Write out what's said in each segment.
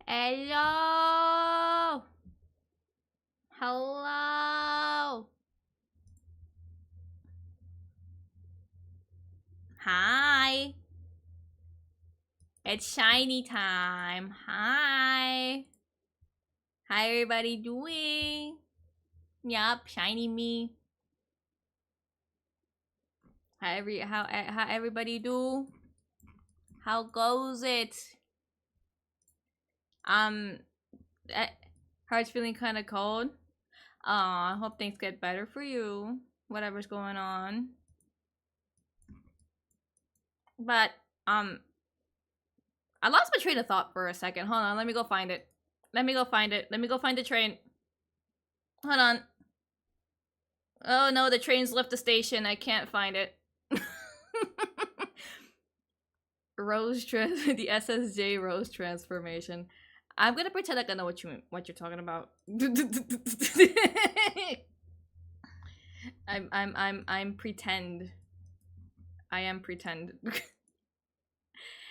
Hello. Hello. Hi. It's shiny time. Hi. How everybody doing? Yup, shiny me. How everybody do? How goes it? Um, eh, heart's feeling kind of cold. I hope things get better for you. Whatever's going on. But I lost my train of thought for a second. Hold on, let me go find it. Let me go find the train. Hold on. Oh no, the train's left the station. I can't find it. The SSJ Rose transformation. I'm gonna pretend like I know what you're talking about. I'm pretend. I am pretend.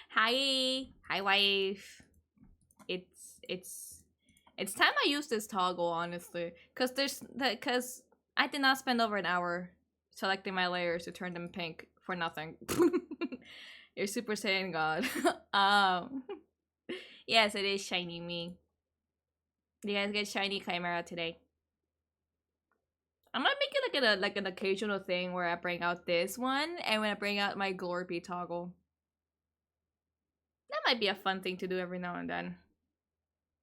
Hi, wife. It's time I use this toggle, honestly, because I did not spend over an hour selecting my layers to turn them pink for nothing. You're Super Saiyan God. Yes, it is shiny me. You guys get shiny Chimera today. I might make it like an occasional thing where I bring out this one and when I bring out my Glorpy toggle. That might be a fun thing to do every now and then.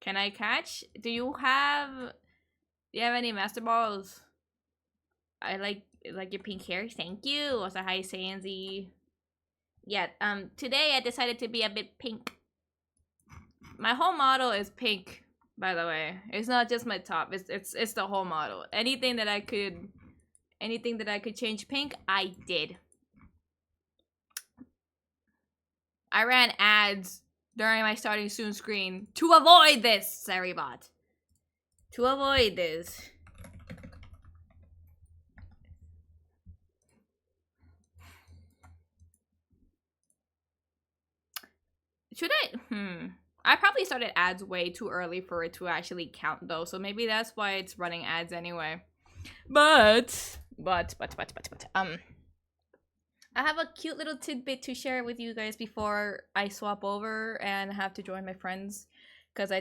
Can I catch? Do you have any Master Balls? I like your pink hair. Thank you. Also, hi Sanzy. Yeah, today I decided to be a bit pink. My whole model is pink, by the way. It's not just my top. It's the whole model. Anything that I could change pink, I did. I ran ads during my starting soon screen to avoid this, Saribot. To avoid this. Should I? I probably started ads way too early for it to actually count though, so maybe that's why it's running ads anyway. But I have a cute little tidbit to share with you guys before I swap over and have to join my friends. Because I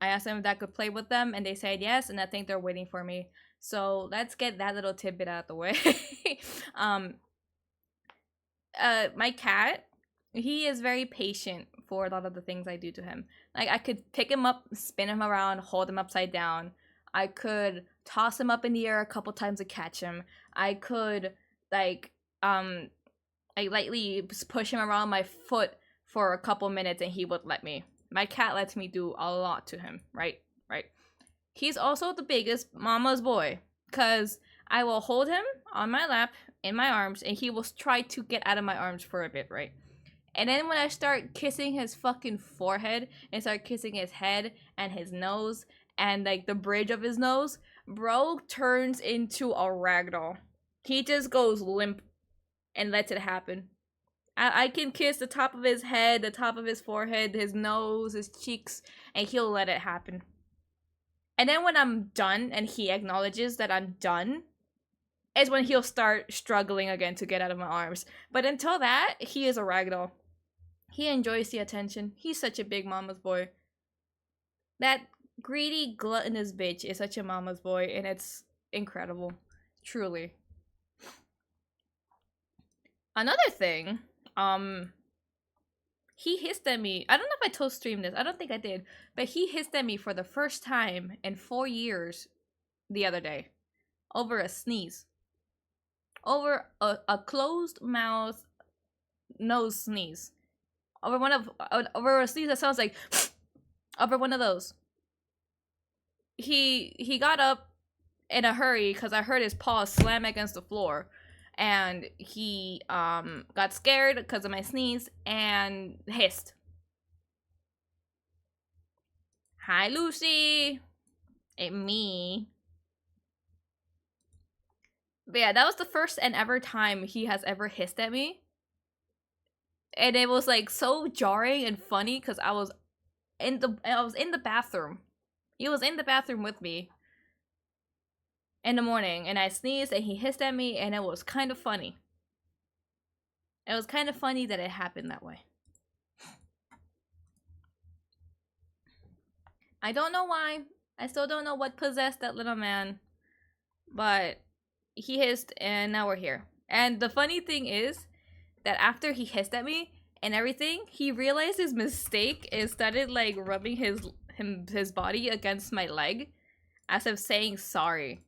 asked them if I could play with them, and they said yes, and I think they're waiting for me. So let's get that little tidbit out of the way. My cat, he is very patient for a lot of the things I do to him. Like, I could pick him up, spin him around, hold him upside down. I could toss him up in the air a couple times to catch him. I could, like, I lightly push him around my foot for a couple minutes and he would let me. My cat lets me do a lot to him, right? Right. He's also the biggest mama's boy, because I will hold him on my lap in my arms and he will try to get out of my arms for a bit, right? And then when I start kissing his fucking forehead and start kissing his head and his nose and like the bridge of his nose, bro turns into a ragdoll. He just goes limp and lets it happen. I can kiss the top of his head, the top of his forehead, his nose, his cheeks, and he'll let it happen. And then when I'm done and he acknowledges that I'm done, is when he'll start struggling again to get out of my arms. But until that, he is a ragdoll. He enjoys the attention. He's such a big mama's boy. That greedy, gluttonous bitch is such a mama's boy, and it's incredible. Truly. Another thing, he hissed at me. I don't know if I told stream this. I don't think I did. But he hissed at me for the first time in 4 years the other day. Over a sneeze. Over a closed mouth nose sneeze. Over a sneeze that sounds like over one of those. He got up in a hurry because I heard his paws slam against the floor. And he got scared because of my sneeze and hissed. Hi, Lucy. It's me. But yeah, that was the first and ever time he has ever hissed at me. And it was like so jarring and funny because I was I was in the bathroom. He was in the bathroom with me in the morning, and I sneezed, and he hissed at me, and it was kind of funny. It was kind of funny that it happened that way. I don't know why. I still don't know what possessed that little man, but he hissed, and now we're here. And the funny thing is that after he hissed at me and everything, he realized his mistake and started like rubbing his body against my leg as if saying sorry.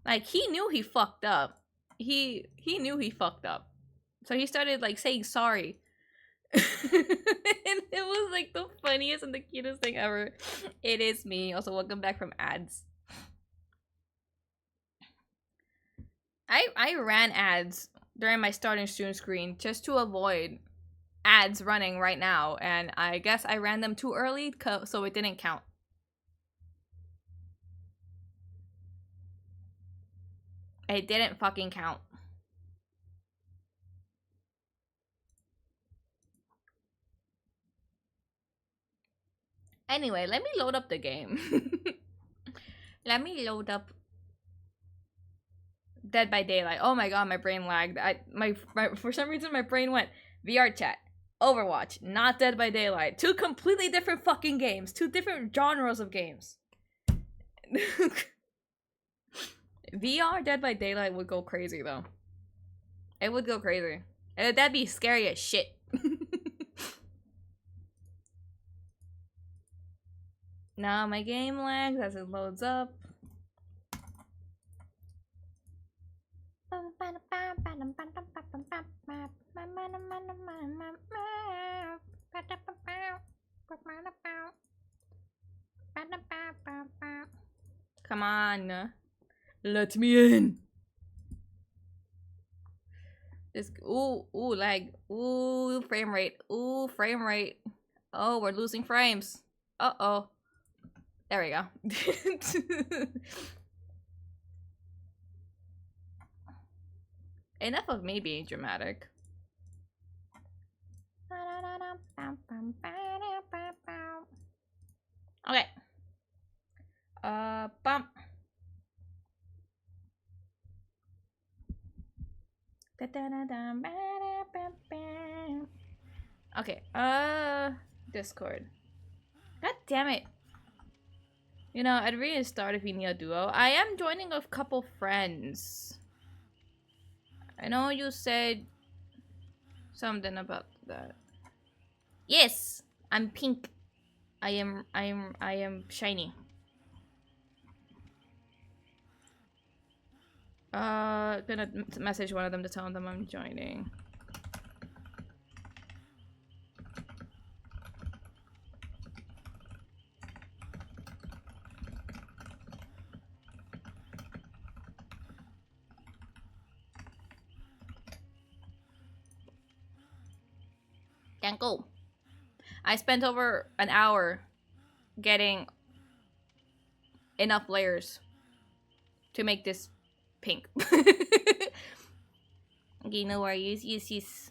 Like, he knew he fucked up. He knew he fucked up. So he started like saying sorry. And it was like the funniest and the cutest thing ever. It is me. Also, welcome back from ads. I ran ads during my starting stream screen just to avoid ads running right now, and I guess I ran them too early, so it didn't count. It didn't fucking count. Anyway, let me load up the game. Let me load up Dead by Daylight. Oh my god, my brain lagged. For some reason my brain went VR chat, Overwatch, not Dead by Daylight. Two completely different fucking games. Two different genres of games. VR Dead by Daylight would go crazy though. It would go crazy. That'd be scary as shit. Now my game lags as it loads up. Come on. Let me in. This lag. Ooh, frame rate. Ooh, frame rate. Oh, we're losing frames. Uh-oh. There we go. Enough of me being dramatic. Okay. Bump. Okay, Discord. God damn it. You know, I'd really start if you need a duo. I am joining a couple friends. I know you said something about that. Yes, I'm pink. I am shiny. Gonna message one of them to tell them I'm joining. Can't go. I spent over an hour getting enough layers to make this pink. Okay, no worries. Yes.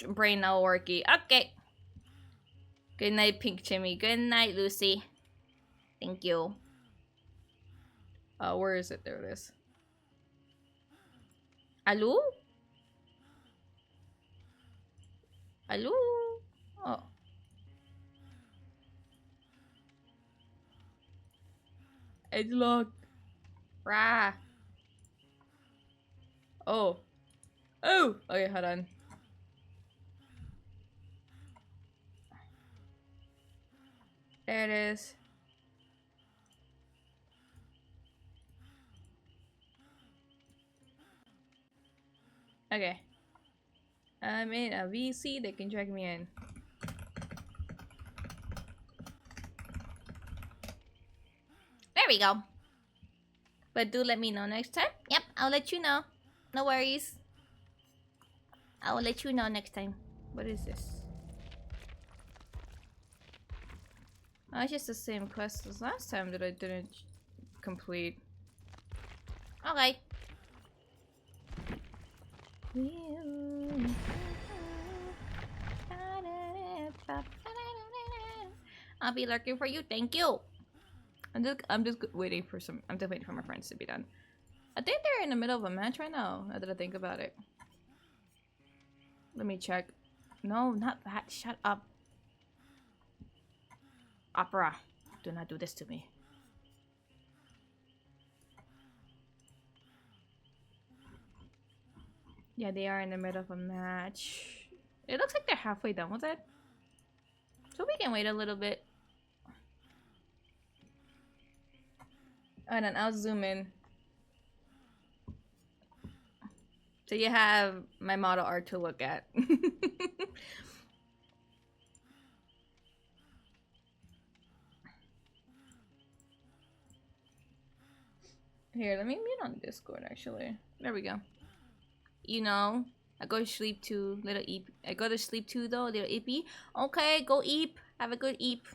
Brain now worky. Okay. Good night, Pink Jimmy. Good night, Lucy. Thank you. Where is it? There it is. Hello? Hello? Oh. It's locked. Rah. Oh. Oh! Okay, hold on. There it is. Okay. I'm in a VC, they can drag me in. There we go. But do let me know next time. Yep, I'll let you know. No worries. I will let you know next time. What is this? Oh, it's just the same quest as last time that I didn't complete. Okay. I'll be lurking for you. Thank you. I'm just waiting for some. I'm just waiting for my friends to be done. I think they're in the middle of a match right now. Now that I think about it. Let me check. No, not that. Shut up. Opera. Do not do this to me. Yeah, they are in the middle of a match. It looks like they're halfway done with it. So we can wait a little bit. And then I'll zoom in. So you have my model art to look at. Here, let me mute on Discord actually. There we go. You know, I go to sleep too, little Eep. I go to sleep too though, little Eepy. Okay, go Eep. Have a good Eep.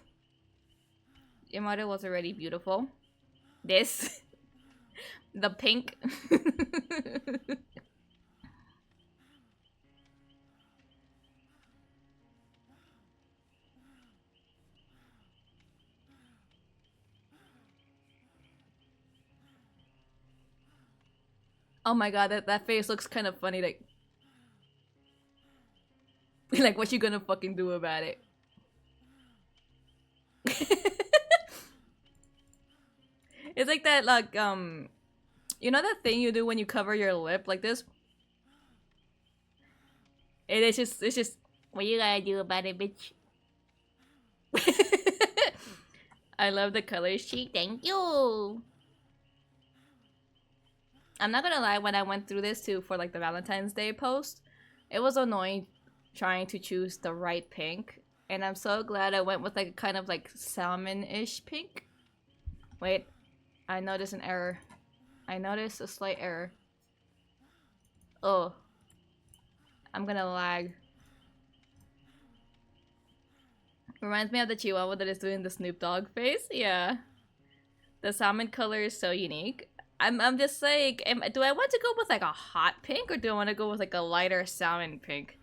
Your mother was already beautiful. This. The pink. Oh my god, that face looks kind of funny, like... like, what you gonna fucking do about it? It's like that, like, you know that thing you do when you cover your lip like this? It's just, what you gotta do about it, bitch? I love the colors, Cheek. Thank you! I'm not gonna lie, when I went through this too for like the Valentine's Day post, it was annoying trying to choose the right pink. And I'm so glad I went with like kind of like salmon-ish pink. Wait, I noticed an error. I noticed a slight error. Oh. I'm gonna lag. Reminds me of the Chihuahua that is doing the Snoop Dogg face. Yeah. The salmon color is so unique. I'm just like, do I want to go with like a hot pink or do I want to go with like a lighter salmon pink?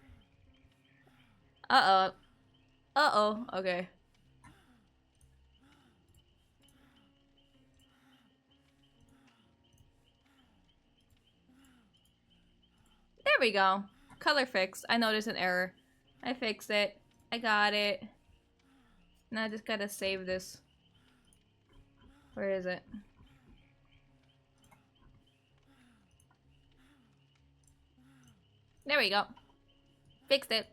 Uh-oh. Uh-oh. Okay. There we go. Color fix. I noticed an error. I fixed it. I got it. Now I just gotta save this. Where is it? There we go. Fixed it.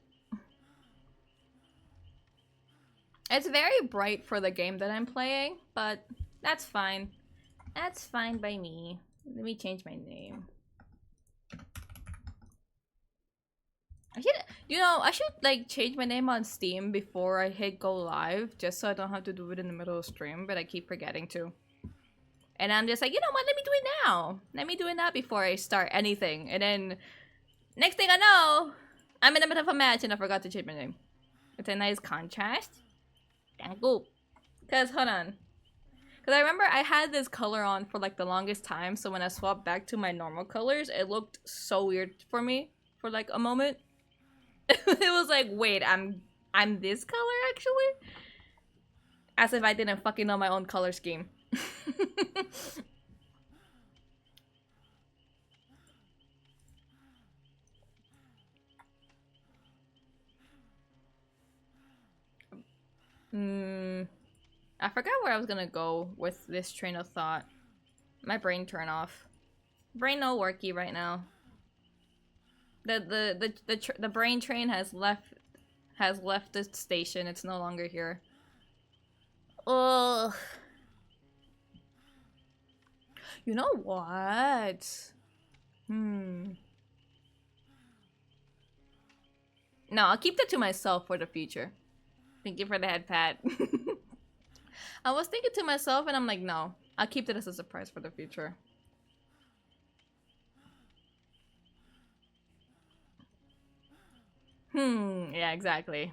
It's very bright for the game that I'm playing, but that's fine. That's fine by me. Let me change my name. I should like change my name on Steam before I hit go live, just so I don't have to do it in the middle of stream, but I keep forgetting to. And I'm just like, you know what, let me do it now. Let me do it now before I start anything. And then, next thing I know, I'm in the middle of a match and I forgot to change my name. It's a nice contrast. Thank you. Cause, hold on. Cause I remember I had this color on for like the longest time, so when I swapped back to my normal colors, it looked so weird for me for like a moment. It was like, wait, I'm this color actually? As if I didn't fucking know my own color scheme. I forgot where I was gonna go with this train of thought. My brain turned off. Brain no worky right now. The brain train has left the station. It's no longer here. Ugh. You know what? No, I'll keep that to myself for the future. Thank you for the head pat. I was thinking to myself and I'm like, no. I'll keep it as a surprise for the future. Yeah, exactly.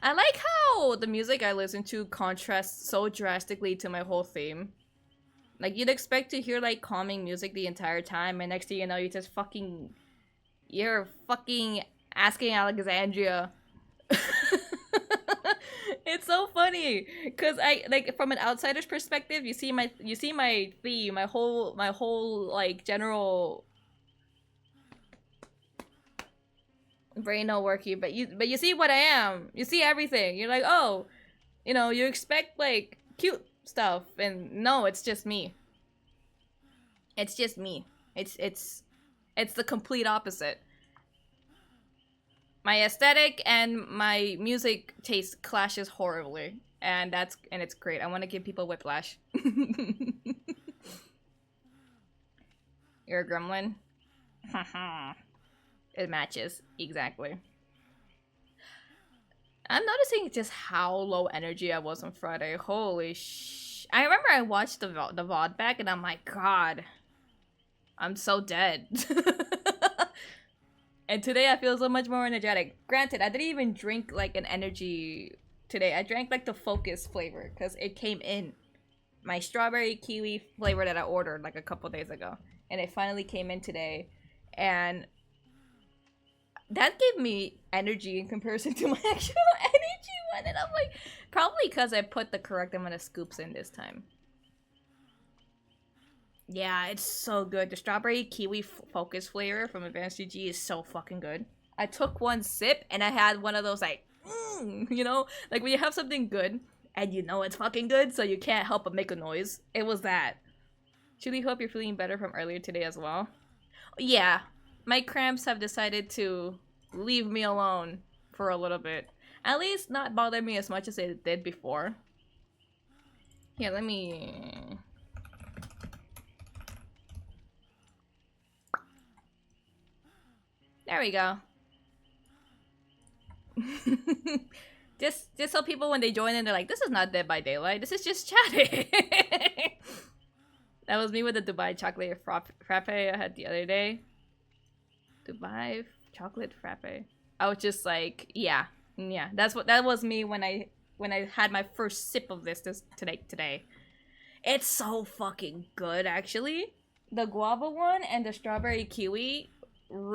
I like how the music I listen to contrasts so drastically to my whole theme. Like, you'd expect to hear, like, calming music the entire time, and next thing you know, you're fucking asking Alexandria. It's so funny, cause like, from an outsider's perspective, you see my theme, my whole like general brain not working, but you see what I am. You see everything. You're like, oh, you know, you expect like cute stuff, and no, it's just me. It's just me. It's the complete opposite. My aesthetic and my music taste clashes horribly, and it's great. I want to give people whiplash. You're a gremlin? Haha. It matches, exactly. I'm noticing just how low energy I was on Friday. Holy sh! I remember I watched the VOD back, and I'm like, God, I'm so dead. And today I feel so much more energetic. Granted, I didn't even drink like an energy today. I drank like the Focus flavor because it came in. My strawberry kiwi flavor that I ordered like a couple days ago. And it finally came in today. And that gave me energy in comparison to my actual energy one. And I'm like, probably because I put the correct amount of scoops in this time. Yeah, it's so good. The strawberry kiwi focus flavor from Advanced GG is so fucking good. I took one sip and I had one of those like, you know, like when you have something good and you know it's fucking good, so you can't help but make a noise. It was that. Truly hope you're feeling better from earlier today as well. Yeah, my cramps have decided to leave me alone for a little bit. At least not bother me as much as it did before. Yeah, let me... There we go. just so people when they join in, they're like, this is not Dead by Daylight, this is just chatting. That was me with the Dubai chocolate frappe I had the other day. Dubai chocolate frappe. I was just like, yeah. That was me when I had my first sip of this today. It's so fucking good, actually. The guava one and the strawberry kiwi,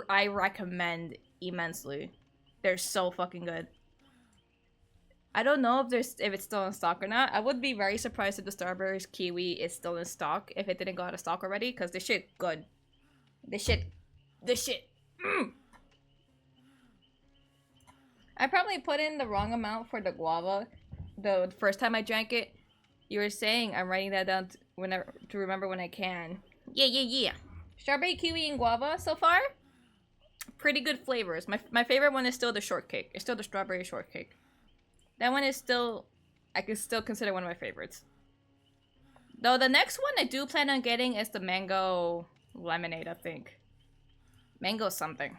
I recommend immensely. They're so fucking good. I don't know if it's still in stock or not. I would be very surprised if the strawberry kiwi is still in stock if it didn't go out of stock already, because this shit good. This shit. I probably put in the wrong amount for the guava. The first time I drank it, you were saying I'm writing that down to remember when I can. Yeah. Strawberry kiwi and guava so far. Pretty good flavors. My favorite one is still the shortcake. It's still the strawberry shortcake. That one is still, I can still consider one of my favorites. Though the next one I do plan on getting is the mango lemonade, I think. Mango something.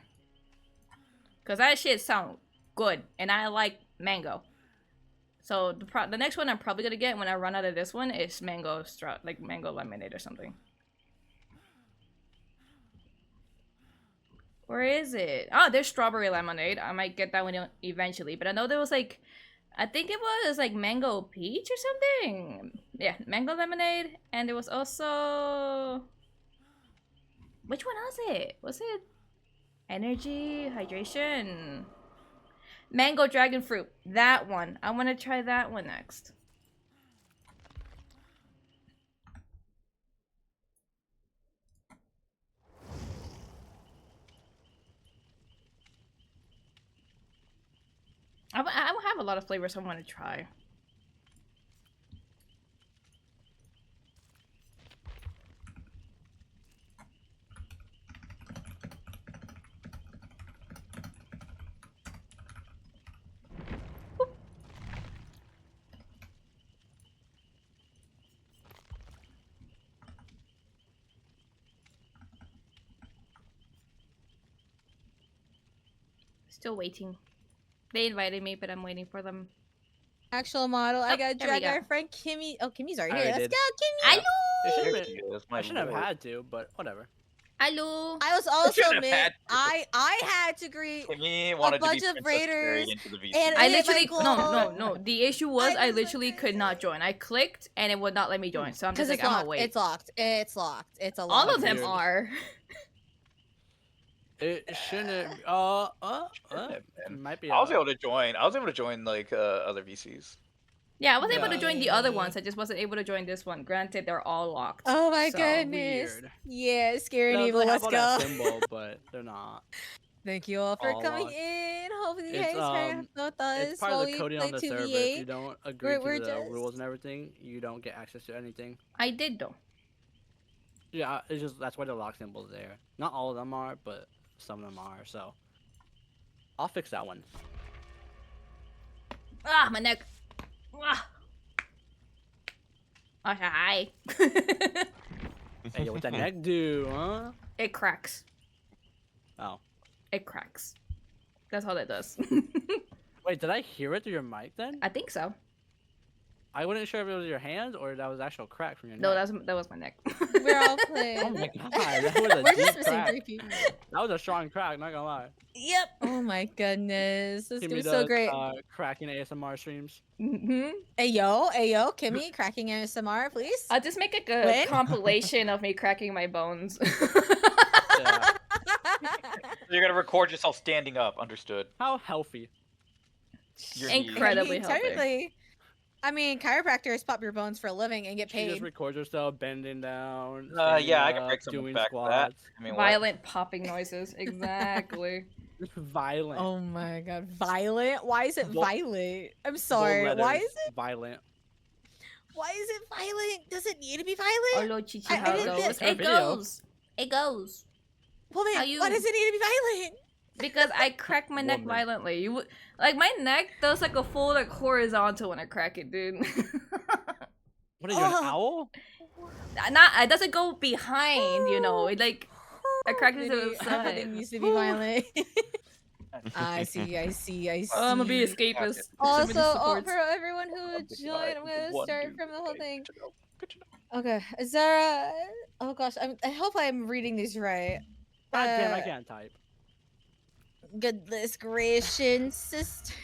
Because that shit sounds good, and I like mango. So the next one I'm probably gonna get when I run out of this one is mango lemonade or something. Where is it? Oh, there's strawberry lemonade. I might get that one eventually. But I know there was like, I think it was like mango peach or something. Yeah, mango lemonade. And there was also... Which one was it? Was it energy, hydration? Mango dragon fruit. That one. I want to try that one next. I have a lot of flavors I want to try. Boop. Still waiting. They invited me, but I'm waiting for them. Actual model. I gotta drag our friend Kimmy. Oh, Kimmy's already here. Let's go, Kimmy! Hello! I shouldn't have had to, but whatever. Hello. I was also shouldn't have mid. had to. I had to greet Kimmy wanted to be bunch of Princess raiders carried into the VC. and I hit my literally goal. no. The issue was I just literally went could not join. I clicked and it would not let me join. So I'm just Because like, it's I'm locked. gonna wait. It's locked. It's locked. It's a All locked. of them Weird. are. It shouldn't. Shouldn't have been. Might be. I was able to join. I was able to join like other VCs. Yeah, I was able to Yeah. join the other ones. I just wasn't able to join this one. Granted, they're all locked. Oh my so. goodness. Weird. Yeah, scary and No, evil. they Let's have go. all that symbol, but they're not. Thank you all for All coming locked. in. Hopefully you It's, guys have with us It's part while of the we coding play on the server. 2v8. If you don't agree We're to the just- rules and everything, you don't get access to anything. I did though. Yeah, it's just that's why the lock symbol's there. Not all of them are, but some of them are. So I'll fix that one. Ah, my neck. Ah. Oh, hi. Hey, what that neck do, huh? It cracks. Oh. It cracks. That's all it does. Wait, did I hear it through your mic then? I think so. I wasn't sure if it was your hands or that was actual crack from your No, neck. that was my neck. We're all playing. Oh my god, that was a We're just deep missing crack. 3 people. That was a strong crack, not gonna lie. Yep. Oh my goodness. This Kimmy is so does, great. Cracking ASMR streams. Mm-hmm. Hey yo, Kimmy, cracking ASMR, please. I'll just make a When? compilation of me cracking my bones. Yeah. You're gonna record yourself standing up. Understood. How healthy. Your Incredibly healthy. Technically, I mean, chiropractors pop your bones for a living and get She just paid. records herself bending down. Yeah, I standing can break up, something doing back for that. squats. I mean, Violent popping noises. Exactly. Violent. Oh my god, violent? Why is it Bold- violent? I'm Bold sorry. Why letters, is it? violent? Why is it violent? Does it need to be violent? Oh, Lord Chichi, I how it didn't goes. get- It Video. goes. It goes. Woman, How you- why does it need to be violent? Because I crack my neck Woman. violently. You would like my neck does like a full like horizontal when I crack it, dude. What are you, an Oh. owl? Not it doesn't go behind, you know. It like I cracked it to the Everything side. needs to be violent. I see. Oh, I'm gonna be escapist. Also, Somebody supports. for everyone who joined, I'm gonna One, start two, from the whole three. thing. Good to know. Good to know. Okay, Zara. Oh gosh, I hope I'm reading these right. God damn, I Uh, can't type. Goodness gracious, sister.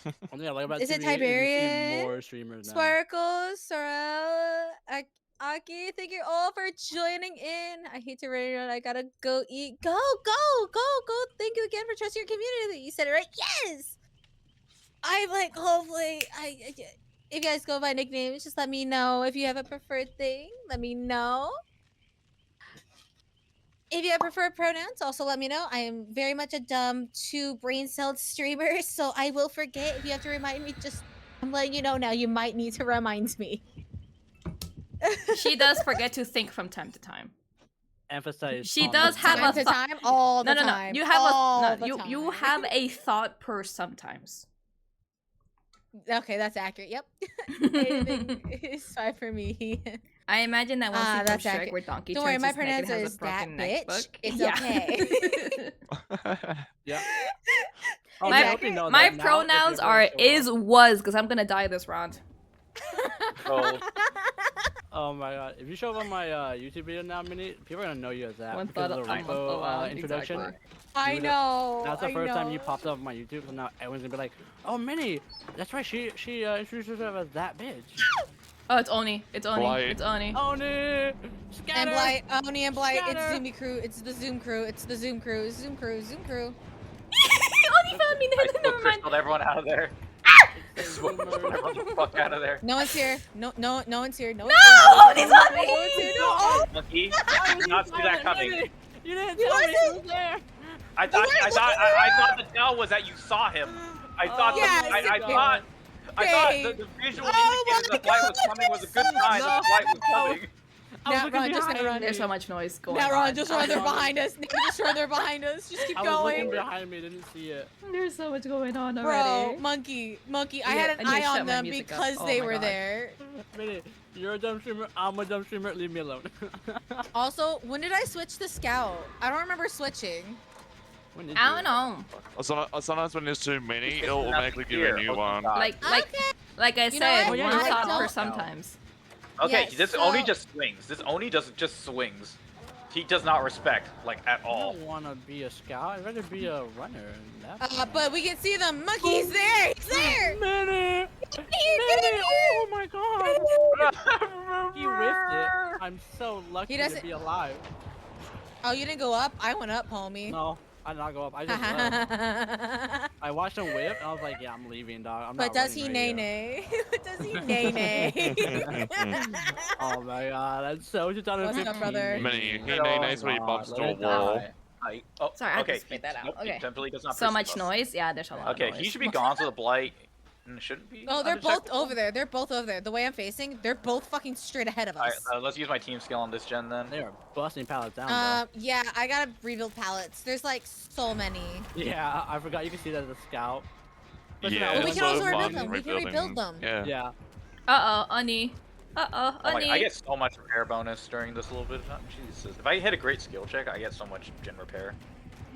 One thing I like about Is it TV is you see Tiberian? more streamers now. Sparkles, Sorel, Aki, thank you all for joining in. I hate to run it, I gotta go eat. Go. Thank you again for trusting your community. You said it right. Yes. I'm like, hopefully, if you guys go by nicknames, just let me know. If you have a preferred thing, let me know. If you have preferred pronouns, also let me know. I am very much a dumb two brain-celled streamer, so I will forget. If you have to remind me, just I'm letting you know now. You might need to remind me. She does forget to think from time to time. Emphasize. She on does the have Time a to thought. time, all the No. time. You have all a the you time. have a thought per sometimes. Okay, that's accurate. Yep. Anything is fine for me. I imagine that one scene from that's Shrek accurate. where Donkey Don't turns worry, my his neck and pronouncer has is a broken that neck bitch. book. It's Yeah. okay. Yeah. Oh, My- I hope you know My that now, if pronouns you ever are show is up- was because I'm gonna die this round. So, Oh my god! If you show up on my YouTube video now, Minnie, people are gonna know you as that One because thought of the I'm repo allowed, introduction. exactly. I Dude, know. That's the I first time you know. popped up on my YouTube, so now everyone's gonna be like, "Oh, Minnie, that's right. She introduced herself as that bitch." Oh, it's Oni. It's Oni. Blight. It's Oni. Oh no! And Scatter! Blight, Oni and Blight, it's Scatter. Zoomy crew, it's the Zoom crew, it's the Zoom crew, Zoom crew, Zoom crew. Oni found me. I Never still mind. crystaled everyone out of there. Everyone the fuck out of there. No one's here. No one's here. No No, one's here. Oni's on No one's here. me. No, oh, Monkey, I did not see that coming. Minnie, you didn't He tell me he wasn't. was there. I thought the tell was that you saw him. I thought Yes, I it thought Babe. the visual Oh indicator my that Blight was God, coming was a good no. sign that Blight was coming. I was Now looking run, just behind gonna run. me. There's so much noise going now on. run, just run, they're I'm behind us. Nick, just run, they're behind us. Just keep I was looking going. behind me, didn't see it. There's so much going on Bro, already. monkey. I Yeah, had I an need to eye shut on my them music up. because Oh they my were God. there. Minnie, you're a dumb streamer. I'm a dumb streamer. Leave me alone. Also, when did I switch to scout? I don't remember switching. When did I you? don't know. Sometimes when there's too many, it'll There's automatically nothing give you a here. new Oh my one. God. Like I You know said, what? Oh, yeah, one you're thought right. per Don't- sometimes. Okay, Yes, this so- Oni just swings. This Oni just swings. He does not respect, like, at I all. don't want to be a scout. I'd rather be a runner. But we can see the monkey. He's there. He's there. Minnie! Get in here. Oh my god! He whiffed it. I'm so lucky to doesn't- be alive. Oh, you didn't go up? I went up, homie. No, I did not go up. I just left. I watched him whip, and I was like, yeah, I'm leaving, dog. I'm But not does he running nay right nay? Does he nay nay? here. Oh my god, that's so 2015. What's up, brother? Many. He Oh, nay-nays when he bumps into a wall. Oh, Sorry, I had to okay. spit that out. Nope, Okay. he definitely does not So perceive much us. noise. Yeah, there's a lot. Okay, of noise. he should be gone to the blight. And shouldn't be. Oh, they're both undetectable. over there. They're both over there. The way I'm facing, they're both fucking straight ahead of Alright, us. let's use my team skill on this gen then. They are busting pallets down, Yeah, I gotta rebuild pallets. There's like so many. though. Yeah, I forgot you can see that as a scout. But Yeah, Well, we it's can also so rebuild fun them. We can rebuild rebuilding. them. Yeah. Yeah. Uh oh, Oni. Uh oh, Oh my, Oni. I get so much repair bonus during this little bit of time. Jesus. If I hit a great skill check, I get so much gen repair.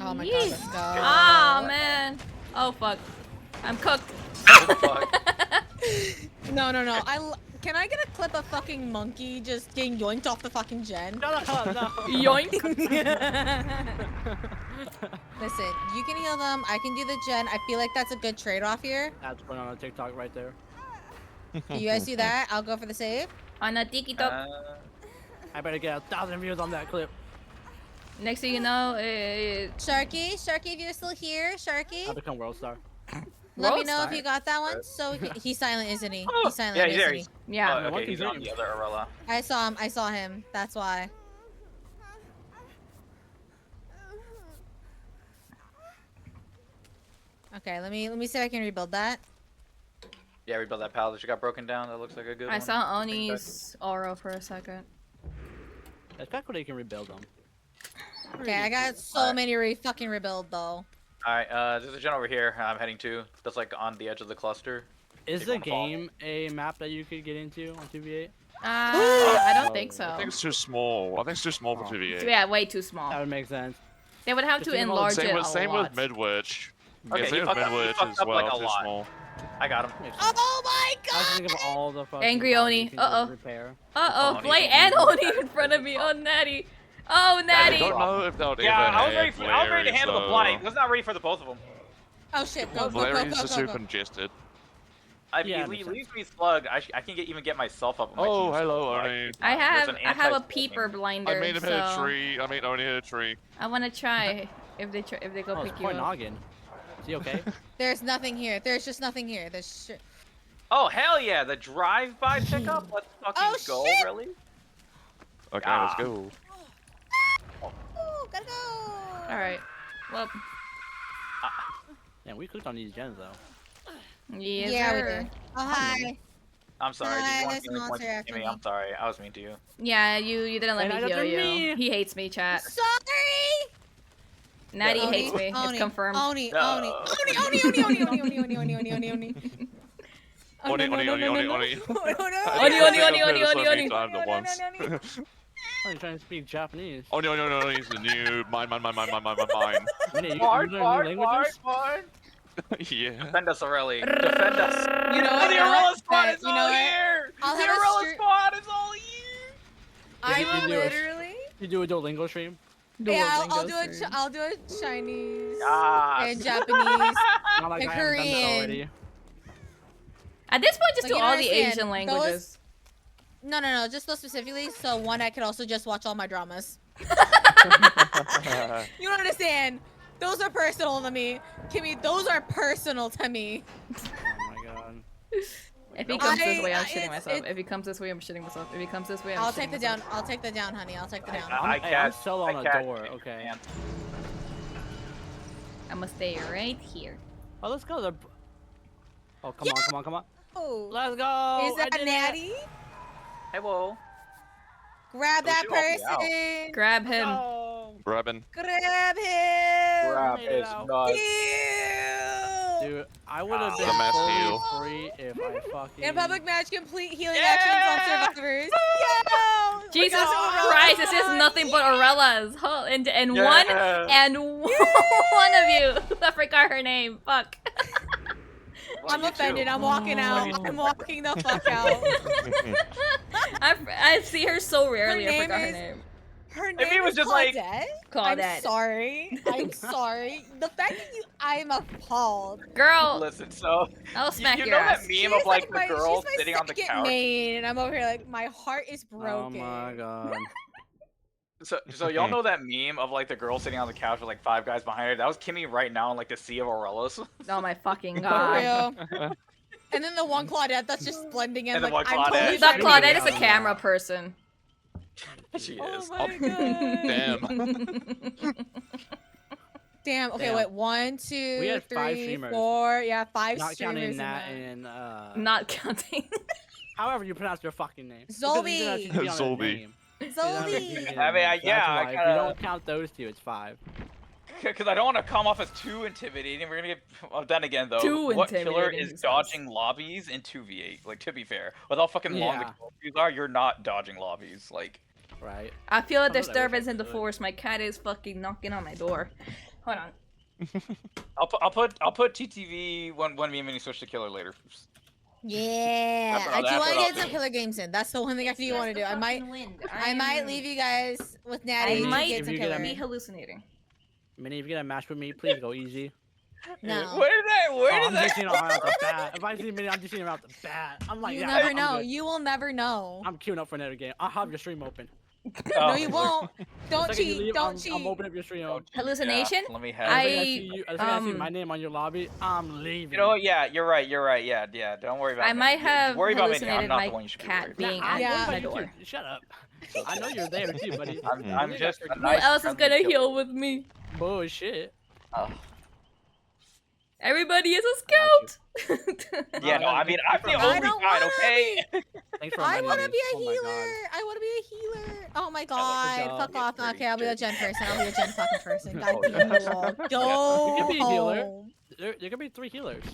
Oh my god, Yeesh. let's go. Ah man. Oh fuck. I'm cooked. Oh, fuck. No. Can I get a clip of fucking monkey just getting yoinked off the fucking gen? No. Yoink. Listen, you can heal them. I can do the gen. I feel like that's a good trade-off here. That's going on TikTok right there. You guys do that. I'll go for the save. On a tiki top. I better get 1,000 views on that clip. Next thing you know, Sharky, if you're still here, Sharky, I become world star. let me World know Star. if you got that one. So he's silent, isn't he? Oh, He's silent, yeah, he's there. isn't he? He's- yeah. Oh, one okay, he's can on dream. the other Arella. I saw him. That's why. Okay, let me see if I can rebuild that. Yeah, rebuild that pallet that you got broken down. That looks like a good I one. saw Oni's aura for a second. It's kind of cool that you can rebuild them. Okay, I got so Alright. many fucking rebuild though. Alright, there's a gen over here I'm heading to. That's like on the edge of the cluster. Is Take the one fall. game a map that you could get into on 2v8? I don't think so. I think it's too small. I think it's too small for Oh. 2v8. Yeah, way too small. That would make sense. They would have Just to think about enlarge Same it with a same lot. with Midwich. Okay, Yeah, he same with fucked up- he Midwich fucked as up, well. like, a Too lot. small. I got him. Makes sense. Oh my I was god! thinking of all the fucking Angry bodies Oni. you can just Uh-oh. repair. Uh-oh, Oni. Blight and Oni in front of me. Oh, Natty. Oh, I Natty. don't know if they'll Yeah, ever I was ready have for. I was ready to Larry's, handle the though. blight. I was not ready for the both of them. Oh shit! Go. Larry's are too congested. If Yeah, he makes leaves me slugged, I can even get myself up. With my Oh, team hello, skill. Oni. I have There's an a anti-slug peeper thing. blinder, I made him hit a so tree. I made Oni hit a tree. I want to try if they go Oh, it's pick you quite up. noggin. Is he okay? There's nothing here. There's just nothing here. There's Oh hell yeah! The drive-by pickup. Let's fucking Oh, go, shit! really? Okay, Ah. let's go. Ooh, gotta go. All right. Well, Yeah, we clicked on these gens though. yes, Yeah, we sir. did. Oh hi. I'm sorry. Hi, Did you want there's healing an points monster from after me? me. I'm sorry. I was mean to you. Yeah, you didn't let And me I heal don't you. me. He hates me, chat. Sorry. Natty Oni, hates me. It's confirmed. Oni. No. Oni. Oni. Oni. Oni. Oni. Oni. Oni. Oni. Oni. Oni. Oni. Oni, Oni, Oni, Oni, Oni. Oni, I Oni, think Oni, I've Oni, heard it so Oni, many Oni. times at once. I'm trying to speak Japanese. Oni, Oni, Oni, Oni is the new mine. Minnie, you Fart, learn fart, new fart, languages? fart. Yeah. Defend us, Aurelie. Defend us. You know Oh, what? the You know Arella what? squad Hey, is you know all what? here. I'll The have a Arella stream- squad is all here. I'm you do a- literally. You do a Duolingo stream? Yeah, I'll do a Chinese Ah. and Japanese. Not like And I haven't done that Korean. already. At this point, just Like, do you don't all the understand. Asian Those- languages. No, just those specifically. So one, I could also just watch all my dramas. You don't understand. Those are personal to me. Kimmy, those are personal to me. Oh my god. If he comes this way, I'm I- shitting it's- myself. it's- If he comes this way, I'm shitting myself. If he comes this way, I'm I'll shitting take the myself. down. I'll take the down, honey. I'll take the down. I Hey, I'm catch. still on I a catch door, you, okay. man. I'm gonna stay right here. Oh, let's go. Oh, come on. Oh, Let's go. is I that did it. Natty? Hello. Grab Oh, that she won't be out. person. Grab him. Oh, Grabbing. Grab him. Grab made it his out. nuts. Ew. dude, I would have The been mass fully heal. free if I fucking. In public match, complete healing Yeah! actions on survivors. Yo! Jesus Aurelia Christ! This is squad. nothing but Aurela's. Huh, and Yeah. one one of you. I forgot her name. Fuck. Well, I'm you offended. too. I'm walking out. Oh. I'm walking the fuck out. I see her so rarely. I name forgot her is- name. Her name If he was is just like- Claudette. Claudette. I'm sorry. I'm sorry. The fact that you, I'm appalled. Girl, Listen, so I'll smack you your know that ass. meme of like the girl she's my sitting on the second couch. main, and I'm over here like my heart is Oh broken. my god. So y'all know that meme of like the girl sitting on the couch with like 5 guys behind her? That was Kimmy right now in like the sea of Aurelos. Oh my fucking For god. real. And then the one Claudette that's just blending in. And the like, one I'm Claudette. totally That trying to Claudette figure is a it out. camera person. She Oh is. my god. Damn. Damn. Okay, Damn. wait. 1, 2, We had 5 3, streamers. 4. Yeah, 5 Not streamers. counting in that that. and Not counting. however you pronounce your fucking name. Zolby. Zolby. Zolby. I mean, yeah, I If you gotta- don't count those two, it's 5. Because I don't want to come off as too intimidating. We're gonna get. Well, then again, though, Too what killer intimidating, he is says. dodging lobbies in 2v8? Like, to be fair, with how fucking long the Yeah. lobbies are, you're not dodging lobbies. Like, Right? I feel a I wish I disturbance in the could. force. My cat is fucking knocking on my door. Hold on. I'll put TTV when me and Minnie switch to killer later. Yeah. That's what I do I'll want to get do. some killer games in. That's the one thing I do want to do. I might leave you guys with Natty I to might get some if you get killer. be hallucinating. Minnie, if you get a match with me, please go easy. No. Where Oh, I'm did that? just seeing her out the bat. If I see Minnie, I'm just seeing her out the bat. I'm like, You yeah, never I'm know. good. You will never know. I'm queuing up for another game. I'll have your stream open. No, you won't. Don't The second you cheat. leave, Don't I'm cheat. opening up your stream. Hallucination? Yeah, let me As have. soon as I- as I see um, my name on your lobby, I'm leaving. You know what? Yeah, you're right. You're right. Yeah, yeah. Don't worry about. I me. might You- have worry about me. I'm hallucinated not my the one you should be cat worried being about. at Yeah. my you door. too. Shut up. I know you're there too, buddy. I'm just. a Who nice, else is friendly gonna killer. heal with me? Bullshit. Oh. Everybody is a I scout. Yeah, no. I mean, I'm the I only don't guy. wanna Okay. Thanks for I reminding want to me. be a Oh my healer. God. I want to be a healer. Oh my good god. job. Fuck off. Pretty Okay, I'll be a good. gen person. I'll be a gen fucking person. God Oh, damn yeah. you all. Go You can be a healer. home. There could be 3 healers.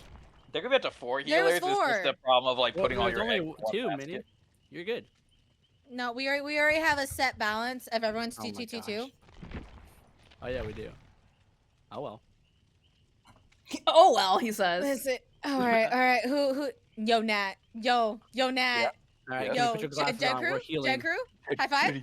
There could be up to 4 There was healers. It's just 4. the problem of like Well, putting all there's your only eggs in one 2, basket. Minnie. You're good. No, we already have a set balance of everyone's Oh 2 my 2 2 2. gosh. Oh yeah, we do. Oh well. Oh well, he says. Listen. All right. Who? Yo, Nat. Yo, Nat. All right, Yeah. can you Yo, put your glasses Gen on? We're Crew. healing. Gen Crew. High five.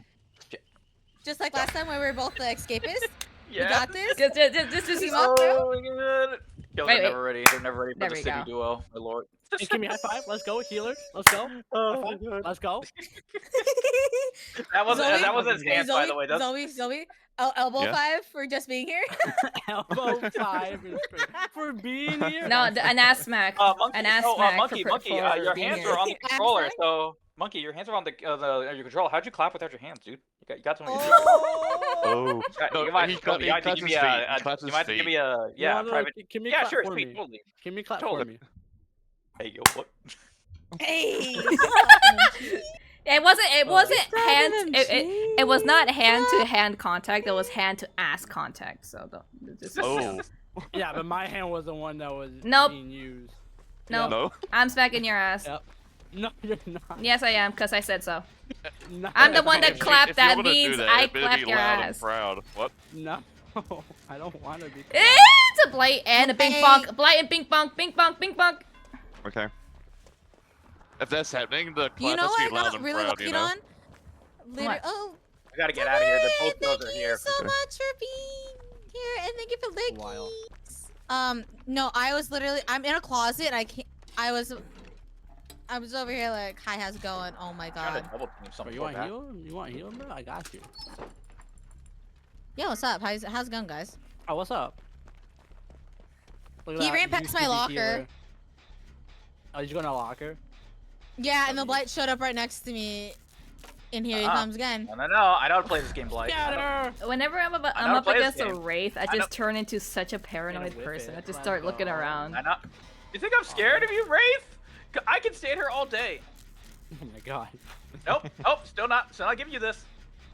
Just like last time when we were both the escapists. Yeah. We got this. Just Team up, Oh my god. Yo, Wait, they're never ready. They're never ready for There the we city go. duo. My lord. Hey, give me a high five. Let's go, healers. Let's go. Oh High my five. god. Let's go. That wasn't Zoe? that wasn't his hands, by the way. That's Zoe. Elbow Yeah. 5 for just being here. Elbow 5 is for being here. No, an ass smack. monkey. An ass Oh, smack monkey. for Monkey. for Your being hands here. are on the Ass controller. smack? So, monkey, your hands are on the your controller. How'd you clap without your hands, dude? You got something. Oh. Oh. No, You might he have claps to give his me feet. a. He claps You his might have to give feet. me a private. Give me Yeah, clap sure, for sweet, me. totally. Give me clap Totally. for me. Hey, yo, what? Hey. It wasn't hand. OMG. It was not hand to hand contact. It was hand to ass contact. So don't. Just, Oh. Yeah, but my hand was the one that was Nope. being used. No, No. I'm smacking your ass. Yep. No, you're not. Yes, I am, cause I said so. No. I'm the one that If you- clapped. if you That wanna do means that, I it better clapped be your loud ass. and proud. What? No, I don't want to be. It's a blight and a bing Hey. bonk. Blight and bing bonk. Bing bonk. Bing bonk. Okay. If that's happening, the clap You know has what to I be loud got and really proud, lucky you know? on? What? Oh, I gotta get out of here. The both thank girls are you here. so much for being here, and thank you for Wild. lickies. No, I was literally, I'm in a closet, and I can't, I was over here like, hi, how's it going? Oh my I'm trying god. to double team Bro, something. you want heal? You want heal, bro? I got you. Yo, what's up? How's it going, guys? Oh, what's up? Look at He that, ran past used my to be locker. healer. Oh, did you go in a locker? Yeah, and the blight showed up right next to me, and here he Uh-uh. comes again. No, I know how to play this game, Blight. Get I know- her! Whenever I'm know up play this against a game. wraith, I I just know- turn into such a paranoid whip person. it. I just Let's start looking go. around. I know. You think I'm scared of you, Wraith? I can stay here all day. Oh my god. Nope. Still not giving you this.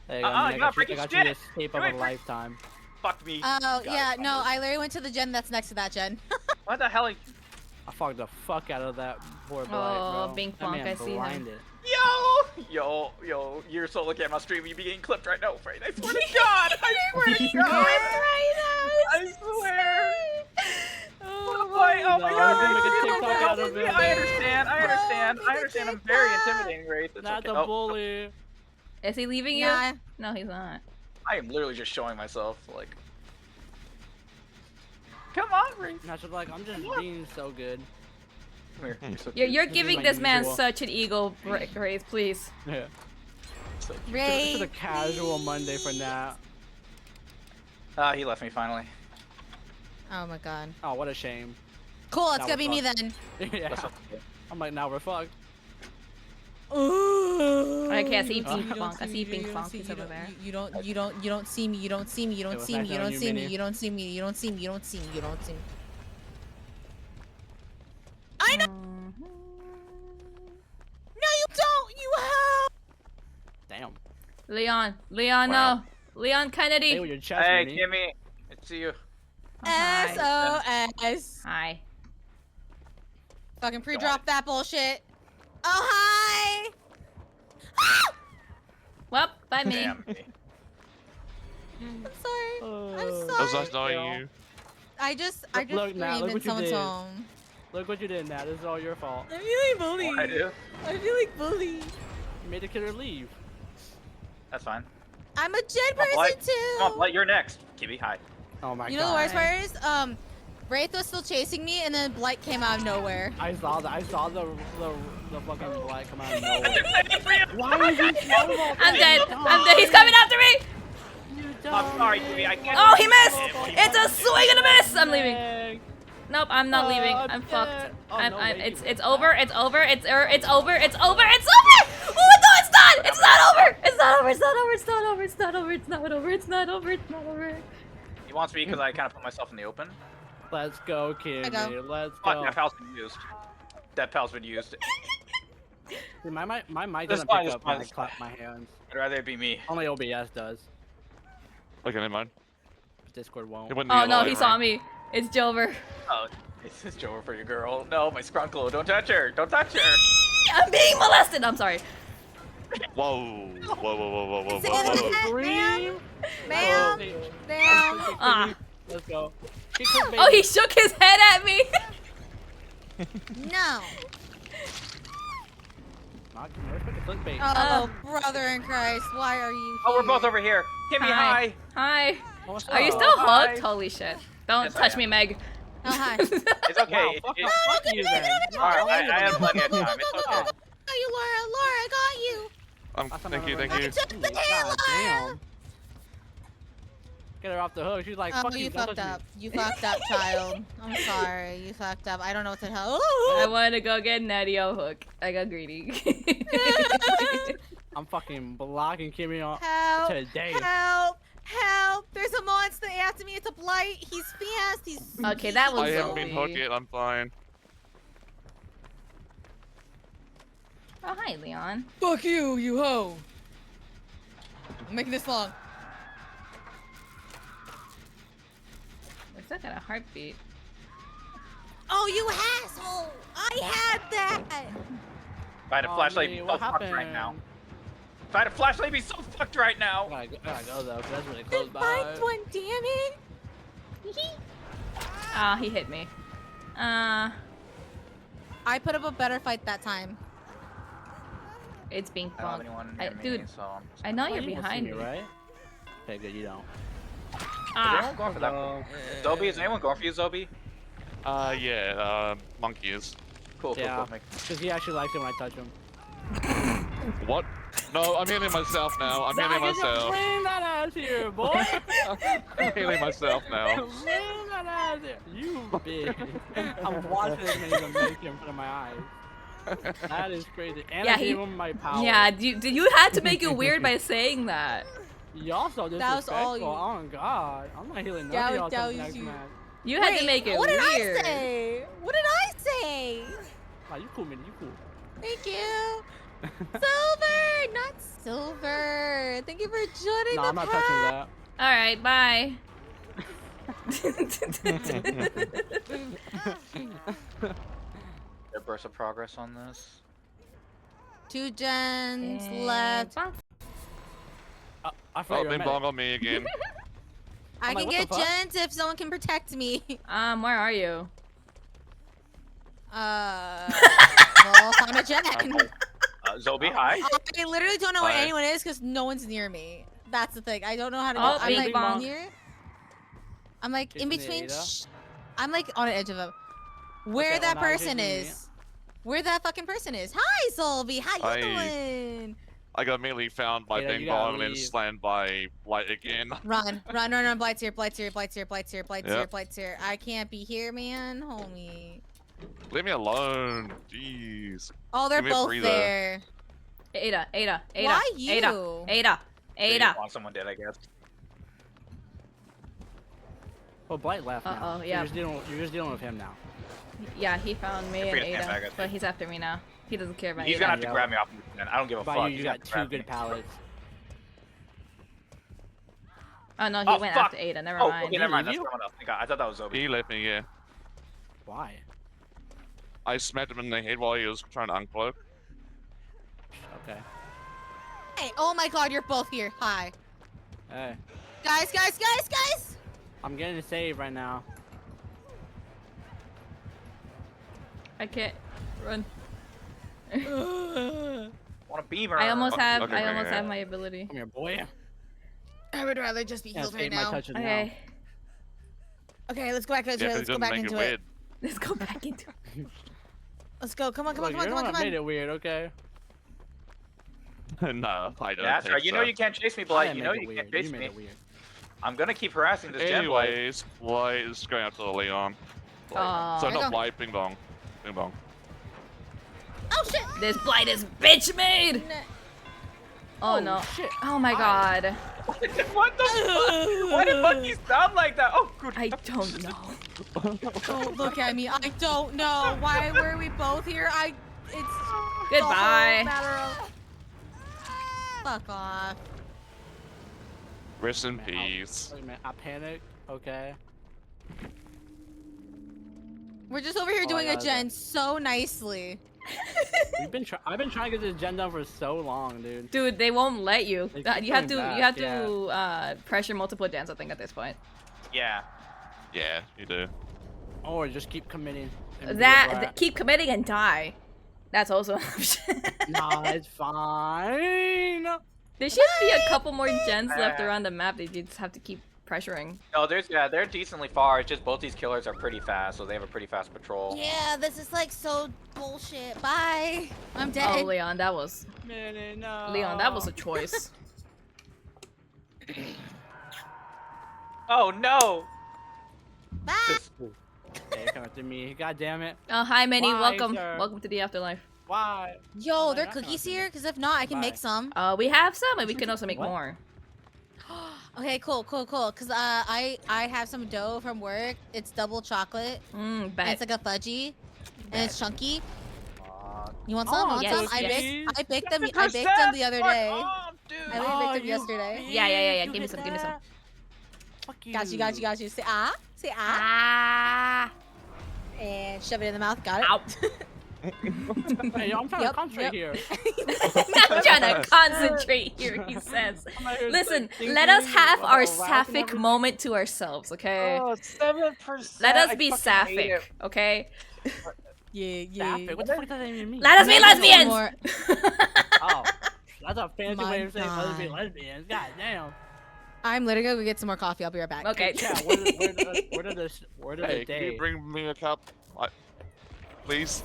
Hey, you're not breaking I got shit. you this tape You of a ain't break- lifetime. Fuck me. Oh, Got yeah, it. no, I literally went to the gen that's next to that gen. What the hell? I fucked the fuck out of that poor blight, Oh, bro. Bink That Bonk, man I see him. blinded. Yo, you're so looking at my stream. You be getting clipped right now, Frank. I swear to God. I swear to God. I swear. Oh my No, God. you're gonna make a TikTok out of it. I understand. I'm very intimidating, Wraith. It's Not okay. the bully. Is he leaving you? Nah. No, he's not. I am literally just showing myself, like. Come on, Ring. And I was like, I'm just being so good. Come here. You're so You're This is giving my this man usual. such an ego, Wraith, please. Yeah. cute. Ray, This is a casual Monday for Nat. He left me finally. Oh my god. Oh, what a shame. Cool, it's Now gonna be we're me then. Yeah. That's okay. I'm like, now we're fucked. Okay, I see You Pink don't Bonk. I see see me, Pink you don't Bonk. see- He's you over don't- there. You don't see me, you don't see me, you don't was see me, nice you don't having you, see me, Minnie. you don't see me, you don't see me, you don't see me, you don't see me. I know. Mm-hmm. No, you don't. You have. Damn. Leon, Wow. no. Leon Hey, Kennedy. with your chest, Hey, Minnie. Kimmy. It's you. Hi. SOS. Hi. Fucking pre-drop that bullshit. Oh hi. Ah! Well, bye me. Damn. I'm sorry. I'm It was sorry. nice knowing you. I just Look, Nat, screamed look in what you someone's did. home. Look what you did, Nat. This is all your fault. I'm feeling bullied. I do. I'm feeling bullied. You made the killer leave. That's fine. I'm a gen Come on, person Blight. too. Come on, Blight, you're next. Kimmy, hi. Oh my You god. know the worst part is, Wraith was still chasing me, and then Blight came out of nowhere. I saw that. I saw the fucking light come out of nowhere. I'm Why is he I'm dead. I'm dead. He's coming after me. sorry, Kimmy. I can't. Oh, he missed. It's a swing and a miss. I'm leaving. Nope, I'm not leaving. I'm fucked. Oh, no way, It's over. It's over. It's over. It's over. It's over. Oh no, it's not. It's not over. It's not over. It's not over. It's not over. It's not over. It's not over. It's not over. It's not over. He wants me because I kind of put myself in the open. Let's go, Kimmy. go. Let's Fuck, go. that pal's been used. That pal's been used. See, my mic That's doesn't fine, pick that's up when I fine, that's clap my hands. I'd rather it be me. Only OBS does. Okay, never mind. Discord won't. It went the Oh other no, way, he saw right? me. It's Jover. Oh, this is Joe for your girl. No, my scrunkle. Don't touch her. Don't touch her. I'm being molested. I'm sorry. Whoa. Whoa, whoa, whoa, whoa, whoa, Say whoa, that whoa. again. Scream! Ma'am, ma'am. Ah. Let's go. Kick her, Oh, he baby. shook his head at me. No. Not respect the clickbait. Oh, brother in Christ, why are you Oh, we're here? both over here. Kimmy, hi. Hi. What's Are you up? still Hi. hooked? Holy shit. Don't Yes, I touch am. me, Meg. Oh, hi. It's okay. Wow, It- fuck, it- fuck you then. Alright, I have Go, plenty go, of go, go, time. go, It's go, okay. go. Got you, Laura. Laura, I got you. Thank you, thank I you. took the hit, God Laura. damn. Get her off the hook. She's like, Oh, fuck you you. don't fucked touch me. up. You fucked up, child. I'm sorry. You fucked up. I don't know what the hell. I wanted to go get Natty-O hook. I got greedy. I'm fucking blocking Kimmy on Help! today. Help! Help! There's a monster after me. It's a blight. He's fast. He's. Okay, that was I haven't been Zoe. hooked yet, I'm fine. Oh, hi, Leon. Fuck you, you hoe. I'm making this long. We're stuck at a heartbeat. Oh, you asshole! I had that. If I had a Oh, flashlight, Minnie, it'd be what so fucked right happened? now. If I had a flashlight, it'd be so fucked right now. I gotta go though, 'cause that's really close Then by. find one, damn it. Ah, he hit me. I put up a better fight that time. It's Pink I don't have Bonk. anyone near me, Dude, so I'm just I know Oh, you're you can see behind me. right? Okay, good. You don't. Is Ah, anyone going for that? Zobi, is anyone going for you, Zobi? Yeah, Monkey is. Cool, cool, Yeah. cool. Make- Because he actually likes it when I touch him. What? No, I'm healing myself now. I'm healing myself. Bring that ass here, boy. I'm healing myself now. Bring that ass here. You bitch. I'm watching this man even make it in front of my eyes. That is crazy. And Yeah, I gave he- him my power. yeah. You had to make it weird by saying that. Y'all so That was all disrespectful. you- Oh god. I'm not healing none That of y'all was till the you. next match. You had to Wait, make it what did weird. I say? What did I say? Nah, you cool, man. You cool. Thank you. Silver, not silver. Thank you for joining Nah, the I'm not touching that. All right, bye. There burst of progress on this. 2 gens And left. bonk. I forgot Oh, you're a bing medic. bong on me again. I I'm like, can what get the fuck? gens if someone can protect me. Where are you? Well, I'm a gen. Zobi, hi. I literally don't know where Hi. anyone is because no one's near me. That's the thing. I don't know how to Oh, go. I'm bing like bong. here. I'm like in Chasing the between. Ada. I'm like on the edge of a. Where Okay, that well, now you're person chasing me. is. Where that fucking person is. Hi, Solvi. How you Hi. doing? I got immediately found by Ada, Bing you gotta Bong and then leave. slammed by Light again. Run. Blight's here. Blight's here. Blight's here. Blight's here. Blight's here. Yep. Blight's here. I can't be here, man. Homie. Leave me alone. Jeez. Oh, they're Give me a both breather. there. Ada. Why you? Ada. Long someone did, I guess. Well, Blight left now. Uh-oh, So yeah. You're just dealing with him now. Yeah, he found me You're and free to stand back, I Ada, think. but he's after me now. He doesn't care about He's Ada. gonna have to Yeah. grab me off the man. I don't give a By fuck. you, He's you gonna got have to grab two good me. pallets. Oh no, he Oh, went fuck. after Ada. Never Oh, mind. okay, never mind. leave That's you? someone else. Thank God. I thought that was Zobi. He left me, yeah. Why? I smacked him in the head while he was trying to uncloak. Okay. Hey, oh my god, you're both here. Hi. Hey, Guys. I'm getting a save right now. I can't run. Want a beamer? I almost Okay, have. okay, I okay, almost okay. have my ability. Come here, boy. I would rather just be Yeah, healed right save my now. touches Okay, Okay, let's go back into Yeah, it. 'cause Let's it go doesn't back make into it it. weird. let's go back into. Let's go. Come on. Look, you're the one that made it weird, okay? No, I don't Yeah, that's think right. You know so. you can't chase me, I Blight. didn't You know make it you can't weird. chase You made me. it weird. I'm gonna keep harassing this gen Blight. Anyways, Blight is going after the Leon. Aw. So There you not go. Blight, Bing Bong. Bing Bong. Oh shit! This blight is bitch made. Oh no. Shit. Oh my god. What the fuck? Why did monkeys sound like that? Oh, good. I don't know. Don't look at me. I don't know. Why were we both here? It's the whole Goodbye. matter of. Fuck off. Rest in peace. Wait a minute, I panicked. Okay. We're just over here Oh, doing I a got it. gen so nicely. I've been trying to get this gen done for so long, dude. Dude, they won't let you. They keep You have coming to. back, You have to pressure multiple gens. I think at this point. Yeah. Yeah, you do. Or just keep committing. and be a brat. Keep committing and die. That's also an option. Nah, it's fine. There should be a couple more gens left around the map that you just have to keep pressuring. No, they're decently far. It's just both these killers are pretty fast, so they have a pretty fast patrol. Yeah, this is like so bullshit. Bye. I'm dead. Oh, Leon, that was No. Leon. That was a choice. Oh no! Bye. Just- Hey, come after me. God damn it. Oh, hi, Minnie. Why, Welcome. sir? Welcome to the afterlife. Why? Yo, Oh, there are that's not cookies good. here? Because if not, I can make Bye. some. We have some, and we can also make What? more. Okay, cool. Because I have some dough from work. It's double chocolate. Mmm, And bet. it's like a fudgy. And it's chunky. Aw, You want some? Oh, Want yes, some? yes. I baked them the other day. Oh, dude. I literally baked them yesterday. Yeah. Give me some. Give me some. Fuck you. Got you. Say ah. Say ah. Ah! And shove it in the mouth. Got it? Ow! Hey, yo, I'm trying Yep, to concentrate here. I'm trying to concentrate here, he says. I'm out here Listen, thinking let us have about our rap and sapphic everything. moment to ourselves, okay? Oh, 7%. Let us I be fucking hate it. sapphic, okay? Yeah. Sapphic? What the fuck does that even mean? Let us be lesbians! More. Oh, that's a fancy My way of saying God. lesbians. God damn. I'm literally gonna go get some more coffee. I'll be right back. Okay. Chat, where did Hey, the can day? you bring me a cup? Please?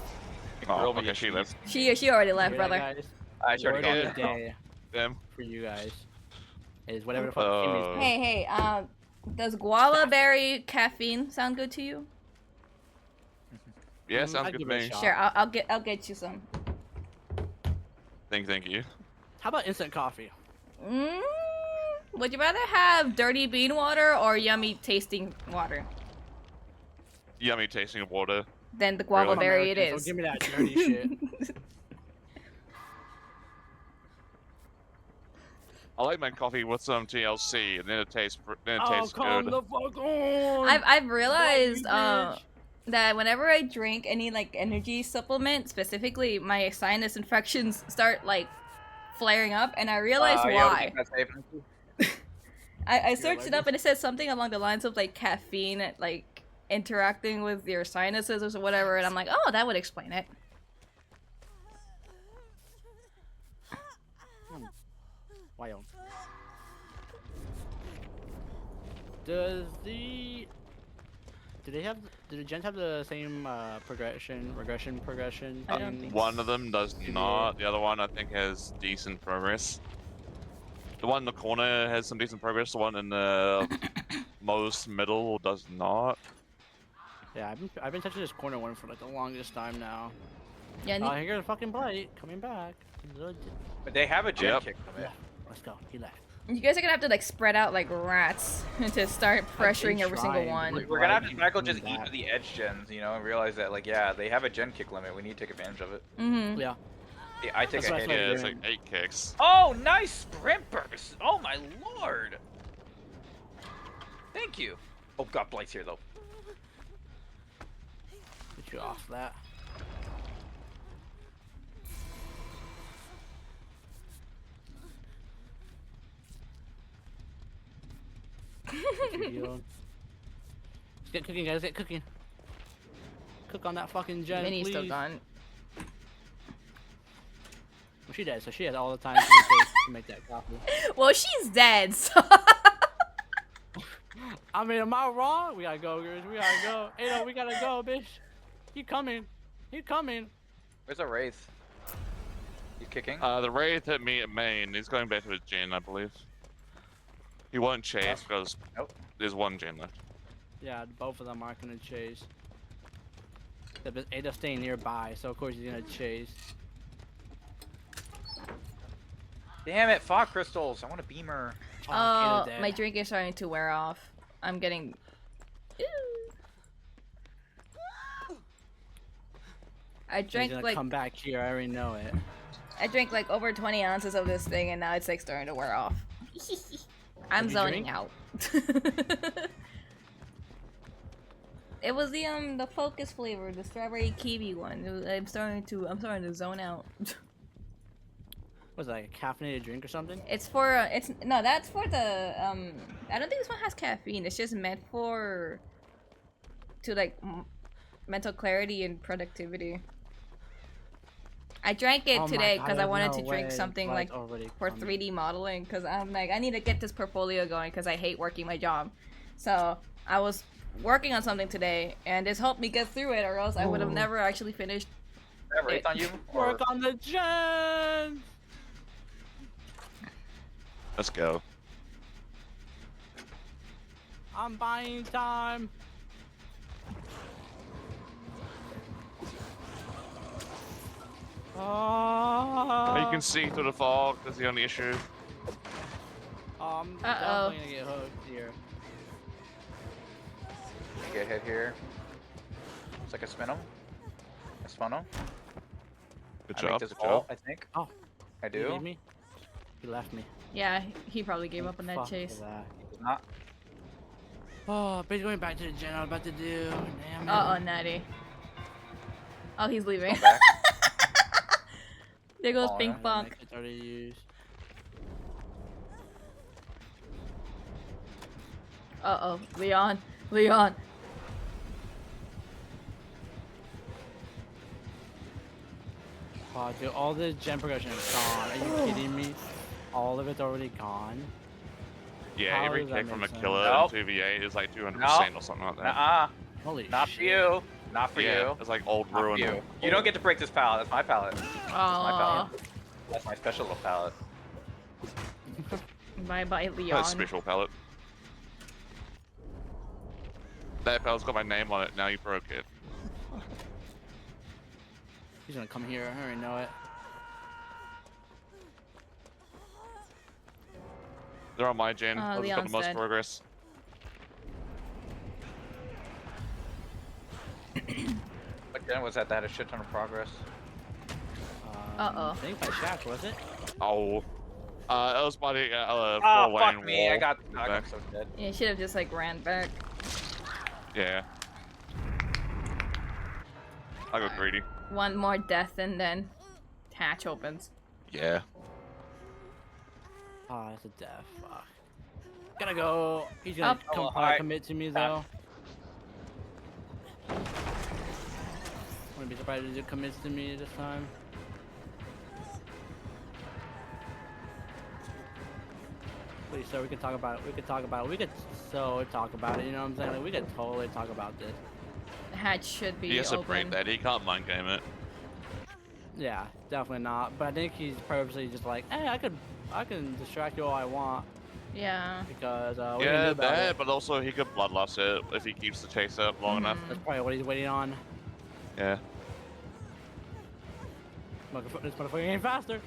Grill Oh, me okay, if she you left. She already left, Yeah, brother. guys, I should word already of got the it. day Them. for you guys is whatever the fuck Kimmy's doing. Hey, does guava berry caffeine sound good to you? Yeah, sounds I'd good to give it a me. shot. Sure, I'll get you some. Thank you. How about instant coffee? Would you rather have dirty bean water or yummy tasting water? Yummy tasting of water. Then the guava Really? berry it American, is. So give me that dirty shit. I like my coffee with some TLC, and then it tastes Oh, come good. the fuck on! I've realized bitch. that whenever I drink any like energy supplement, specifically my sinus infections start like flaring up, and I realized why. I searched it up and it says something along the lines of like caffeine like interacting with your sinuses or whatever, and I'm like, oh, that would explain it. Wild. Does the do they have do the gens have the same regression I don't thing? think One of them does Yeah. not. The other one I think has decent progress. The one in the corner has some decent progress. The one in the most middle does not. Yeah, I've been touching this corner one for like the longest time now. Yeah, Oh, here's a fucking blight coming back. But they have a gen Yep. kick limit. Let's go. He left. you guys are gonna have to like spread out like rats to start pressuring every single trying. one. We're gonna have to Keep cycle coming just eat back. the edge gens, you know, and realize that like yeah, they have a gen kick limit. We need to take advantage of it. Mm-hmm. Yeah. Yeah, I take That's a what I hit. thought. Yeah, it's doing. like 8 kicks. Oh, nice sprint burst! Oh my lord! Thank you. Oh god, Blight's here though. Get you off that. Let's get cooking, guys. Get cooking. Cook on that fucking gen, Minnie's please. still gone. Well, she dead, so she has all the time she can take to make that coffee. Well, she's dead, so. I mean, am I wrong? We gotta go, girls. We gotta go. Hey, no, we gotta go, bitch. He coming. He coming. Where's a Wraith? He's kicking. The Wraith hit me at main. He's going back to his gen, I believe. He won't chase because Nope. there's one gen left. Yeah, both of them aren't gonna chase. But Ada's staying nearby, so of course he's gonna chase. Damn it, fog crystals! I want a beamer. Fuck, Oh, Ada dead. my drink is starting to wear off. I'm getting. Ew. I He's drank gonna like come back here. I already know it. I drank like over 20 ounces of this thing, and now it's like starting to wear off. I'm What'd you zoning drink? out. It was the focus flavor, the strawberry kiwi one. I'm starting to zone out. Was it like a caffeinated drink or something? It's for that's for the I don't think this one has caffeine. It's just meant to like mental clarity and productivity. I drank it Oh my today God, because I there's wanted no to drink way. something Blood's like already for coming. 3D modeling because I'm like I need to get this portfolio going because I hate working my job. So I was working on something today and this helped me get through it, or else I would have Ooh. never actually finished. Is that Wraith on you? Or... Work on the gen. Let's go. I'm buying time. You can see through the fog. That's the only issue. I'm Uh-oh. definitely gonna get hooked here. Get hit here. It's like a spin him. A spun him. Good I job. make this Good vault, job. I think. Oh. I Did he do. leave me? He left me. Yeah, he probably gave up on that Fuck chase. that. Not. Oh, bitch, going back to the gen I was about to do. Damn it. Oh, Natty. Oh, he's leaving. Come back. There goes Oh, Ping yeah, Pong. It's already used. Uh-oh, Leon. Leon. Oh, dude, all the gen progression is gone. Are you kidding me? All of it's already gone. Yeah, How every does that kick from a make sense? killer Nope. in 2v8 is like 200% Nope. or something like that. Nuh-uh. Holy Not for shit. you. Not for Yeah, you. it's like old Not for ruin. you. You don't get to break this pallet. That's my pallet. Oh, pallet. That's my special little pallet. bye-bye, Leon. That's a special palette. That pallet's got my name on it. Now you broke it. He's gonna come here. I already know it. They're on my gen. Oh, Those got the Leon's most dead. progress. What gen was that? That had a shit ton of progress. Uh-oh. I think by Shaft, was it? Oh. That was by the Oh, four-lane fuck me. wall. I got stuck. I'm back. so dead. Yeah, should have just like ran back. Yeah. I got greedy. One more death and then hatch opens. Yeah. Oh, it's a death. Fuck. Gotta go. He's gonna Up. Oh, probably alright. commit to me though. Wouldn't be surprised if he commits to me this time. please, sir, we can talk about it. We can talk about it. We could so talk about it. You know what I'm saying? Like, we could totally talk about this. The hatch should be He has to open. break that. He can't mind game it. Yeah, definitely not. But I think he's purposely just like, hey, I can distract you all I want Yeah. because we can do Yeah, about that, it. but also he could bloodlust it if he keeps the chase up long enough. That's probably what he's waiting on. Yeah. This motherfucker ain't faster.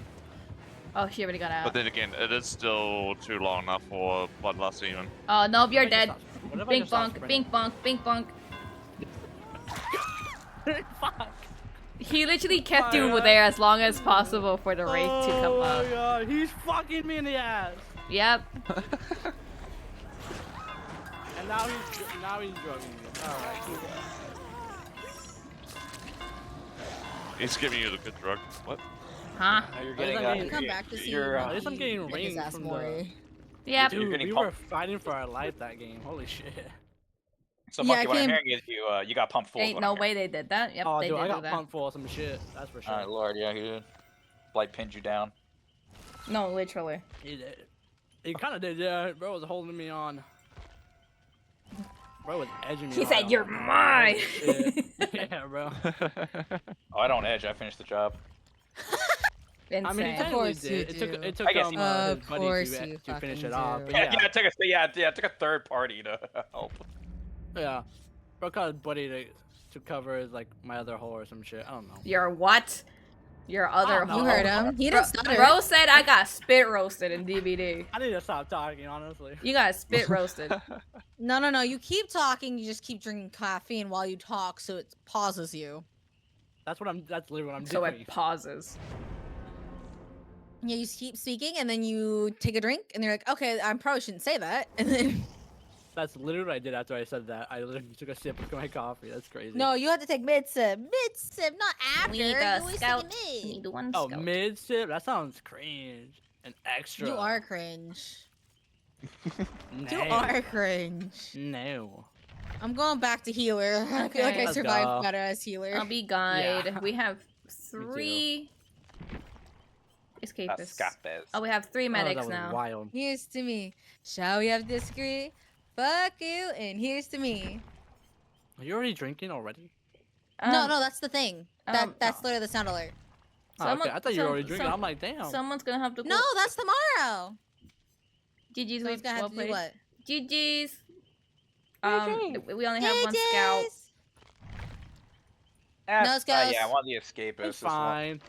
Oh, she already got out. But then again, it is still too long enough for bloodlust even. Oh, nope, you're What if I dead. just stop- what if I Bink just stop bonk, sprinting? bink bonk, bink bonk. Fuck. He literally kept my you God. there as long as possible for the raid to come Oh up. my god, he's fucking me in the ass. Yep. And now he's drugging me. Alright, cool. He's giving you the good drug. What? Huh? Now you're At getting. least I'm getting- Come back to see You're, you. At least I'm getting Monkey, his rings ass from the- Mori. Yep. Dude, getting we pumped. were fighting for our life that game. Holy shit. So Yeah, Monkey, I what I'm came- hearing is you got pumped full. is Ain't what no I'm way they did that. Yep, Oh, they dude, did I do got that. pumped full of some shit. That's for sure. hearing. Lord, yeah, he did. Like pinned you down. No, literally. He did. He kind of did, yeah. Bro was holding me on. Bro was edging me. He on. said, "You're mine." Holy shit. Yeah, bro. Oh, I don't edge. I finished the job. Insane. I mean, he Of technically course you did. It took do. it took I guess his you- Of buddy course to you finish fucking it off. do. But Yeah, yeah, yeah, it took a third party to help. yeah. Bro called his buddy to cover his like my other hole or some shit. I don't know. Your what? Your other don't know. You hole. heard him. He Bro, didn't stutter. bro said I got spit roasted in DVD. I need to stop talking, honestly. You got spit roasted. No. You keep talking. You just keep drinking caffeine while you talk, so it pauses you. That's literally what I'm So doing. it pauses. Yeah, you keep speaking, and then you take a drink, and you're like, okay, I probably shouldn't say that. And then, That's literally what I did after I said that. I literally took a sip of my coffee. That's crazy. no, you have to take mid sip, not after. We need You a always scout. take We a mid. need one Oh, scout. mid sip? That sounds cringe. And extra. You are cringe. No. You are cringe. No. I'm going back to healer. I feel like Okay. I Let's survived go. better as healer. I'll be guide. Yeah. We have 3 escapists. Escapes. Oh, we have 3 Oh, medics that was now. wild. Here's to me. Shall we have disagree? Fuck you, and here's to me. Are you already drinking already? No, that's the thing. That's oh. literally the sound alert. Oh, Someone- okay. I thought you were already some- drinking. some- I'm like, damn. Someone's gonna have to. No, that's tomorrow. GG's. Someone's gonna have to do what? GG's. We only have one scout. No scouts. Yeah, I want the escapists. It's fine.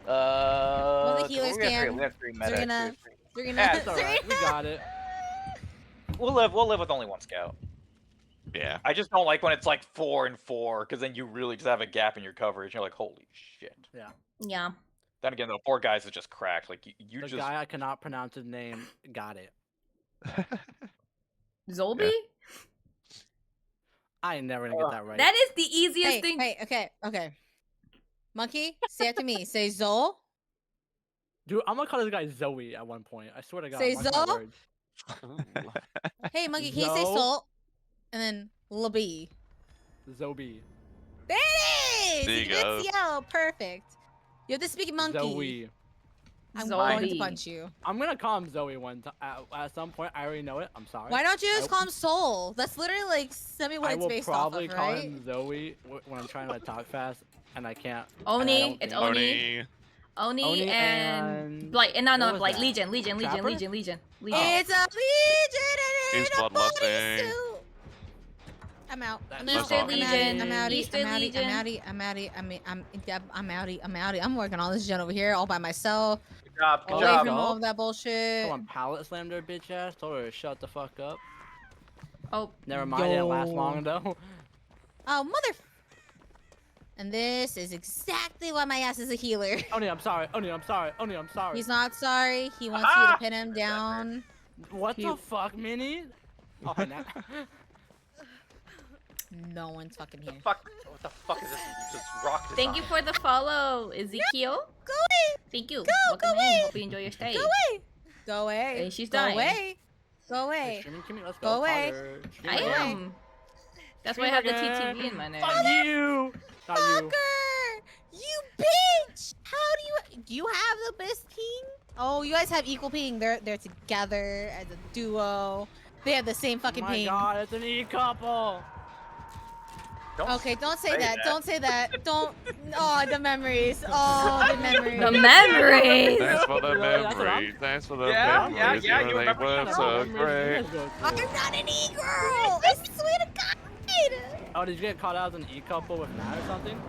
Well, the healers we have can. we have 3 medics. Serena. we have 3. Serena. Yeah, It's alright. We got it. We'll live with only one scout. Yeah. I just don't like when it's like 4 and 4, because then you really just have a gap in your coverage. You're like, holy shit. Yeah. Then again, the 4 guys is just cracked. Like you The just. guy I cannot pronounce his name got it. Zolby? I ain't never gonna get that right. That is the easiest Hey, thing. hey, okay. Monkey, say after me. Say Zol. Dude, I'm gonna call this guy Zoe at one point. I swear to God. Say mark my Zo? words. Hey, Monkey, can you say Zo? Salt? And then Labi. Zoe. There it is! There you did go. CL. Perfect. You have to speak monkey. Zoe. I'm going to Zoe. punch you. I'm gonna call him Zoe one time. At some point, I already know it. I'm sorry. Why don't you just I- call him Soul? That's literally like what I it's will based probably off of, call right? him Zoe when I'm trying to talk fast and I can't. Oni. and I It's don't think- Oni. Oni Oni and and- Blight. No, what was Blight. that? Legion. Trapper? Legion. It's a legion and He's in a bloodlusting. bodysuit. I'm out. That's I'm not out. Easter I'm Legion. outie. Easter I'm outie. Legion. I'm outie. I'm outie. I'm working on this gen over here all by myself. Good job. Good Oh, Away job. from go. all of that bullshit. Someone pallet slammed her bitch ass. Told her to shut the fuck up. Oh, Never mind. It didn't last Yo. long though. Oh, mother. And this is exactly why my ass is a healer. Oni, I'm sorry. Oni, I'm sorry. Oni, I'm sorry. He's not sorry. He wants you to pin him down. What He- the fuck, Minnie? Oh, nah. No one's fucking here. What the fuck is this? Just rock thank you design. for the follow, Ezekiel. Go away. Thank you. Go Welcome in. away. Hope you enjoy your stay. Go away. Go away. Hey, she's Go dying. away. Go Hey, away. streaming Kimmy, let's Go go. away. Father. I Stream again. am. That's why I have the TTV in my name. Fuck you. Not you. Fucker! You bitch! How do you have the best ping? Oh, you guys have equal ping. They're together as a duo. They have the same fucking Oh my ping. god, it's an E-couple! Okay, don't say that. Don't say that. Don't. Oh, the memories. Oh, the memories. The memories. Thanks for the Really, that's what I'm- memory. Thanks for the Yeah, memories. yeah, You you know, they remember were that. so Memories you great. guys go I'm through. not an e-girl. I swear to God. Oh, did you get caught out as an E-couple with Matt or something?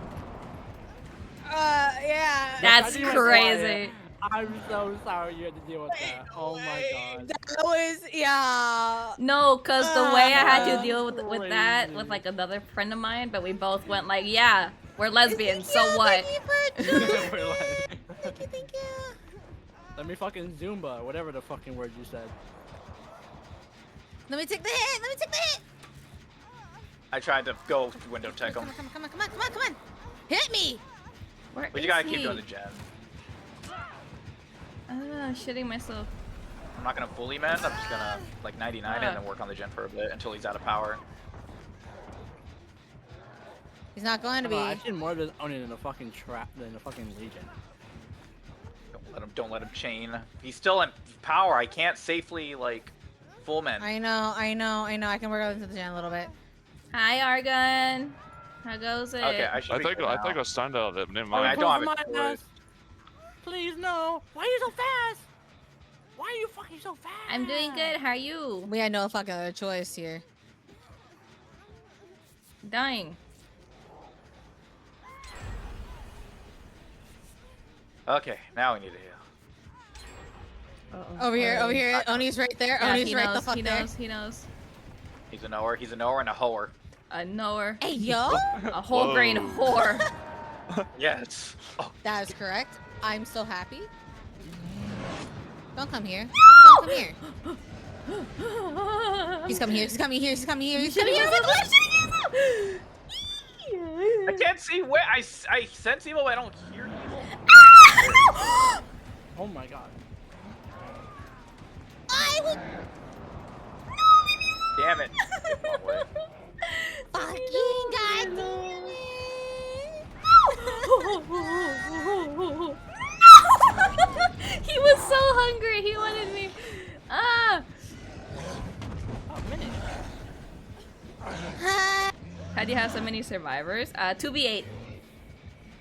Yeah. That's I didn't even crazy. say it. I'm so sorry you had to deal with that. Oh my god. That was yeah. No, cause the way I had to Uh, deal with that with crazy. like another friend of mine, but we both went like, yeah, we're lesbians. So Yeah, what? Thank you for joining. We're like- Thank you. Let me fucking Zumba, whatever the fucking word you said. Let me take the hit. Let me take the hit. I tried to go window tech Come him. on, come on, come on, come on, come on. Hit me. Where But is you gotta he? keep doing the gen. Shitting myself. I'm not gonna fully mend. I'm just gonna like 99 and then work on the gen for a bit until he's out of power. He's not going to be. I've seen more of this Oni than a fucking trap than a fucking Legion. Don't let him chain. He's still in power. I can't safely like full mend. I know. I can work on the gen a little bit. Hi, Argon. How goes it? Okay, I should I be think good I now. think I stunned out of it, but never I mean, I mind. don't have Close it my for eyes. Please no. Why are you so fast? Why are you fucking so fast? I'm doing good. How are you? We had no fucking other choice here. Dying. Okay, now we need to heal. Over here. Oni's right there. Yeah, Oni's he right knows. the fuck He there. knows. He knows. He's a knower. He's a knower and a hoer. A knower. Hey, yo. A whole grain Whoa. whore. Yes. Oh, That is correct. I'm so happy. Don't come here. Don't come here. He's coming here. He's coming here. He's coming here. He's coming here. I can't see where I sense evil, but I don't hear evil. Oh my god. I will Damn it. Wrong way. fucking goddamn it. He was so hungry. He wanted me. Ah. Oh, mini. How do you have so many survivors? 2v8.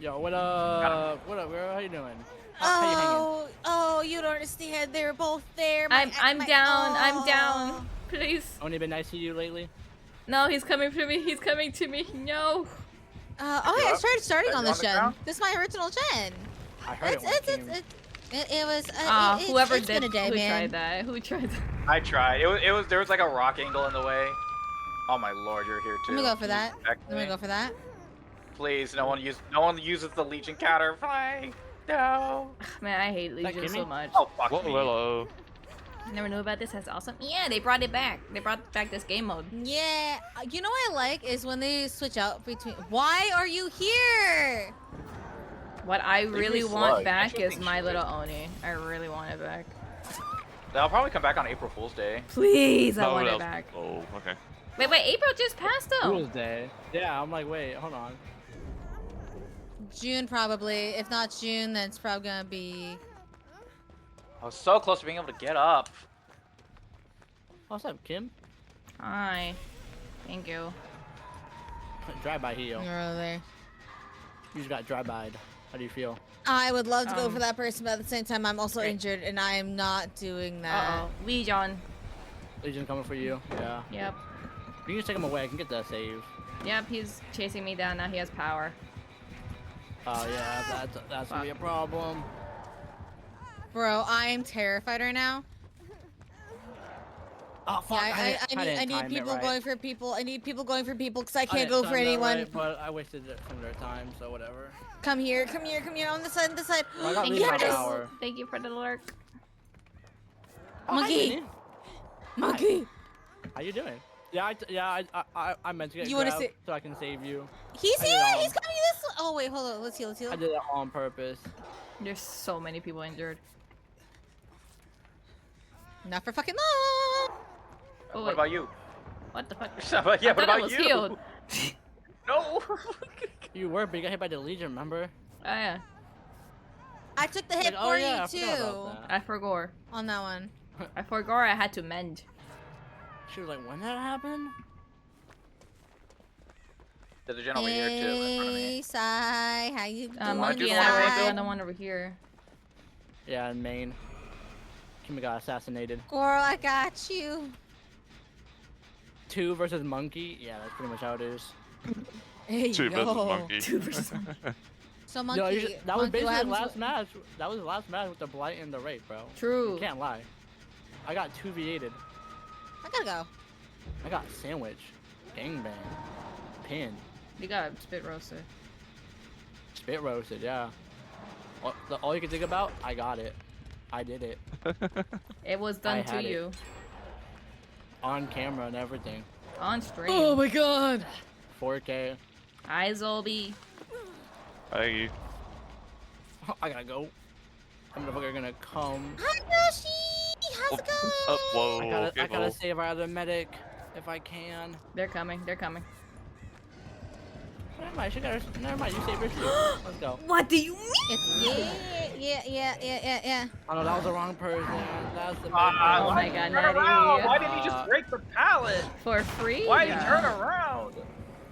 Yo, what up, girl? How you doing? How you hanging? Oh, you don't understand. They're both there. I'm down. I'm down. Please. Only been nice to you lately? No, he's coming for me. He's coming to me. No. I started starting Are on you this on the gen. ground? This is my original gen. I heard it when it came. It was. Whoever it's did. been a day, Who man. tried that? Who tried that? I tried. It was there was like a rock angle in the way. Oh my lord, you're here too. Let me go for that. Back Let me go for that. Please, no one uses the Legion counter. Fly. No. Man, I hate Legion so Gimme? much. Oh fuck Whoa, me. hello. Never knew about this. That's awesome. Yeah, they brought it back. They brought back this game mode. Yeah, you know what I like is when they switch out between. Why are you here? What I Leave me really slug. want I back should is think my she little Oni. I really want it back. They'll probably come back on April Fool's Day. Please, I No, want what it else? back. Oh, okay. Wait, April just passed though. Fool's Day. Yeah, I'm like, wait, hold on. June probably. If not June, then it's probably gonna be. I was so close to being able to get up. What's up, Kim? Hi. Thank you. Drive-by heal. You're over there. You just got drive-byed. How do you feel? I would love to go Um, for that person, but at the same time, I'm also great. injured, and I am not doing that. Uh-oh. Legion. Legion coming for you. Yeah. Yep. You can just take him away. I can get that save. Yep, he's chasing me down now. He has power. Oh yeah, that's gonna be a problem. Bro, I am terrified right now. Oh fuck! Yeah, I didn't need time it people right. going for people. I need people going for people because I I can't didn't go time for that anyone. right, but I wasted some of their time, so whatever. Come here, on this side, I got Thank Legion you, for Yes! power. Thank you for the lurk. Oh, hi, Monkey! Vinny. Monkey! How you doing? Yeah, I meant to get You wanna grabbed say- so I can save you. He's I did here! all- He's coming this way! Oh, wait, hold on. Let's heal. I did that on purpose. There's so many people injured. Not for fucking long! Oh, What wait. about you? What the fuck? Yeah, I what thought I about was you? healed. No. You were, but you got hit by the Legion, remember? Oh, yeah. I took the hit Like, oh for yeah, I you forgot too. about that. I forgot. On that one. I forgot I had to mend. She was like, when did that happen? There's a gen over here too, in front of me. Hey, Sai, how you doing? Monkey do and I were the working way, on the one over here. Yeah, in Maine. Kimmy got assassinated. Girl, I got you. 2 versus Monkey? Yeah, that's pretty much how it is. Hey, 2 versus monkey. 2 versus monkey. So monkey, Yo, that was monkey, basically what the happens last when- match. That was the last match with the Blight and the Rape, bro. True. You can't lie. I got 2v8'd. I gotta go. I got sandwich. Gangbang. Pin. You got spit roasted. Spit roasted, yeah. All you can think about, I got it. I did it. It was done I to had it. you. On camera and everything. On stream. Oh my god. 4K. Hi, Zolby. Hey, I gotta go. I'm gonna come. Hi, Yoshi. How's it going? whoa, I gotta careful. save our other medic if I can. They're coming. They're coming. Never mind, never mind, you save her too. Let's go. What do you mean? Yeah. Oh no, that was the wrong person. That's the Oh my why god, did he turn Natty. around? Why didn't he just break the pallet? For free? Why did he Yeah. turn around?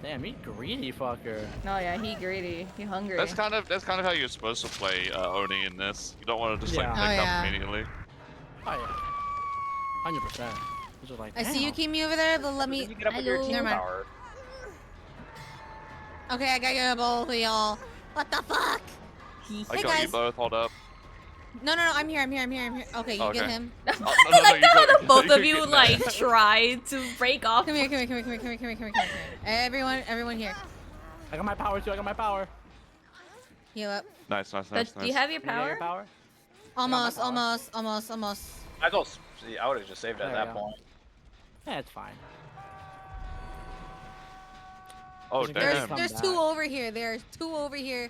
Damn, he greedy fucker. No, yeah, he greedy. He hungry. That's kind of how you're supposed to play Oni in this. You don't want to just like Yeah. pick Oh, up yeah. immediately. Oh yeah. 100%. It's just like, I see you, damn. Kimi, over there, but let me. Did you get up with your Hello. team Never mind. power? Okay, I got you both of y'all. What the fuck? I Hey, got you guys. both. Hold up. No, I'm here. Okay, you Okay. get him. Oh, no, I like you how got- the both you of you get like that. tried to break off. Come here. Everyone here. I got my power too, I got my power. Heal up. Nice. Do you have your You got your power? power? Almost. I would have just saved it at There we that go. point. Yeah, it's fine. Oh There's a damn. Come There's back. 2 over here. There's 2 over here.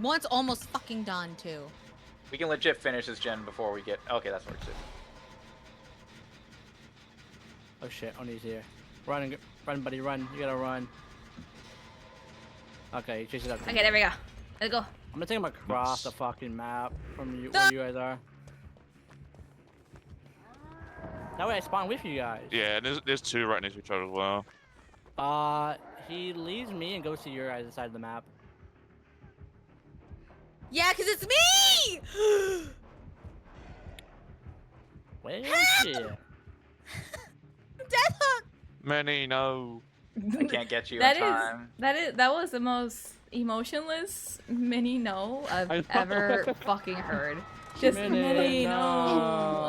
One's almost fucking done too. We can legit finish this gen before we get. Okay, that's works too. Oh shit, Oni's here. Run, buddy, run. You gotta run. Okay, chase it up. Okay, there we go. Let's go. I'm gonna take him across the fucking map from you, Ah! where you guys are. That way I spawn with you guys. Yeah, and there's 2 right next to each other as well. He leaves me and goes to your guys' side of the map. Yeah, cause it's me. Well, shit. Death hook. Many no. I can't get you That in is time. that was the most emotionless mini no I've I know. ever fucking heard. Just Mini mini no. no.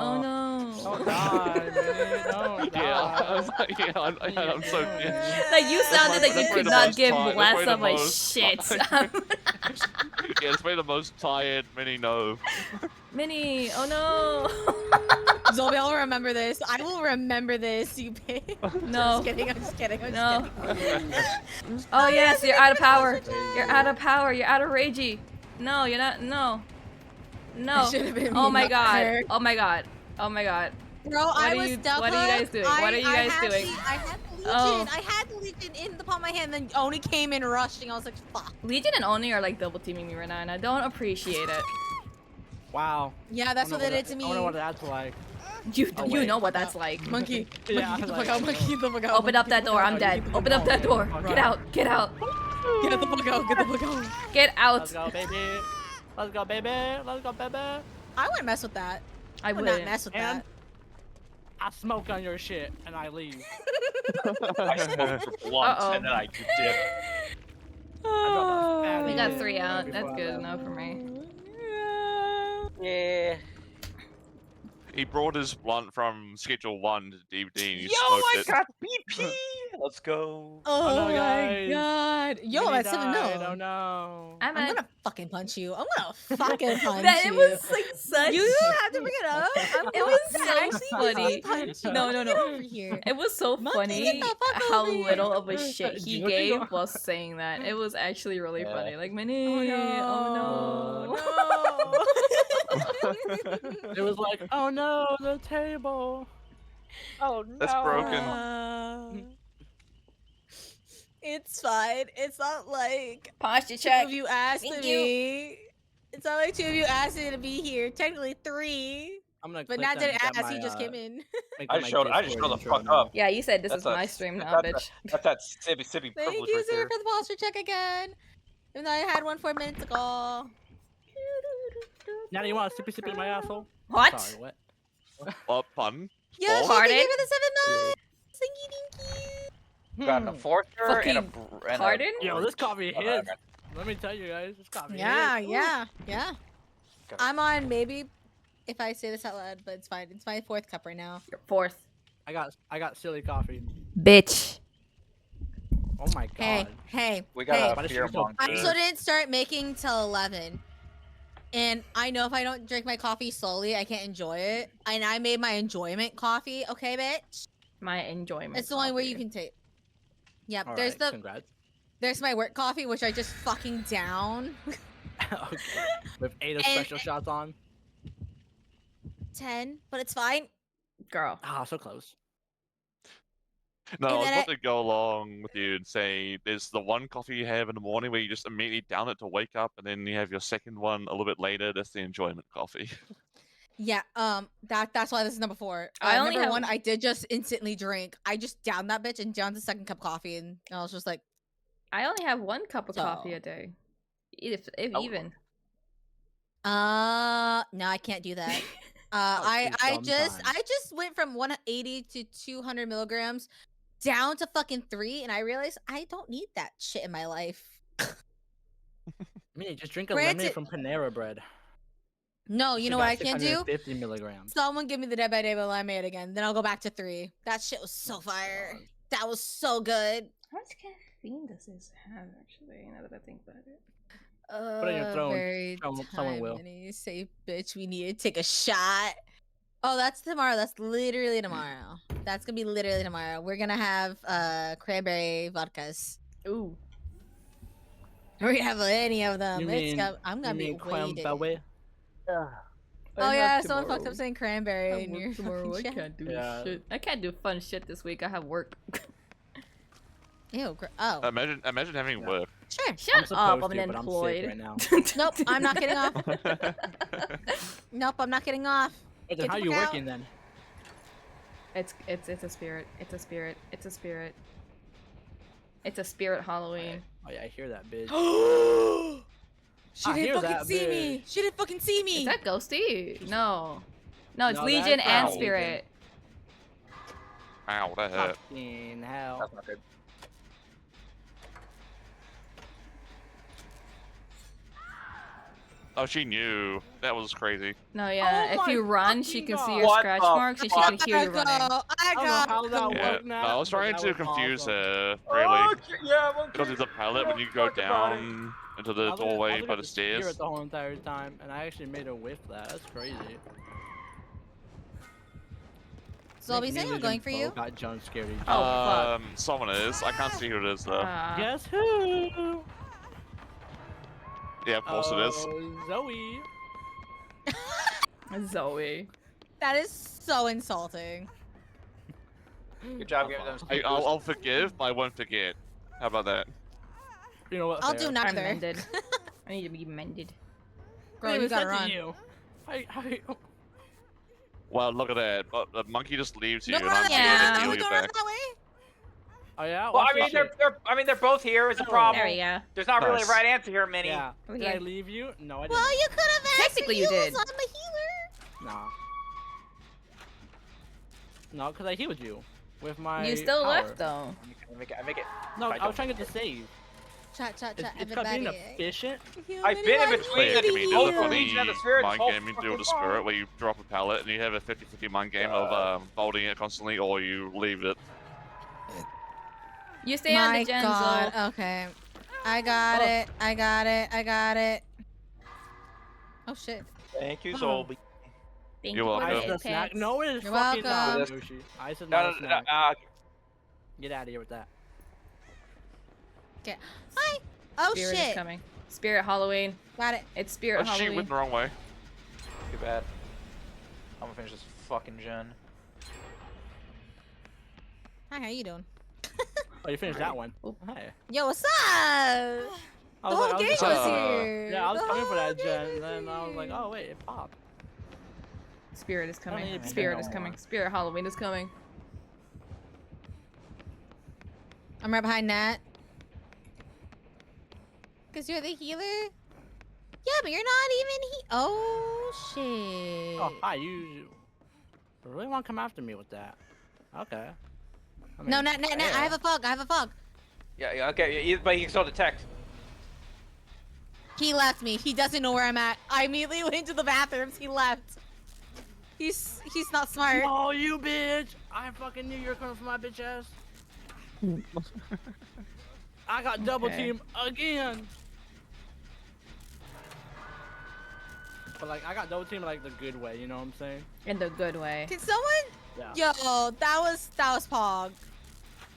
Oh no. Don't die, man. Don't die. Yeah, I was like, yeah, I'm so. Yeah. Like you sounded like you That's could the not most give tired- less. that's I'm like the shit. most Yeah, it's probably the most tired mini no. Mini. Oh no. Zolby, I'll remember this. I will remember this, you bitch. No. I'm just kidding. No. Oh yes, you're out of power. You're out of power. You're out of ragey. No, you're not. No. No. It should've been Oh me, my not god. her. Oh my god. Oh my god. Bro, I are was you- duck what are you guys hooked. doing? What are you guys had doing? I had the Legion. Oh. I had the Legion in the palm of my hand, then Oni came in rushing. I was like, fuck. Legion and Oni are like double teaming me right now, and I don't appreciate it. Wow. Yeah, that's I what wonder they did to I me. wonder what that's like. You Oh, you wait. know what that's like. Monkey. Yeah, Monkey, get the like- fuck out. Monkey, get the fuck out. Open up that door. I'm dead. Open up that door. Get out. Get out. Get the fuck out. Get the fuck out. Get out. Let's go, baby. Let's go, baby. Let's go, baby. I wouldn't mess with that. I would not wouldn't. mess with And that. I smoke on your shit and I leave. I smoked for blunt Uh-oh. and then I did. We got Yeah, 3 out. before That's I good left. enough for me. Yeah. He brought his blunt from Schedule 1 to DVD and he Yo, smoked I it. got BP. Let's go. Oh no, my guys. god. Yo, Mini that's 7 died. no. Oh no. I'm I'm at gonna fucking punch you. I'm gonna fucking punch that. you. It was like such. You don't have to bring it up. It was so actually funny. punch you. No, no, Get no. over here. It was so Monkey, funny get the fuck how over here. little of a shit he What you gave go- while saying that. It was actually really Yeah. funny. Like, Minnie, oh no. It was like, oh no, the table. Oh no. That's broken. It's fine. It's not like Posture two check. of you asked Thank me. It's not like 2 of you asked me to be here. Technically 3. I'm gonna But click Nat on didn't get ask, my, he just came in. make I my just showed Discord the intro fuck now. up. Yeah, you said this That's is a- my stream that's now, a- bitch. That's that sippy Thank privilege you, right sir, there. for the posture check again. Even though I had one 4 minutes ago. Now you want to sippy my asshole? What? Sorry, what? What fun? Yo, Balls? thank Pardon? you for the 7 months. Thank you. Got an enforcer and a Fucking and a pardon? Yo, this coffee Oh, hits. okay. Let me tell you guys, this coffee Yeah, hits. yeah, yeah. Okay. I'm on maybe if I say this out loud, but it's fine. It's my 4th cup right now. You're fourth. I got silly coffee. Bitch. Oh my god. Hey. We got Why a does she beer get so monk. I big? also didn't start making till 11. And I know if I don't drink my coffee slowly, I can't enjoy it. And I made my enjoyment coffee, okay, bitch? My enjoyment. It's the only way coffee. you can take. Yep, All there's right, congrats. there's my work coffee, which I just fucking down. Okay. With 8 of And- special shots on. 10, but it's fine. Girl. Ah, so close. No, I And was then about to go along with you and say there's the one coffee you have in the morning where you just immediately down it to wake up, and then you have your second one a little bit later. That's the enjoyment coffee. Yeah, that's why this is number 4. I only number have- 1, I did just instantly drink. I just downed that bitch and downed the second cup of coffee, and I was just like, I only have 1 cup of coffee So- a day. If Oh. even. no, I can't do that. I sometimes. just went from 180 to 200 milligrams down to fucking 3, and I realized I don't need that shit in my life. I mean, just drink a Granted- lemonade from Panera Bread. No, you She know what got I can do? 650 milligrams. Someone give me the Dead by Day lemonade again, then I'll go back to 3. That shit was so fire. That was so good. How much caffeine does this have, actually, now that I think about it? Put it in your throat and Very someone will. timely. Say, bitch, we need to take a shot. Oh, that's tomorrow. That's literally tomorrow. That's gonna be literally tomorrow. We're gonna have cranberry vodkas. Ooh. We're gonna have any of them. You It's mean- got, I'm gonna be creme weighted. brulee? Oh yeah, someone fucked up saying cranberry in your tomorrow. I fucking chat. can't do Yeah. shit. I can't do fun shit this week. I have work. Ew. Oh, Imagine having Yeah. work. sure. I'm Shut supposed up. I'm to, but I'm sick unemployed. right now. Nope, I'm not getting off. Nope, I'm not getting off. But then Get how the you fuck out. working then? It's a spirit. It's a spirit. It's a spirit. It's a spirit Halloween. Oh yeah, I hear that, bitch. She I hear didn't fucking that, see me. bitch. She didn't fucking see me. Is that Ghosty? No. No, it's No, Legion that's and not Spirit. Ow, that hurt. Fucking hell. That's not good. Oh, she knew. That was crazy. No, yeah. Oh if my you run, she fucking can see God. your What scratch the marks and she can hear you running. I I don't know got how that Yeah, worked, no, man. I was but trying that to was confuse awesome. her, Oh, really. yeah, well, Because there's a pallet when you go down into I the was looking- I doorway was by looking the at spirit stairs. the whole entire time, and I actually made a whiff that. That's crazy. So I'll be saying I'm going for you. Got jump scared. Oh, fuck. Someone is. I can't see who it is though. Guess who? Yeah, of course it is. Zoe. Zoe. That is so insulting. Good job giving them some I'll forgive, but I won't forget. How about that? You know what? I'll fair. do I'm neither. mended. I need to be mended. Girl, Wait, you was gotta that to run. You. Well, look at that. But the monkey just leaves you, Don't and run I'm that Yeah. here way. to No, heal we you don't run back. that way. Oh yeah. Well, I Watch mean, this shit. they're both here. Is the Oh. problem? There we go. There's not really a Nice. right answer here, Minnie. Yeah. Over Did I here. leave you? No, I didn't. Well, you could have asked Technically for you heals. did. I'm a healer. Nah. No, because I healed you with my. You still power. left though. I make it. No, I I was don't trying to get the save. Chat, chat, It's, chat. it's called being Everybody. efficient. I've been in Wait, between I mean, both there's a the funny Legion and the Spirit. mind whole game you do fucking with the spirit where you drop a pallet and you have a 50-50 mind game of folding it constantly, or you leave it. You stay on My the gen, God. Zo. Okay. I got Oh. it. I got it. I got it. Oh shit. Thank you, Oh. Zolby. Thank You're you for welcome. Ice the the pets. snack. No, it is You're fucking welcome. not, Yoshi. Ice is No, not no, a no, snack. Get out of here with that. Hi. Oh Spirit is shit. coming. Spirit Halloween. Got it. It's Spirit Oh, she Halloween. went the wrong way. Too bad. I'm gonna finish this fucking gen. Hi, how you doing? Oh, you finished that one. Oh. Hi. Yo, what's up? I The was whole like, game just- was uh, here. Yeah, I was The coming for whole that gen, game and then I was here. like, oh wait, it popped. Spirit is coming. need to be Spirit there is no coming. more. Spirit Halloween is coming. I'm right behind Nat. Cause you're the healer. Yeah, but you're not even Oh shit. Oh, hi, you really want to come after me with that? Okay. I No, mean, Nat. I yeah. have a fog. Yeah, okay, but he can still detect. He left me. He doesn't know where I'm at. I immediately went into the bathrooms. He left. He's not smart. Oh, you bitch! I fucking knew you were coming for my bitch ass. I got double Okay. team again. But like, I got double team like the good way. You know what I'm saying? In the good way. Can someone? Yeah. Yo, that was Pog.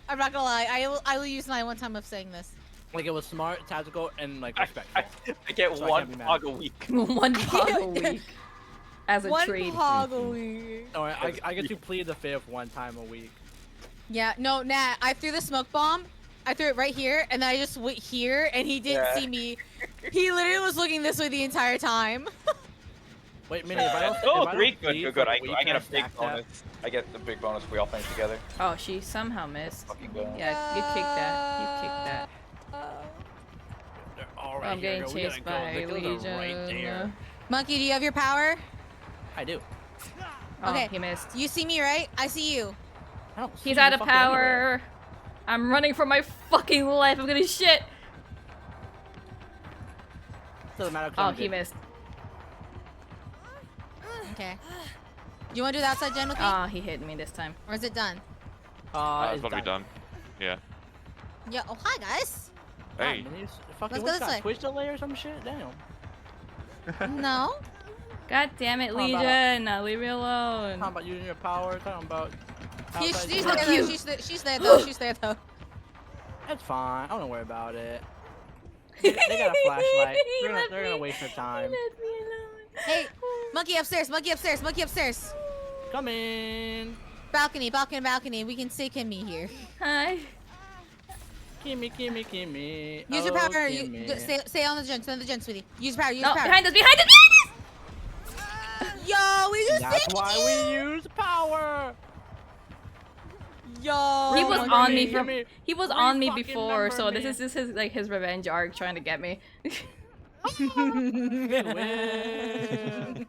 I'm not gonna lie. I will use my one time of saying this. Like it was smart, tactical, and like I respectful. get So I one can't be mad. pog a week. One pog a week. As a One treat. Pog a week. All right, I get to plead the fifth one time a week. Yeah, no, Nat. I threw the smoke bomb. I threw it right here, and then I just went here, and he didn't Yeah. see me. He literally was looking this way the entire time. Wait, Minnie, if I don't, Oh, if I don't great, plead good. for I the week, get can a big stack that? bonus. I get the big bonus if we all finish together. Oh, she somehow missed. Fucking go. Yeah, you kicked that. You kicked that. They're all right I'm here, getting girl. We gotta chased go. by The kills are right Legion. there. Monkey, do you have your power? I do. Oh, Okay. he missed. You see me, right? I see you. I don't see He's you out of fucking anywhere. power. I'm running for my fucking life. I'm gonna shit. Doesn't matter. 'cause Oh, I'm he good. missed. Okay. You want to do the outside gen with me? Oh, he hit me this time. Or is it done? It's It's about to be done. Yeah. Yeah. Oh, hi, guys. Hey. God, Minnie's fucking Let's go what's this that, way. Twitch delay or some shit? Damn. No. God damn it, How about- Legion. Leave me alone. Talking about using your power. Talking about. She's outside there, gen. Fuck though. you. She's there though. She's there though. It's fine. I don't worry about it. They got a flashlight. He They're left gonna me- waste their he time. left me alone. Hey, monkey upstairs. Monkey upstairs. Monkey upstairs. Come in. Balcony. We can stay Kimmy here. Hi. Gimme, gimme, gimme. Use your Oh, power. gimme. Stay on the gen. Stay on the gen, sweetie. Use power. Use No, power. behind us, behind us! Yo, we just That's did why it. we use power. Yo. He was Remember on me me, from. gimme. He was on me Fucking before, remember so me. this is his like his revenge arc trying to get me. Win.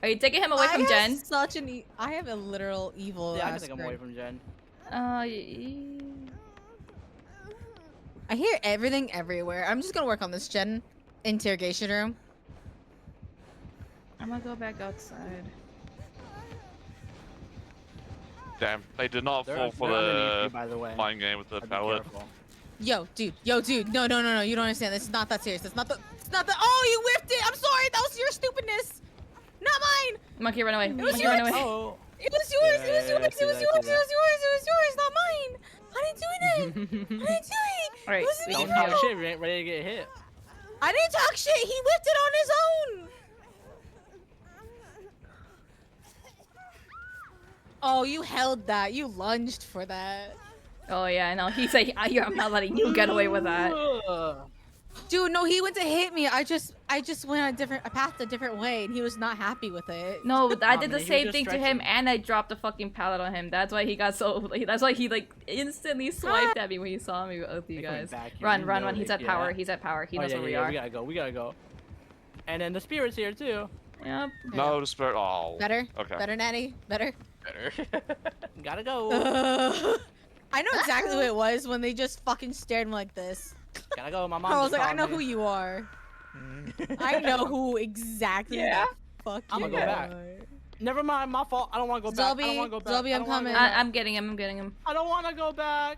Are you taking him away from Jen? Such an. I have a literal evil. Yeah, I can ass take him away grin. from Jen. I hear everything everywhere. I'm just gonna work on this gen interrogation room. I'm gonna go back outside. Damn. They did not They're, fall for they're underneath the you, by the way. mind game with the I'd be pallet. careful. Yo, dude. No. You don't understand. This is not that serious. It's not the. Oh, you whiffed it. I'm sorry. That was your stupidness. Not mine. Monkey, run away. was Monkey, run away. Oh. It was yours. Yeah, It was yeah, yours. It see was that, yours. It see was yours. It was yours. Not mine. I didn't do it. I didn't do it. Alright, It wasn't we me. can Don't talk heal. shit if you ain't ready to get hit. I didn't talk shit. He whipped it on his own. Oh, you held that. You lunged for that. Oh yeah, no. He said, "I'm not letting you get away with that." Dude, no, he went to hit me. I just went a path a different way, and he was not happy with it. No, I did man, the he was same just thing to him, stretching. and I dropped the fucking pallet on him. That's why he got so. That's why he like instantly swiped at me when he saw me with you They coming guys. back here, Run, you run, know run! He's they- at power. yeah. He's at power. He Oh, knows yeah, where we yeah, are. We gotta go. We gotta go. And then the spirit's here too. Yep. No, the spirit. Oh. Better? Okay. Better, Natty? Better? Better. Gotta go. I know exactly what it was when they just fucking stared me like this. Gotta go. My mom. I was just like, I called know me. who you are. I know who exactly Yeah. the fuck I'ma you go back. are. Never mind. My fault. I don't want to go back. I don't Zobby, want to go back. Zobby, I I'm don't wanna go coming. back. I'm getting him. I'm getting him. I don't want to go back.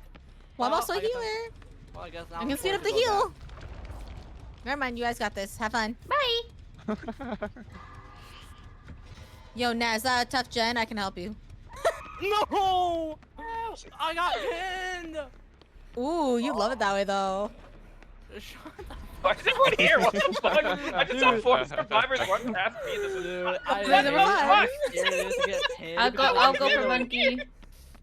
Well, I'm Oh, also a I guess healer. Well, I guess now I I'm can speed up forced the to go heal. Never mind, you guys got this. Have fun. Bye. Yo, Nat, is that a tough gen? I can help you. back. No! I got pinned. Ooh, you love it that way, though. Shut the Why is everyone here? What the fuck? I just saw Dude. 4 survivors run past me. This is Dude, what I Where's the hate revive? it to get pinned I'll because go I for literally- Monkey.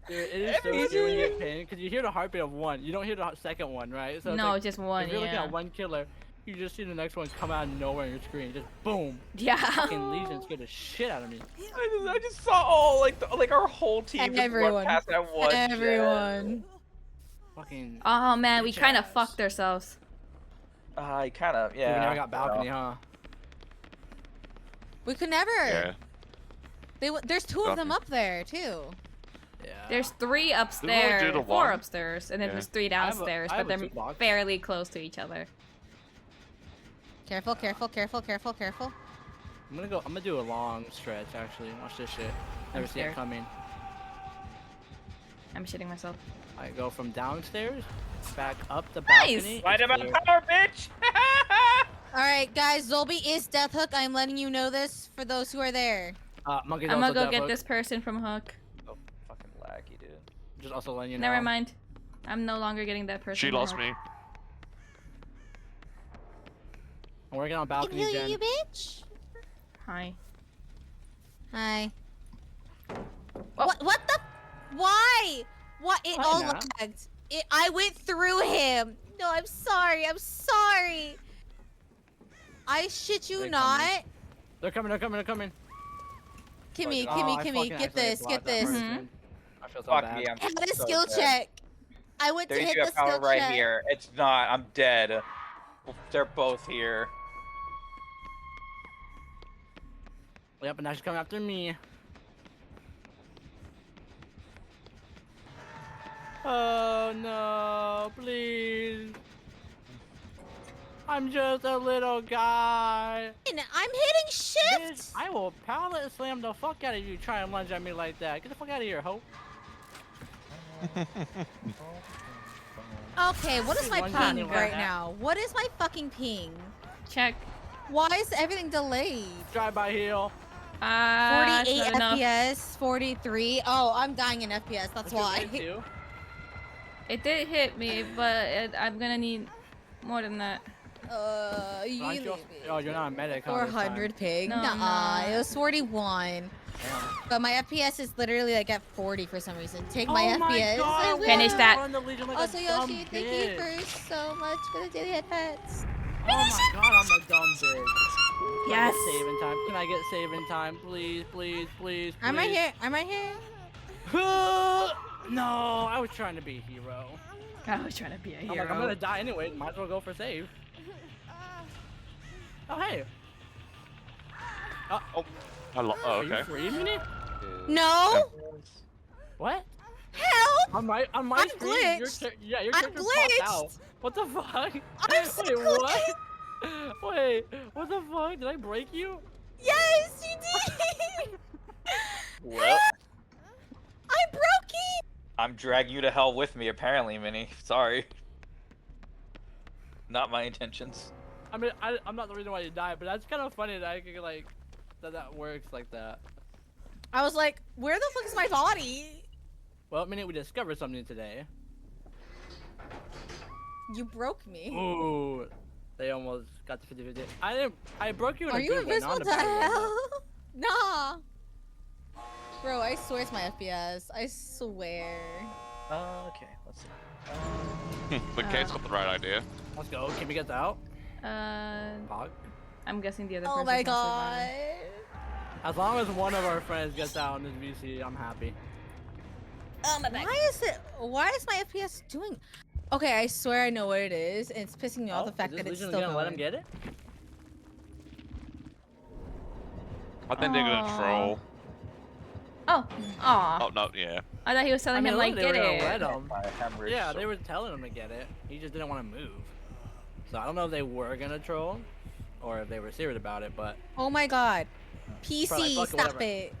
Dude, it is so scary when you get pinned because you hear the heartbeat of one. You don't hear the second one, right? So it's No, like, just one. if you're looking Yeah. at one killer, you just see the next one come out of nowhere on your screen. Just boom. Yeah. Fucking Legion scared the shit out of me. I just saw all like our whole team just Everyone. run past that one. jet. Everyone. Fucking. Oh man, we bitch kind of ass. fucked ourselves. I kind of Dude, yeah. we never got balcony, huh? We could never. Yeah. There's two of them up there too. Yeah. There's 3 do upstairs, the 4 one? upstairs, and then Yeah. there's 3 I have a- downstairs, I but have a they're toolbox. fairly close to each other. Careful, careful, careful, careful, careful. I'm gonna do a long stretch actually. Watch this shit. Never see it scared. coming. I'm shitting myself. I go from downstairs, back up the Nice. balcony. Light it's him clear. on power, bitch! All right, guys. Zolby is Death Hook. I'm letting you know this for those who are there. Monkey's I'm gonna also go dead get hook. this person from Hook. Oh, fucking laggy, dude. Just also letting you know. Never mind. I'm no longer getting that person. She from lost Hook. me. I'm working on Can balcony, heal Jen. you, bitch. Hi. Hi. Oh. What the? Why? What? It Why all not? lagged. I went through him. No, I'm sorry. I'm sorry. I shit you They're not. coming. They're coming, they're coming, they're coming. Kimmy, Oh, Kimmy, I Kimmy, fucking get accidentally this, blocked get that this. person. I feel so Fuck bad. me, I'm I had a so skill dead. check. I went to There's hit you the have power skill right check. here. It's not. I'm dead. They're both here. Yep, and now she's coming after me. Oh no, please. I'm just a little guy. And I'm hitting Bitch, shift. I will pallet slam the fuck out of you try and lunge at me like that. Get the fuck out of here, ho. Okay, what is my One ping time, right yeah. now? What is my fucking ping? Check. Why is everything delayed? Drive by heal. 48 it's not enough. FPS, 43. Oh, I'm dying in FPS. That's why. It did hit me, but I'm gonna need more than that. You Aren't you- Oh, you're not a medic. huh, this time? 400 ping. No, I'm Nuh-uh, not. it was 41. Damn. But my FPS is literally like at 40 for some reason. Take my Oh my FPS. God, I I will. Finish that. run the Legion like a Also, dumb Yoshi, thank bitch. you for so much for the daily head pets. Oh my god, I'm a dumb bitch. Can Yes. I get save in time? Can I get save in time? Please, please, please, I'm right please. here. I'm right here. No, I was trying to be a hero. I was trying to be a I'm hero. like, I'm gonna die anyway. Might as well go for save. Oh, hey. Oh, oh Are okay. you freezing it? No. What? Help! On my I'm screen, glitched. your I'm character popped glitched. out. What the fuck? I'm so Wait, what? glitched. Wait, what the fuck? Did I break you? Yes, you did. Well, I broke it. I'm dragging you to hell with me, apparently, Minnie. Sorry. Not my intentions. I mean, I'm not the reason why you died, but that's kind of funny that I could like that works like that. I was like, where the fuck is my body? Well, I mean, we discovered something today. You broke me. Ooh, they almost got the 50-50. I broke you in Are a you good way, invisible not to in a bad way, though. hell? Nah. Bro, I swear it's my FPS. I swear. Okay, let's see. The kid's got the right idea. Let's go. Can we get out? Pog. I'm guessing the other Oh person's my not god. surviving. As long as one of our friends gets out in this VC, I'm happy. Oh my back. Why is my FPS doing? Okay, I swear I know what it is, and it's pissing me off the fact is that this it's Legion's still gonna going. let him get it? I think they're gonna Aw. troll. Oh, aw. Oh no, yeah. I thought he was telling him like, they get were gonna it. let him. My hemorrhage Yeah, so- they were telling him to get it. He just didn't want to move. So I don't know if they were gonna troll, or if they were serious about it. But Oh my god. Probably PC, fuck it, stop whatever. it.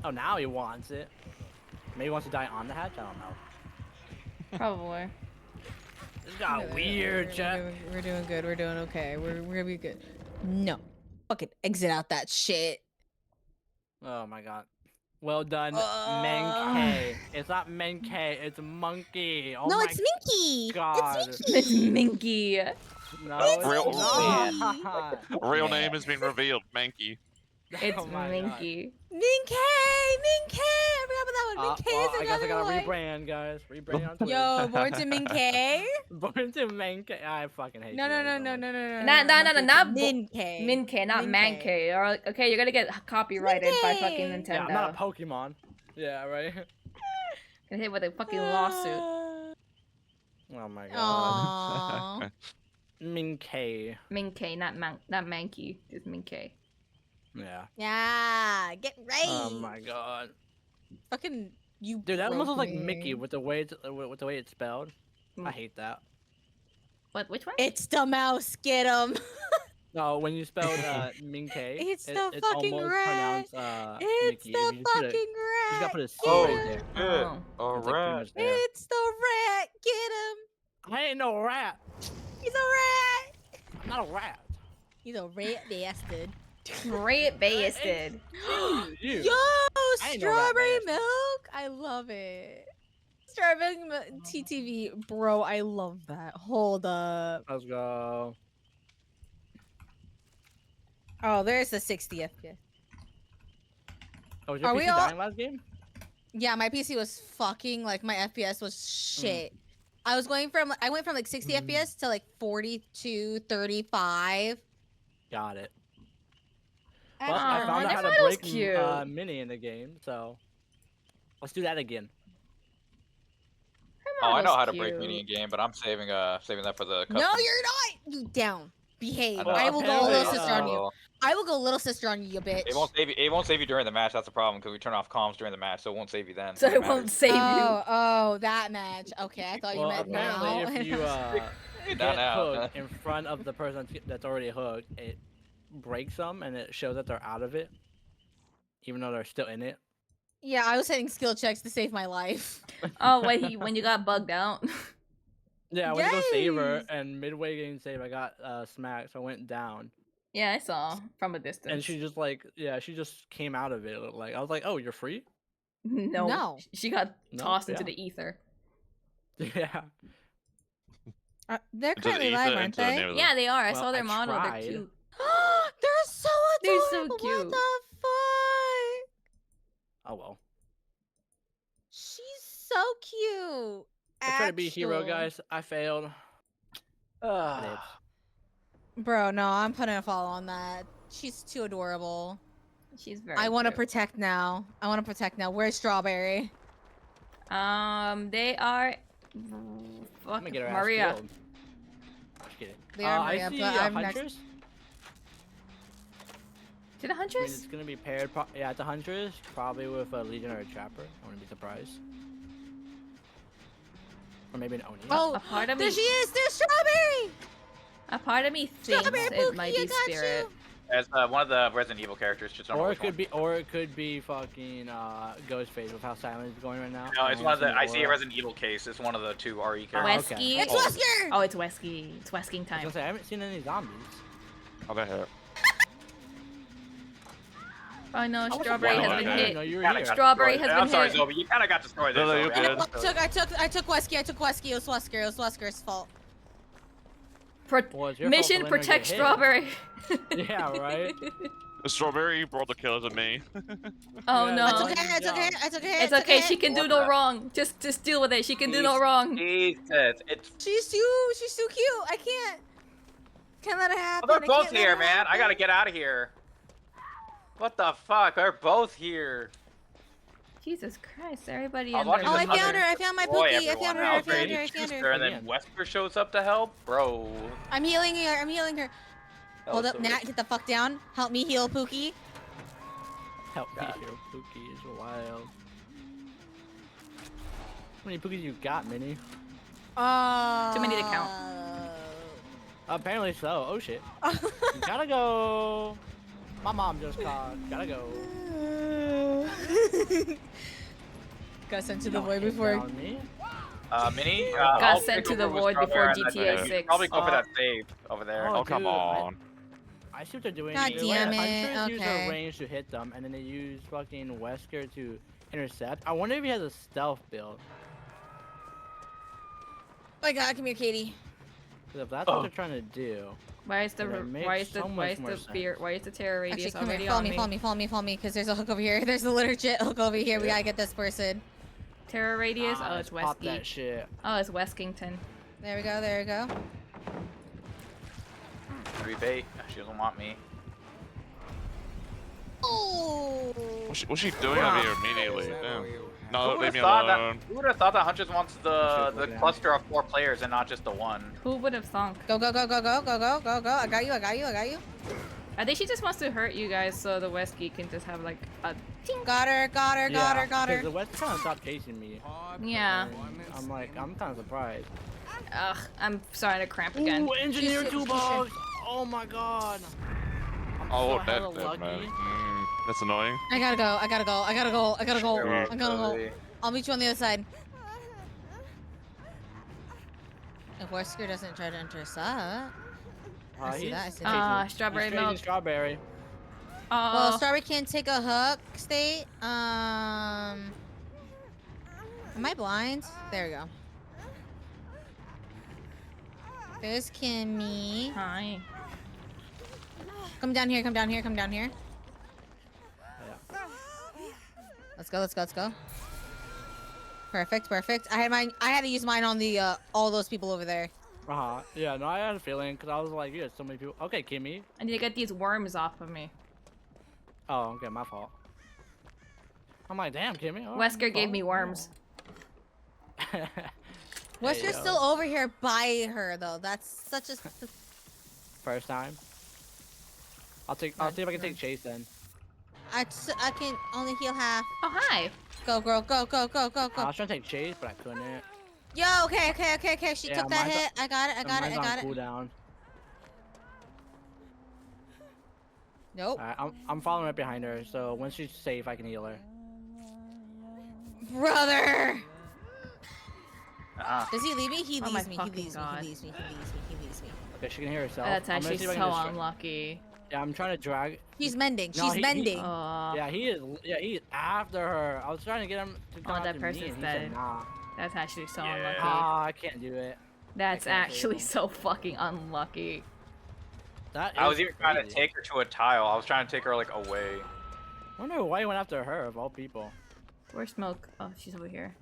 oh, now he wants it. Maybe he wants to die on the hatch. I don't know. Probably. This got weird, chat. We're doing good. We're doing okay. We're gonna be good. No. Fucking exit out that shit. Oh my god. Well done, Ugh. Menkei. It's not Menkei, it's Monkey. Oh no, my it's Minky. god. It's Minky. It's Minky. No, It's it's Real- not. Real Yeah. name has been revealed, Mankey. It's Oh my God. Minky. Minky! Minky! I forgot about that one. Minky Well, is I guess I another gotta one. rebrand, guys. Rebrand on Twitch. Yo, born to Minky. Born to Minky. I fucking hate No, you no, guys no, so no, much. no, no, no. Not Minky. Minky, not Minky. Mankey. Okay, you're gonna get copyrighted by fucking Minky. Nintendo. Yeah, I'm not a Pokemon. Yeah, right. Gonna hit with a fucking lawsuit. Oh my God. Aww. Minky. Minky, not Mankey. It's Minky. Yeah. Yeah, get right. Oh my God. Fucking you. Dude, that almost broke looks like me. Mickey with the way it's spelled. I Mm. hate that. What? Which one? It's the mouse. Get him. No, when you spelled Minky, It's it's the fucking almost rat. pronounced It's Mickey. the If you just put fucking you just gotta rat. put a C Oh, right there. shit. Oh. It's like pretty much there. It's the rat. Get him. I ain't no rat. He's a rat. I'm not a rat. He's a rat bastard. Great bastard. You. Yo, I ain't no rat strawberry bastard. milk. I love it. Strawberry milk TTV, bro. I love that. Hold up. Let's go. Oh, there's the 60 FPS. Oh, was your Are PC we all- dying last game? Yeah, my PC was fucking like my FPS was shit. I went from like 60 FPS to like 42, 35. Got it. I Well, I don't found know. out how to that was break cute. Mini in the game, so let's do that again. Oh, I know how to Cute. break Mini in game, but I'm saving that for the No, custom. you're not. You down. Behave. know. I will go Apparently, little sister on you. Oh, I will go little sister on you, you bitch. It won't save you. It won't save you during the match. That's the problem because we turn off comms during the match, so it won't save you then. So when it won't matters. save you. Oh, that match. Okay, I thought you Well, meant apparently, now. if you Down get now. hooked in front of the person that's already hooked, it breaks them and it shows that they're out of it, even though they're still in it. Yeah, I was hitting skill checks to save my life. Oh, when you got bugged out. Yeah, I went to go save her, Yes. and midway getting saved, I got smacked, so I went down. Yeah, I saw from a distance. And she just like, yeah, she just came out of it. Like I was like, oh, you're free? no, No. she got No, tossed into yeah. the ether. Yeah. They're Into the currently live, ether, aren't into the they? name of the- Yeah, they are. I Well, saw their I model. They're tried. cute. They're so They're adorable. so What cute. the fuck? Oh well. She's so cute. I tried to be a hero, Actual. guys. I failed. Ah. Bro, no, I'm putting a follow on that. She's too adorable. She's very. I want to cute. protect now. Where's Strawberry? They are. I'm Fuck, gonna get her ass Maria. killed. Just kidding. They are Maria, I see but I'm next. Huntress. To the I mean, Huntress? it's gonna be paired. Yeah, it's a Huntress, probably with a Legion or a Trapper. I wouldn't be surprised. Or maybe an Oni. Oh, A part of there me- she is. There's Strawberry. A part of me thinks Strawberry it Pookie, might I be got Spirit. you. As one of the Resident Evil characters, just don't know Or which it could one. be, or it could be fucking Ghostface with how silent it's going right now. No, it's I one of the. haven't I seen see a aura. Resident Evil case. It's one of the two RE Oh, characters. okay. Wesker. It's Oh. Wesker. Oh, it's Wesky. It's Wesking I was time. gonna say I haven't seen any zombies. How the heck? Oh no, I was Strawberry surprised. has I been didn't hit. know you were Kinda here. got Strawberry destroyed. has I'm been sorry, hit. Zoe. You kind of got destroyed there. No, no, Zoe. you're I know. good. I took Wesky. It was Wesker's fault. Well, it's your fault Mission for letting her protect get hit. Strawberry. Yeah, right. The strawberry brought the killer to me. Oh Yeah, no. It's no. okay. It's okay. It's okay. It's okay. She can do What no the- wrong. Just deal with it. She can do no Jesus. wrong. Jesus, it's. She's too cute. I can't let it Oh, happen. they're I both can't let here, it man. I gotta happen. get out of here. What the fuck? They're both here. Jesus Christ! Everybody. I was and watching Oh, their I this found other- her. I found my Boy, Pookie. I everyone found her. I else, found Brady her. I found Schuster, her. And then Wesker shows up to help, bro. I'm healing her. That Hold was up, so Nat. Get the fuck down. Help me heal Pookie. Help me God. here, Pookie is wild. How many Pookies you got, Minnie? Too many to count. Apparently so. Oh shit. You gotta go. My mom just called. Gotta go. Got sent to the Don't void hit before. down me. Mini. Got I'll sent take to the over with void before Strawberry, and then, GTA you 6. Probably go for Uh, that save over there. Oh, Oh, come dude, on. I see what they're doing. God They damn let it, Hunters use okay. their range to hit them, and then they use fucking Wesker to intercept. I wonder if he has a stealth build. Oh my god, come here, Katie. 'Cause if that's Oh. what they're trying to do, Why is the That makes why is the so why much is more the sense. fear why is the terror Actually, radius come here. already Follow on me, me? follow me, follow me, follow me, because there's a hook over here. There's a legit hook over here. We Yep. gotta get this person. Terror radius? Oh, Let's it's pop Wesky. that shit. Oh, it's Weskington. There we go, there we go. Rebate. She doesn't want me. Oh! What's she doing over here immediately? Damn. No, Who leave me would've thought alone. Who would have thought that Huntress wants the looking at cluster of 4 players and not just the one? Who would have thunk? Go, go, go, go, go, go, go, go, go. I got you, I got you, I got you. I think she just wants to hurt you guys so the Wesky can just have like a ting. Got her, got her, got her, got her. The West kind of stopped chasing me. Yeah. I'm like, I'm kind of surprised. Ugh, I'm starting to cramp again. Ooh, engineer Keisha, toolbox! Oh my god. I'm Oh, so that, hella lucky. man. That's annoying. I gotta go, I gotta go, I gotta go, I gotta go. Sure. I'm gonna go. I'll meet you on the other side. If Wesker doesn't try to enter us up. I see that, I see that. Strawberry he's chasing milk. Strawberry. Well, Oh, Strawberry can't take a hook state. Am I blind? There we go. There's Kimmy. hi. Come down here, come down here, come down here. Yeah. Let's go, let's go, let's go. Perfect, perfect. I had to use mine on the all those people over there. Yeah, no, I had a feeling because I was like, yeah, so many people. Okay, Kimmy. I need to get these worms off of me. Oh, okay, my fault. I'm like, damn, Kimmy. Oh, Wesker gave me worms. Wesker's yo. still over here by her though. That's such a. First time. I'll see if I can take Chase then. I can only heal half. Oh, hi. Go, girl, go, go, go, go, I go. was trying to take Chase, but I couldn't. Yo, okay, okay, okay, okay. She Yeah, took that mine's hit. I got it, I got it, I Mine's got on it. cooldown. Nope. Alright, I'm following right behind her, so when she's safe, I can heal her. Brother! Uh-uh. Does he leave me? He Oh my leaves me, he fucking leaves me, God. he leaves me, he leaves me, he leaves me. Okay, she can heal herself. That's I'm gonna actually see if I so can distract- unlucky. Yeah, I'm trying to drag. He's mending, No, she's he- mending. Yeah, he is. Yeah, he's after her. I was trying to get him to come Oh, that after me, person's and he dead. said, nah. That's actually so Yeah. unlucky. Ah, I can't do it. That's I can't save actually him. so fucking unlucky. That I was is even trying to crazy. take her to a tile. I was trying to take her like away. I wonder why he went after her of all people. Where's Smoke? Oh, she's over here.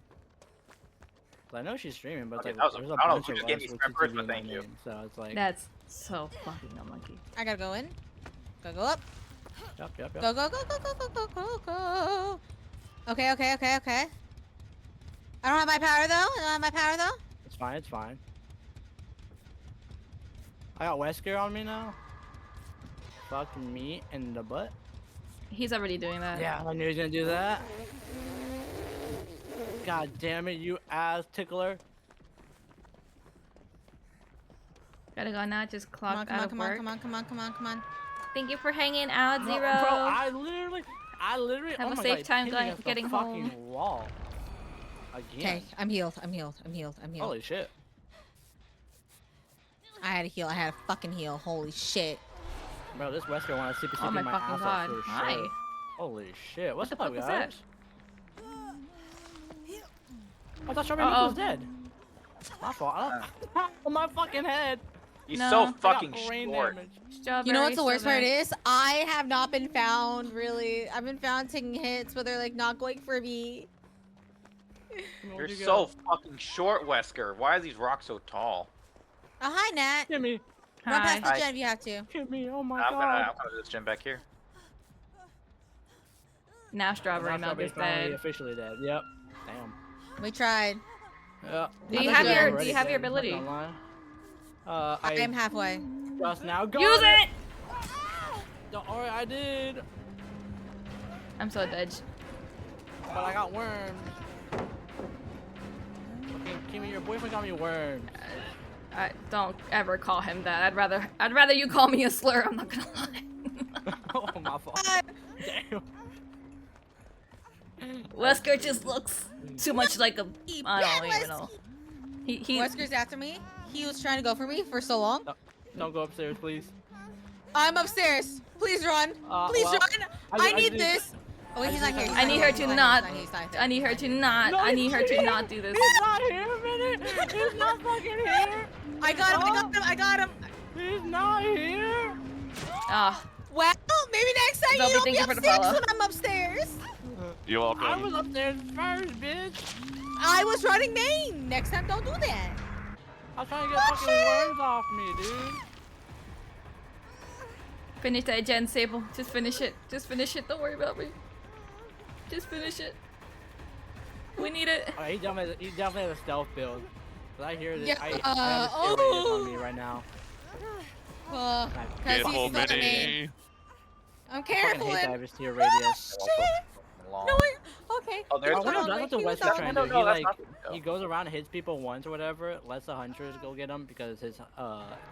'Cause I know she's streaming, but Okay, it's that like was there's a- a I don't know bunch who of just gave us me with spam first, CCTV but in my thank you. name, so it's like. That's so fucking unlucky. I gotta go in. Go up. Yep. Go, go, go, go, go, go, go, go, go. Okay, okay, okay, okay. I don't have my power though. I don't have my power though. It's fine. It's fine. I got Wesker on me now. Fuck me in the butt. He's already doing that. Yeah, I knew he was gonna do that. God damn it, you ass tickler. Gotta go now. Just Come on, clocked come out on, of come on, work. come on, come on, come on, come on. Thank you for hanging out, No, Zero. Bro, I literally. Have oh a my safe God, time hitting going- against the getting fucking home. wall. Again. Okay, I'm healed. I'm healed. I'm healed. I'm healed. Holy shit. I had to heal. I had to fucking heal. Holy shit. Bro, this Wesker wanna super Oh my my fucking ass god. off for Hi. sure. Holy shit. What's the up, fuck was guys? that? I thought Strawberry Uh-oh. was dead. My fault. On my fucking head. He's No. so I I got fucking brain short. damage. Strawberry You know what's the worst part strawberry. is? I have not been found really. I've been found taking hits, but they're like not going for me. You're Where'd you so go? fucking short, Wesker. Why are these rocks so tall? Oh, hi, Nat. Kimmy. Run Hi. past the Hi. gen if you have to. Kimmy. Oh my I'm god. gonna do this gym back here. Now Strawberry Now Milk is Strawberry's finally dead. officially dead. Yep. Damn. We tried. Yeah. Do I you thought have you were your already Do you have dead, your I'm not ability? gonna lie. I am halfway. just now got Use it! Don't worry, I did. I'm so dead. But I got worms. Fucking Kimmy, your boyfriend got me worms. I don't ever call him that. I'd rather you call me a slur. I'm not gonna lie. Oh my fault. Damn. Wesker just looks too much like a. I don't even know. He Wesker's after me. He was trying to go for me for so long. Don't go upstairs, please. I'm upstairs. Please run. Please well, run. I need this. Oh wait, I he's just not here. need- he's I not need here, her he's to not not. here, he's not here, I need her to not. No, I need her to he's not do this. He's not here a minute. He's not fucking here. I got him. I got him. I got him. He's not here. Ah, Well, maybe next time Zombie, you don't thank be you for the upstairs follow. when I'm upstairs. You're welcome. I was upstairs first, bitch. I was running main. Next time, don't do that. I was trying to get fucking worms off me, dude. finish that gen, Sable. Just finish it. Just finish it. Don't worry about me. Just finish it. We need it. Oh, he definitely has a stealth build. But I hear this. Yeah, I have a steal radius on me right now. Because Careful, he's got a main. Minnie. I'm I fucking careful. hate that I And... have a steal radius. Long. No, wait. Okay. Oh, there's I wonder if one. that's what the He West was is trying to do. No, He that's like not the window. he goes around and hits people once or whatever, lets the hunters go get him because his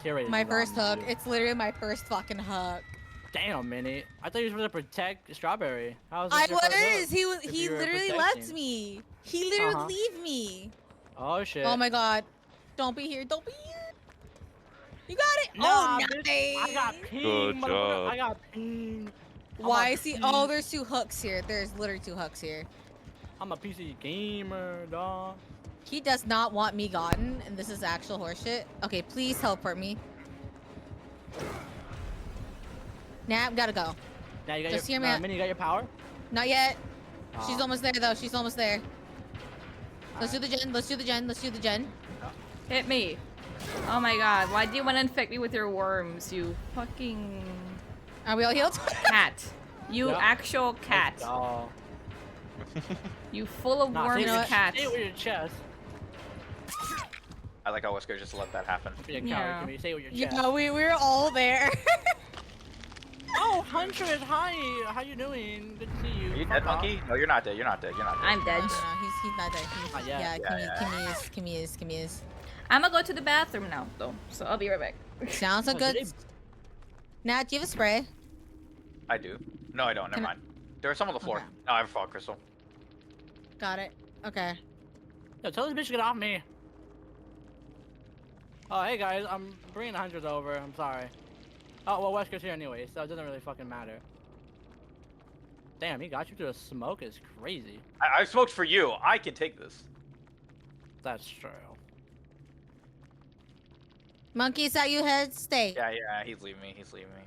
tier rate is My around first hook. you. It's literally my first fucking hook. Damn, Minnie. I thought you were supposed to protect Strawberry. How was this I your first hook? was. He was. if He you were literally protecting? left me. He literally Uh-huh. would leave me. Oh shit. Oh my god. Don't be here. Don't be here. You got it. Nah, Oh, bitch, nice. I got ping, Good motherfucker. job. I got ping. Why is he? Oh, there's 2 hooks here. There's literally 2 hooks here. I'm a PC gamer, dog. He does not want me gotten, and this is actual horseshit. Okay, please teleport me. Nah, gotta go. Now you got Just your hear me out. Minnie, you got your power? Not yet. She's Oh. almost there though. She's almost there. Let's do the gen. Let's do the gen. Let's do the gen. Hit me. Oh my god. Why do you want to infect me with your worms, you fucking Are we all healed? cat? You Yep. actual cat. Oh. You full of Nah, worms you know what? cat. Say it with your chest. I like how Wesker just let that happen. Be a coward, Yeah. Kimmy. Say it with your chest. Yeah, we're all there. Oh, Huntress, hi. How you doing? Good to see you. Are you Fuck dead, off. monkey? No, you're not dead. You're not dead. You're not dead. I'm dead. No, he's not there. Not yet. Yeah, Yeah, Kimmy is. I'm gonna go to the bathroom now, though. So I'll be right back. Sounds like Oh, good. did Nat, do you have a spray? I do. No, I don't. Never Can I- mind. There was some on the floor. Okay. No, I have a fog crystal. Got it. Okay. Yo, tell this bitch to get off me. Oh, hey guys, I'm bringing the hunters over. I'm sorry. Oh, well, Wesker's here anyway, so it doesn't really fucking matter. Damn, he got you through the smoke. Is crazy. I smoked for you. I can take this. That's true. Monkey, is that you head? Stay. Yeah, he's leaving me. He's leaving me.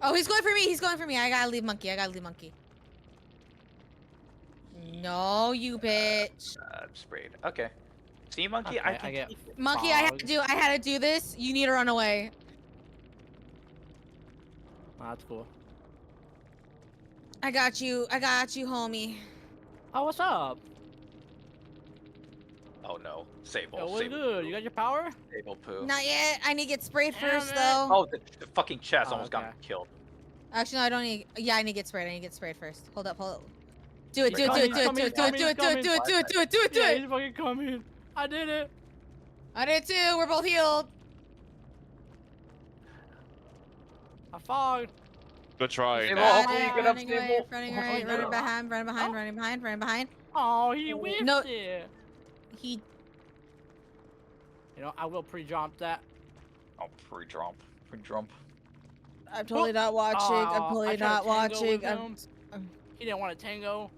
Oh, he's going for me. He's going for me. I gotta leave Monkey. No, you bitch. Sprayed. Okay. See, monkey, Okay, I can I get take it. Monkey, I had to do this. You need to run away. Oh, that's cool. I got you, homie. Oh, what's up? Oh no, Sable. Yo, what's Sable good? poo. You got your power? Sable poo. Not yet. I need to get sprayed Damn first, it. though. Oh, the fucking chest Oh, almost got me okay. killed. Actually, no, I don't need. Yeah, I need to get sprayed. first. Hold up. Do it. He's coming, he's coming. Yeah, it. he's fucking coming. I did it. I did too. We're both healed. I fogged. Good try. Sable, Nat. hopefully you get up, Running away, Sable. running Oh, away, no. running behind. Oh, he whiffed No. it. He. You know, I will pre-jump that. Oh, pre-drump. Pre-drump. I'm totally not watching. Oh, I'm I totally tried to not tango watching. with him. He didn't want to tango.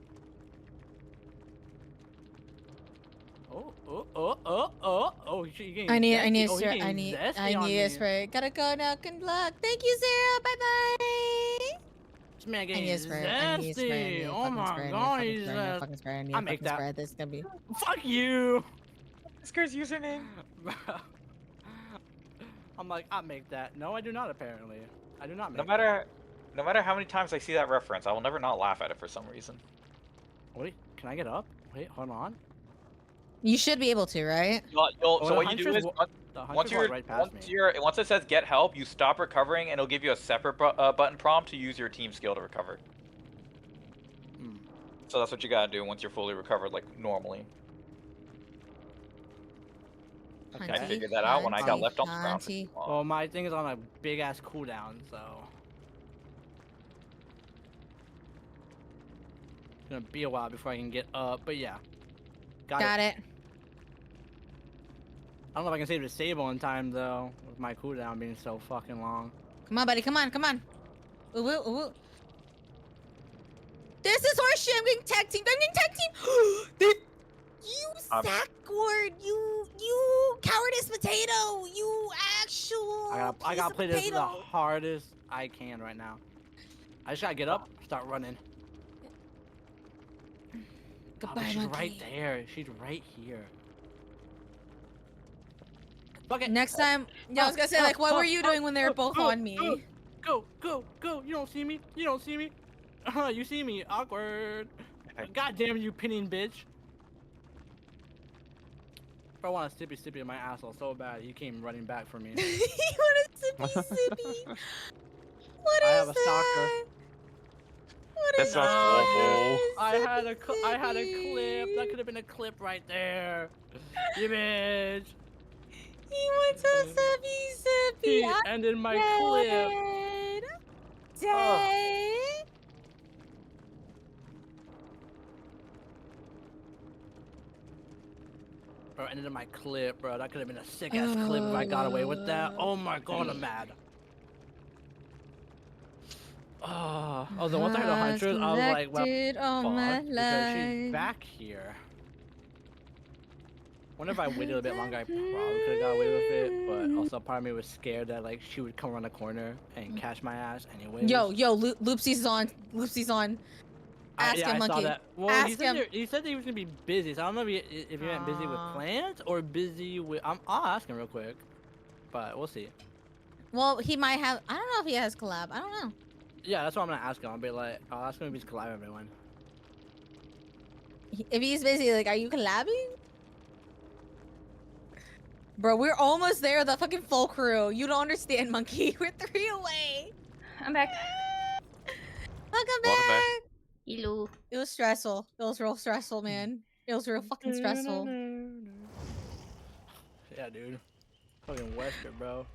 Oh, you getting I need zesty. a Oh, he spray. getting zesty on I need a me. spray. Gotta go now. Good luck. Thank you, Sarah. Bye bye. This man I getting need a spray. I need a spray. I need zesty. a Oh fucking my spray. god, I need he's a fucking spray. I need I a make fucking that. spray. This is gonna be. fuck you. Wesker's username. I'm like, I make that. No, I do not. Apparently, I do not make. No matter how many times I see that reference, I will never not laugh at it for some reason. Wait, can I get up? Wait, hold on. You should be able to, right? So the what you do hunters is wa- The once hunters you're walked right past me. once it says get help, you stop recovering and it'll give you a separate button prompt to use your team skill to recover. Hmm. So that's what you gotta do once you're fully recovered, like normally. Okay. I figured that out when I got Hunty, left on the ground. hunty. Well, my thing is on a big ass cooldown, so it's gonna be a while before I can get up. But yeah, Got it. I don't know if I can save the Sable in time though, with my cooldown being so fucking long. Come on, buddy. Come on. Ooh, ooh, ooh. This is horseshit. I'm getting tag team. You Um, sackboard! You cowardice potato! You actual I gotta play this the potato. hardest I can right now. I just gotta get up, start running. Oh, but Goodbye, she's monkey. right there. She's right here. Fuck it. Next time, yeah, I was gonna say, like, what were you doing when they were both on me? Go, go, go! You don't see me. You don't see me. You see me. Awkward. God damn you, pinning bitch. I want a sippy in my asshole so bad. He came running back for me. You want a sippy? What I is have a stalker. that? What That is sounds that? awful. I had a clip. That could have been a clip right there. You bitch. He wants a sippy. He ended my clip. Dead. Bro, ended my clip, bro. That could have been a sick ass clip if I got away with that. Oh my god, I'm mad. Oh, the once I hit 100, I was like, well, fuck, because she's back here. Wonder if I waited a bit longer, I probably could have got away with it, but also part of me was scared that like she would come around the corner and catch my ass anyway. Yo, Loopsy's on. Loopsy's on. Ask him, I saw monkey. that. Well, Ask him. he said that he was gonna be busy, so I don't know if he meant busy with plans or busy with. I'll ask him real quick, but we'll see. Well, he might have. I don't know if he has collab. I don't know. Yeah, that's what I'm gonna ask him. I'll be like, I'll ask him if he's collabing with everyone. If he's busy, like, are you collabing? Bro, we're almost there. The fucking full crew. You don't understand, monkey. We're 3 away. I'm back. Welcome Welcome back. back. Hello. It was stressful. It was real stressful, man. It was real fucking stressful. Yeah, dude. Fucking Wesker, bro.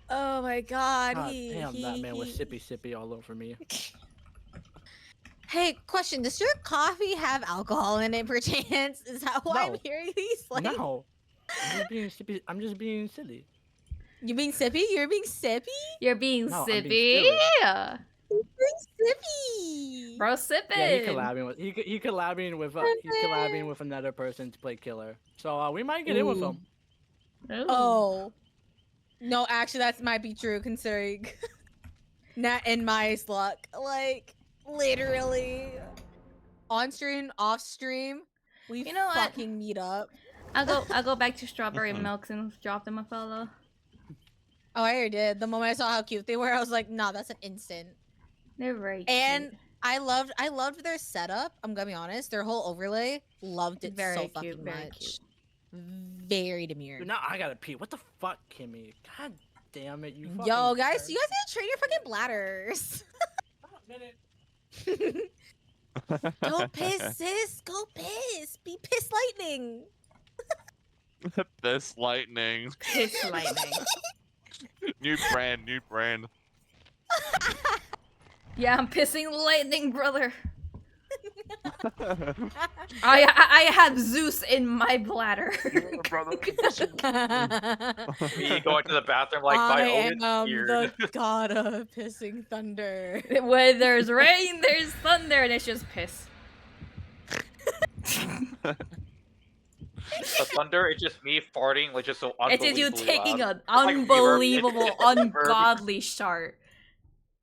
Oh my god. God damn, that man was sippy all over me. Hey, question. Does your coffee have alcohol in it, perchance? Is that why I'm No. hearing these? Like, No. I'm just being sippy. I'm just being silly. you being sippy? You're being sippy? You're being No, I'm being sippy. silly. You're being sippy. Bro, sipping. Yeah, he collabing with another person to play killer. So we might get in with him. Ooh. Oh. No, actually, that might be true, considering not in my luck. Like, literally. On stream, off stream, we You know what? fucking meet up. I'll go back to strawberry milks and drop them a fellow. Oh, I already did. The moment I saw how cute they were, I was like, nah, that's an instant. They're very And cute. I loved their setup. I'm gonna be honest. Their whole overlay, loved it Very so cute, fucking very much. cute. Very demure. Dude, now I gotta pee. What the fuck, Kimmy? God damn it, you. Yo, fucking guys, perv. you guys need to train your fucking bladders. Go piss, sis. Go piss. Be piss lightning. This lightning. Piss lightning. New brand. Yeah, I'm pissing lightning, brother. I have Zeus in my bladder. Me going to the bathroom like I by am Odin's beard. the god of pissing thunder. When there's rain, there's thunder, and it's just piss. The thunder, it's just me farting, like just so It unbelievably is you taking loud. an Like reverb. unbelievable, It's reverb. ungodly shart.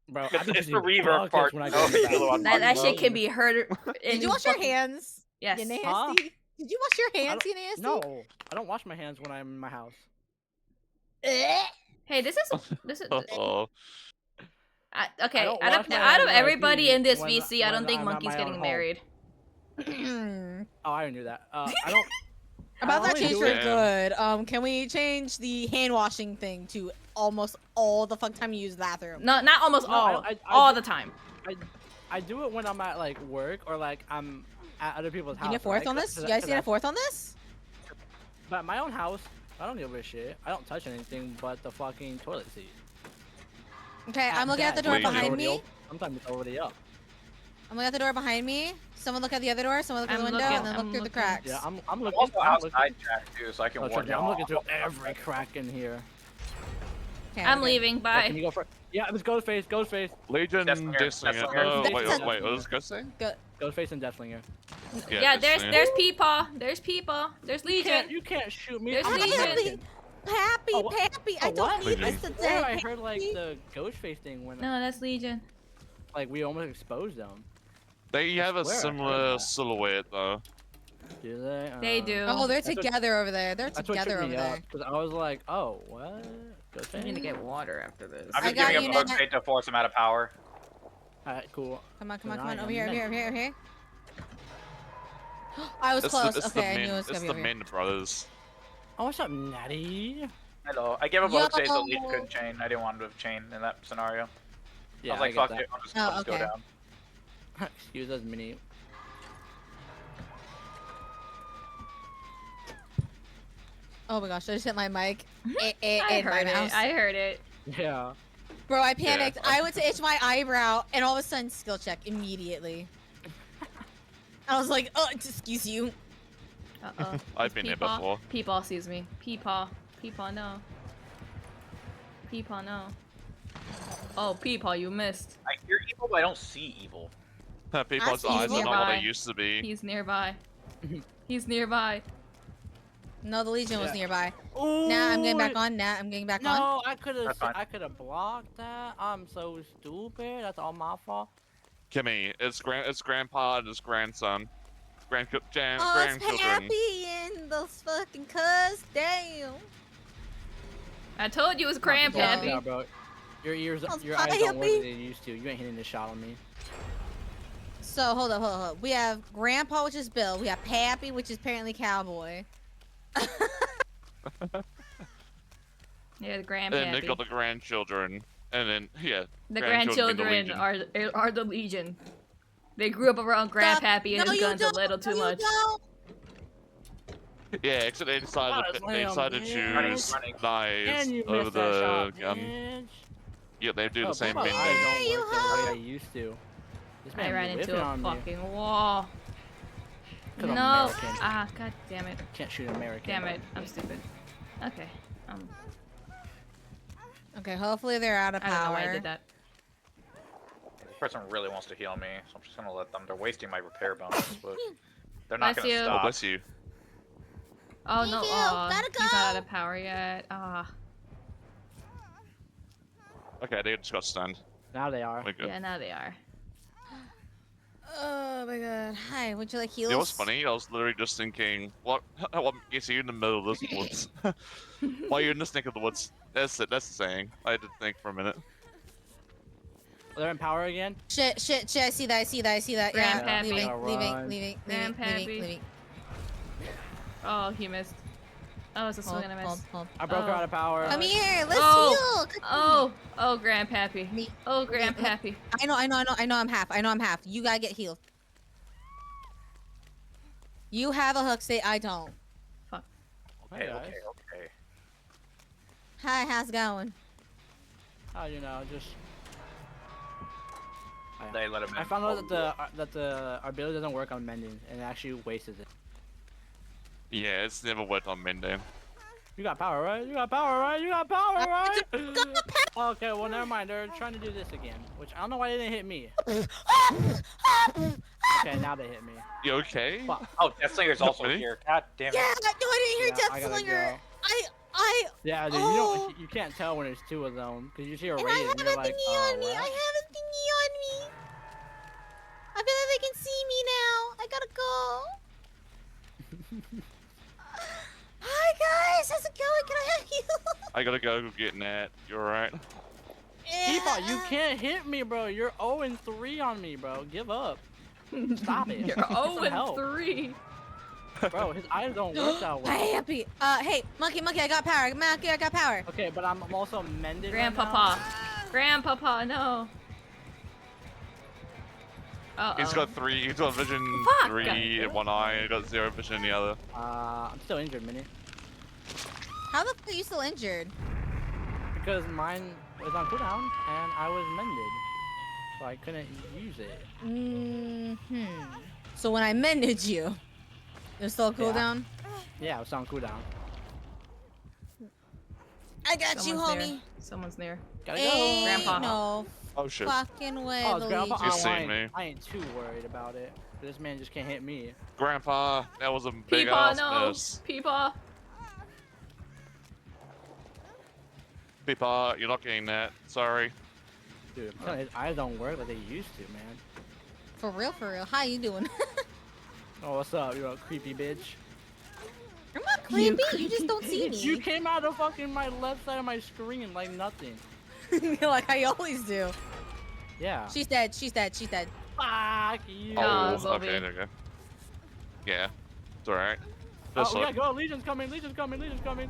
Bro, It's the reverb part. when I Oh, go to the you know bathroom. what? That shit can be heard. Did you wash your hands? Yes. You nasty? Huh? Did you wash your hands, you nasty? No, I don't wash my hands when I'm in my house. Hey, this is Oh. okay. don't Out wash of my out hands of when I everybody pee in this when- VC, I don't when think I'm at Monkey's my getting own married. Oh, I already knew that. I don't. About that only change do for it- good. Can we change the hand washing thing to almost all the fuck time you use the bathroom? No, not almost No, all. I all do- the time. I do it when I'm at like work or like I'm at other people's You house. need a fourth right? on this? 'Cause You guys I- need a fourth on this? But at my own house, I don't give a shit. I don't touch anything but the fucking toilet seat. Okay, I'm looking at the That, door Wait, behind already me. op- Sometimes it's already up. I'm looking at the door behind me. Someone look at the other door. Someone look at the I'm window, looking, and then look I'm through the looking. cracks. Yeah, I'm I'm looking. also I'm looking. outside track too, so I can Oh, warn trust me, you. I'm looking through every crack in here. Okay, I'm okay. leaving. Yeah, Bye. can you go for? Yeah, it was Ghostface. Legion Deathslinger, Deathslinger. Deathslinger. Wait, Deathslinger. what was Ghost saying? Ghostface and Deathslinger. Yeah, just there's Peepaw. There's Peepaw. There's Legion. You can't shoot me. There's I'm Legion. Legion. Happy, Oh, what? Pappy. I Oh, don't what? need this Legion. today. Yeah, I heard like the ghost face thing when No, that's Legion. like we almost exposed them. They have a swear I heard similar that. silhouette though. Do they? They do. Oh, they're That's what- together over there. They're That's what together tripped over me there. up because I was like, oh, what? Ghost I'm face? gonna get water after this. I'm I just got giving you, a bug Nana. bait to force him out of power. Alright, cool. Come on, come on, Then come I on. Over am here, over here, next. over here, over here. I was It's close. the, it's Okay, the I men, knew it was it's gonna be the over here. men brothers. Oh, what's up, Natty? Hello. I gave a bug bait so Yo. Leech couldn't chain. I didn't want him to chain in that scenario. Yeah, I was like, get fuck it. I'll just, Oh, I'll just okay. go down. that. Excuse us, mini. Oh my gosh, I just hit my mic. I And my heard mouse. it. I heard it. Yeah. Bro, I panicked. Yeah. I went to itch my eyebrow, and all of a sudden, skill check immediately. I was like, oh, excuse you. Uh-oh. I've been there before. Peepaw sees me. Peepaw. Peepaw, no. Peepaw, no. Oh, Peepaw, you missed. I hear evil, but I don't see evil. People's see eyes are evil. not what they Nearby. used to be. He's nearby. He's nearby. No, the Legion was Yeah. nearby. Ooh, Nah, I'm getting back on. Nah, I'm getting back on. No, I could have. That's fine. I could have blocked that. I'm so stupid. That's all my fault. Kimmy, it's grandpa and his grandson. Oh, it's Grandchildren. Pappy and those fucking cuz. Damn. I told you it was Knock it down, Grandpappy. bro. Your ears, That's your eyes don't work Pappy. as they used to. You ain't hitting the shot on me. So, hold up. We have Grandpa, which is Bill. We have Pappy, which is apparently Cowboy. Yeah, the And they Grandpappy. got the grandchildren. And then, yeah. The grandchildren grandchildren are the Legion. They grew up around Grandpappy and No, his you guns a don't. little too No, you much. don't. Yeah, except they decided, Nice, they decided to Leon, Running, choose running. knives And you over missed that the shot, gun. bitch. Yeah, they do Oh, the same my thing. eyes Yeah, don't you work the way hoe. they used to. This I man ran whipping into a on me. fucking wall. 'Cause No. I'm American. Ah, god damn it. Can't shoot an American. Damn it. I'm stupid. Okay. Okay, hopefully they're out of I don't know power. why I did that. This person really wants to heal me, so I'm just gonna let them. They're wasting my repair bonus, but they're not Bless gonna you. Oh, stop. bless you. Oh Thank no, you. aw, Gotta he's not out go. of power yet. Ah, Okay, they just got stunned. Now they are. We're good. yeah, now they are. Oh my god. Hi, would you like heals? You know what's funny? I was literally just thinking, what gets you in the middle of this woods? Why you're in this neck of the woods? That's it, that's the saying. I had to think for a minute. They're in power again. Shit, I see that. Yeah, Grandpappy. leaving. Grandpappy. Leaving. Oh, he missed. Oh, it's a swing and a miss. Hold. I broke her Oh. out of power. Come here, let's Oh. heal. Oh, Grandpappy. Me. Oh, Grandpappy. I know. I'm half. You gotta get healed. You have a hook state. I don't. Okay, Hey, guys. okay. Hi, how's it going? Oh, you know, just. They let him in. I found out that the ability doesn't work on mending and it actually wastes it. Yeah, it's never worked on Mending. You got power, right? You got power, right? Okay, well, never mind. They're trying to do this again, which I don't know why they didn't hit me. Okay, now they hit me. You okay? Fuck. Oh, Death Slinger's also Really? here. God damn it. Yeah, no, I didn't hear Yeah, I Death gotta Slinger. go. I. Yeah, dude, Oh. you can't tell when there's two of them because you see a And I raid have and a you're like, thingy oh, on me. what? I have a thingy on me. I feel like they can see me now. I gotta go. Hi guys, how's it going? Can I have you? I gotta go get Nat. You alright? Peapod, you can't hit me, bro. You're 0 and 3 on me, bro. Give up. Stop it. You're Get some 0 and help. 3. Bro, his eyes don't work that well. Happy. Hey, monkey, I got power. Monkey, I got power. Okay, but I'm also mended. Grandpapa. Grandpapa, no. Uh-oh. He's got three. He's got vision Fuck! 3 in one eye. He's got 0 vision in the other. I'm still injured, Minnie. How the fuck are you still injured? Because mine was on cooldown and I was mended. So I couldn't use it. So when I mended you, it was still a cooldown? Yeah, it was on cooldown. I got you, Someone's homie. near. Someone's near. Gotta go. Ain't Grandpa. no Oh shit. fucking way, Oh, it's Grandpa Luigi. You see online. me. I ain't too worried about it. This man just can't hit me. Grandpa, that was a big Peepaw, ass no. miss. Peepaw. Peepaw, you're not getting that. Sorry. Dude, I'm telling you, his eyes don't work like they used to, man. For real, for real. How you doing? Oh, what's up, you creepy bitch? I'm not creepy. You just don't see You me. came out of fucking my left side of my screen like nothing. Like I always do. Yeah. She's dead. She's dead. She's dead. Fuck you. Oh, Oh, Zombie. okay, there you go. Yeah, it's alright. Oh, we gotta go. Legion's coming. Legion's coming. Legion's coming.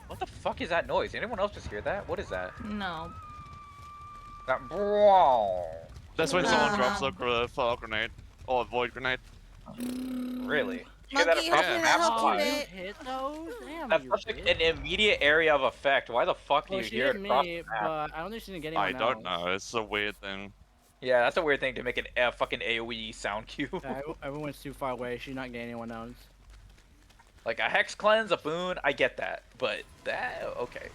What the fuck is that noise? Anyone else just hear that? What is that? No. That bro. That's when someone drops Uh-huh. a fog grenade or a void grenade. Really? You hear that Monkey, across hopefully the that map? helped you Oh, a Why? you bit. hit those? Damn, That's you such like bitch. an immediate area of effect. Why the fuck do Well, you she hear hit it across me, the map? but I don't think she didn't get anyone I don't else. know. It's a weird thing. Yeah, that's a weird thing to make a fucking AoE sound cue. Yeah, everyone's too far away. She's not getting anyone else. Like a hex cleanse, a boon, I get that, but that okay.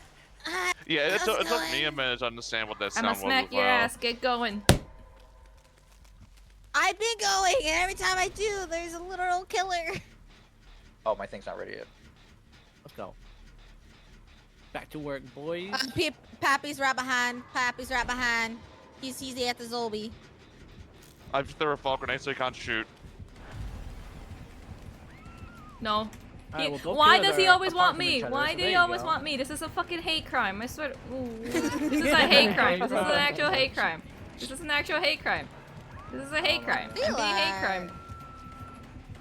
Yeah, it How's it took me a going? minute to understand what that sound I'ma was smack as your well. ass. Get going. I've been going, and every time I do, there's a literal killer. Oh, my thing's not ready yet. Let's go. Back to work, boys. Pappy's right behind. Pappy's right behind. He's at the zombie. I just threw a fog grenade so he can't shoot. No. Alright, He- well, both why killers does he are always apart want from me? each other, Why so did there he you always go. want me? This is a fucking hate crime. I swear. Ooh. This is a hate crime. This is an actual hate crime. This is an actual hate crime. This is a hate crime. God. I'm being hate crime.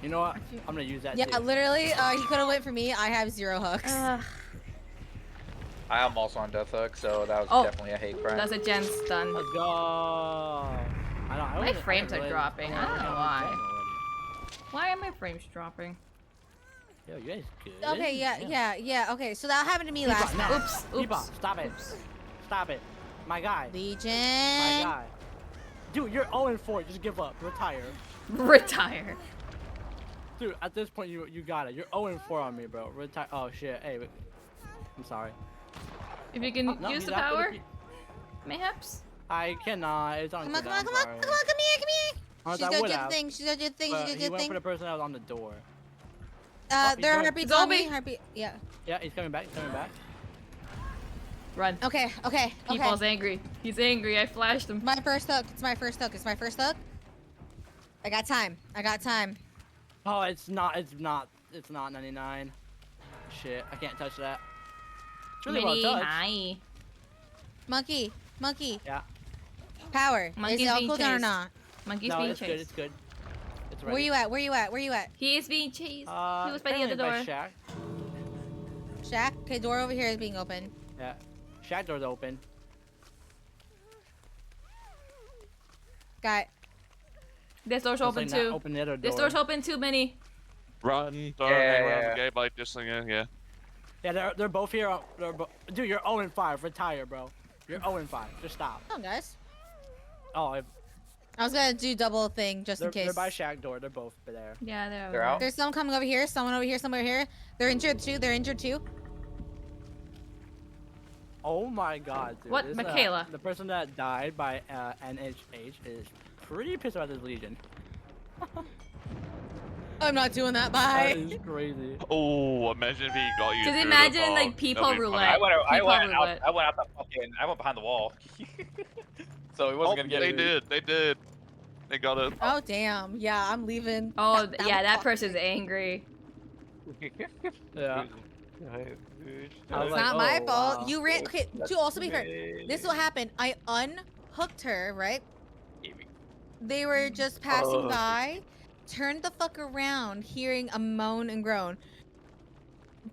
You know what? I'm gonna use that Yeah, too. literally, he could have went for me. I have 0 hooks. Ugh, I am also on death hook, so that was Oh, definitely a hate crime. that's a gen stun. Let's go. My wasn't- frames are really- dropping. I don't know wasn't why. playing already. Why are my frames dropping? Yo, you guys good? Okay, yeah. Okay, so that happened to me last Peepaw, night. no. Oops, Peepaw, oops. stop it. Stop it. My guy. My Legion. guy. Dude, you're 0-4. Just give up. Retire. Retire. Dude, at this point, you got it. You're 0-4 on me, bro. Retire. Oh, shit. Hey, wait. I'm sorry. If you can Oh, no, use he's the after power, pe- mayhaps. I cannot. It's on Come on, come cooldown, on, come on, sorry. come on, come here, come here. Honestly, She's I gonna would do the have, thing. She's gonna do the thing. but She's he gonna do the went for the thing. person that was on the door. There he's are coming. heartbeats on me. Zombie. Heartbeat. Yeah. Yeah, he's coming back. He's coming back. Run. Okay. People's angry. He's angry. I flashed him. My first hook. It's my first hook. It's my first hook. I got time. Oh, it's not 99. Shit, I can't touch that. It's really Mini well touched. hi. Monkey. Yeah. Power. Monkey's Is it all being cooldown or chased. not? Monkey's No, being it's good. chased. It's good. It's ready. Where you at? Where you at? He is being chased. He was by the apparently other door. by Shaq. Shack. Okay, door over here is being open. Yeah. Shack door's open. Got. This door's Looks open like not too. Open the other door. This door's open too, Minnie. Run, don't Yeah, hang around yeah. the gate like this thing, yeah. Yeah, they're both here. Dude, you're 0-5. Retire, bro. You're 0-5. Just stop. Oh, guys. Oh, I was gonna do double thing just in they're case. by Shack door. They're both there. Yeah, they're over They're there. out? There's someone coming over here. Someone over here. Someone over here. They're injured too. Oh my god, dude. What? This, Michaela. the person that died by NHH is pretty pissed about this Legion. I'm not doing that. That Bye. is crazy. Oh, imagine if he got you. Just through the imagine, fog. like, people That'd be roulette. funny. I People went roulette. out the fucking. I went behind the wall. So he Oh, wasn't gonna get they it. did. They got it. Oh damn. Yeah, I'm leaving. Oh, was yeah, that fucked. person's angry. Yeah. It's I was like, not my oh, fault. wow. You ran. Okay, to also be fair, this is what happened. I unhooked her, right? They were just passing Oh. by, turned the fuck around, hearing a moan and groan,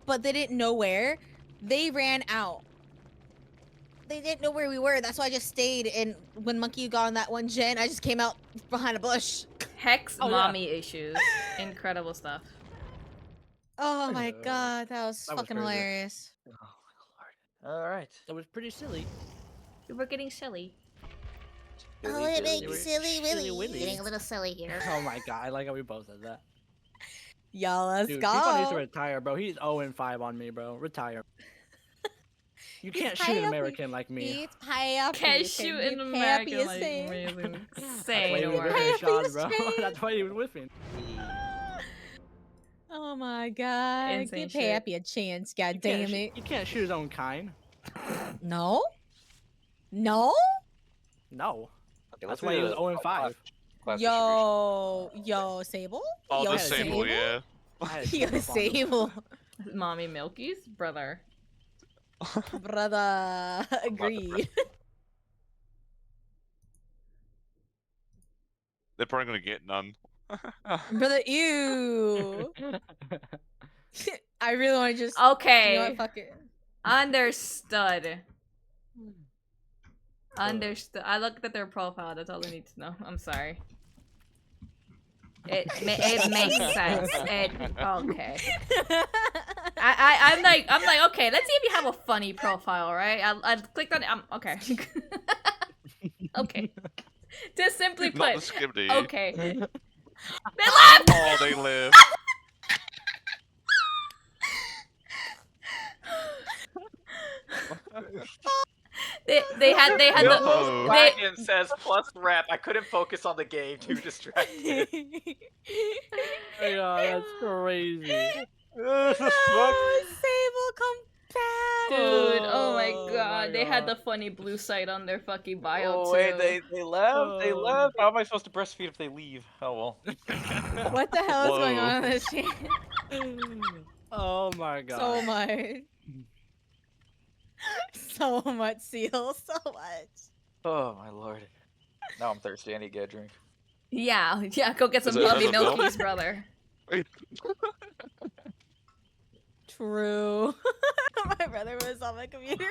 but they didn't know where. They ran out. They didn't know where we were. That's why I just stayed. And when Monkey got on that one gen, I just came out behind a bush. Hex Oh, yeah. mommy issues. Incredible stuff. Oh my god, that was That was fucking crazy. hilarious. All right. That was pretty silly. We were getting silly. Oh, it makes you were silly silly Willy. Willy. Getting a little silly here. Oh my god, I like how we both said that. Y'all, let's Dude, people need to go. retire, bro. He's 0-5 on me, bro. Retire. You can't It's shoot an happy. American like me. It's happy. Can't shoot an American like saying. amazing. That's Say why no he was with more. me, Happy Sean, bro. saying. That's why he was with me. Oh my god. Insane Give shit. Happy a chance, god You can't damn shoot- it. You can't shoot his own kind. No? No? No. Okay, That's let's why he do was the 0 and 5. class distribution. Yo, Sable? Oh, Yo, the yeah, Sable, yeah. I had to Yo, jump up on him. Sable. Mommy Milky's brother. Brother, agreed. They're probably gonna get none. Brother, ew. I really want to just. You know Okay. what? Fuck it. Understood. Understood. I looked at their profile. That's all I need to know. I'm sorry. It makes sense. Okay. I'm like okay. Let's see if you have a funny profile, right? I clicked on it. Okay. Okay. Just simply Not the put. Skibidi. Okay. They left. Oh, they live. They had the Yo. Wagon says plus rep. I couldn't focus on the game. Too distracted. Yeah, that's crazy. Oh, Sable, come back. dude. Oh my Oh god. my They had the God. funny blue site on their fucking bio Oh too. wait, they left. They Oh. left. How am I supposed to breastfeed if they leave? Oh well. What the hell is going Whoa. on in this channel? Oh my god. So much. So much, Seal. So much. Oh my lord. Now I'm thirsty. I need to get a drink. Yeah, go get some Is it- Puppy is it milk? Milky's brother. Wait. True. My brother was on my computer.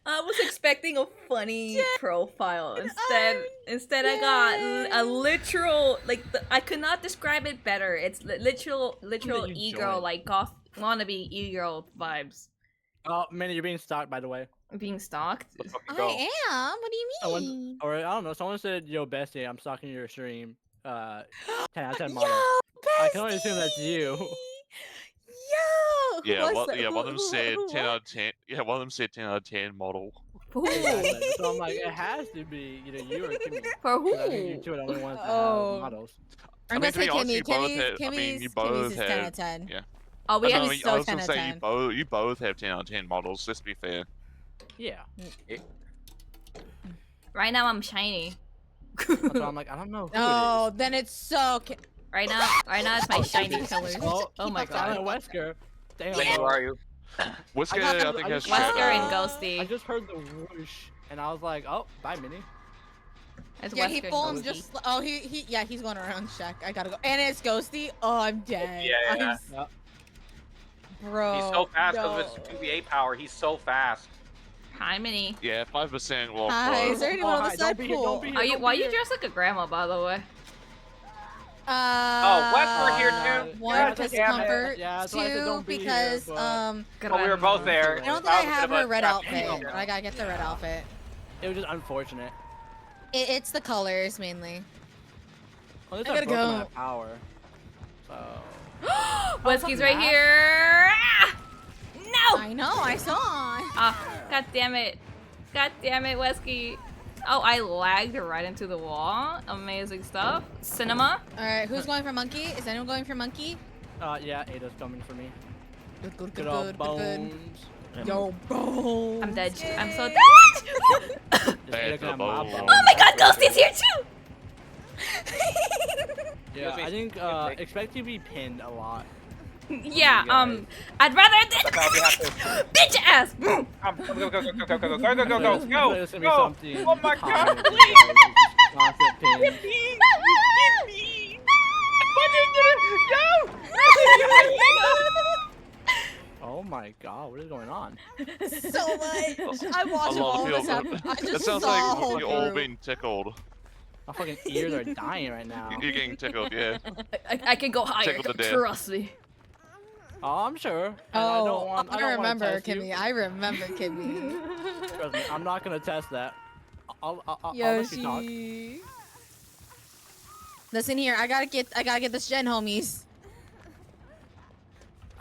I was expecting a funny profile. I'm Instead I got a literal I could not describe it better. It's literal you e-girl, joined. like goth wannabe e-girl vibes. Oh, Minnie, you're being stalked, by the way. Being stalked. Let's fucking go. I am. What do you Someone, mean? or I don't know. Someone said, "Yo, bestie, I'm stalking your stream." 10 out of 10 model. Yo, I can only assume that's you. Yo. Yeah, what's one, the- yeah, one of them who- said who- 10 out of 10. Yeah, one of them said 10 out of 10 model. For Exactly. who? So I'm like, it has to be either you or Kimmy. For 'Cause I think you who? two are the only ones that Oh. have models. I'm I gonna mean, to say be honest, Kimmy. you both Kimmy's, had- I mean, you both Kimmy's is 10 out had- of 10. yeah. Oh, we I have mean, so I was 10 gonna out of say 10. you both have 10 out of 10 models. Let's be fair. Yeah. right now I'm shiny. That's why I'm like, I don't know who Oh, then it's so. Right now it's my shiny colors. Oh, Oh my keep up Silent god. Wesker. Damn. Where bro. are you? Whisker, got I the- think I has just- Wesker Shadow. and I Ghosty. just heard the whoosh, and I was like, oh, bye, Minnie. It's Yeah, he Wesker and full Ghosty. just. Oh, he's going around check. I gotta go. And it's Ghosty. Oh, I'm dead. Yeah, yeah. Yep. Bro. He's so fast because no. of his 2v8 power. He's so fast. Hi, Minnie. Yeah, 5% lock. Hi, is there anyone Oh, on hi, the don't side be here, pool? don't be here. Are you? don't Why be you here. dressed like a grandma, by the way? Wesker here too. One, God because damn it. comfort. Yeah, that's why I said Two, don't be here, because but- Well, we were both there. I don't think That I was a bit have of a her red trap. outfit. But I gotta get the red outfit. It was just unfortunate. It's the colors mainly. Well, at I least gotta broken go. my power. So. Wesky's fuck right that. here. Ah! No! I know. I saw. Ah, god damn it. God damn it, Wesky. Oh, I lagged right into the wall. Amazing stuff. Cinema. All right, who's going for monkey? Is anyone going for monkey? Yeah, Ada's coming for me. Good, good, Good good, old good, good. bones. Yo, bones. I'm dead. I'm so dead. Just Ada Bad can have for my bones. bones. Oh my god, Ghosty's here too! Yeah, Excuse me, I think excuse me. expect to be pinned a lot. Yeah, guys. I'd rather No, we have to. bitch ass! Come, go, go, go, go, go, go, go, go, go, go, go, go, There's gonna be go. something Oh my god, common, please! you know, just constant pins. Give me! Give me! No! Oh my god, what is going on? So much. I watched A lot all of this people. happen. I That just sounds saw a like whole you're all group. being tickled. My fucking ears are dying right now. You're getting tickled, yeah. I can go higher. Tickled to death. Trust me. Oh, I'm sure. And I Oh, don't want. I I don't remember want to test Kimmy. you. I remember Kimmy. Trust me, I'm not gonna test that. I'll let you talk. Yoshi. Listen here, I gotta get this gen, homies.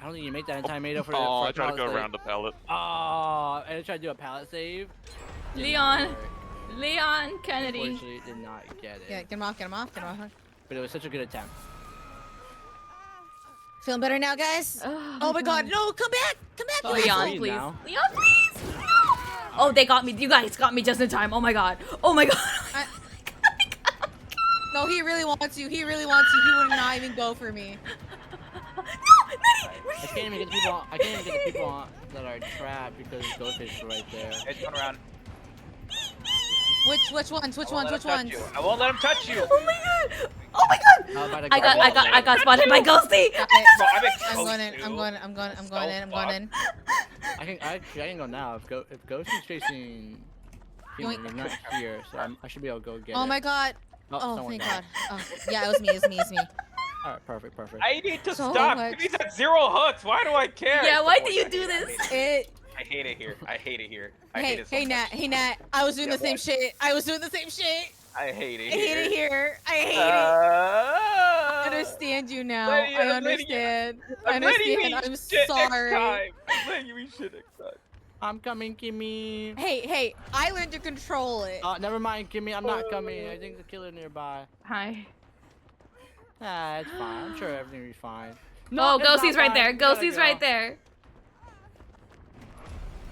I don't think you make that in time, Mado, for Oh, for I a tried to pallet go save. around the pallet. Oh, I tried to do a pallet save. Did not Leon. work. Leon Kennedy. Unfortunately, did not get it. Yeah, get him off, get him off, get him off. But it was such a good attempt. Feeling better now, guys? Oh my god, no, come back! Come back, Oh, you Leon, asshole! please. now. Leon, please. No. Oh, they got me. You guys got me just in time. Oh my god. Oh my god. No, he really wants you. He really wants you. He would not even go for me. No, I can't even get the people. I can't even get the people on, that are trapped because Ghostface is right there. Hey, turn around. Which ones? Which I won't ones? let Which him touch ones? you. I won't let him touch you. Oh my god. Oh my god. I was about to I got spotted by Ghosty. Got Bro, it. I'm I'm exposed going in. to. I'm going in. I'm going in. I'm going in. I'm going in. I can go now. If Ghost is chasing, Yoink. he's not here, so I should be able to go get it. Oh my god. Oh, someone thank died. god. Oh, yeah, it was me. It was me. It was me. All right, perfect. I need to So stop. much. He's at 0 hooks. Why do I care? Yeah, It's why the do you voice. do I this? hate it. I hate it here. I hate it here. I hate Hey, it so hey much. Nat, hey Nat. I was doing Yeah, the same what? shit. I was doing the same shit. I hate it I hate it here. I hate it. I I understand you now. letting you- I I'm letting you- understand. I I'm letting you understand. eat I'm shit sorry. Next time. I'm letting you eat shit next time. I'm coming, Kimmy. Hey, I learned to control it. Never mind, Kimmy. I'm not coming. I think the killer nearby. Hi. Ah, it's fine. I'm sure everything will be fine. Oh, it's not Ghosty's right fine. there. You gotta Ghosty's go. right there.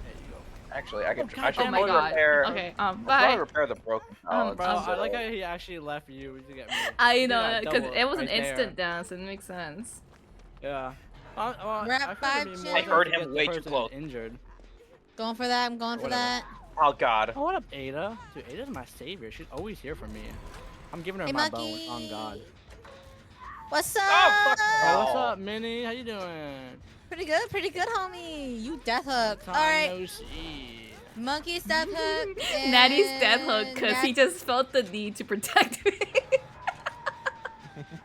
There you go. Actually, I can. God I should damn Oh my it. probably god. repair. Okay. Probably Bye. repair the broken. Oh, Bro, I like how he actually left you to get me. I know, Yeah, because double it was an right there. instant dance. It makes sense. Yeah. We're at I figured 5 it'd be chips. more I heard to get him the way too person close. Injured. Going for that. I'm going for Whatever. that. Oh God. Oh, what up, Ada? Dude, Ada's my savior. She's always here for me. I'm giving her Hey, my monkey. bones. On God. What's up? Oh, fuck. Hey, what's Oh. up, Minnie? How you doing? Pretty good, homie. You death hook. Long All time right, no see. monkey's death hook. Natty's death hook and because he Nat- just felt the need to protect me.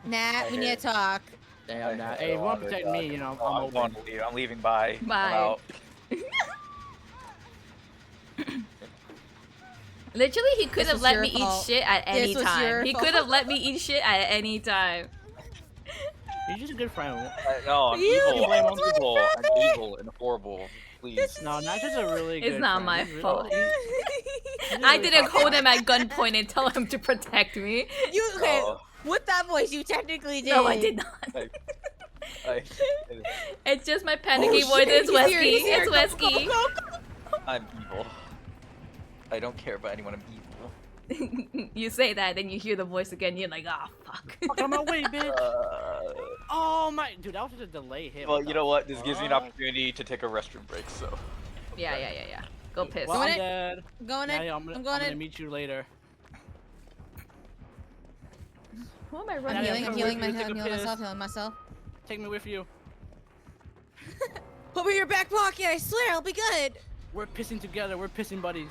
Nat, we need to talk. Damn that. Hey, if you want to protect me, you know, I'm I'm open. going to leave. I'm leaving. Bye. I'm Bye. out. Literally, he could This have was let your me eat fault. shit at any This was time. your He could have let me eat shit at any time. You're just a good friend. No, I'm You evil. blame I'm on my evil. I'm brother. evil and horrible. Please. No, not just a really good It's not friend. my He's really- fault. he's I really didn't fucking- hold him at gunpoint and tell him to protect me. You okay? Oh. With that voice, you technically did. No, I did not. I, It's just my panicky Oh, voice. shit, It's he's here, Wesky. he's here. It's Go, Wesky. go, go, I'm evil. I don't care about anyone. I'm evil. You say that, then you hear the voice again. You're like, oh fuck. Fuck on my way, bitch. Oh my, dude, that was just a delay hit. Well, What you the know what? This gives me an fuck? opportunity to take a restroom break. So. Yeah. Go piss. Well, Going I'm in. dead. Going in. I'm I'm going gonna in. meet you later. Who am I I'm running? Yeah, healing. come I'm healing with you, take a piss. myself. Healing myself. Take me with you. Put me in your back pocket. I swear, I'll be good. We're pissing together. We're pissing buddies.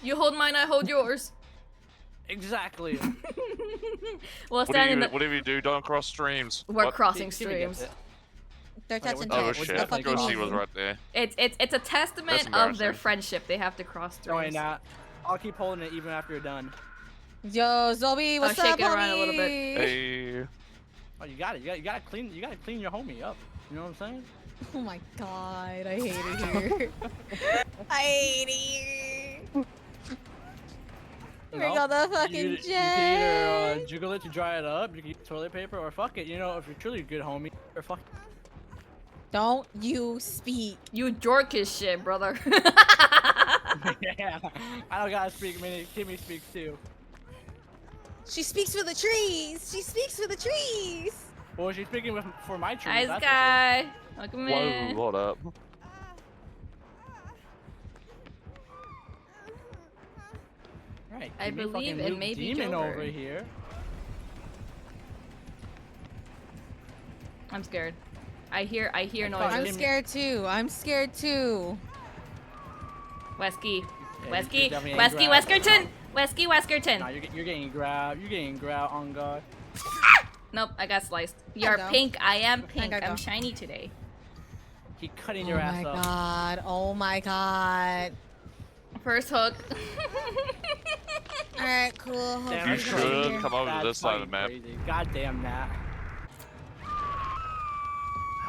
You hold mine, I hold yours. Exactly. We'll stand in the. Whatever you do, don't cross streams. We're What? crossing Kimmy gets streams. it. They're Okay, touching what- Oh tape. shit! What the fuck you Ghosty mean? was right there. It's a testament of their embarrassing. friendship. They have to cross Don't worry, streams. Nat. I'll keep holding it even after you're done. Yo, Zoe, what's I'll up, shake it around a little bit. homie? Hey. Oh, you got it. You gotta clean your homie up. You know what I'm saying? Oh my god, I hate it here. I hate it here. Bring No. all the You fucking can either jets. jiggle it to dry it up, you can use toilet paper, or fuck it. You know, if you're truly a good homie, or fuck. Don't you speak. You jork his shit, brother. Yeah, I don't gotta speak. Kimmy speaks too. She speaks for the trees. She speaks for the trees. Well, she's speaking for my trees. Nice that's for guy. Welcome Whoa, in. hold up. sure. Right. I Kimmy, believe fucking it Luke may be Demon Joker. over here. I'm scared. I hear I'm noises. I'm Kimmy. scared too. I'm scared too. Wesky. Yeah, Wesky. you're definitely Wesky getting grabbed. Weskerton. Wesky Nah, Weskerton. you're getting grabbed. You're getting grabbed on guard. Nope, I got sliced. You're go. pink. I am pink. gotta I'm go. shiny today. He cutting Oh your my ass up. god. Oh my god. First hook. Alright, cool. Hope Damn, You he's that's gonna be should here. come over to That's this side of the fucking map. crazy. God damn that.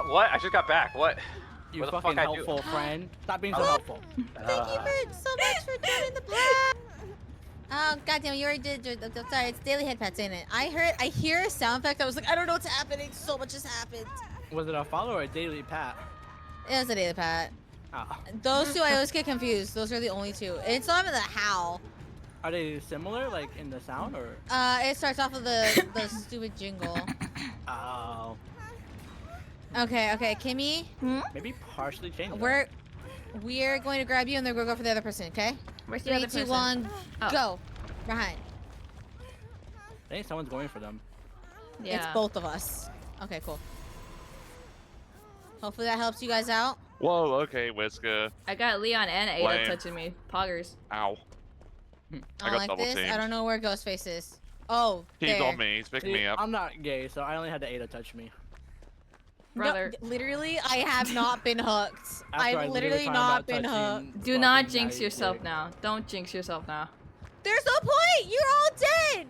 What? I just got back. What? You What the fucking fuck I do? helpful friend. Stop being so helpful. Thank you so much for joining the pod. Oh goddamn! You already did. Sorry, it's daily head pats, ain't it? I hear a sound effect. I was like, I don't know what's happening. So much has happened. Was it a follow or a daily pat? It was a daily pat. Oh. Those two, I always get confused. Those are the only two. It's not even the howl. Are they similar, like in the sound, or? It starts off with the stupid jingle. Oh. Okay, Kimmy. Maybe partially changed. We're going to grab you and then we'll go for the other person. Okay? Where's the 3, other 2, person? 1, Oh. go. Behind. I think someone's going for them. Yeah. It's both of us. Okay, cool. Hopefully that helps you guys out. Whoa, okay, Whisker. I got Leon and Ada Lame. touching me. Poggers. Ow. I got don't like double this. teamed. I don't know where Ghostface is. Oh, He's there. on me. He's picking See, me up. I'm not gay, so I only had the Ada touch me. Brother. No, literally, I have not been hooked. After I I've literally talked not about been touching hooked. Do not fucking jinx Maddie yourself dick. now. Don't jinx yourself now. There's no point. You're all dead.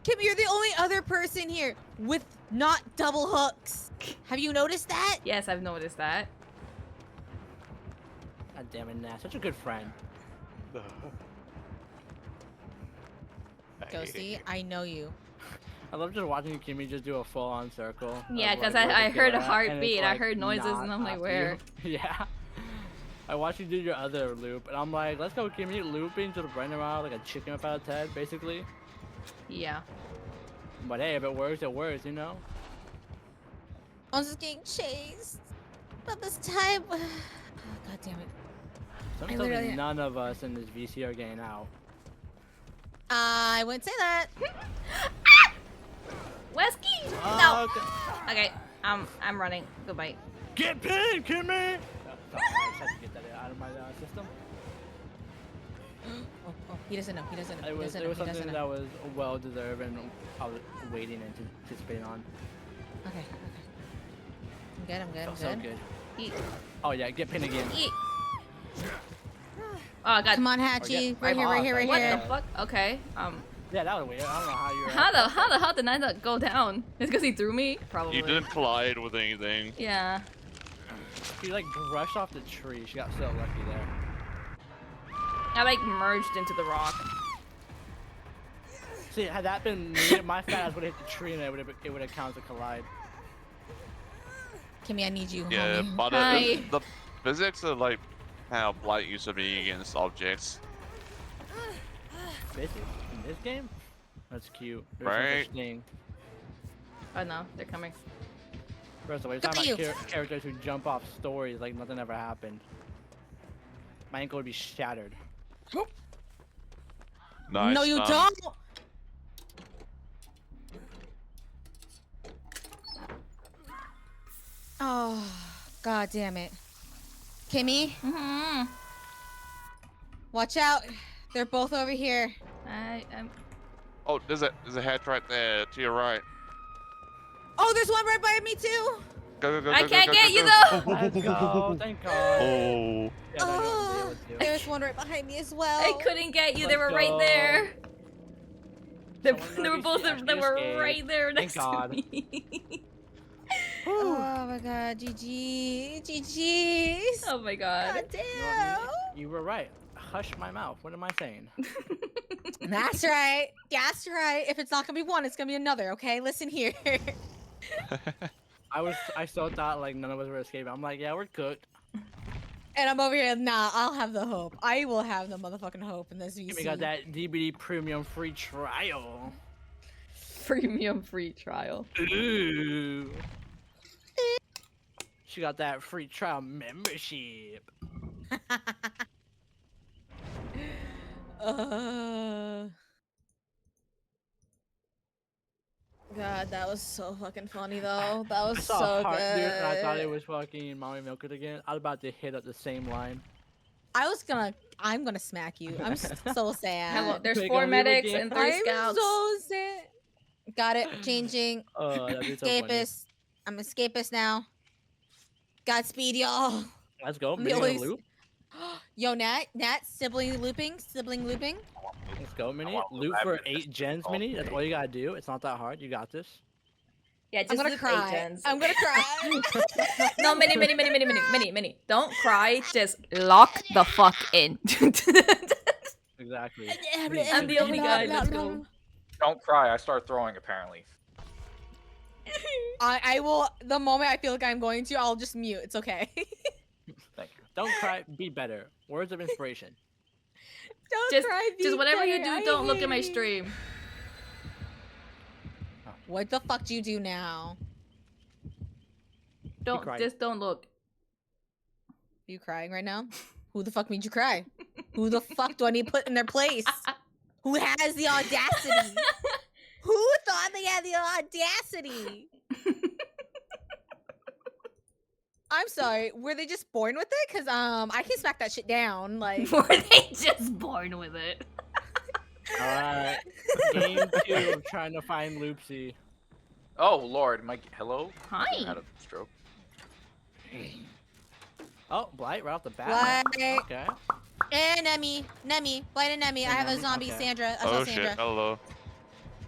Kim, you're the only other person here with not double hooks. Have you noticed that? Yes, I've noticed that. God damn it, Nat. Such a good friend. Ghosty, I know you. I love just watching Kimmy just do a full-on circle. Yeah, of, because like, where I to heard kill a at, and it's, heartbeat. I like, heard noises, not and I'm like, after where? you. Yeah. I watched you do your other loop, and I'm like, let's go, Kimmy, looping, just running around like a chicken without its head, basically. Yeah. But hey, if it works, it works, you know? I was just getting chased. But this time... Oh, God damn it. Something literally- tells me none of us in this VC are getting out. I wouldn't say that. Wesky! Oh, No! okay. Okay, I'm running. Goodbye. Get pinned, Kimmy! Oh, sorry, I just had to get that out of my system. Oh, he doesn't know. He doesn't know. It He was, doesn't it know. was He doesn't something know. that was well deserved, and I was waiting and anticipating on. Okay. I'm good. I'm good. I'm Felt so good. good. Eat. Oh yeah, get pinned again. Eat. Oh, I got. Come on, Hatchie. Or Right here. Right here. Right What here. the fuck? Okay. Yeah, that was weird. I don't know how you were. How the hell did I not go down? It's because he threw me? Probably. You didn't collide with anything. Yeah. She like brushed off the tree. She got so lucky there. I like merged into the rock. See, had that been me, my fat ass would have hit the tree and it would have counted as a collide. Kimmy, I need you. Yeah, homie. but Hi. the physics are like how Blight used to be against objects. Basically, in this game, that's cute. There's no Right. such thing. Oh no, they're coming. First of all, you're Look talking at about characters who jump off stories like nothing ever happened. My ankle would be shattered. Nice. No, you um, don't. Oh, God damn it. Kimmy, Mm-hmm. watch out. They're both over here. I'm. Oh, there's a hatch right there to your right. Oh, there's one right by me too. Go, go, go, I go, can't go, get go, you go. though. Let's go. Thank God. Oh. Yeah, no, you won't be able to. There's one right behind me as well. I couldn't get you. They Let's were right go. there. They, Someone they were already both. actually They were escaped. right there Thank next God. to me. Oh my God, GG, GG's. Oh my god. God You know what damn. I mean? You were right. Hush my mouth. What am I saying? That's right. That's right. If it's not gonna be one, it's gonna be another. Okay, listen here. I still thought like none of us were escaping. I'm like, yeah, we're cooked. And I'm over here. Nah, I'll have the hope. I will have the motherfucking hope in this VC. We got that DBD premium free trial. Premium free trial. Ooh. She got that free trial membership. God, that was so fucking funny though. That was I saw so a part, good. dude, and I thought it was fucking Mommy Milk It again. I was about to hit up the same line. I'm gonna smack you. I'm so sad. Hello, there's Quick, 4 I'm leaving medics again. and 3 I'm scouts. so sad. Got it. Changing. Oh, that'd be so funny. Escapist. I'm escapist now. Godspeed, y'all. Let's go. The Mini only- loop. Yo, Nat, sibling looping. Let's go, Mini. Loop for 8 gens, Mini. That's all you gotta do. It's not that hard. You got this. Yeah, I'm just gonna loop cry. agents. I'm gonna cry. No, Minnie. Don't cry. Just lock the fuck in. Exactly. I'm the only guy. Let's go. Don't cry. I start throwing apparently. I will. The moment I feel like I'm going to, I'll just mute. It's okay. Thank you. Don't cry. Be better. Words of inspiration. Don't cry. Just be whatever you better, do, I don't look at my hate- stream. What the fuck do you do now? Don't look. Are you crying right now? Who the fuck made you cry? Who the fuck do I need put in their place? Who has the audacity? Who thought they had the audacity? I'm sorry. Were they just born with it? Cause I can smack that shit down. Like Were they just born with it? Alright. Game 2 of trying to find Loopsy. Oh Lord, Mike. Hello. Hi. I had a stroke. Oh, Blight right off the bat. Blight. Okay. And Nemi, Blight and Nemi. I have a Nemi, zombie okay. Sandra. I saw Oh Sandra. shit, hello.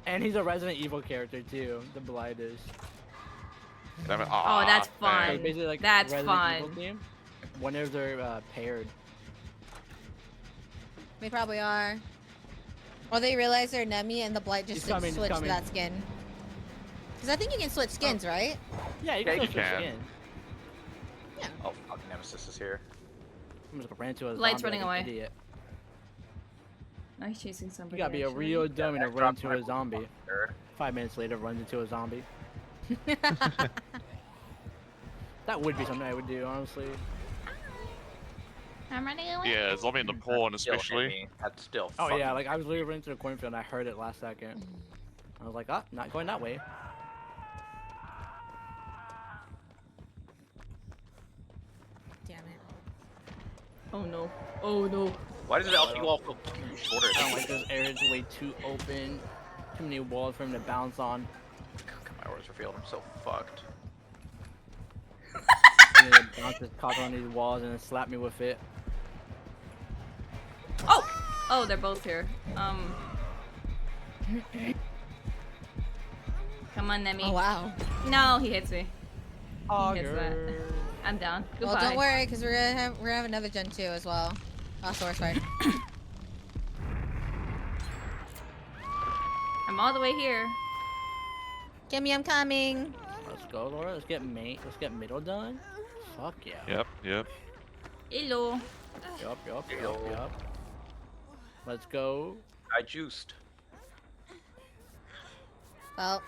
And he's a Resident Evil character too. The Blight is. Damn it. Oh, that's man. fun. So basically like That's Resident fun. Evil team. Whenever they're paired. They probably are. Or they realize they're Nemi and the Blight just He's coming, he's switch to coming. that skin. Because I think you can switch skins, right? Yeah, you Yeah, can you still switch can. skin. Oh fuck, Nemesis is here. I'm just gonna ran into a Light's zombie running like an away. idiot. Now he's chasing somebody. You gotta be a actually. real dummy to I run dropped into my a zombie. Third. 5 minutes later, runs into a zombie. That would be something I would do, honestly. I'm running away. Yeah, zombie in the corn Still hit especially. me. That's still. Oh fucking- yeah, like I was literally running to the cornfield and I heard it last second. I was like, ah, not going that way. Damn it. Oh no. Oh no. Why does the LP wall feel shorter? I don't like this area is way too open. Too many walls for him to bounce on. My orders are failed. I'm so fucked. And then bounce his cock on these walls and then slap me with it. Oh! Oh, they're both here. Come on, Nemi. Oh wow. No, he hits me. He hits that. Auger. I'm down. Goodbye. Well, don't worry, because we're gonna have another Gen 2 as well. Oh, source fight. I'm all the way here. Gimme, I'm coming. Let's go, Laura. Let's get middle done. Fuck yeah. Yep. Hello. Yup. Let's go. I juiced. Well,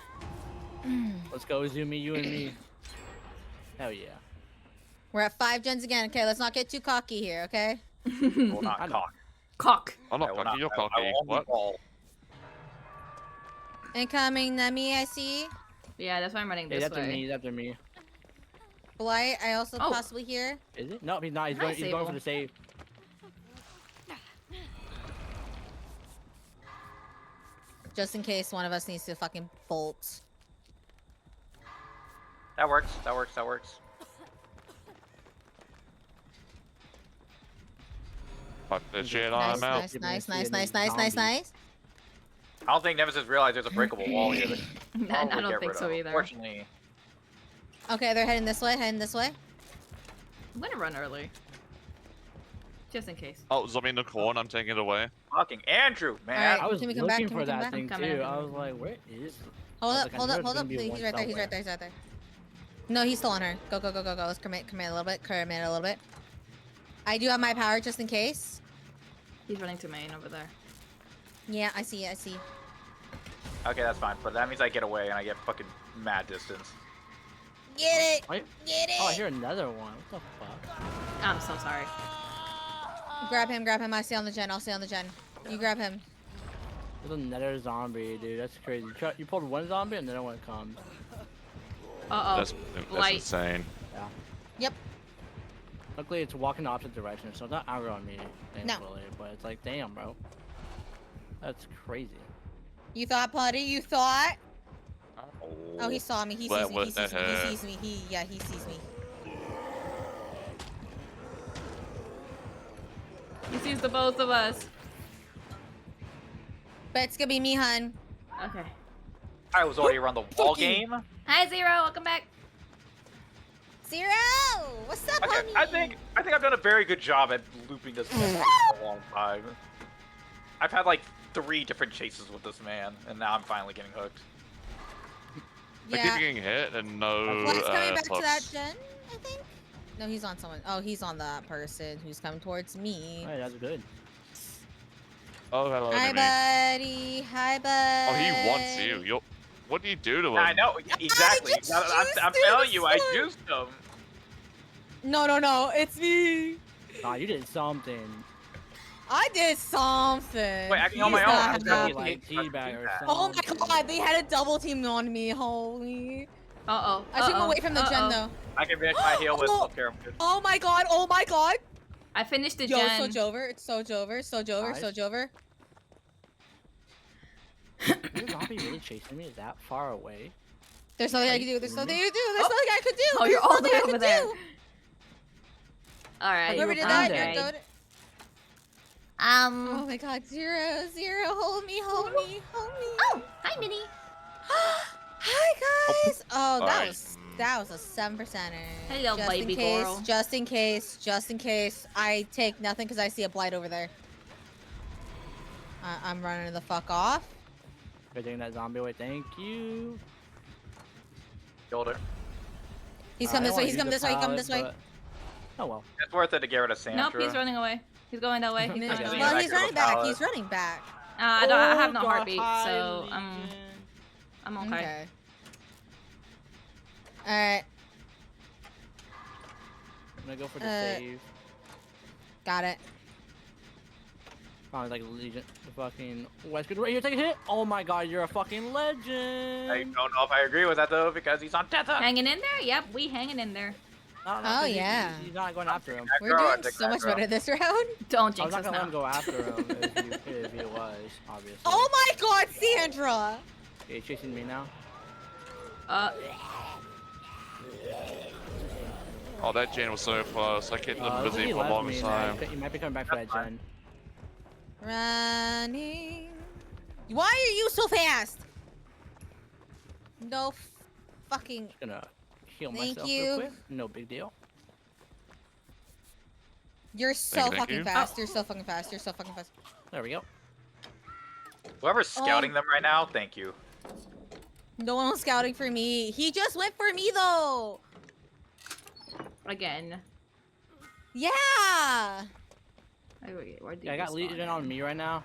Let's go, Zumi, you and me. Hell yeah. we're at 5 gens again. Okay, let's not get too cocky here, okay? Will I not know. cock. Cock. I'm I not will cocky, you're I will cocky. only What? ball. Incoming Nemi, I see. Yeah, that's why I'm running Hey, this after way. me, he's after me. Blight, I also Oh. possibly hear. Is it? No, he's not. He's Nice, going for Abel. the save. Just in case one of us needs to fucking bolt. That works. Fuck that shit, Nice, I'm out. nice, Give me a nice, nice, shit, nice, these nice, nice, zombies. nice. I don't think Nemesis realized there's a breakable wall here. that I probably don't get think rid so of. either. Unfortunately, Okay, they're heading this way, I'm gonna run early. Just in case. Oh, zombie in the corn, I'm taking it away. fucking Andrew, man. Alright. I was Can we come back? looking Can for we come that back? thing I'm coming, too. I'm I was coming. like, where is? Hold I was up, like, I hold know up, there's hold gonna up. be Please, one he's right there, he's right there, somewhere. he's right there. No, he's still on her. Go, go, go, go, go. Let's commit a little bit. Commit a little bit. I do have my power just in case. He's running to main over there. Yeah, I see, I see. Okay, that's fine. But that means I get away and I get fucking mad distance. Get it! Wait. Get it! Oh, I hear another one. What the fuck? I'm so sorry. Grab him, grab him. I stay on the gen, I'll stay on the gen. You grab him. There's another zombie, dude. That's crazy. You pulled one zombie and then one comes. Uh-oh. That's Light. insane. Yeah. Yep. Luckily, it's walking the opposite direction, so it's not aggro on me, No. thankfully. But it's like, damn, bro. That's crazy. You thought, Putty? You thought? Oh, Oh, he saw me. He What- sees me. He what sees the me. He heck? sees me. He sees me. He sees the both of us. But it's gonna be me, hun. Okay. I was already around the wall Fuck you. game. Hi, Zero. Welcome back. Zero! What's up, Okay, homie? I think I've done a very good job at looping this man for a long time. I've had like 3 different chases with this man, and now I'm finally getting hooked. I keep Yeah. getting hit and no Flex coming back to that hooks. gen, I think. No, he's on someone. Oh, he's on that person who's coming towards me. Hey, that's good. Oh, hello, Hi, enemy. buddy. Hi, bud. Oh, he wants you. What do you do to him? I know exactly. just juiced I'm him, telling you, I son. juiced him. No. It's me. Nah, you did something. I did something. Wait, I can hold He's my own. not I'm happy. gonna Like teabag or Oh something. my god, they had a double team on me. Holy. Uh-oh. I took him away from the gen, though. I can finish my heal with Oh. self care. Oh my god. I finished the Yo, gen. Sojover. It's Sojover. Nice. Sojover. Is the zombie really chasing me? Is that far away? There's nothing I can do. There's nothing I can do. There's nothing I could do. Oh, you're There's all the nothing way I over could there. do. All right. Whoever you did were that, dead. you're good. Um. Oh my god, Zero, hold me. Oh, hi, Minnie. Hi guys. Oh, Alright. that was a 7%er. Hello, just baby in case, girl. Just in case, I take nothing because I see a blight over there. I'm running the fuck off. You're taking that zombie away. Thank you. Killed her. He's I coming this don't way. He's wanna coming use this way. the He's coming this way. pallet, but- Oh well. It's worth it to get rid of Sandra. Nope, he's running away. He's going that way. He's No, going Yeah, that way. well, back he's to the running back. pallet. He's running back. I don't. I have no Oh, heartbeat, hi, so Legion. I'm okay. All right, I'm gonna go for the Uh, save. got it. Probably like Legion. The fucking Wesker right here. Take a hit. Oh my god, you're a fucking legend. I don't know if I agree with that though, because he's on death. Hanging in there? Yep, we hanging in there. No, Oh, 'cause yeah. He's not going after him. We're doing so much better this round. Don't I was jinx not us gonna let him now. go after him if he was, obviously. Oh my god, Sandra! Okay, he's chasing me now. Oh, that gen was so close. I kept them Looks like busy he for a left long me, time. He might be coming back for that gen. Running. Why are you so fast? No fucking. Just gonna heal Thank myself you. real quick. No big deal. You're so Thank fucking you. fast. You're so fucking fast. You're so fucking fast. There we go. Whoever's scouting them right now, thank you. No one was scouting for me. He just went for me though. Again. Yeah. Where Yeah, I got Legion on me right now.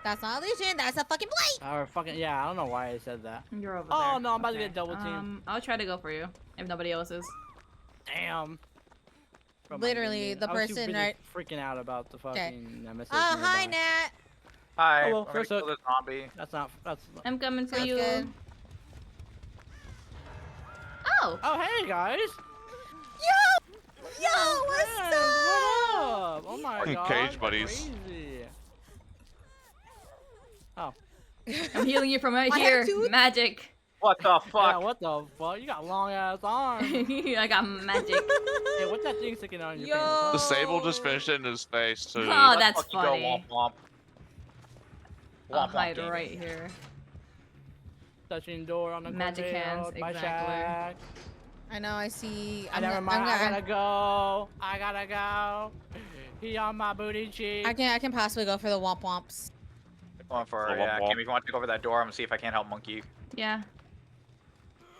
That's not a Legion. That's a fucking blight. Or fucking yeah, I don't know why I said that. You're over Oh there. no, I'm about to Okay. get double team. I'll try to go for you if nobody else is. Damn. Bro, my Literally, Legion. the I was too person busy right- freaking out about the fucking nemesis. Hi, nearby. Nat. Hi, Oh, well, I'm gonna first kill up. this zombie. That's. I'm coming for Sounds you. good. Oh, Oh hey guys. Yo, what's Friends, up? What up? Oh my Fucking god. cage buddies. Crazy. Oh. I'm healing you from right I here. have to- Magic. What the fuck? Yeah, what the fuck? You got long ass arms. I got magic. Hey, what's that thing sticking on your Yo. pants? The Sable just finished it in his face too. Oh, Let's that's fucking funny. Go womp womp. I'll Womp womp hide gaming. right here. Touching door on the Magic conveyor hands, by exactly. Shaq. I know. I see. Never mind. I gotta go. I gotta go. He on my booty cheek. I can possibly go for the womp womps. Going for Womp yeah. womp. Kim, if you want to go over that door, I'm gonna see if I can't help Monkey. Yeah,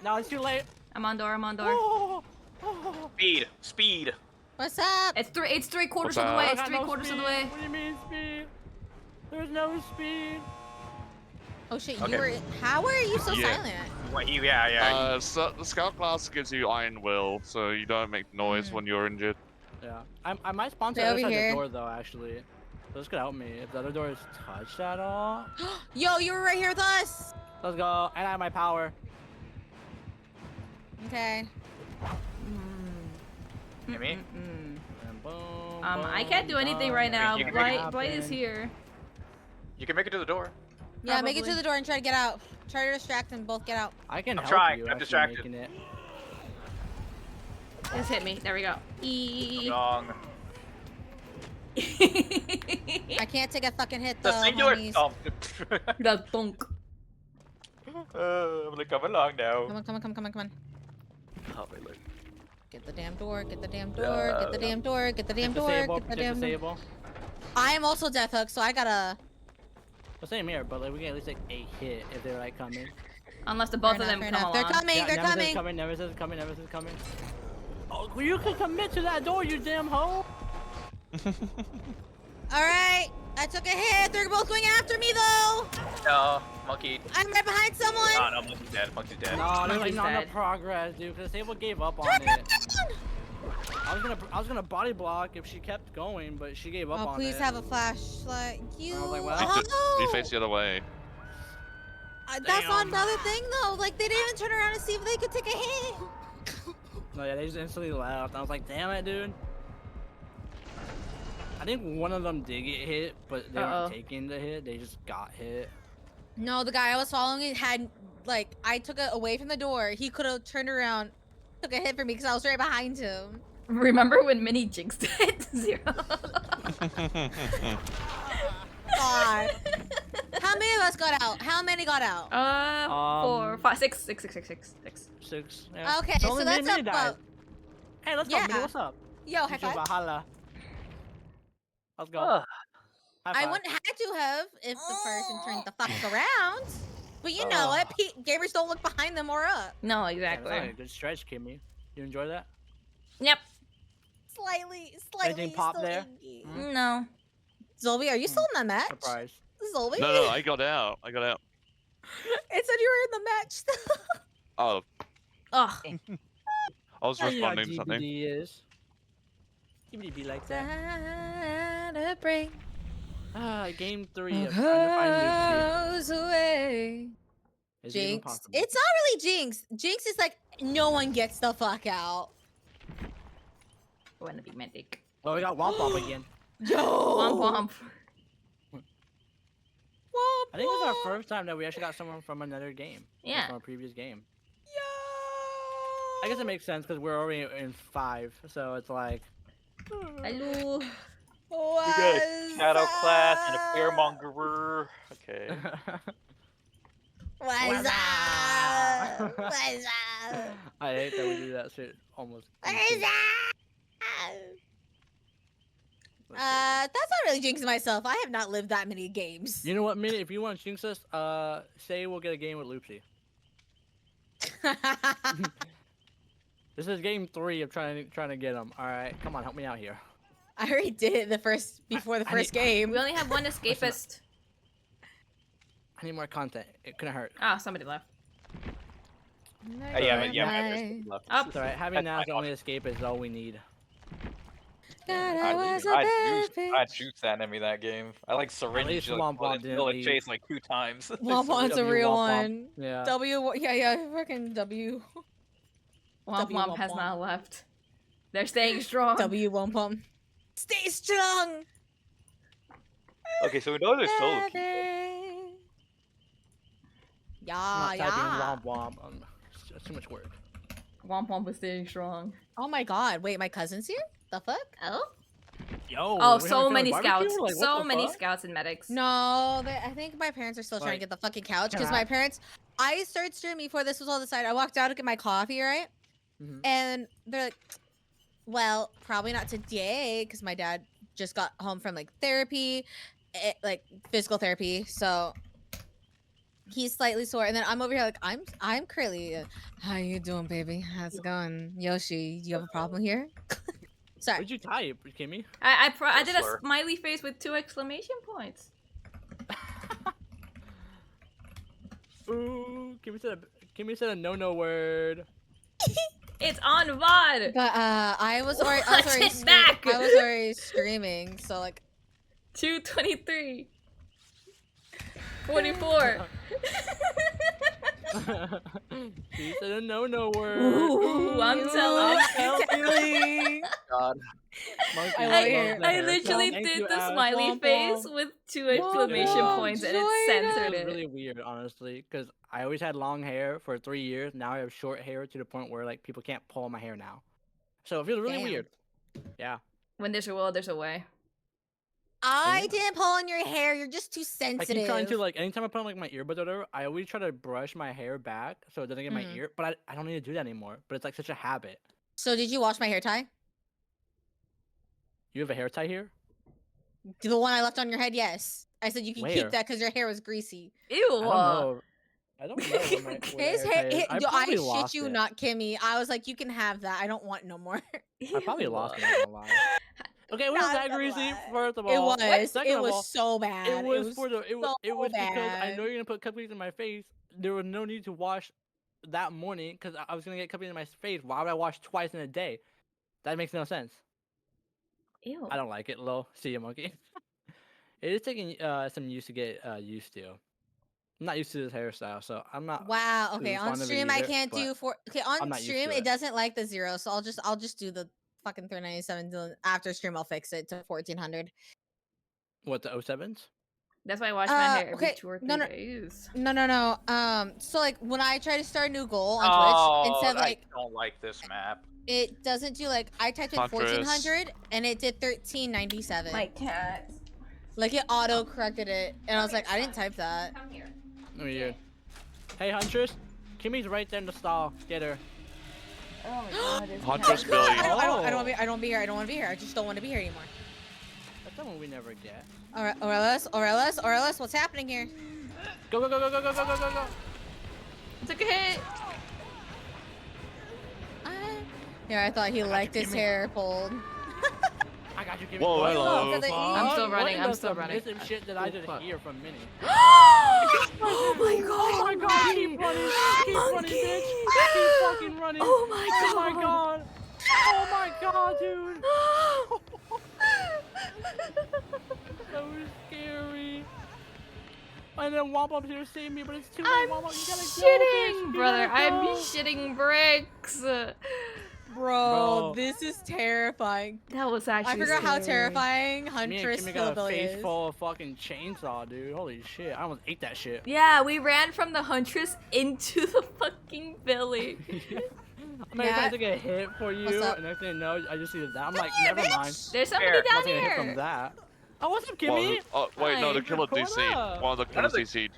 No, it's too late. I'm on door. I'm on door. Oh, oh. Speed, speed. What's up? It's three quarters What's of the up? way. I It's got three no quarters of the speed. way. What do you mean speed? There's no speed. Oh shit! Okay. You were. How are you so Yeah. silent? What, yeah. So the Scout class gives you Iron Will, so you don't make noise when you're injured. Yeah, I might spawn to Stay the other over side of here. the door though. Actually, so this could help me if the other door is touched at all. Yo, you were right here with us. Let's go. And I have my power. Okay. You me? Mm. And boom. I boom, can't do anything done. right now. You can make it Blight is happen. here. You can make it to the door. Yeah, make it to Probably. the door and try to get out. Try to distract them. Both get out. I can I'm help trying, you. I'm actually distracted. making it. Just hit me. There we go. E. Wrong. I can't take a fucking hit though. The singular. homies. Oh. The thunk. I'm gonna come along now. Come on. Oh, wait, look. Get the damn door, get the damn door, get the damn door, get the damn door, Disable, get the damn door. disable. I am also death hook, so I gotta. Well, same here, but like we can at least like a hit if they're like coming. Unless the both Fair of them enough, come fair along. enough. They're coming, Yeah, they're Nemesis coming. is coming, Nemesis is coming, Nemesis is coming. Oh, well, you can commit to that door, you damn hoe! Alright, I took a hit. They're both going after me though. No, monkey. I'm right behind someone. Oh, no, monkey's dead. Monkey's dead. No, there's like Monkey's not enough dead. progress, dude, because Sable gave up on Turn it. around! I was gonna body block if she kept going, but she gave up Oh, on please it. have a flashlight. You. was like, well, You face the other way. That's not Damn. another thing though. Like they didn't even turn around and see if they could take a hit. No, yeah, they just instantly left. I was like, damn it, dude. I think one of them did get hit, but they weren't taking the hit. They just got hit. No, the guy I was following had like I took it away from the door. He could have turned around, took a hit for me because I was right behind him. Remember when Minnie jinxed it? 0. God. How many of us got out? How many got out? 4, 5, 6, 6, 6, 6, 6, 6. 6. Yeah. Okay, It's so only that's Minnie up. died. Hey, let's go, yeah. Minnie. What's up? Yo, high five. Valhalla. Let's go. Ugh. High I five. wouldn't have to have if the person turned the fuck around. But you know what? Gamers don't look behind them or up. No, Yeah, that's exactly. not a good stretch, Kimmy. You enjoy that? Yep. Slightly Anything pop still there? inky. No. Zolby, are you still in that match? Surprise. Zolby? No, I got out. I got out. It said you were in the match still. Oh, Ugh. I was Yeah, you know how responding to something. GBD is. GBD be like that. Time to bring Game 3 of trying to find goes away. Lucy. Is it even Jinx. possible? It's not really Jinx. Jinx is like no one gets the fuck out. I want to be medic. Oh, we got Womp Womp again. Yo. Womp womp. I think it's our first time that we actually got someone from another game. Like Yeah. From a previous game. I guess it makes sense because we're already in 5, so it's like. Hello. We got a shadow class and a fearmongerer. Okay. What's up? What's up? I hate that we do that shit almost. What's up? That's not really jinxing myself. I have not lived that many games. You know what, Minnie? If you want to jinx us, say we'll get a game with Loopsy. This is game 3 of trying to get him. All right, come on, help me out here. I already did it before the first game. We only have one escapist. I need more content. It couldn't hurt. Ah, somebody left. Yeah, Alright, my Nice. wrist left. Up. It's alright. Having That's Nas fine. only escape is all we need. God, I was a bad I juiced that enemy that game. I like syringed least you Womp Womp didn't leave. chase like 2 times. Womp Womp's a W real Womp Womp. one. Yeah. Yeah, fucking W. Womp W womp womp has womp. not left. They're staying strong. W Womp Womp. Stay strong. Okay, so we know there's solo queue. I'm Yeah, not typing yeah. Womp Womp. It's just too much work. Womp womp is staying strong. Oh my god, wait, my cousin's here? The fuck? Oh? Yo. Oh, we so having many barbecue? scouts. Like, what So the many fuck? scouts and medics. No, I think my parents are still trying to Like, get the fucking couch can because I- my parents. I started streaming before this was all decided. I walked out to get my coffee, right? Mhm. And they're like, "Well, probably not today because my dad just got home from like therapy, like physical therapy, so he's slightly sore." And then I'm over here like, I'm currently. How you doing, baby? How's it going, Yoshi? You have a problem here? Sorry. What'd you type, Kimmy? I did a Slur. smiley face with 2 exclamation points. Ooh, Kimmy said a no word. It's on VOD. But I was already Watch it back. I was already streaming, so like 223. 44. She said a no word. Ooh, I'm telling. God. Monkey I loves will hear- the I hair. literally Thank did you, the Ash. smiley Womp face womp. with 2 exclamation womp, points and it join censored It it. was really weird, honestly, because I always had long hair for 3 years. Now I have short hair to the point where like people can't pull my hair now. So it feels really Damn. weird. Yeah. When there's a will, there's a way. I Yeah. didn't pull on your hair. You're just too I sensitive. keep trying to like anytime I put on like my earbuds or whatever, I always try to brush my hair back so it doesn't get my ear. But I don't need to do that anymore. But it's like such a habit. So did you wash my hair tie? You have a hair tie here? The one I left on your head, yes. I said you can Where? keep that because your hair was greasy. Ew. I don't know. I don't know where my where His the hair, hair tie is. I I probably shit lost you it. not, Kimmy. I was like, you can have that. I don't want no more. I probably lost it. I'm not gonna lie. Okay, it was Not that gonna greasy. lie. First of It all, was. Second It of all, was so bad. it was for the it was so because I bad. know you're gonna put cupcakes in my face. There was no need to wash that morning because I was gonna get cupcakes in my face. Why would I wash twice in a day? That makes no sense. Ew. I don't like it, Lo. See you, monkey. It is taking some use to get used to. I'm not used to this hairstyle, so I'm not. Wow. too Okay, on fond of it stream I either, can't but do for. Okay, I'm on not used stream to it it. doesn't like the 0, so I'll just do the fucking 397. After stream I'll fix it to 1400. What the 07s? That's why I wash my hair every Okay, 2 or 3 no. days. No. So like when I try to start a new goal on Oh, Twitch, instead of like I don't like this map. it doesn't do like I typed in Huntress. 1400 and it did 1397. My cat. Like it auto corrected it, and I was like, I didn't type that. Come here. Weird. Hey, Huntress. Kimmy's right there in the stall. Get her. Oh my god. it's Huntress cat. Billy. I don't want Oh. to be. I don't want to be here. I don't want to be here. I just don't want to be here anymore. That's the one we never get. All right, Aurelis, what's happening here? Go, go, go, go, go, go, go, go, go, go. Took a hit. Yeah, I thought he liked his Kimmy. hair pulled. I got you, Kimmy. Whoa, What hello. the I'm fuck? still What running, in I'm the still running. submissive shit did I just fuck. hear from Minnie? Oh my god. Oh my god, keep running, keep running, bitch. Keep fucking running. Oh my Oh my god. god. Oh my god, dude. That was scary. And then Womp Up's here to save me, but it's too late. I'm Womp Up, you gotta shitting, go, bitch. You brother. gotta I'm go. shitting bricks. Bro, Bro. this is terrifying. That was actually I forgot how scary. terrifying Me and Huntress Kimmy got a Hillbilly face is. full of fucking chainsaw, dude. Holy shit. I almost ate that shit. Yeah, we ran from the huntress into the fucking village. I'm like, Yeah. trying to take a hit for you, What's up? and next thing you know, I just see that. I'm Come like, here, never bitch. mind. There's somebody Fair. down Not taking a hit from here. that. Oh, what's up, Well, Kimmy? wait, no, the Hi. killer Pull it DC'd. up. One of the killers Another- DC'd.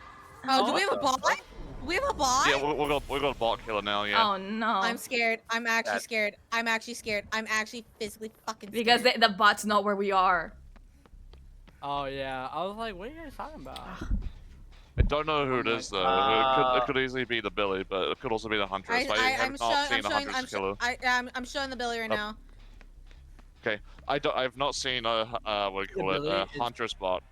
Oh, do we have a What bot? the fuck? We have a bot? Yeah, we're gonna bot killer now, yeah. Oh no. I'm scared. I'm actually That- scared. I'm actually scared. I'm actually physically fucking scared. because the bot's not where we are. Oh, yeah. I was like, what are you guys talking about? I don't know who Oh it my is though. God. It could easily be the Billy, but it could also be the Huntress. I have not seen the Huntress killer. I'm showing the Billy right now. I've not seen a what do you call The it? A Billy is- Huntress bot.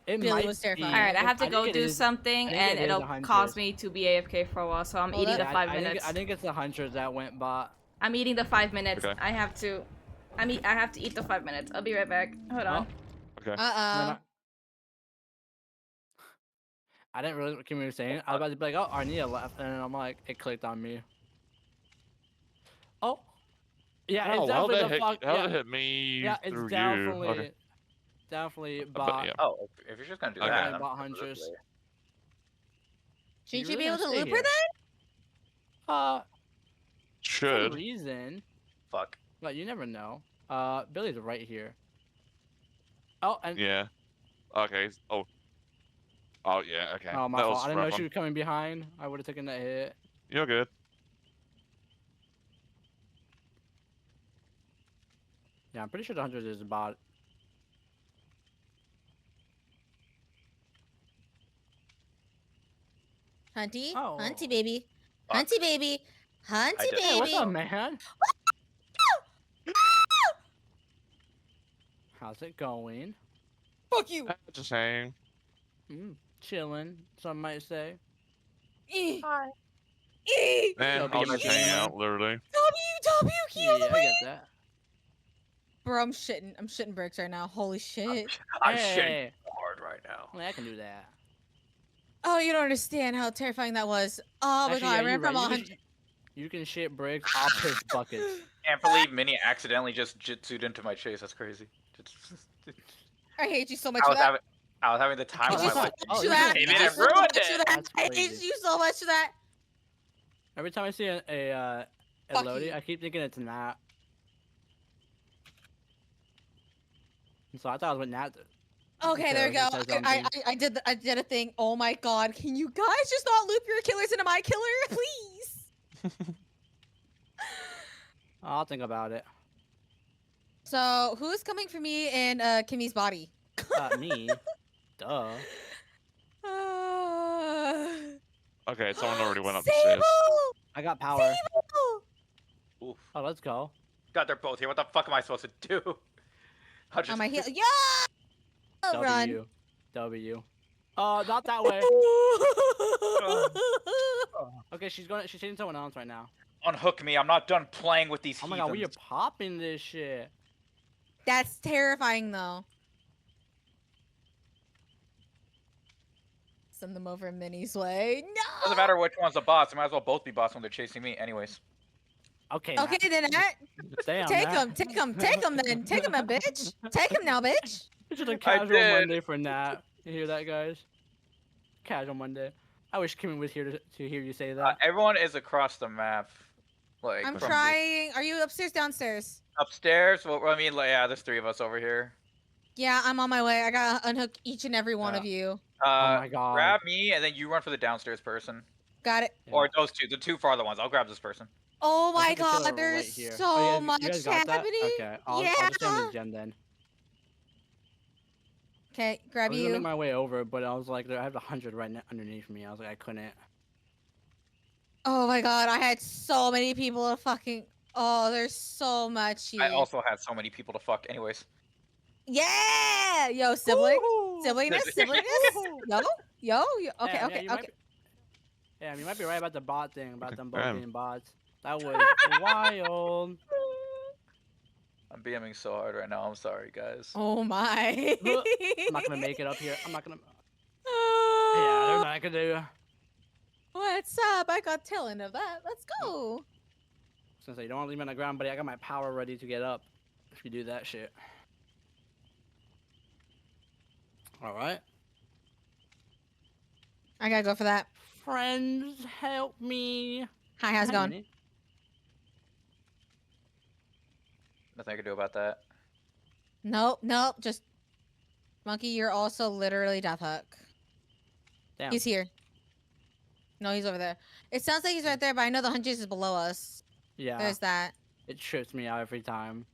It Billy might was terrifying. be- All right, I have to think go it do is- something, I think and it is it'll the cause Huntress. me to be AFK for a while. So I'm Hold eating up. the 5 I minutes. think it's the Huntress that went bot. I'm eating the 5 minutes. Okay. I have to. I have to eat the 5 minutes. I'll be right back. Hold on. Okay. Uh-oh. I didn't really what Kimmy was saying. I was about to be like, oh, Arnia left, and then I'm like, it clicked on me. Oh. Yeah, Oh, it's how definitely did the it hit, fuck. how Yeah, did it hit me yeah, it's through definitely, you? Okay. definitely But bot. yeah. Oh, if you're just gonna do Okay. that, Bot I'm Huntress. absolutely- Shouldn't You you be really able to gonna stay loop her here? then? For Should. some reason, Fuck. but you never know. Billy's right here. Oh, and Yeah. Okay. Oh. Oh yeah. Okay. oh, my that fault. was I didn't know rough she one. was coming behind. I would have taken that hit. You're good. Yeah, I'm pretty sure the 100 is a bot. Hunty? Oh. Hunty baby. Fuck. Hunty baby. Hunty I did- baby. Hey, what's up, man? How's it going? Fuck you. Just saying. Chilling, some might say. E. Hi. E. Man, be I'll my just hang gamer. out, literally. W, kill Yeah, the I wing. get that. Bro, I'm shitting bricks right now. Holy shit. I'm shitting Hey. hard right now. Well, I can do that. Oh, you don't understand how terrifying that was. Oh my Actually, god, I yeah, ran you're from right. 100. You can shit bricks. I'll piss buckets. Can't believe Minnie accidentally just jitsued into my chase. That's crazy. I hate you so much I for was that. having, I was having the time I of hate my you life. so much for you that. came I in hate and you so ruined much it. for that. That's I hate crazy. you so much for that. Every time I see a Fuck Lodi, you. I keep thinking it's Nat. And so I thought it was with Nat. Okay, there we go. Because he said I did I did a thing. Oh my god, can you guys just not loop your killers into my killer, please? I'll think about it. So who's coming for me in Kimmy's body? Me. Duh. Okay, someone already went up the Sable! stairs. I got power. Sable! Oof. Oh, let's go. God, they're both here. What the fuck am I supposed to do? I'll just... On my heel. Yeah! Run. W. Not that way. Okay, she's hitting someone else right now. Unhook me. I'm not done playing with these Oh my god, we are heathens. popping this shit. That's terrifying, though. Send them over Minnie's way. No! Doesn't matter which one's the boss. They might as well both be boss when they're chasing me. Anyways. Okay. Okay, then Damn, take Nat. him, take him, take him then. Take him, bitch. Take him now, bitch. It's just a casual did. Monday for Nat. You hear that, guys? Casual Monday. I wish Kimmy was here to hear you say that. Everyone is across the map. Like I'm from trying. Are you upstairs, downstairs? upstairs. Well, I mean, like, yeah, there's 3 of us over here. Yeah, I'm on my way. I gotta unhook each and every one of you. Oh my god. Grab me, and then you run for the downstairs person. Got it. Yeah. Or those 2, the 2 farther ones. I'll grab this person. Oh I my think the killer god, right there's here. so Oh, much you guys got that? happening. Okay, I'll Yeah. just send this gen then. Okay, I grab was gonna make you. my way over, but I was like, I have 100 right underneath me. I was like, I couldn't. Oh my god, I had so many people to fucking. Oh, there's so much here. I also had so many people to fuck. Anyways. Yeah! Yo, sibling. Siblingness, siblingness. Yo. Okay, Yeah, okay, you might okay. be- Yeah, you might be right about the bot thing, about them both Damn. being bots. That was wild. I'm BMing so hard right now. I'm sorry, guys. Oh my. I'm not gonna make it up here. I'm not gonna. Yeah, there's nothing I can do. What's up? I got tail end of that. Let's go. I was gonna say, you don't want to leave me on the ground, buddy. I got my power ready to get up. If you do that shit. All right. I gotta go for that. Friends, help me. Hi, how's it Hi, going? Minnie. Nothing I can do about that. Nope. Just Monkey, you're also literally Death Hook. Damn. He's here. No, he's over there. It sounds like he's right there, but I know the Huntress is below us. Yeah. There's that. It trips me out every time.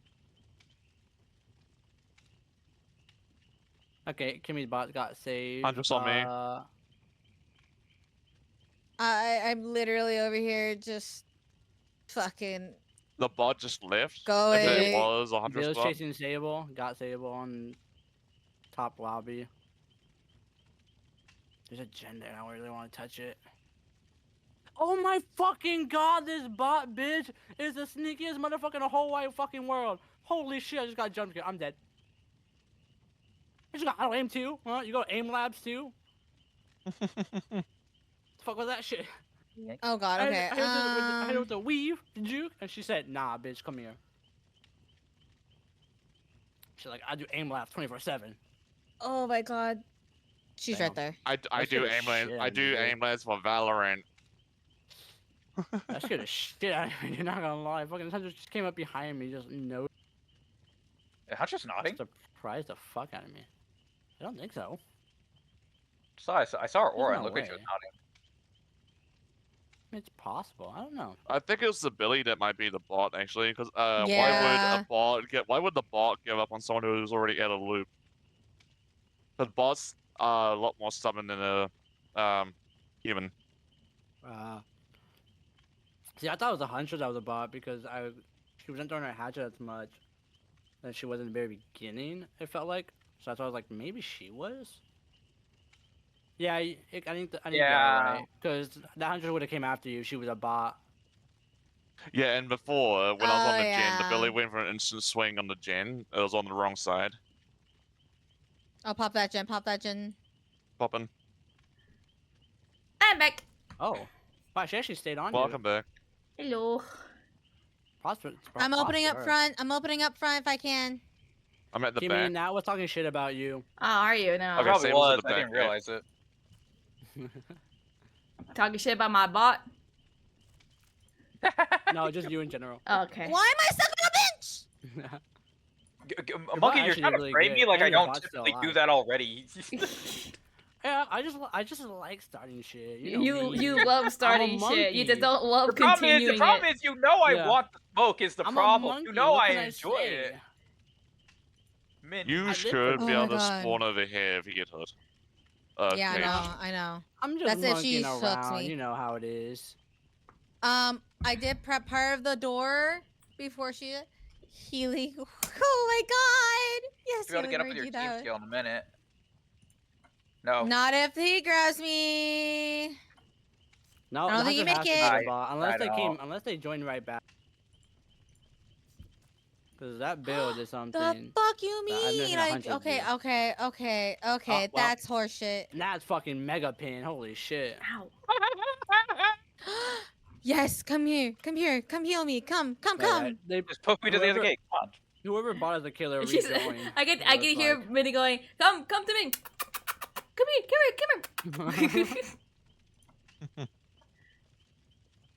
Okay, Kimmy's bot got saved. Huntress on me. I'm literally over here just fucking The bot just left. going. If it was a Bill's Huntress bot. chasing Sable. Got Sable on top lobby. There's a gen there. I don't really want to touch it. Oh my fucking god, this bot bitch is the sneakiest motherfucker in the whole wide fucking world. Holy shit, I just got jump scared. I'm dead. I just got auto aim too. Huh? You go aim labs too? The fuck was that shit? Oh god, okay. I hit her with the weave, the juke, and she said, nah, bitch, come here. She's like, I do aim labs 24/7. Oh my god. She's right Damn. there. I That do scared the aim lads. shit I out of do me, dude. aim lads for Valorant. That scared the shit out of me, you're not gonna lie. Fucking Hunter just came up behind me, just no. Huntress nodding? Surprised the fuck out of me. I don't think so. I saw her aura no and looked like she way. was nodding. I mean, it's possible. I don't know. I think it was the Billy that might be the bot actually, because Yeah. why would the bot give up on someone who's already out of the loop? The bot's a lot more stubborn than a human. See, I thought it was a Hunter that was a bot because she wasn't throwing her hatchet as much. And she was in the very beginning, it felt like. So I thought I was like, maybe she was? Yeah, I think Yeah. you're right. Because the Hunter would have came after you if she was a bot. Yeah, and before when I was Oh, on the gen, yeah. the Billy went for an instant swing on the gen. It was on the wrong side. I'll pop that gen, pop that gen. Poppin'. I'm back. Oh. Wow, she actually stayed on Welcome back. Hello. I'm opening up front. I'm opening up front if I can. I'm at the Kimmy, back. Now was talking shit about you. Oh, are you now? I Okay, probably Sable's at was. the I back, didn't yeah. realize it. Talking shit about my bot? No, just you in general. Okay. Why am I stuck on a bench? Monkey, bot you're actually trying did to really frame me good, like I and your don't bot's still typically do alive. that already. Yeah, I just like starting shit. You know me. You love starting shit. You just monkey. don't love The problem continuing it. is, you know I Yeah. want the smoke is the I'm problem. a monkey. You know what I can enjoy I it. say? Mint. You I live for should Oh be my able to God. spawn over here if you get hurt. Yeah, Cage. I know. I'm just That's if she monkeying sucks around. me. You know how it is. I did prep part of the door before she healing. Oh my God! Yes, You gotta healing get up with your energy. team That skill in a minute. No. not if he grabs me. No, I don't that think you just make has to be the it. bot. Unless they join right back. Cause that build is The something. fuck you that I've never mean? seen a hunter Okay. well, That's horseshit. That's fucking mega pin. Holy shit. Ow. Yes, come here, come heal me, come. Yeah, they Just poke me to the other whoever gate. Come on. whoever bought as a killer She's, rejoin. I can hear Minnie going, come to me. Come here.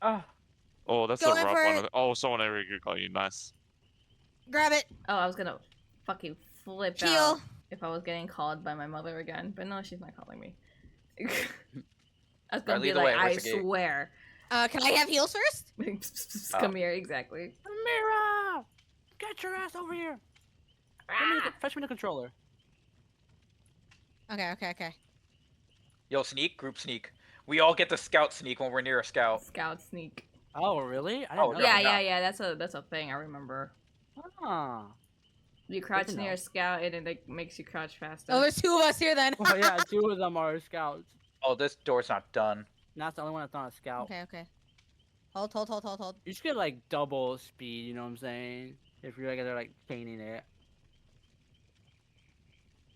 Oh, Oh, that's Go a in rough for one. it. Oh, someone over here got you. Nice. Grab it, Oh, I was gonna fucking flip heal. out if I was getting called by my mother again, but no, she's not calling me. I was gonna Alright, be lead the like, way, I where's the gate?" swear. Can I have heals first? Come here, exactly. Mira! Get your ass over here! Fetch me the controller. Okay. yo, sneak, group sneak. We all get the scout sneak when we're near a scout. Scout sneak. Oh, really? I Oh, didn't know Yeah, that. that's a thing. I remember. Ah. You crouch to near know. a scout and it like, makes you crouch faster. Oh, there's two of us here then. Oh yeah, 2 of them are scouts. Oh, this door's not done. And that's the only one that's not a scout. Okay. Hold. You should get like double speed, you know what I'm saying? If you're like they're like chaining it.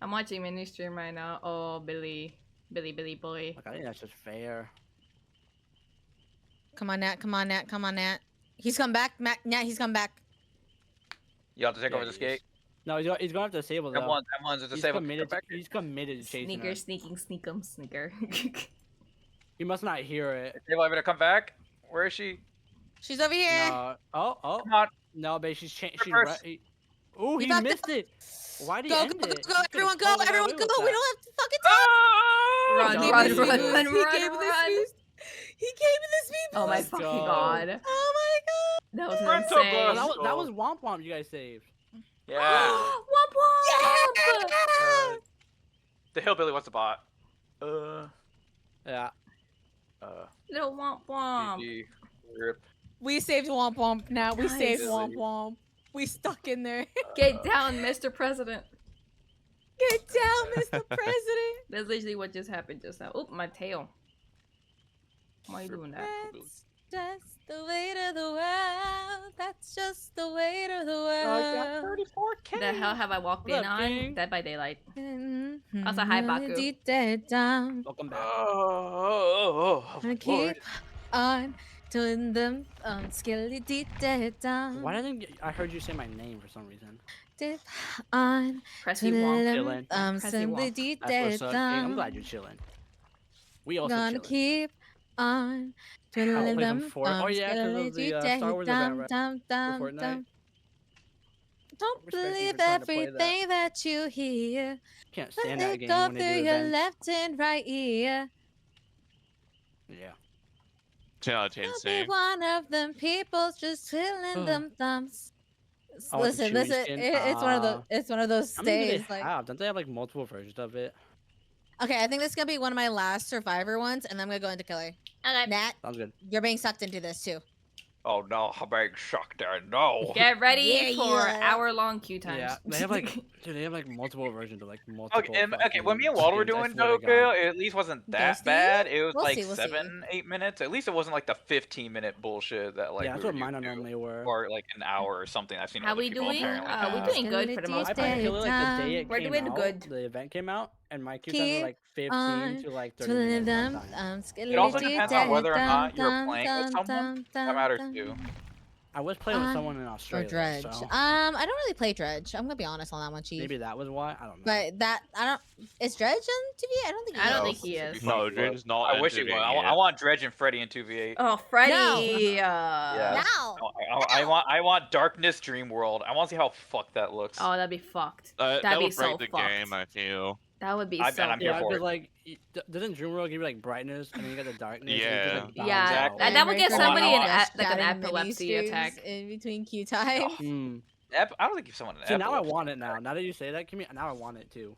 I'm watching mini stream right now. Oh, Billy boy. Like I think that's just fair. Come on, Nat. He's come back, Nat. He's come back. You have to take Yeah, over this he is. gate. No, he's gonna have to disable that. M1's a He's disable. committed. He's committed to chasing Sneaker, her. sneaking, sneakum, sneaker. He must not hear it. Disable, I'm gonna come back. Where is she? She's over here. No. Oh. Come on. No, but she's changed. Reverse. Oh, He he fucked missed it. Why did he Go, end go, it? go, everyone go. We don't have to fucking Ah! Run, He run, gave me run, the run, boost. He run, gave me the run. boost. He gave me the speed Oh my boost. fucking go. god. Oh my god. That was Rental insane. Oh, glass. that was Womp Womp you guys saved. Yeah. Womp womp! Uh, the hillbilly wants a bot. Yeah. Little womp womp. GG. Rip. We saved Womp Womp now. We Guys. saved Womp Womp. We stuck in there. Get down, Mr. President. Get down, Mr. President. That's literally what just happened just now. Oop, my tail. Why are you doing that? That's just the weight of the world. That's just the weight of the I got world. 34K. The hell have I walked What in up, on? King? Dead by Daylight. Mm-hmm. Also, hi, Baku. Welcome back. Oh, I Lord. keep on doing them skilly deep down. Why didn't I heard you say my name for some reason? Dip on Pressy womp. Chillin'. Pressy simply womp. deep That's what's up. King. I'm down. glad you're chilling. We also Gonna chilling. keep on I'll twiddling play some them Fort- Oh, yeah, 'cause of the, Star Wars event, right? For Fortnite. Don't Respect you believe for trying to play that. everything that you hear. Can't Let stand that it game go when through they do your events. left and right ear. Yeah. 10 out of 10 Don't C. be one of them people just twiddling them thumbs. I want the Listen, Chewie skin. it's one of the it's one of those How many do stays. they Like, have? Don't they have like multiple versions of it? okay, I think this is gonna be one of my last Survivor ones, and then I'm gonna go into Killer. Okay. Nat, Sounds good. you're being sucked into this too. Oh no, I'm being shocked there. No. Get ready Yeah, for yeah. hour-long queue times. Yeah, they have like, dude, they have like multiple versions of like multiple. Okay, when me and Walter were doing Tokyo, it at least wasn't that Ghosty? bad. It was We'll like see, we'll see. 7-8 minutes. At least it wasn't like the 15-minute bullshit that like yeah, that's we what were mine used to. normally were. Or like an hour or something. I've seen How other we people doing? apparently We're have. doing good for the most I part. played Killer like the day it We're came doing out. good. The event came out, and my queue times Keep were like 15 on to like 30 twiddling minutes them sometimes. It also depends on whether or not you're playing with someone. That matters too. I was playing with someone in Or Australia. Dredge. So I don't really play Dredge. I'm gonna be honest on that one, Chief. maybe that was why. I don't know. But that I don't. Is Dredge on TV? I don't think. I don't No. think he is. No, Dredge is not. I wish he was. I want Dredge and Freddy in 2v8. Oh, Freddy. Yeah. Now. I want Darkness Dream World. I want to see how fucked that looks. Oh, that'd be fucked. That That'd be would so break the fucked. game, I feel. That would be I'm so. here yeah, for because it. like, doesn't Dreamworld give you like brightness and then you got the darkness? And it Yeah. just, like, balance Yeah, out? Exactly. that would get somebody in Just like an chatting epilepsy mini attack. streams in between queue time. Hmm. I don't think give someone an See, now I epilepsy. want it now. Now that you say that, now I want it too.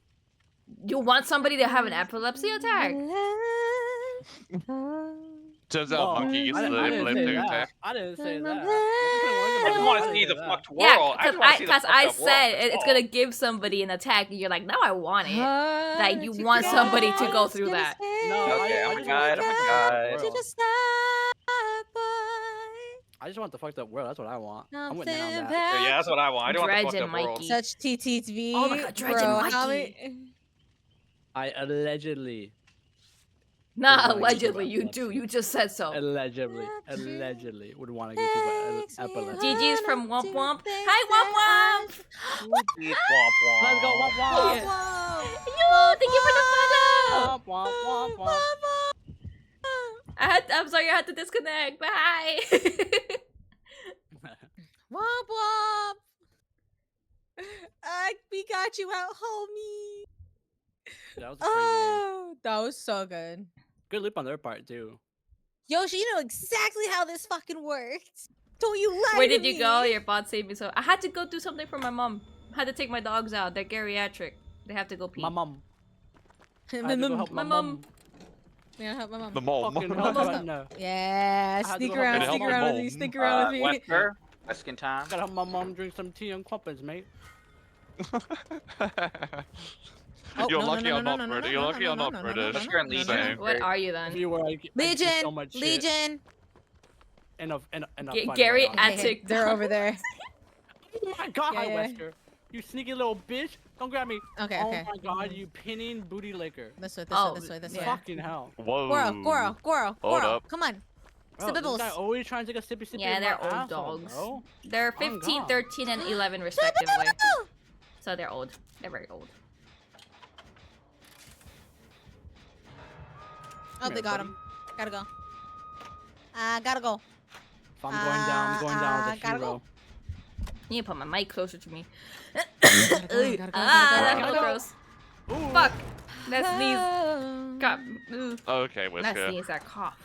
You want somebody to have an epilepsy attack? Turns out Well, Monkey gets I the didn't say epileptic that. attack. I didn't say that. I just want to see the fucked world. Yeah, I just wanna see the because fucked I up world, said that's it's all. gonna give somebody an attack, and you're like, no, I want it. Like you want somebody to go through that. No, Okay, I oh my just god, oh want my the god. world. To the side, boy. I just want the fucked up world. That's what I want. I'm with Nothing on that. back. Yeah, that's what I want. I don't want the Dredge fucked and up world. Mikey. Such TTV. Oh my God, Dredge and bro, Mikey. how many- I allegedly. Nah, Would wanna give allegedly people you do. You just said so. Allegedly would want to give people epilepsy. GG's from Womp Womp. Hi, Womp Womp. Please, womp womp. Let's go, womp womp. Yo, thank you for the follow. Womp womp womp womp. I'm sorry, I had to disconnect. Bye. Womp womp. We got you out, homie. That was a crazy game. Oh, that was so good. Good loop on their part too. Yoshi, you know exactly how this fucking worked. Don't you lie Where to did you me. go? Your bot saved me. So I had to go do something for my mom. I had to take my dogs out. They're geriatric. They have to go pee. My mom. I My had to go mom. help My mom. Yeah, help my mom. The mom. Fucking Almost help done. no. Yeah, I had to sneak go help around, my sneak mom. around with me, sneak around with me. Wesker, Weskin time. Gotta help my mom drink some tea and crumpets, mate. You're no, lucky no, I'm no, not no, no, British. no, You're no, lucky no, I'm no, not no, no, British. no, no, no, Same. What are you then? If you were like, I do Legion, so much shit. Legion. Enough funny Gary way, at- honestly. Attic. They're over there. Oh my god, Yeah, hi yeah. Wesker. You sneaky little bitch. Don't grab me. Okay, Oh okay. my god, you pinning booty licker. This way, this Oh, way, this way, this yeah. way. Fucking hell. Whoa. Goro, Hold Goro. up. Come on. Bro, this Sibibbles. guy always trying to take a sippy Yeah, of they're my old asshole, dogs. bro. They're Oh, 15, God. 13, and 11 respectively. So they're old. They're very old. Oh, Come they here, got buddy. him. Gotta go. Gotta go. If I'm going down, I'm going down with a gotta go. hero. You need to put my mic closer to me. Gotta go, gotta go, That's gotta so go. gross. Ooh. Fuck. That sneeze got. Ooh. Okay, That Whisker. sneeze, that cough.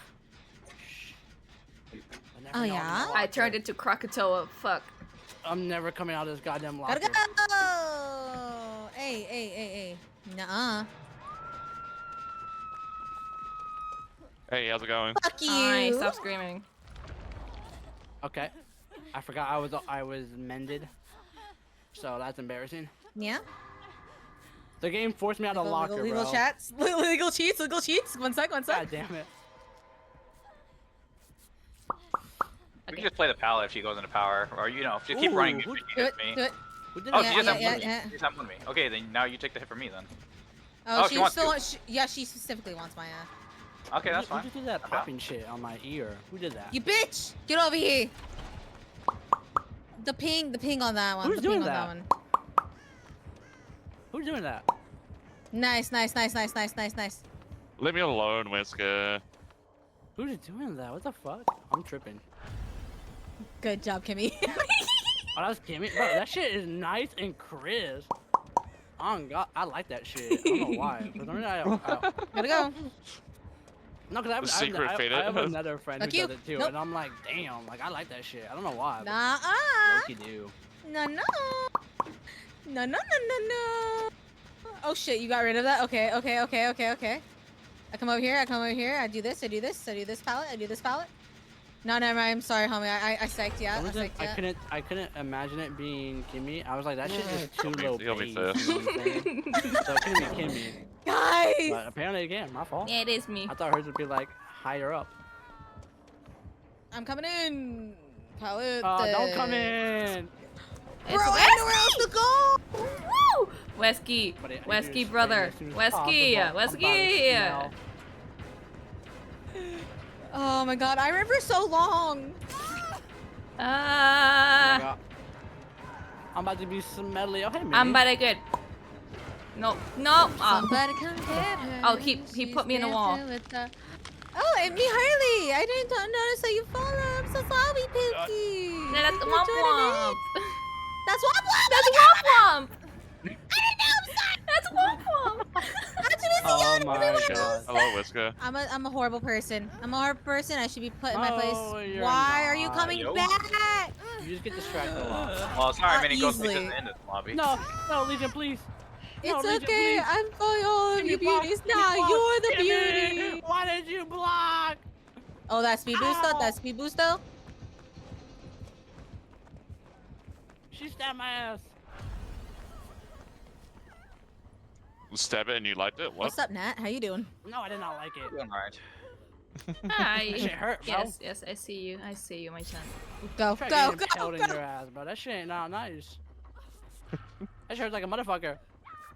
I never Oh, know yeah? I turned into Krakatoa. Fuck. I'm never coming out of this goddamn locker. Gotta go. Hey. Nuh-uh. Hey, how's it going? Fuck you. Hi, stop screaming. Okay. I forgot I was mended. So that's embarrassing. Yeah. The game forced me out of locker, Legal bro. chats. Legal cheats. One sec. God damn it. We can just play the pallet if she goes into power, or if you keep running, Ooh, she Do hits it. me. Do it. Who did Oh, that? she just Yeah, have yeah. She just have me. Okay, then now you take the hit from me then. Oh, Oh, she she wants still to. wants. Yeah, she specifically wants my ass. Okay, that's Who fine. just did that Okay. popping shit on my ear? Who did that? You bitch! Get over here. The ping on that one. Who's the doing ping that? on that one. Who's doing that? Nice. Leave me alone, Whisker. Who's doing that? What the fuck? I'm tripping. Good job, Kimmy. Oh, that's Kimmy. Bro, that shit is nice and crisp. Oh God, I like that shit. I don't know why. For some reason, Gotta go. No, because Secret I faded. have another friend who Fuck you. does it too, Nope. and I'm like, damn, like I like that shit. I don't know why. but Nah. Loki do. No. Oh shit, you got rid of that? Okay. I come over here. I do this pallet. No, never mind. I'm sorry, homie. I psyched you out. I couldn't imagine it being Kimmy. I was like, that shit is too He'll low be base. You know what I'm saying? So it couldn't be Kimmy. Guys! But apparently, again, my fault. Yeah, it is me. I thought hers would be like higher up. I'm coming in. Pallet. Don't come in. Bro, I had nowhere else to go! Woo! Wesky. But I do Wesky, spring brother. as soon as Wesky. possible. I'm about to Wesky. smell. Oh my god, I remember so long. Oh my Ah, God. I'm about to be smelly. Oh, hey, man. I'm about to get. No, no. Oh, Somebody come get her. Oh, he She's put me in a wall. dancing with the- Oh, and me, Harley. I didn't notice that you follow. I'm so sorry, Pookie. no, that's Thank you for Womp joining Womp. in. That's Womp Womp. That's Womp Womp. I didn't know. I'm sorry. That's Womp Womp. Oh my Shit. God. Hello, Whisker. I'm a horrible person. I'm a horrible person. I should be put in my No, place. you're Why are you not. coming Yo. back? You just get distracted a lot. Well, sorry, many ghost easily. faces in this lobby. No, no, Legion, please. No, It's Legion, okay. please. I'm for all of Give you me block, beauties. give me Nah, block, you're the give me- beauty. Why did you block? Oh, that's speed boost though? Ow. That's speed boost though? She stabbed my ass. Stab it and you liked it? What? What's up, Nat? How you doing? No, I did not like it. Doing alright. That shit Hi. hurt, bro. Yes, yes, I see you. I see you, my son. Go, Try go, getting go, impaled in go. your ass, bro. That shit ain't not nice. That shit hurts like a motherfucker.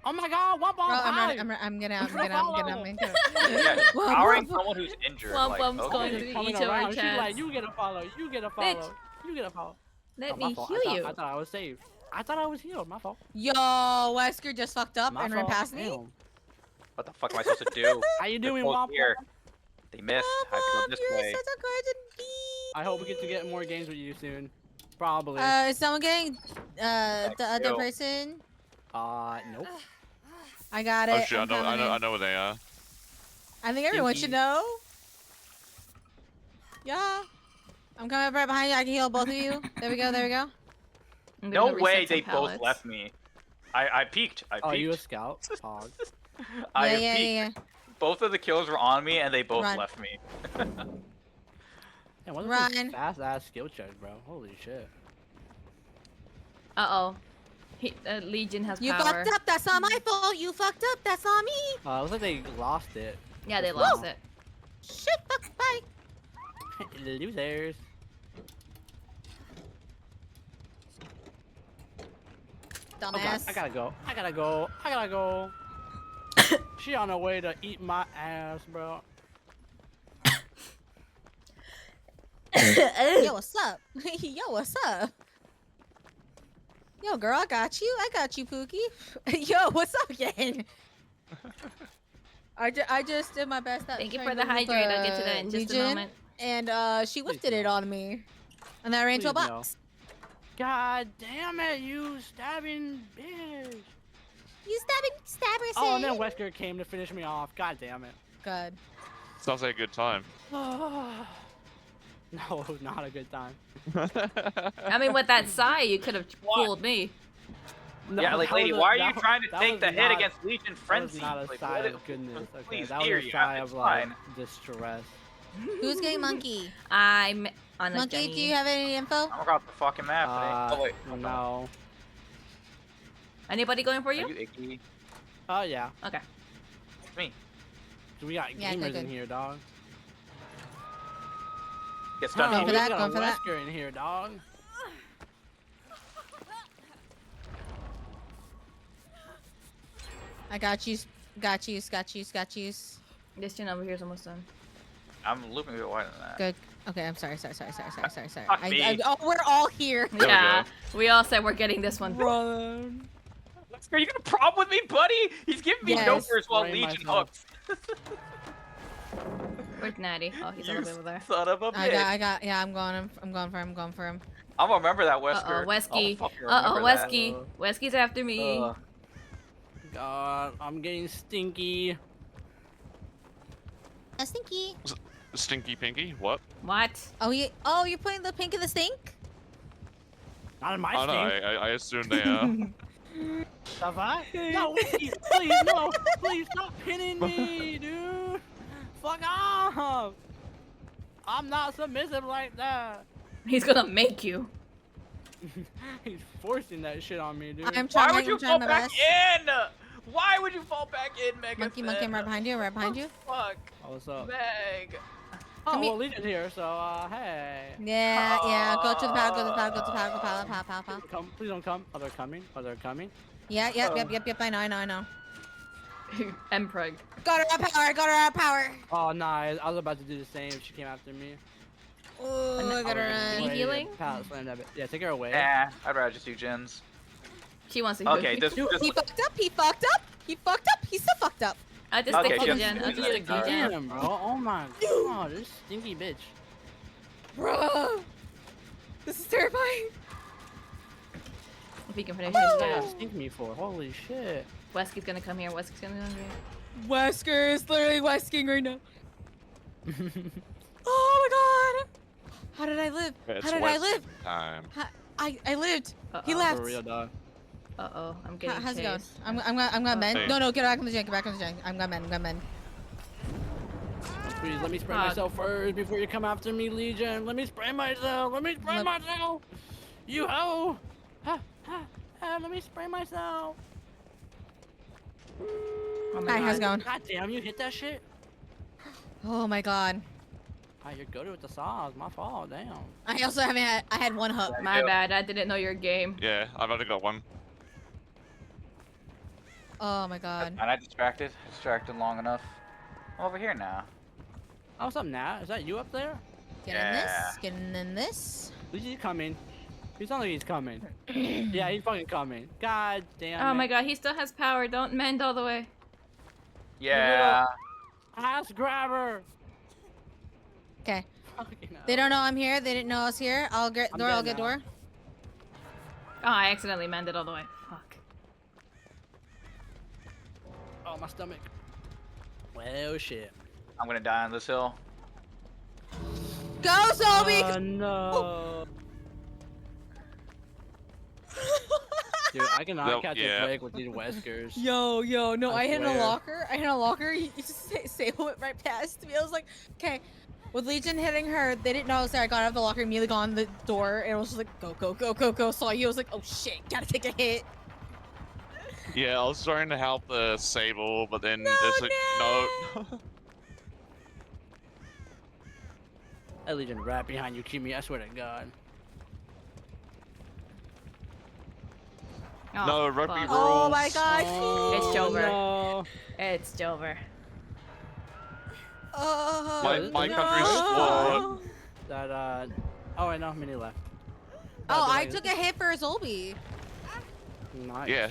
Oh my God, Womp Bro, Womp, I'm hi. running, I'm gonna, I'm Follow. gonna, I'm gonna. Yeah, Womp powering womp. someone who's injured. Womp like, womp's okay. going to She's the coming each of our around. She's like, chats. you get a follow, you get a follow, you get a follow. Let Oh, my me fault. heal you. I thought I was saved. I thought I was healed. My fault. Yo, Wesker just fucked up My and ran fault. past me. Damn. What the fuck am I supposed to do? How you They're doing, both Womp here. Womp? They missed. I have to Womp, go this you're way. such a gorgeous bee. I hope we get to get more games with you soon. Probably. Is someone getting the other you. person? Nope. I got it. Oh shit, I'm I coming in. know where they are. I think everyone Stinky. should know. Yeah. I'm coming right behind you. I can heal both of you. There we go. There we go. I'm No gonna way reset some they both pallets. left me. I peeked. I Oh, you a peeked. scout? Pog. I yeah, peeked. yeah. Both of the kills were on me and they both Run. left me. Yeah, what is Run. this fast ass skill check, bro? Holy shit. Uh-oh. Legion has You power. fucked up. That's not my fault. You fucked up. That's not me. Looks like they lost it. Yeah, they Just lost now. it. Shit. Fuck. Bye. Losers. Oh god, Dumbass. I gotta go. I gotta go. I gotta go. She on her way to eat my ass, bro. Yo, what's up? Yo, what's up? Yo, girl, I got you. I got you, Pookie. Yo, what's up, gang? I just did my best at Thank you trying for the to whip, hydrate. I'll get to that in just a Legion, moment. And she lifted it no. on me. And then I ran to a Please no. box. God damn it, you stabbing bitch. You stabber Oh, and then Wesker came to finish me off. God damn it. Good. Sounds like a good time. No, it was not a good time. I mean, with that sigh, you could have What? fooled me. No, yeah, like, that lady, was a- why are that you wa- trying to that take was the hit not- against Legion That was Frenzy? not a Like, sigh what- of goodness. Okay, Please, that was hear a you. sigh It's of like fine. distress. Who's getting monkey? I'm on a Monkey, Jenny. do you have any info? I'm across the fucking map. oh wait, hold on. no. Anybody going for Are you? you icky? Oh yeah. Okay. It's me. We got Yeah, gamers good. in here, dog. Get Going stunned. for we that, got going a for that. Wesker in here, dog. I got you. Got you. Got you. Got you. This chin over here is almost done. I'm looping a bit wider than that. Good. Okay, I'm sorry. Sorry. Fuck me. Oh, we're all here. There we Yeah, go. we all said we're getting this one. Run. Are you gonna problem with me, buddy? He's giving me Yes. numbers while Blame Legion myself. hooks. Where's Natty? Oh, he's all the way over there. Son of a bitch. I got. Yeah, I'm going for him. I'm gonna remember that Wesker. Uh-oh, Wesky. I'll fucking Uh-oh, remember that. Wesky. Wesky's after me. God, I'm getting stinky. A stinky. Stinky Pinky? What? What? Oh, you're putting the pink in the stink? Not in my Oh no, stink. I assumed they are. The fuck? No, please, no, please stop pinning me, dude. Fuck off. I'm not submissive like that. He's gonna make you. He's forcing that shit on me, dude. I'm Why trying. would you I'm fall trying my back best. in? Why would you fall back in, Meg? Monkey, I'm right behind you. Right behind you. Fuck, Oh, what's up? Meg. Oh, Come well, Legion's here, so, hey. Yeah. Go to the power. Go to the power. Go to the power. Go power. Come, please don't come. Oh, they're coming. Oh, they're coming. Yeah. Yep. I know. Mpreg. Got her at power. Oh, nah, I was about to do the same if she came after me. Oh, I gotta run. Any healing? Yeah, take her away. Nah, I'd rather just do gens. She wants to heal. Okay, this. He fucked up. He fucked up. He fucked up. He's still fucked up. I'll just Okay, stick to just- Jen. I'll just stick to Alright. Jen. Damn, bro. Oh my god, this stinky bitch. Bro, this is terrifying. If he can finish What this did guy. that stink me for? Holy shit. Wesky's gonna come here. Wesky's gonna come here. Wesker is literally wesking right now. Oh my god. How did I live? It's How did I West live? Time. I lived. He Uh-oh. left. For real, dog. Uh-oh. I'm getting How's it going? chased. I'm gonna mend. Hey. No, get back on the gen. Get back on the gen. I'm gonna mend. Please let me spray Fuck. myself first before you come after me, Legion. Let me spray myself. Let me spray myself. You hoe. Let me spray myself. Oh my Hi, how's it God. going? God damn, you hit that shit? Oh my god. Ah, you're good with the saws. My fault. Damn. I also haven't had. I had one hook. My bad. I didn't know your game. Yeah, I've already got one. Oh my god. And I distracted long enough. I'm over here now. Oh, what's up, Nat? Is that you up there? Get in this. Getting in this. He's coming. He sounds like he's coming. Yeah, he's fucking coming. God damn Oh it. my God. He still has power. Don't mend all the way. Yeah. Ass grabber. Okay. Fucking hell. They don't know I'm here. They didn't know I was here. I'll get I'm door. dead I'll get now. door. Oh, I accidentally mended all the way. Fuck. Oh, my stomach. Well, shit. I'm gonna die on this hill. Go, Zombie! No. Dude, I cannot Nope, catch yeah. a break with these Weskers. Yo, no, I I hit a swear. locker. I hit a locker. He just went right past me. I was like, okay. With Legion hitting her, they didn't know I was there. I got out of the locker, immediately got on the door, and I was just like, go. Saw you. I was like, oh shit, gotta take a hit. Yeah, I was trying to help the Sable, but then No, it's like, no. That Legion right behind you, Kimmy. I swear to God. Oh, No, rugby fuck. rules. Oh my god. It's Jover. No. It's Jover. Oh, My no. country's squad. That, oh, I know. Mini left. Oh, That'd be I like- took a hit for a Zolby. Nice. Yeah.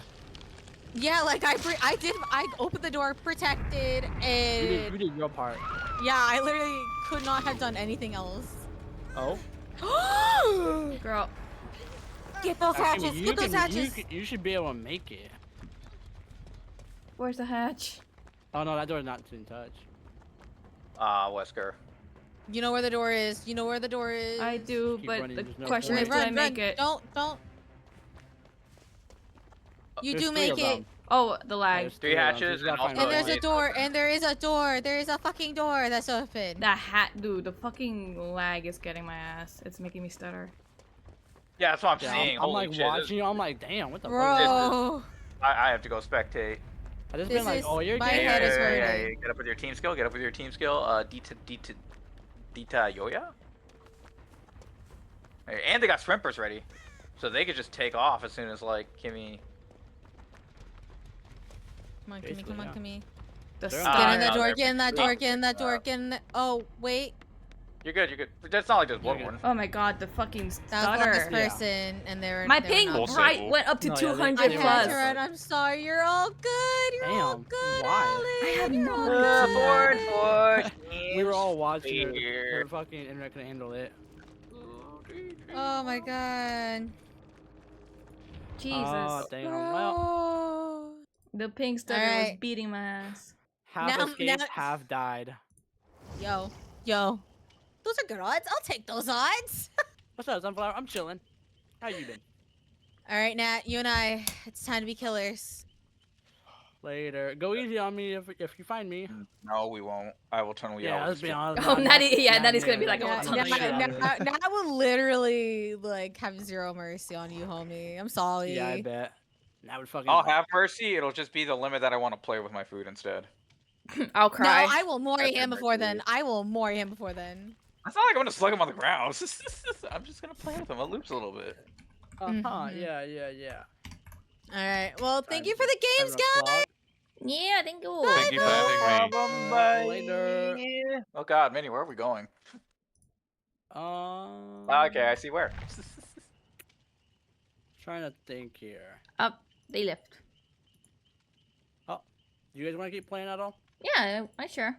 Yeah, like I opened the door, protected, You and did your part. yeah, I literally could not have done anything else. Oh. Girl. Get those Actually, hatches! Get those hatches! You should be able to make it. Where's the hatch? Oh no, that door's not in touch. Wesker. You know where the door is. You know where the door is. I do, keep but running, the there's no question point. is, do I make it? Don't. You There's do 3 make of it. them. Oh, the lag. There's Three of them, so hatches you gotta and find And also- one. there's a door. And there is a door. There is a fucking door that's open. That hat, dude. The fucking lag is getting my ass. It's making me stutter. Yeah, that's what I'm Yeah, seeing. I'm Holy like shit, watching you. I'm like, damn, what the fuck? Bro. I have to go spectate. I just This been like, is- oh, you're my gay. head is yeah, hurting. Get up with your team skill. Get up with your team skill. Dita Yoya. And they got shrimpers ready, so they could just take off as soon as like Kimmy. Come on, Basically, come on, yeah. come on. The They're Get in star. that no, door, they're- get in that they're- door, get in that door, get in that. Oh, wait. You're good. You're good. That's not like just You're Bloodborne. Oh my God, the fucking That was the last stutter. Yeah. person, and they were. My they were ping not. Full right Sable. went up to No, yeah, 200 I they- had plus. to run. I'm sorry. You're all good. You're all Damn, good. why? Ollie. I have You're no all idea. good. We were all watching her. Here. Her fucking internet couldn't handle it. Oh my god. Jesus. Oh, damn. Well, Bro. The ping stutter was Alright. beating my ass. half Now- escaped, now- half died. Yo. Those are good odds. I'll take those odds. What's up, Sunflower? I'm chilling. How you been? All right, Nat. You and I. It's time to be killers. Later. Go easy on me if you find me. No, we won't. I will turn Yeah, let's be honest. Oh, Natty- yeah, Natty's gonna be like, Nat, oh, I'm ton of not shit. shit out of it. Nat will literally like have zero mercy on you, homie. I'm sorry. Yeah, I bet. That would fucking. I'll have mercy. It'll just be the limit that I want to play with my food instead. I'll No, cry. I will mori That's him before mercy. then. I will mori him before then. It's not like I'm gonna slug him on the ground. I'm just gonna play with him. I'll loops a little bit. Mhm. Yeah. All right. Well, thank Time you for the games, guys. Yeah, thank you. Thank you for having me. Bye. Later. Oh God, Minnie, where are we going? Okay, I see where. Trying to think here. Up, they left. You guys want to keep playing at all? Yeah, I sure.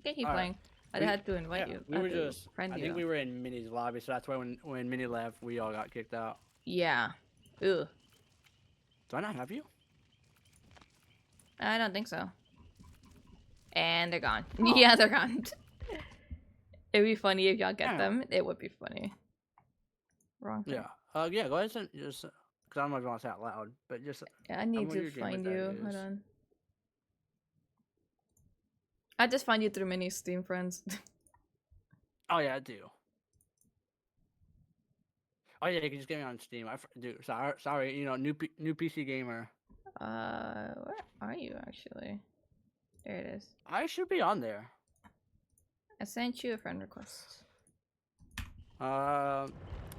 Okay, keep Alright. playing. I We- had to invite Yeah, you. we I were had to just. friend I you. think we were in Minnie's lobby, so that's why when Minnie left, we all got kicked out. Yeah. Ugh. Do I not have you? I don't think so. And they're gone. Oh. Yeah, they're gone. It'd be funny if y'all get Yeah. them. It would be funny. Wrong thing. Yeah. Yeah. Go ahead and just. Cause I don't know if you want to say it out loud, but just. Yeah, I need what to your gamer find tag you. Hold is. on. I just find you through many Steam friends. Oh yeah, I do. Oh yeah, you can just get me on Steam. Dude, sorry. You know, new PC gamer. Where are you actually? There it is. I should be on there. I sent you a friend request.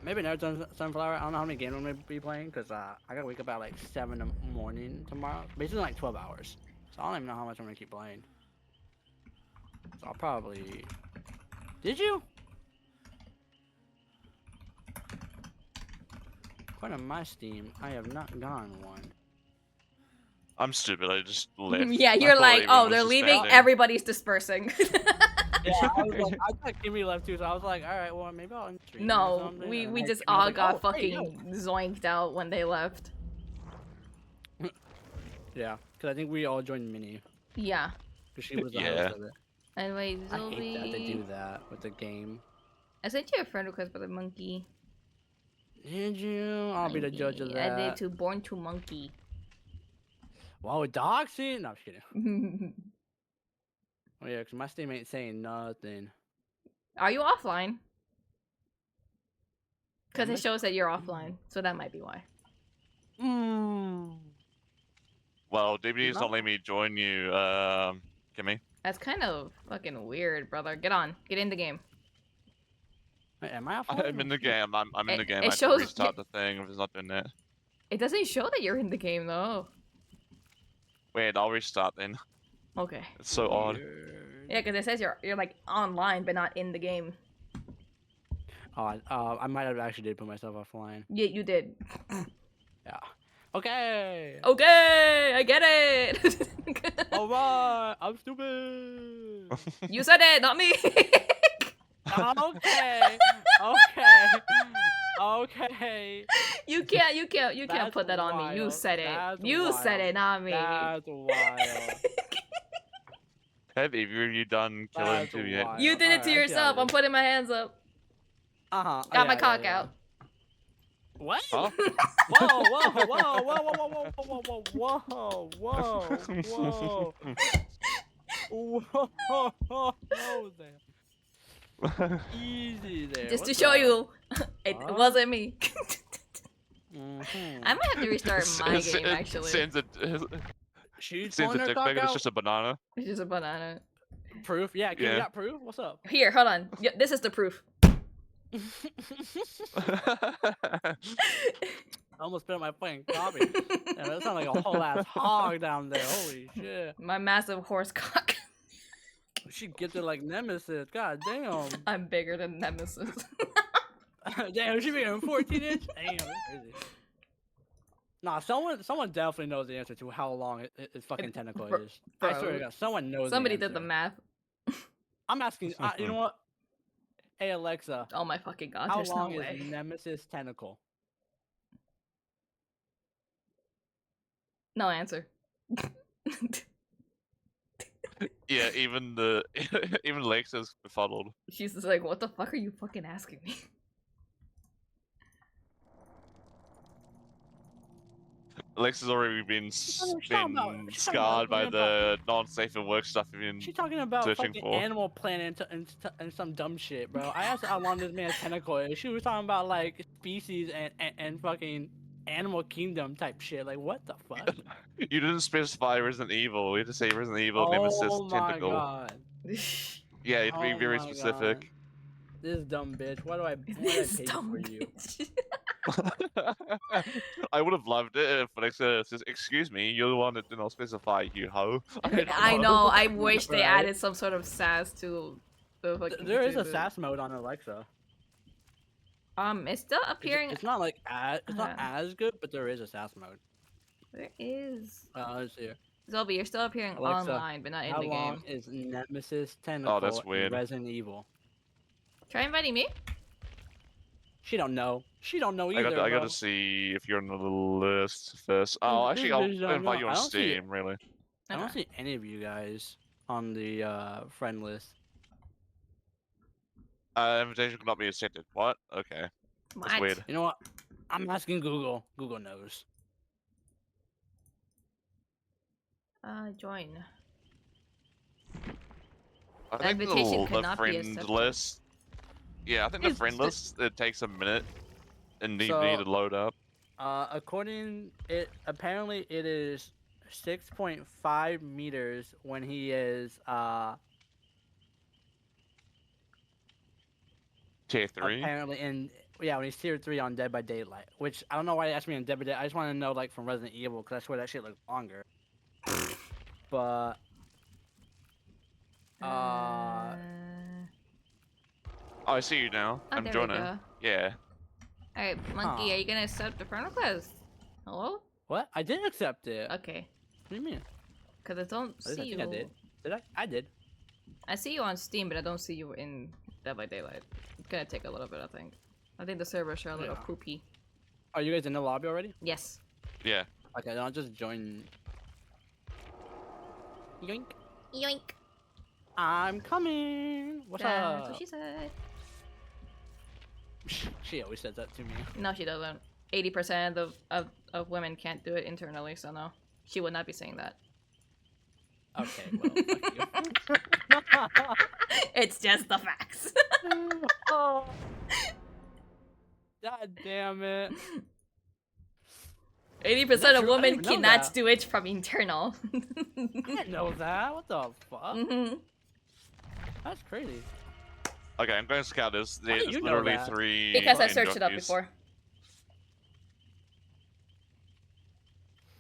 Maybe never done Sunflower. I don't know how many games I'm gonna be playing because I gotta wake up at like 7 in the morning tomorrow. Basically like 12 hours. So I don't even know how much I'm gonna keep playing. So I'll probably. Did you? According to my Steam, I have not gone one. I'm stupid. I just left. Yeah, I you're thought like, everyone oh, was they're just leaving. standing. Everybody's dispersing. Yeah, I was like, I thought Kimmy left too, so I was like, all right, well maybe I'll stream or No, something. we And we then just Kimmy was all like, got "Oh, hey, fucking yo." zoinked out when they left. Yeah, because I think we all joined Minnie Yeah. because she was the Yeah. host of it. And wait, I hate that they Zoe. do that with the game. I sent you a friend request for the monkey. Did you? I'll be the judge of I that. did too. Born to monkey. Wow, doxing? No, I'm just kidding. Oh yeah, because my Steam ain't saying nothing. Are you offline? Because Am it I? shows that you're offline, so that might be why. Well, DBD's No. not letting me join you, Kimmy. That's kind of fucking weird, brother. Get on. Get in the game. Wait, am I off? I'm in the game. I'm in the game. It I have to shows- restart the thing if it's not doing that. It doesn't show that you're in the game, though. Wait, I'll restart then. Okay. It's so odd. Yeah, because it says you're like online, but not in the game. Oh, I might have actually did put myself offline. Yeah, you did. Yeah. Okay. Okay, I get it. Alright, I'm stupid. You said it, not me. Okay. Okay. Okay. You can't That's put that on me. You wild. said it. That's You said wild. it, not me. That's wild. Have either of you done Killer That's 2 yet? wild. You did it Alright, to I see how yourself. it I'm is. putting my hands up. Uh-huh. Got my cock out. What? Huh? Whoa, whoa, whoa, whoa, whoa, whoa, whoa, whoa, whoa, whoa, whoa, whoa, whoa, there. Easy there. Just What to show the- you, it Huh? wasn't me. Mhm. I might have to restart my It game actually. Sends a, She's sends pulling a her dick cock pic. It's out. just a banana. It's just a banana. Proof? Yeah, can you Yeah. got proof? What's up? Here, hold on. Yeah, this is the proof. I almost spit out my fucking coffee. Yeah, that sounds like a whole ass hog down there. Holy shit. My massive horse cock. She gets it like Nemesis. God damn. I'm bigger than Nemesis. Damn, she being 14 inch? Damn, that's crazy. Nah, someone definitely knows the answer to how long its fucking tentacle Bro- is. I bro. swear to God, someone knows. Somebody the did the answer. math. I'm asking. You know what? Hey Alexa, Oh my fucking god, how there's no long way. is Nemesis tentacle? No answer. Yeah, even the even Lex is befuddled. She's just like, what the fuck are you fucking asking me? Lex has already been She's talking about- she's talking about scarred by grandpa. the non-safe at work stuff. Even She's talking about searching fucking for. Animal Planet and some dumb shit, bro. I asked her how long this man's tentacle is. She was talking about like species and fucking Animal Kingdom type shit. Like what the fuck? You didn't specify Resident Evil. We had to say Resident Evil Nemesis Oh my tentacle. god. Yeah, you have to be Oh very my specific. God. This dumb bitch. Why do I This pay dumb for you? bitch. I would have loved it if Alexa says, "Excuse me, you're the one that did not specify, you hoe." I know. I wish they Right. added some sort of sass to the fucking. There is a to the- sass mode on Alexa. It's still appearing. It's not like it's not Uh-huh. as good, but there is assassin mode. Where is Let's see. Zobi? You're still appearing Alexa, online, but not in How the long game. is Nemesis Tentacle in weird. Resident Evil? Try inviting me. She don't know. She don't know either. I bro. gotta see if you're on the list first. Oh, This actually, I'll bitch don't invite know. you I on don't see- Steam. Really? I don't Okay. see any of you guys on the friend list. Invitation cannot be accepted. What? Okay. That's What? weird. You know what? I'm asking Google. Google knows. Join. I think Invitation the cannot be friend accepted. list. Yeah, I think the It's friend the- list it takes a minute, and you So- need to load up. Apparently it is 6.5 meters when he is Tier 3. apparently when he's tier 3 on Dead by Daylight, which I don't know why they asked me on Dead by Daylight. I just want to know like from Resident Evil because I swear that shit looks longer. But Oh, I see you now. Oh, I'm there we joining. go. Yeah. Alright, Monkey, Huh. are you gonna accept the friend request? Hello? what? I did accept it. Okay. What do you mean? Because I don't I see you. think I did. Did I? I did. I see you on Steam, but I don't see you in Dead by Daylight. It's gonna take a little bit, I think. I think the servers are a little Yeah. poopy. Are you guys in the lobby already? Yes. Yeah. Okay, then I'll just join. Yoink. Yoink. I'm coming. What's That's up? what she said. She always says that to me. No, she doesn't. 80% of women can't do it internally, so no. She would not be saying that. Okay, well, fuck you. It's just the facts. Oh. God damn it. 80% Is that of true? I women didn't even know cannot that. do it from internal. I didn't know that. What the fuck? Mhm. That's crazy. Okay, I'm going to scout this. How did There's you know literally that? 3. Because I fucking searched it up jockeys. before.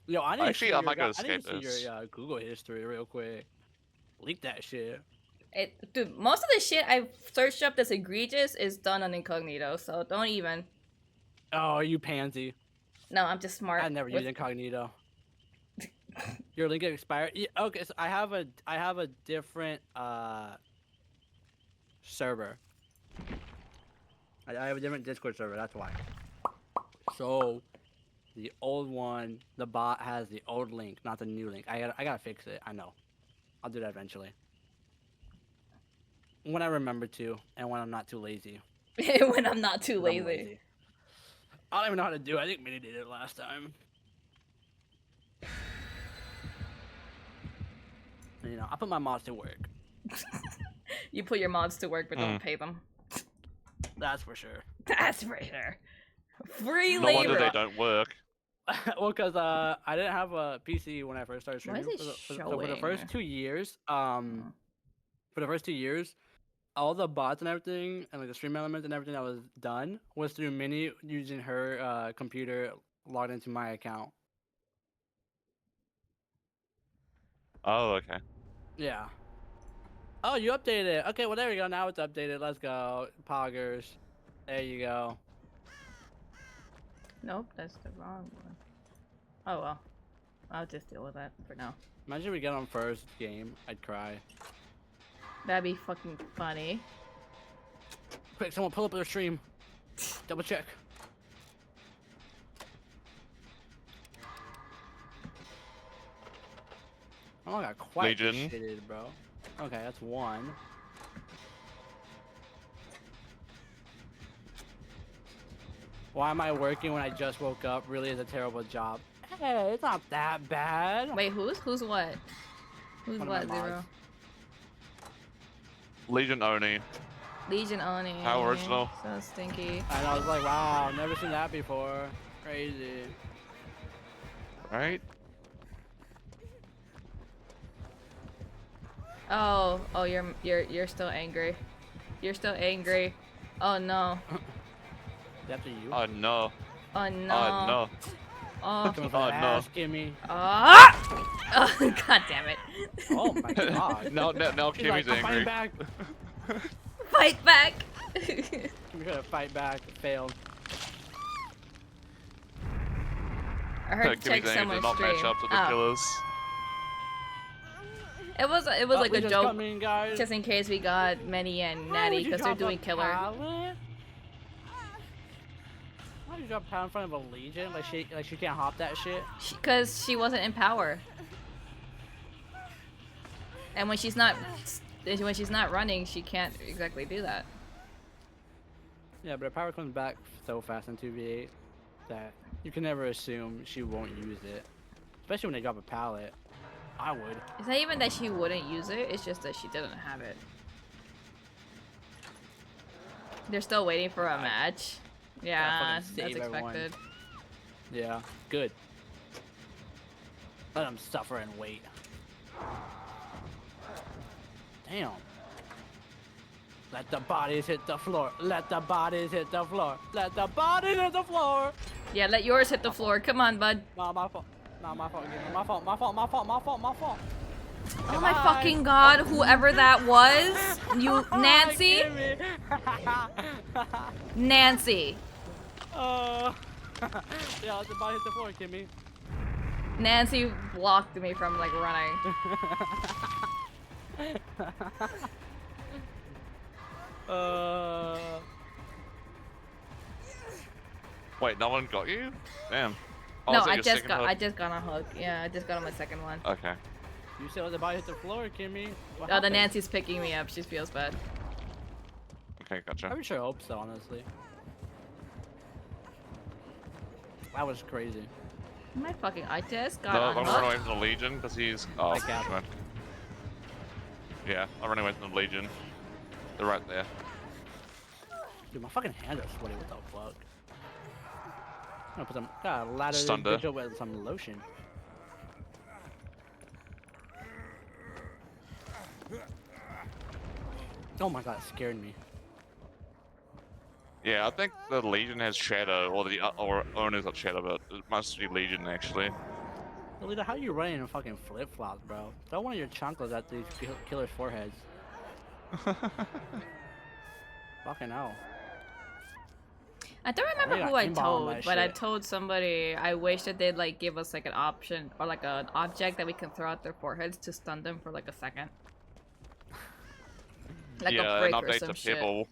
Yo, I need Actually, to see I might go your, I need escape to see this. your Google history real quick. Leak that shit. Dude, most of the shit I've searched up that's egregious is done on incognito, so don't even. Oh, you pansy. No, I'm just smart. I never with- used incognito. Your link expired. Yeah, okay, so I have a different server. I have a different Discord server. That's why. So, the old one, the bot has the old link, not the new link. I gotta fix it. I know. I'll do that eventually. When I remember to, and when I'm not too lazy. when I'm not too 'Cause I'm lazy. I don't even know how to do it. I think Minnie did it last time. You know, I put my mods to work. You put your mods to work, but don't pay them. That's for sure. That's for sure. Free No wonder labor. they don't work. Well, because I didn't have a PC when I first started Why streaming. is it So for the first showing? 2 years, all the bots and everything, and like the stream elements and everything that was done was through Minnie using her computer logged into my account. Oh, okay. Yeah. Oh, you updated it. Okay, well there we go. Now it's updated. Let's go, poggers. There you go. Nope, that's the wrong one. Oh well. I'll just deal with that for now. Imagine we get on first game. I'd cry. That'd be fucking funny. Quick, someone pull up their stream. Double check. Oh, I got quite Legion. shitted, bro. Okay, that's one. Why am I working when I just woke up? Really is a terrible job. Hey, it's not that bad. Wait, who's what? Who's One of my what, Zero? mods. Legion Oni. Legion Oni. How original. So stinky. And I was like, wow, never seen that before. Crazy. Right? Oh, you're still angry. You're still angry. Oh no. After you. Oh no. Oh no. Oh no. Oh. Coming for oh, that no. ass, gimme. Ah! Oh, god damn it. Oh my god. now She's Kimmy's like, I'm fighting angry. back. Fight back. We're gonna fight back. Failed. I heard check Kimmy's aim someone's did not stream. match up to the Oh. killers. It was like we a just joke, come in, guys. just in case we got Manny and Why Natty would you because they're drop a doing killer. pallet? Why would you drop a pallet in front of a Legion? Like she can't hop that shit. Because she wasn't in power. And when she's not running, she can't exactly do that. Yeah, but her power comes back so fast in 2v8 that you can never assume she won't use it. Especially when they drop a pallet. I would. It's not even that she wouldn't use it, it's just that she didn't have it. They're still waiting for a match. Yeah, fucking that's save everyone. expected. Yeah, good. Let them suffer and wait. Damn. Let the bodies hit the floor. Let the bodies hit the floor. Let the bodies hit the floor. Yeah, let yours hit the floor. Come on, bud. Nah, my fault. Nah, my fault. My fault. My fault. My fault. My fault. My fault. Oh my fucking god, whoever that was. You, Nancy? Nancy. Yeah, let the body hit the floor, Kimmy. Nancy blocked me from like running. Wait, no one got you? Damn. Oh, No, is that I your just second got hook? I just got on hook. Yeah, I just got on my second one. Okay. You said let the body hit the floor, Kimmy. What Oh, the happened? Nancy's picking me up. She feels bad. Okay, gotcha. I would sure hope so, honestly. That was crazy. My fucking I just got No, on I'm running away hook. from the Legion because he's. Oh, I got come on. Yeah, I'm running away from the Legion. They're right there. Dude, my fucking hands are sweaty. What the fuck? I'm gonna put some. Gotta ladder this Stunned her. bitch up with some lotion. Oh my god, it scared me. Yeah, I think the Legion has Shadow, or the or owners got Shadow, but it must be Legion actually. Lolita, how you running in fucking flip flops, bro? Throw one of your chunkles at these killers' foreheads. Fucking hell. I don't remember got who I aimbot on told, that but I shit. told somebody I wish that they'd like give us like an option or like an object that we can throw at their foreheads to stun them for like a second. Like yeah, a break an or update some to shit. Pebble.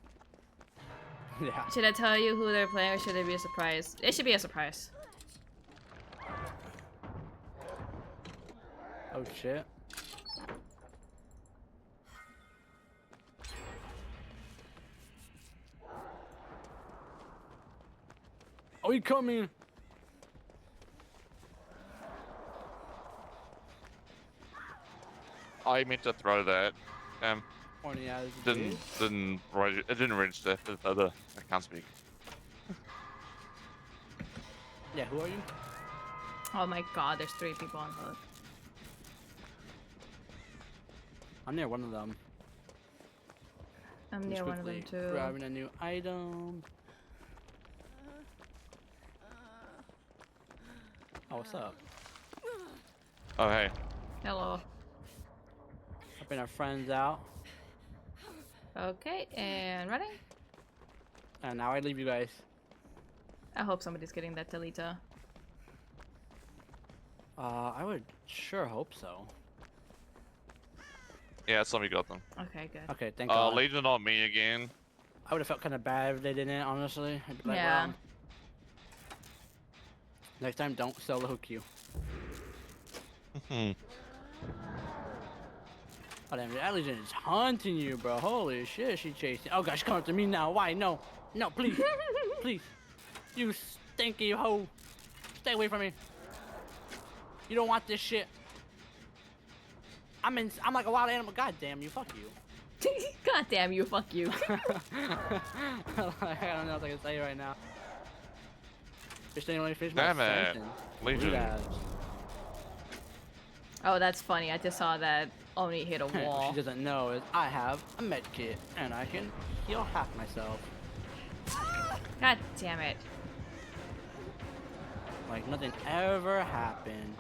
Yeah. Should I tell you who they're playing or should it be a surprise? It should be a surprise. Oh shit. Oh, he coming. I meant to throw that. Horny ass Didn't it didn't register. I can't speak. Yeah, who are you? Oh my god, there's 3 people on hook. I'm near one of them. I'm Just near one of them quickly too. grabbing a new item. Oh, what's up? Oh hey. Hello. Helping our friends out. Okay, and running. And now I leave you guys. I hope somebody's getting that Talita. I would sure hope so. Yeah, somebody got them. Okay, good. Okay, thank God. Legion on me again. I would have felt kind of bad if they didn't, honestly. I'd be like, Yeah. well, next time, don't solo hook you. Hmm. Oh damn, that Legion is hunting you, bro. Holy shit, she chasing. Oh gosh, come up to me now. Why? No, no, please, please. You stinky hoe. Stay away from me. You don't want this shit. I'm like a wild animal. God damn you. Fuck you. God damn you, fuck you. I don't know what I can say right now. Fish didn't really finish my Damn it. sentence. Legion. Rude ass. Oh, that's funny. I just saw that Oni hit a What wall. she doesn't know is I have a med kit and I can heal half myself. God damn it. Like nothing ever happened.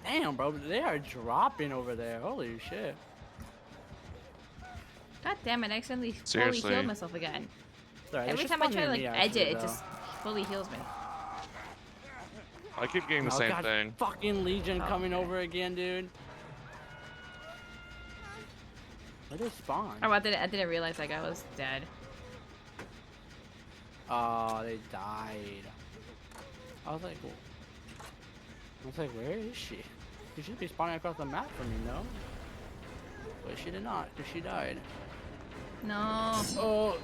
Damn, bro, they are dropping over there. Holy shit. God Damn it! I accidentally fully Seriously. healed myself again. Sorry, Every this time I just try to spawned like near me, edge it, actually, it though. just fully heals me. I keep getting the Oh same God, thing. fucking Legion Oh, coming okay. over again, dude. Where did they spawn? Oh, I didn't realize like I was dead. Oh, they died. I was like, where is she? She should be spawning across the map for me, no? But she did not, because she died. No. Oh,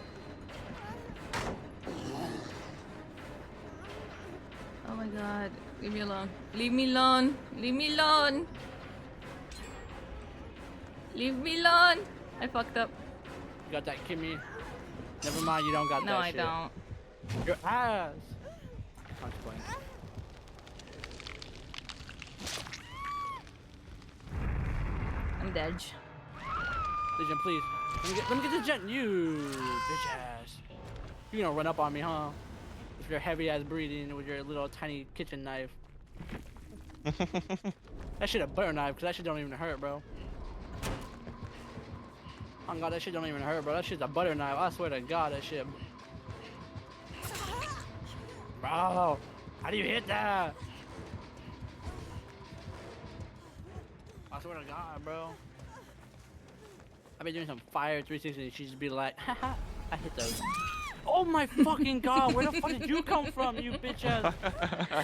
Oh my god. Leave me alone. Leave me alone. Leave me alone. Leave me alone. I fucked up. you got that, Kimmy? Never mind, you don't got No, that I shit. don't. Your ass! I'm just playing. I'm dead. Legion, please. Let me get this gen. You bitch ass. You gonna run up on me, huh? With your heavy ass breathing with your little tiny kitchen knife. That shit a butter knife, cause that shit don't even hurt, bro. Oh god, that shit don't even hurt, bro. That shit's a butter knife. I swear to God, that shit. Bro, how do you hit that? I swear to God, bro. I've been doing some fire 360 and she'd just be like, haha, I hit those. Oh my fucking God, where the fuck did you come from, you bitch ass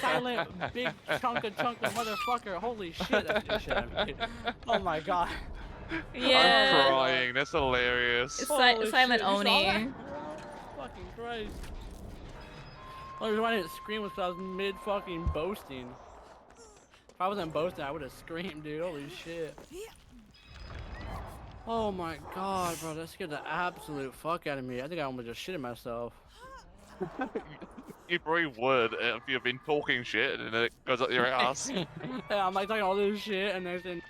silent big chunk of motherfucker? Holy shit, that's good shit I made. Oh my God. Yeah. I'm crying. That's hilarious. Silent Holy shit, you saw Oni. that? Fucking Christ. Only reason why I didn't scream was because I was mid fucking boasting. If I wasn't boasting, I would have screamed, dude. Holy shit. Oh my God, bro, that scared the absolute fuck out of me. I think I almost just shitted myself. You probably would if you've been talking shit and it goes up your ass. Yeah, I'm like talking all this shit, and then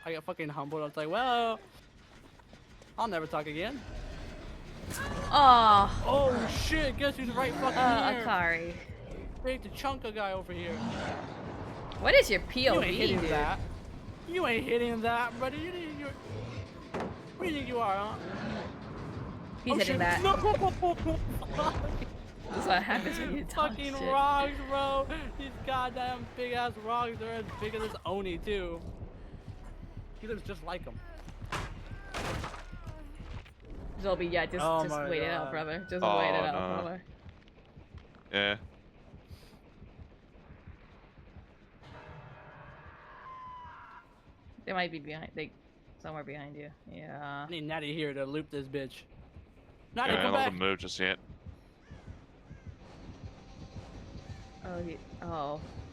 I get fucking humbled. I was like, well, I'll never talk again. Oh. Oh shit, guess who's right fucking here? Akari. Take the chunka guy over here. What is your You POV, ain't hitting dude? that. You ain't hitting that, brother. What do you think you are, huh? He's Oh, hitting shit. that. No. That's what happens when you talk Fucking shit. rocks, bro. These goddamn big ass rocks. They're as big as this Oni too. He looks just like him. Zolby, yeah, Oh just my wait it out, God. brother. Just Oh, wait it out, no. brother. Yeah. They might be behind, somewhere behind you. Yeah. I need Natty here to loop this bitch. Natty, Yeah, I come don't back. have to move just yet.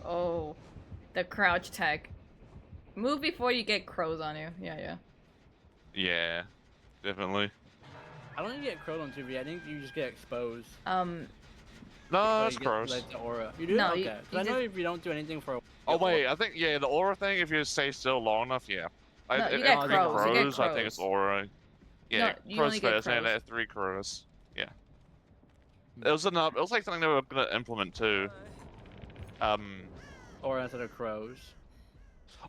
Oh, the crouch tech. Move before you get crows on you. Yeah. Yeah, definitely. I don't think you get crowed on 2v. I think you just get exposed. No, But that's you get, gross. like, the aura. You do? No, Okay. you 'Cause I know just- if you don't do anything for a Oh wait, I think yeah, the aura thing. If you stay still long enough, yeah. No, you if get you crows, you get I think it's crows. aura. Yeah, No, you crows only get first, and crows. then 3 crows. Yeah. It was enough. It was like something they were gonna implement too. aura instead of crows.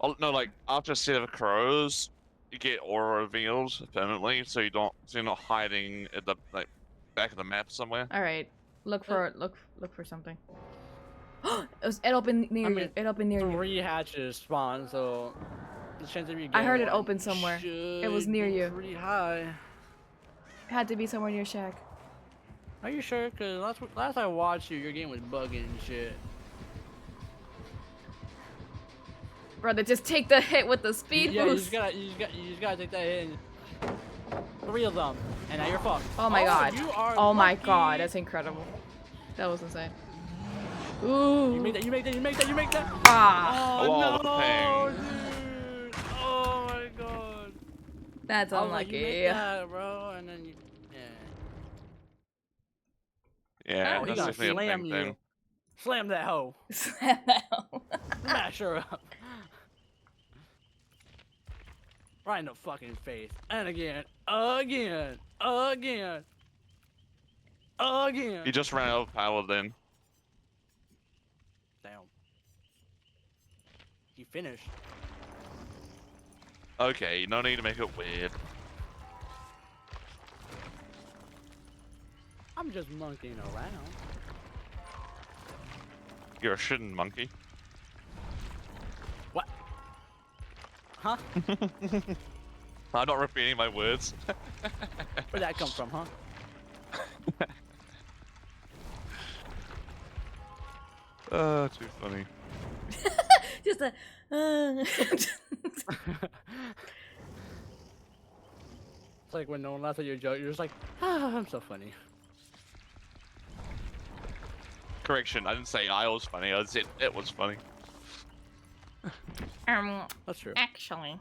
Oh no, like after a set of crows, you get aura revealed permanently, so you're not hiding at the back of the map somewhere. All right, look for something. It opened near I you. mean, It opened near you. 3 hatches spawn, so the chance of you getting I heard it one open somewhere. It was should near be you. pretty high. It had to be somewhere near Shack. Are you sure? Cause last I watched you, your game was bugging and shit. Brother, just take the hit with the speed Yeah, you boost. just gotta take that hit. And 3 of them, and now you're fucked. Oh my God. You are Oh my lucky. God, that's incredible. That was insane. Ooh. You make that. Ah, Oh, Oh, the no, ping. dude. Oh my God. that's I was like, you unlucky. make that, bro, and then you, yeah. Yeah, Oh, he that's gonna definitely a slam ping you. thing. Slam that hoe. Slam that home. Smash her up. Right in the fucking face. And again. Again. You just ran out of power then. Damn. He finished. Okay, no need to make it weird. I'm just monkeying around. You're a shitting monkey. What? Huh? I'm not repeating my words. Where'd that come from, huh? Too funny. Just a. It's like when no one laughs at your joke, you're just like, ah, I'm so funny. Correction, I didn't say I was funny, I said it was funny. That's true. Actually.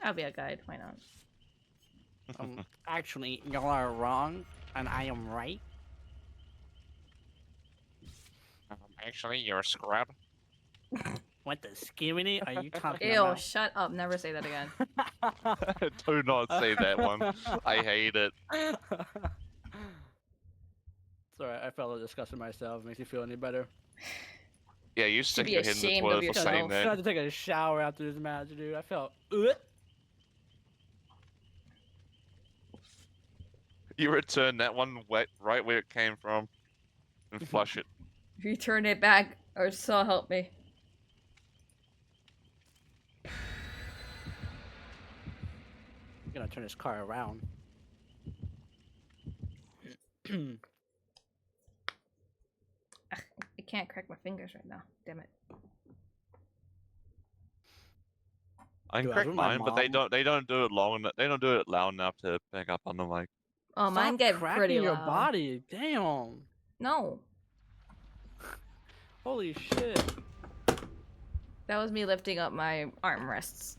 I'll be a guide. Why not? Actually, y'all are wrong, and I am right. Actually, you're a scrub. What the skiminy are you talking Ew! about? Shut up! Never say that again. Do not say that one. I hate it. It's alright, I felt disgusted myself. Makes you feel any better? Yeah, you stick be your head in the ashamed of toilet for saying yourself. I had that. to take a shower after this match, dude. I felt. You return that one right where it came from and flush it. Return it back, or so help me. I'm gonna turn this car around. I can't crack my fingers right now. Damn it. I can Dude, I correct was with my mine, but they mom. don't do it long enough. They don't do it loud enough to pick up on the mic. Oh, mine Stop get cracking pretty your loud. body. Damn. No, Holy shit. that was me lifting up my armrests.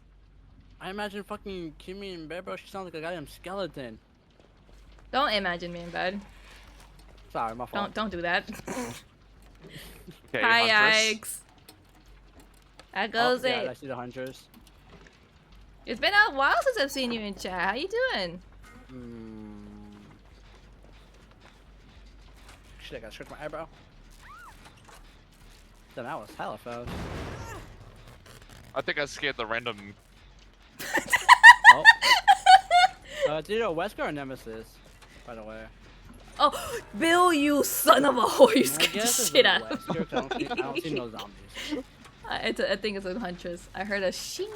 I imagine fucking Kimmy and Bear, bro. She sounds like a goddamn skeleton. Don't imagine me in bed. Sorry, my fault. Don't do that. Okay, Hi, Huntress. yikes. That goes yeah, I it. see the hunters. It's been a while since I've seen you in chat. How you doing? Shit, I gotta stretch my eyebrow. Then that was hella fast. I think I scared the random. Oh. It's either Wesker or Nemesis, by the way. Oh, Bill, you son of a whore! You I scared the guess it's shit a out of Wesker, 'cause I me. don't see no zombies. I think it's a Huntress. I heard a shing.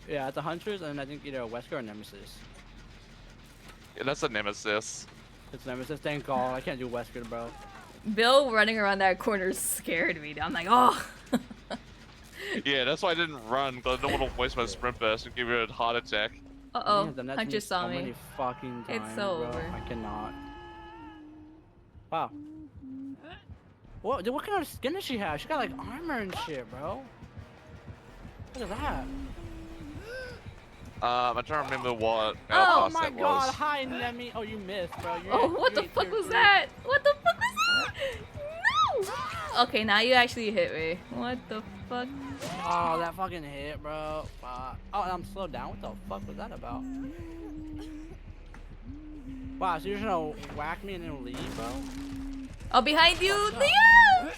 Yeah, it's a Hunters, and I think either a Wesker or Nemesis. Yeah, that's a nemesis. It's Nemesis, thank God. I can't do Wesker, bro. Bill running around that corner scared me. I'm like, oh. Yeah, that's why I didn't run, because I don't want to waste my sprint burst and give you a heart attack. Uh-oh, Man, that's Huntress saw so me. many fucking times, It's so bro. over. I cannot. Wow. What kind of skin does she have? She got like armor and shit, bro. Look at that. I'm trying to remember what Oh outcast my that God! was. Hi, Nemi. Oh, you missed, bro. Oh, what the fuck was that? What the fuck was that? No! Okay, now you actually hit me. What the fuck? Oh, that fucking hit, bro. Fuck. Oh, and I'm slowed down. What the fuck was that about? Wow, so you're just gonna whack me and then leave, bro? Oh, behind you, Fucked up. Leo!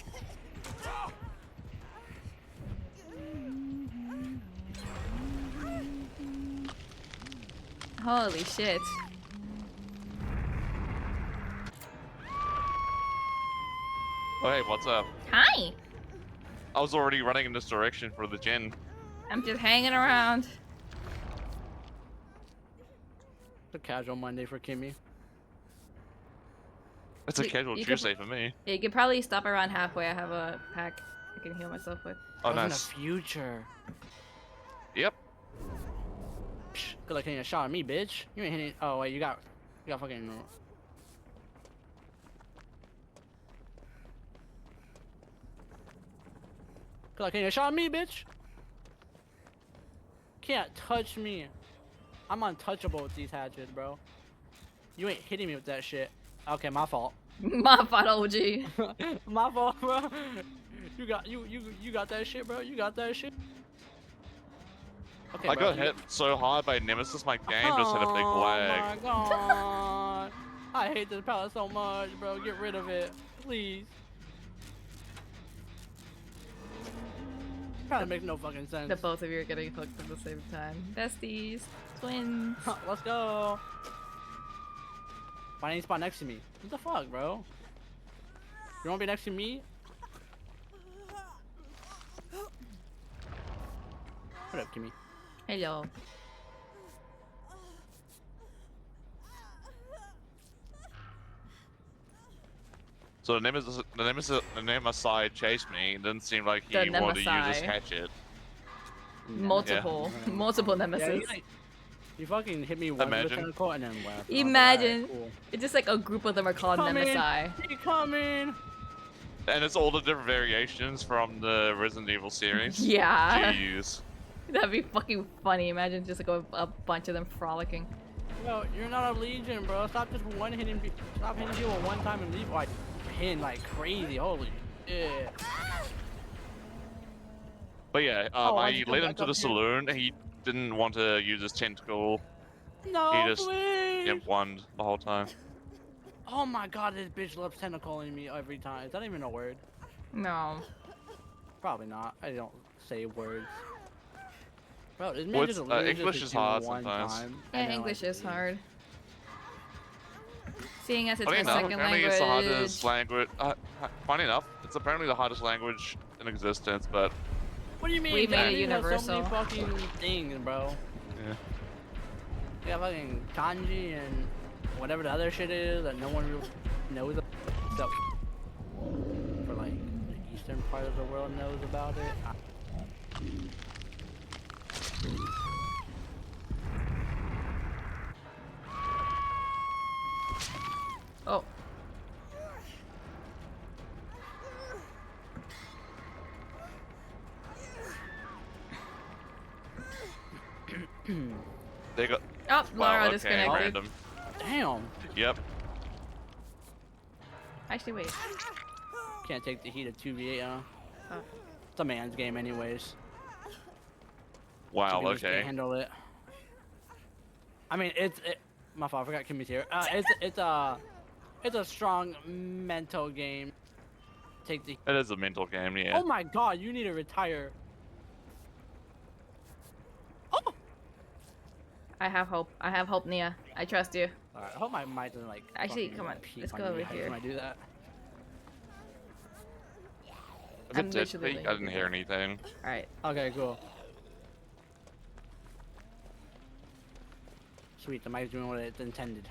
Holy shit. Oh, hey, what's up? Hi! I was already running in this direction for the gen. I'm just hanging around. It's a casual Monday for Kimmy. It's a You- casual you could- Tuesday for me. Yeah, you could probably stop around halfway. I have a pack I can heal myself with. Oh, In nice. the future. Yep. Psh, good luck hitting a shot at me, bitch. You ain't hitting. Oh wait, you got fucking. Good luck hitting a shot at me, bitch. Can't touch me. I'm untouchable with these hatchets, bro. You ain't hitting me with that shit. Okay, my fault. My fault, OG. My fault, bro. You got that shit, bro. You got that shit. Okay, I bro, got hit so hard by Nemesis, my game just had a big lag. Oh my God. I hate this palette so much, bro. Get rid of it, please. Probably makes no fucking sense. The both of you are getting hooked at the same time. Besties, twins. Let's go. Finding spot next to me. What the fuck, bro? You wanna be next to me? What up, Kimmy? Hello. So the Nemesis chased me. It didn't seem like he The wanted to use his Nemesi. hatchet. Multiple, multiple Yeah, nemesis. you fucking hit me one with a Imagine. tentacle and then left. I was like, Imagine. alright, cool. It's just like a group of them are called Nemesi. He coming. And it's all the different variations from the Resident Evil series. Yeah. Jeez. That'd be fucking funny. Imagine just like a bunch of them frolicking. Yo, you're not a legion, bro. Stop just hitting people one time and leave. Like, hitting like crazy. Holy shit. But yeah, Oh, I I just led come him back to the up here. saloon. He didn't want to use his tentacle. No, He just please. imp won the whole time. Oh my god, this bitch loves tentacling me every time. Is that even a word? No. Probably not. I don't say words. Bro, this man Well, just it's, loses English his is team hard one sometimes. time, Yeah, and then, English like, is hard. Seeing as it's Funny my enough, second apparently language. it's the hardest language. Funny enough, it's apparently the hardest language in existence, but What do you mean? We made it Japanese has so many universal. fucking things, bro. yeah. You got fucking kanji and whatever the other shit is that no one really knows about. So, for like the eastern part of the world knows about it. Oh. They got. Oh, Laura Wow, okay, disconnected. random. Damn. Yep. Actually, wait. Can't take the heat of 2v8, huh? Oh. It's a man's game anyways. Wow. Kimmy just can't Okay. handle it. I mean, my fault. I forgot Kimmy's here. It's a strong mental game. Take the. It is a mental game. Yeah. Oh my god, you need to retire. Oh. I have hope. I have hope, Nia. I trust you. Alright, I hope my mic doesn't like. Actually, fucking come on, peep let's on go me over every here. time I do that. If I'm it did literally peak, laying I didn't hear anything. Alright. Okay, cool. Sweet, the mic's doing what it's intended.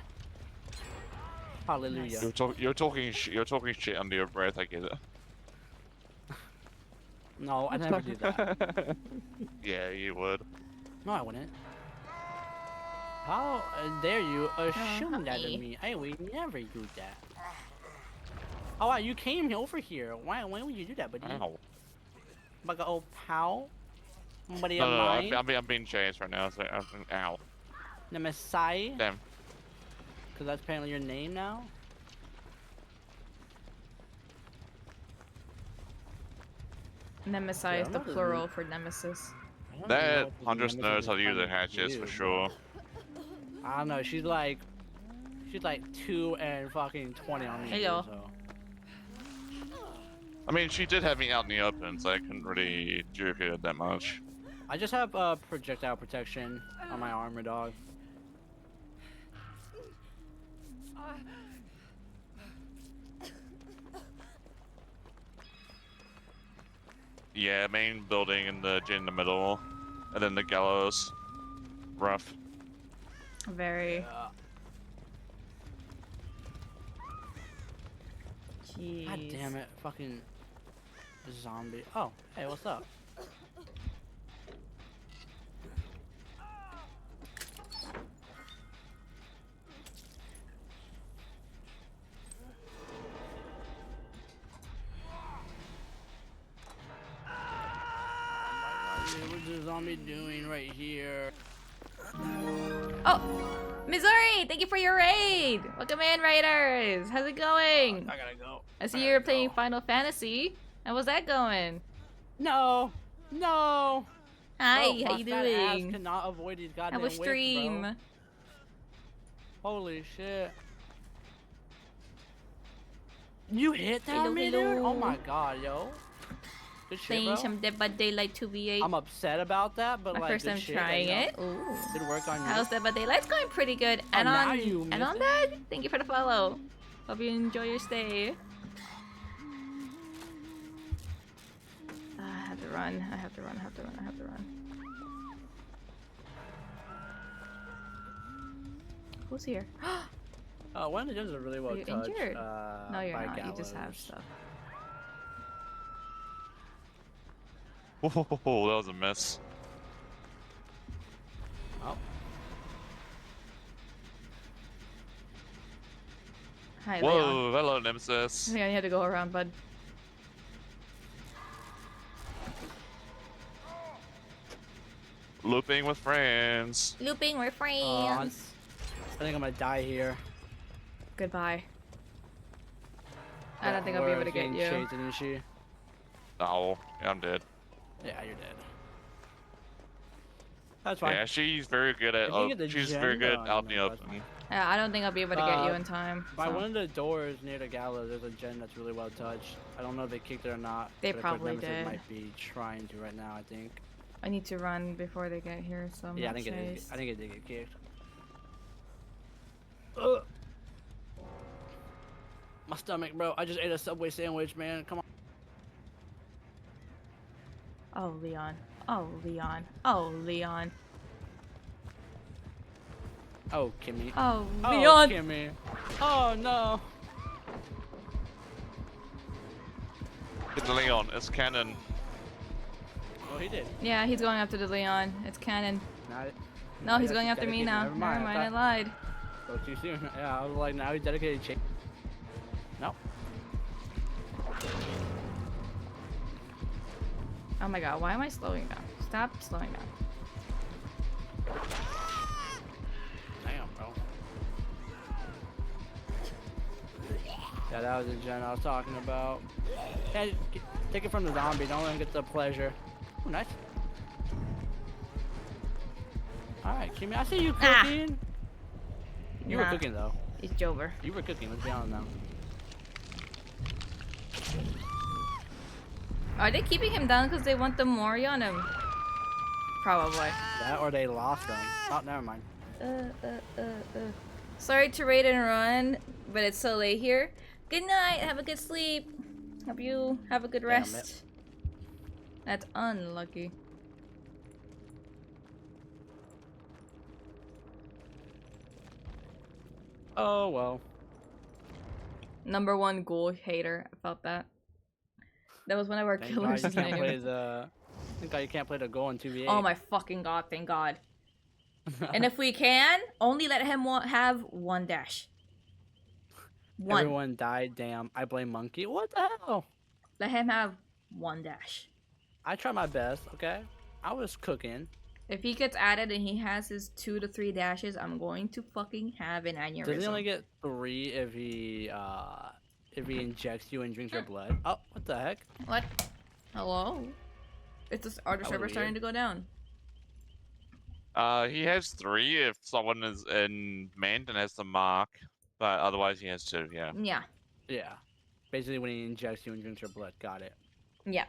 Hallelujah. Nice. You're talking shit under your breath. I get it. No, I never do that. Yeah, you would. No, I wouldn't. How dare you assume that hi. of me? I would never do that. Oh, wow, you came over here. Why would you do that, buddy? Ow. Like a old pal? Buddy No, of no, mine? I'm being chased right now. So, ow. The Messiah? Damn. Because that's apparently your name now? Nemesis Yeah, is I'm the not a- plural for nemesis. I don't That know what the Huntress Nemesis knows is how to use trying their hatchets do, for but- sure. I don't know, she's like 2 and fucking 20 on me. Hello. So. I mean, she did have me out in the open, so I couldn't really jerk it that much. I just have projectile protection on my armor, dog. Yeah, main building in the middle, and then the gallows. Rough. Very. Yeah. Jeez. God damn it, fucking zombie. Oh, hey, what's up? What's the zombie doing right here? Oh, Missouri! Thank you for your raid. Welcome in, raiders. How's it going? I gotta go. I see I you're gotta playing go. Final Fantasy. How's that going? No, no. Hi, Bro, how my you fat ass doing? cannot avoid these goddamn Have a whips, stream. bro. Holy shit. You hit that Hello, me, dude? Oh hello. my god, yo. Good shit, Playing bro. some Dead by Daylight 2v8. I'm upset about that, but My like, first good time shit, trying like, it. Ooh. Good work on you. How's Dead by Daylight? It's going pretty good. And now on you and missed on it. that, thank you for the follow. Hope you enjoy your stay. I have to run. I have to run. I have to run. I have to run. Who's here? One of the gyms are really well Are you touched. injured? No, you're by not. You just have gallows. stuff. Oh, that was a miss. Oh, Hi, Leon. Whoa, hello, Nemesis. Yeah, you had to go around, bud. Looping with friends. Looping, we're friends. I think I'm gonna die here. Goodbye. I don't think I'll be able to get you. Chased, isn't she? Oh, yeah, I'm dead. Yeah, you're dead. That's fine. Yeah, she's very good at. If you get the She's gem very good done, out in the then that's open. Yeah, I don't think I'll be able to get you in time. By so. one of the doors near the gallows, there's a gen that's really well touched. I don't know if they kicked it or not. They but of course probably Nemesis did. might be trying to right now, I think. I need to run before they get here, so I'm Yeah, I not think it is. chased. I think it did get kicked. Ugh. My stomach, bro. I just ate a Subway sandwich, man. Come on. Oh, Leon. Oh, Leon. Oh, Leon. Oh, Kimmy. Oh, Oh, Leon. Kimmy. Oh, no. It's Leon. It's canon. Oh, he did. Yeah, he's going after the Leon. It's canon. Not, No, he's going after me now. Never Never mind, I lied. Go too soon. Yeah, I was like, now he's dedicated to chase. No. Oh my god, why am I slowing down? Stop slowing down. Damn, bro. Yeah, that was the gen I was talking about. Hey, take it from the zombie. Don't let him get the pleasure. Ooh, nice. Alright, Kimmy, I see you Ah. cooking. You were Nah. cooking, though. It's Jover. You were cooking, let's be honest now. Are they keeping him down because they want the Mori on him? Probably. That or they lost them. Oh, never mind. Sorry to raid and run, but it's so late here. Good night. Have a good sleep. Hope you have a good Damn rest. it. That's unlucky. Oh, well. Number one ghoul hater. I felt that. That was one of our Thank killers. God you can't play name. the... Thank God you can't play the goal in 2v8. Oh my fucking god! Thank God. And if we can, only let him have one dash. One. Everyone died, damn. I blame Monkey. What the hell? Let him have one dash. I tried my best, okay? I was cooking. If he gets added and he has his 2 to 3 dashes, I'm going to fucking have an aneurysm. Does he only get 3 if he injects you and drinks your blood? Oh, what the heck? What? Hello? Are the That was server starting weird. to go down? He has 3 if someone is in manned and has the mark, but otherwise he has 2. Yeah. Yeah. Yeah. Basically when he injects you and drinks your blood. Got it. Yeah.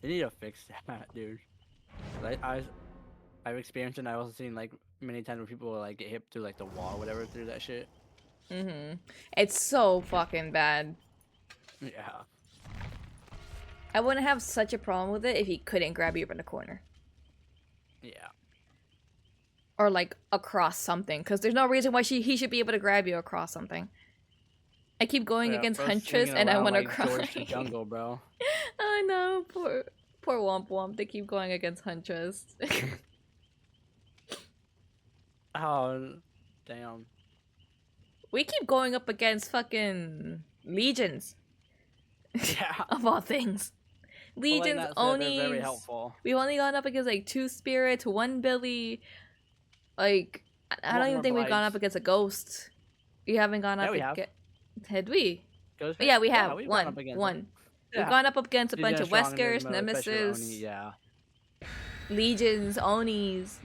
They need to fix that, dude. Like I've experienced it and I've also seen like many times where people like get hit through like the wall or whatever through that shit. Mm-hmm. It's so fucking bad. Yeah. I wouldn't have such a problem with it if he couldn't grab you from the corner. Yeah. Or like across something. Because there's no reason why he should be able to grab you across something. I keep going Yeah, against bro, Huntress swinging and I around want to like cry. George the Jungle, bro. I know, poor Womp Womp. They keep going against Huntress. Oh, damn. We keep going up against fucking legions Yeah. of all things. Legions, They're Onis. very helpful. We've only gone up against like 2 spirits, 1 Billy. Like I don't want even more think we've gone blights. up against a ghost. We haven't gone Yeah, up we have. against. Had we? Ghost Yeah, we have we've gone one. up against One. them. We've Yeah. gone up against a He's bunch been of strong in Weskers, the middle, especially Nemesis, Oni, yeah. Legions, Onis.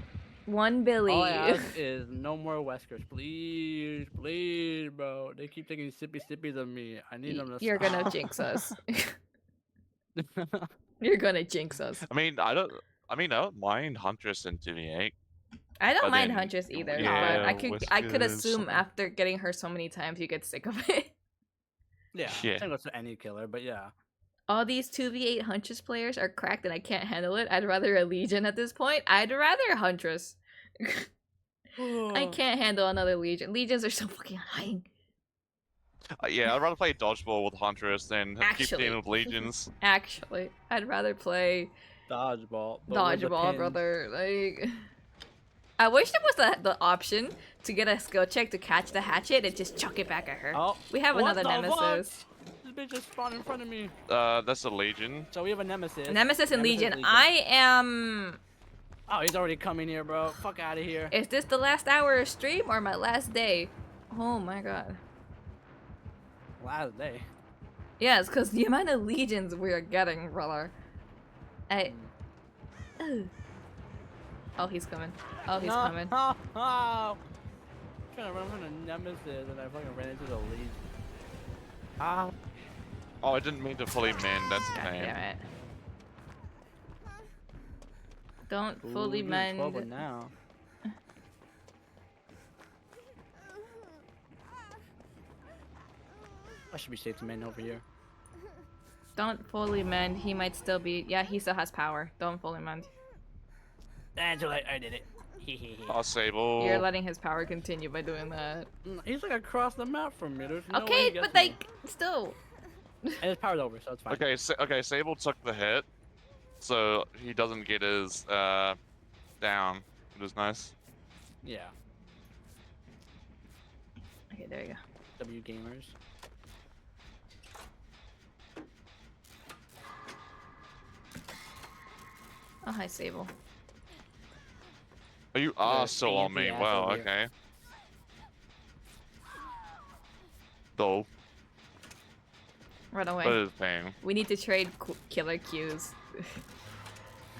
One Billy. All I ask is no more Weskers, please, please, bro. They keep taking sippies of me. I need them to You're stop. gonna jinx us. You're gonna jinx us. I mean, I don't mind Huntress in 2v8. I don't But mind then, Huntress either, but yeah, I could Whiskers, assume after getting her so many times you get sick of it. Yeah, Yeah. I think that's to any killer, but yeah. All these 2v8 Huntress players are cracked and I can't handle it. I'd rather a Legion at this point. I'd rather Huntress. I can't handle another Legion. Legions are so fucking annoying. Yeah, I'd rather play dodgeball with Huntress than keep Actually. dealing with legions. Actually, I'd rather play Dodgeball. but with the Dodgeball, pins. brother. Like, I wish there was the option to get a skill check to catch the hatchet and just chuck it back at her. Oh, We have what another the fuck? nemesis. This bitch just spawned in front of me. That's a legion. So we have a nemesis. Nemesis and Legion. I am. Oh, he's already coming here, bro. Fuck out of here. Is this the last hour of stream or my last day? Oh my god. Last day. Yes, because the amount of legions we are getting, brother. I. Ugh. Oh, he's coming. Oh, he's coming. Oh, oh. I'm trying to run from the nemesis and I fucking ran into the lead. Ah. Oh, I didn't mean to fully mend. That's a God pain. damn it. Don't Ooh, fully you're mend. 12 now. I should be safe to mend over here. Don't fully mend. He might still be. Yeah, he still has power. Don't fully mend. That's right, I did it. Oh, Sable. You're letting his power continue by doing that. He's like across the map from me. There's no way Okay, he gets but me. like, still. And his power's over, so it's fine. Okay, okay, Sable took the hit, so he doesn't get his down. It was nice. Yeah. Okay, there you go. W gamers. Oh, hi, Sable. Oh, you are Good still on fancy me. ass Wow. over here. Okay. Though, Run away. but it's pain. We need to trade killer cues.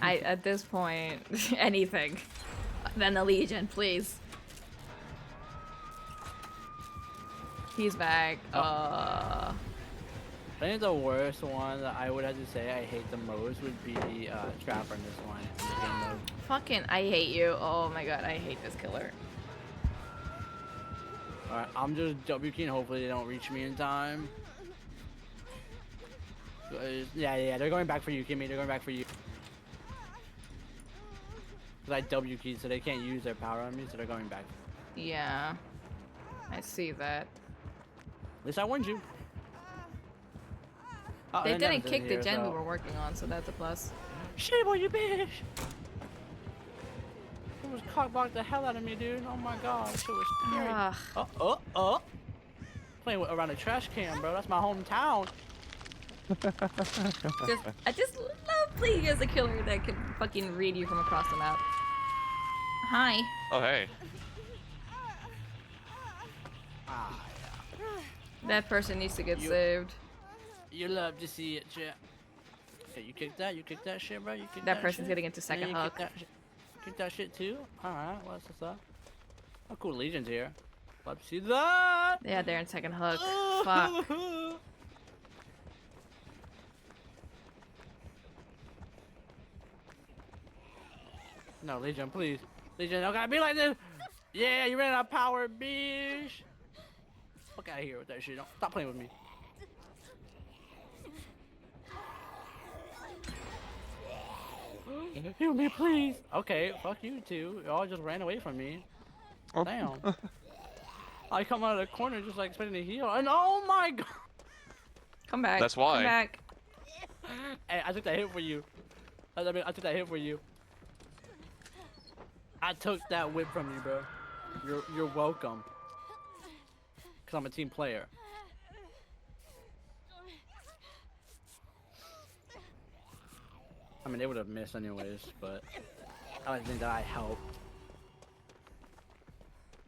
At this point, anything. Then the Legion, please. He's back. I think the worst one that I would have to say I hate the most would be Trapper in this one. In the game mode. Fucking, I hate you. Oh my god, I hate this killer. Alright, I'm just W keying. Hopefully they don't reach me in time. Yeah, they're going back for you, Kimmy. They're going back for you. Cause I W keyed, so they can't use their power on me, so they're going back. Yeah. I see that. At least I warned you. Oh, They and didn't Nemesis kick the here, gen we so- were working on, so that's a plus. Shit, boy, you bitch! It was cockblocked the hell out of me, dude. Oh my god, shit was scary. Ugh. Playing around a trash can, bro. That's my hometown. I just love playing as a killer that can fucking read you from across the map. Hi. Oh, hey. Ah, yeah. That person needs to get You- saved. You love to see it, chat. Okay, you kick that shit, bro. You kick That person's shit? getting into Yeah, second you hook. Kick that shit too? Alright, what's this up? Oh, cool, Legion's here. Love to see that! Yeah, they're in second hook. Fuck. No, Legion, please. Legion, don't gotta be like this! Yeah, you ran out of power, bitch! Fuck out of here with that shit. Don't stop playing with me. Heal me, please! Okay, fuck you two. Y'all just ran away from me. Oh. Damn. I come out of the corner just like expecting to heal, and oh my god! Come back. That's why. Come back. Hey, I took that hit for you. I mean, I took that hit for you. I took that whip from you, bro. You're welcome. Cause I'm a team player. I mean, they would have missed anyways, but I don't think that I helped.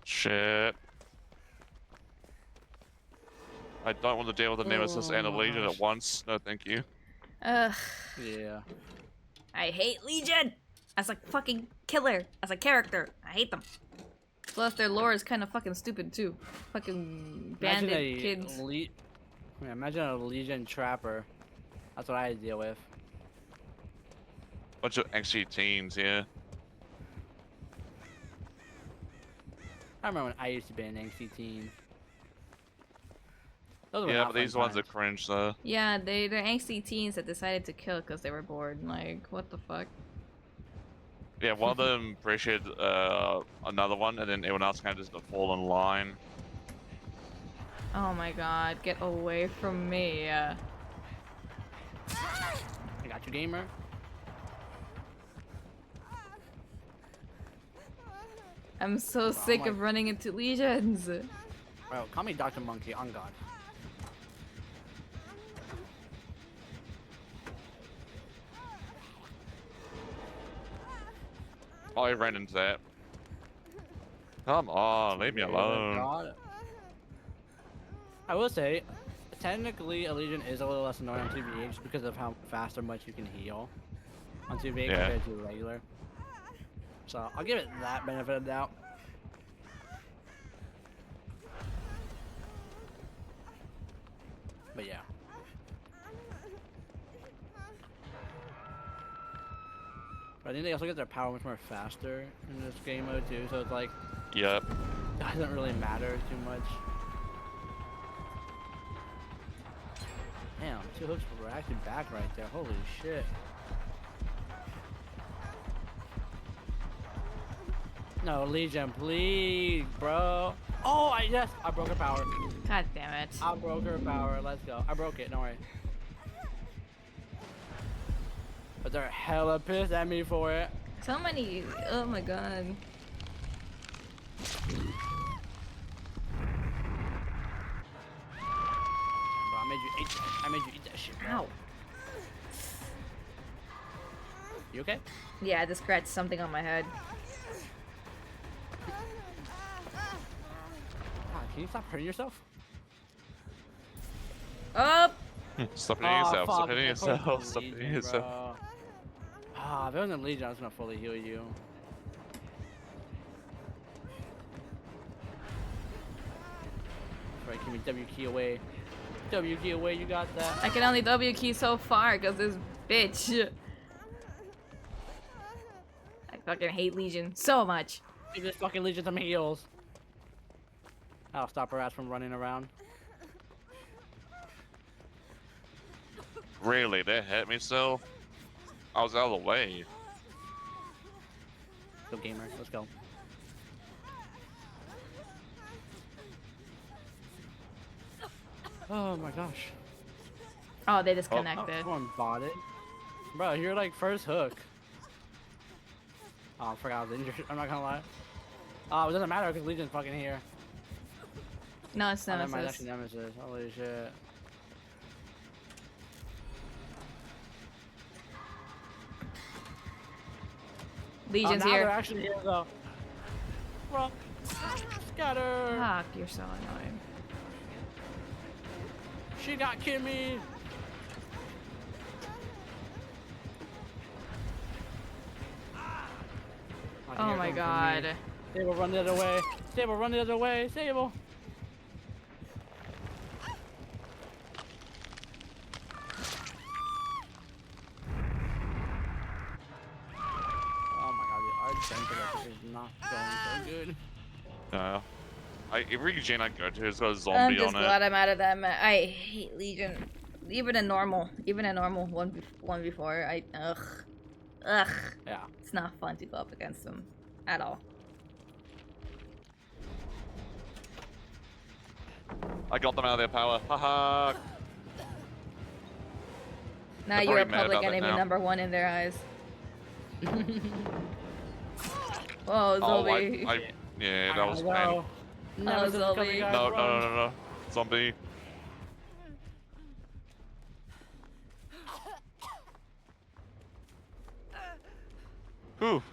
Shit. I don't want to deal with a nemesis and a Oh, legion gosh. at once. No, thank you. Ugh. Yeah. I hate Legion. as a fucking killer, as a character. I hate them. Plus, their lore is kind of fucking stupid too. Fucking bandit kids. Imagine a Legion trapper. That's what I deal with. Bunch of angsty teens, yeah. I remember when I used to be an angsty teen. Those were Yeah, not but fun these ones are times. cringe though. Yeah, they're angsty teens that decided to kill because they were bored. Like, what the fuck? Yeah, one of them appreciated another one, and then everyone else kind of just fall in line. Oh my god, get away from me. I got you, gamer. I'm so sick my- of running into legions. Bro, call me Dr. Monkey, on God. Oh, I ran into that. Come on, leave me alone. God. I will say, technically, a Legion is a little less annoying on 2v8 just because of how fast or much you can heal on 2v8 Yeah. compared to regular. So, I'll give it that benefit of the doubt. But yeah. But I think they also get their power much more faster in this game mode too, so it's like, Yep. doesn't really matter too much. Damn, 2 hooks were actually back right there. Holy shit. No, Legion, please, bro. Oh, yes, I broke her power. God damn it. I broke her power. Let's go. I broke it. Don't worry. But they're hella pissed at me for it. So many. Oh my god. Bro, I made you eat that. I made you eat that shit, bro. Ow. You okay? Yeah, I just scratched something on my head. God, can you stop hurting yourself? Up. Stop hitting yourself. Stop fuck, hitting of course yourself. it's Stop Legion, hitting yourself. bro. Ah, if it wasn't Legion, I was gonna fully heal you. Right, give me W key away. W key away, you got that. I can only W key so far because this bitch. I fucking hate Legion so much. Give this fucking Legion some heals. I'll stop her ass from running around. Really? That hit me still? I was out of the way. Go gamer, let's go. Oh my gosh. Oh, they Oh, disconnected. someone bought it. Bro, you're like first hook. Oh, I forgot I was injured. I'm not gonna lie. Oh, it doesn't matter because Legion's fucking here. No, it's Oh, never mind, Nemesis. actually Nemesis. Holy shit. Legion's now they're here. actually here though. Bro, scatter. Fuck, you're so annoying. She got Kimmy. Oh my god. Sable, run the other way. Sable, run the other way. Sable. Oh my god, the art center is not going so good. Every gen I go to has got a I'm zombie just on it. glad I'm out of that. I hate Legion. Even in normal one before, ugh. Yeah. It's not fun to go up against them at all. I got them out of their power. Haha. Now They're you're a probably mad public about that enemy now. #1 in their eyes. Oh, Whoa, zombie. yeah, that was bad. No. Nemesis is coming, zombie. guys, No, run. no. Zombie. Whew.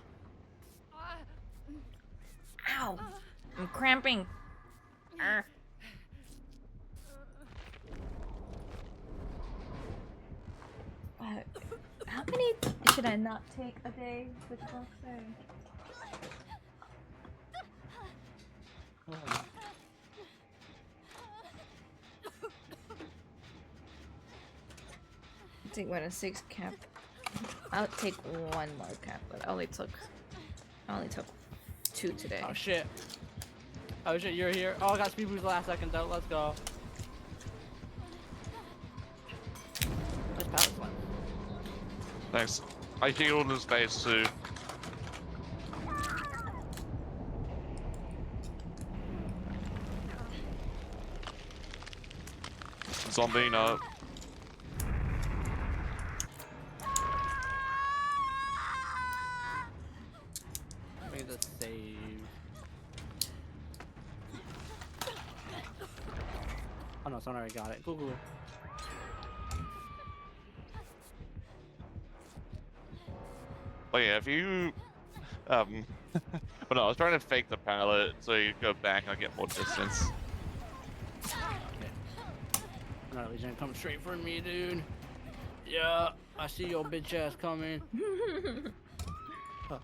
Ow! I'm cramping. Arr. How many should I not take a day with Roxy? Take 1 and 6 cap. I'll take 1 more cap, but I only took 2 today. Oh shit. Oh shit, you're here. Oh, I got speed boost last second though. Let's go. Let's power slam. Thanks. I healed his face too. Zombie, no. Let me just save. Oh no, someone already got it. Cool, cool. But yeah, if you but no, I was trying to fake the pallet so you go back and I get more distance. No, he's gonna come straight for me, dude. Yeah, I see your bitch ass coming. Huh.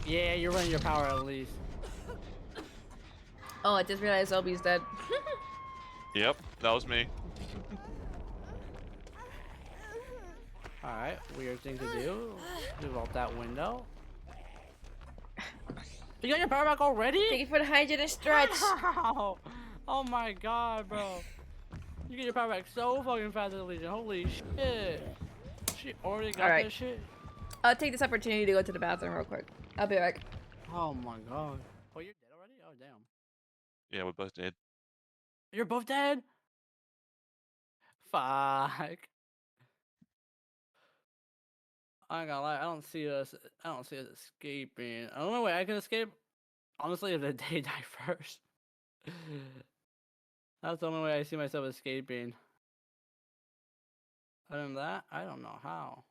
Yeah, you're running your power at least. Oh, I just realized Obi's dead. Yep, that was me. Alright, weird thing to do. Move out that window. You got your power back already? Thank you for the hygiene stretch. Wow. Oh my god, bro. You get your power back so fucking fast, Legion. Holy shit. She already got Alright. that shit? I'll take this opportunity to go to the bathroom real quick. I'll be back. Oh my god. Oh, you're dead already? Oh, damn. Yeah, we both did. You're both dead? Fuck. I ain't gonna lie, I don't see us escaping. I don't know way I can escape. Honestly, if the day die first. That's the only way I see myself escaping. Other than that, I don't know how.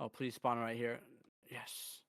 Oh, please spawn right here. Yes.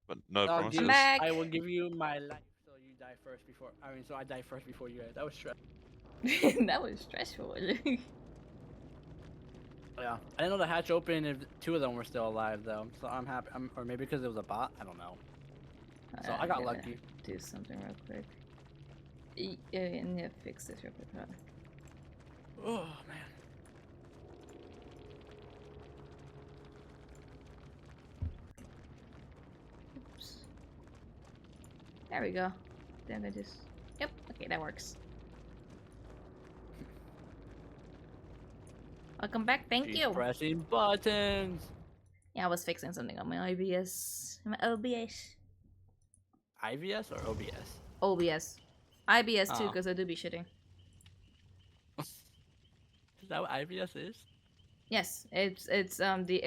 but no I'll promises. do- back. I will give you my life so you die first before. I mean, so I die first before you guys. That was stress. That was stressful. Yeah, I didn't know the hatch opened if 2 of them were still alive though. So I'm happy. Or maybe because it was a bot. I don't know. So I got gotta lucky. Do something real quick. I need to fix this real quick. Hold on. Oh man. Oops. There we go. Then I just. Yep. Okay, that works. Welcome back. Thank She's you. pressing buttons. Yeah, I was fixing something on my IBS. My OBS. IVS or OBS? OBS. IBS too, Oh. because I do be shitting. Is that what IVS is? Yes, it's the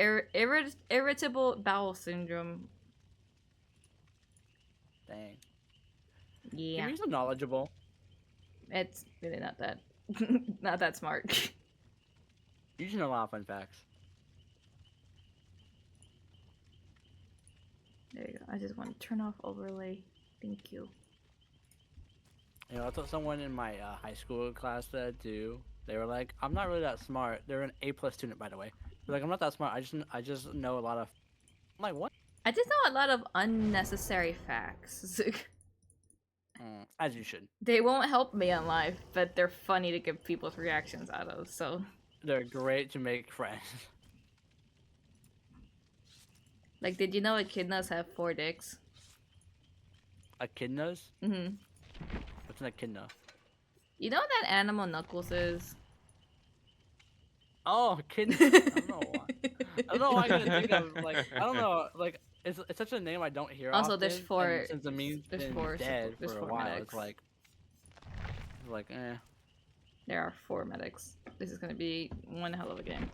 irritable bowel syndrome. Dang. Yeah, You're so knowledgeable. it's really not that not that smart. You just know a lot of fun facts. There you go. I just want to turn off overlay. Thank you. You know, that's what someone in my high school class said too. They were like, "I'm not really that smart." They're an A+ student, by the way. They're like, "I'm not that smart. I just know a lot of." I'm like, "What?" I just know a lot of unnecessary facts. As you should. They won't help me in life, but they're funny to get people's reactions out of. So, They're great to make friends. like, did you know echidnas have 4 dicks? Echidnas? Mhm. What's an echidna? You know what that animal Knuckles is? Oh, echidna. I don't know why. I don't know why I couldn't think of like I don't know like it's such a name I don't hear Also, often. there's 4. And since the meme's There's been 4. dead There's for a 4 while, medics. it's like eh. There are 4 medics. This is gonna be one hell of a game.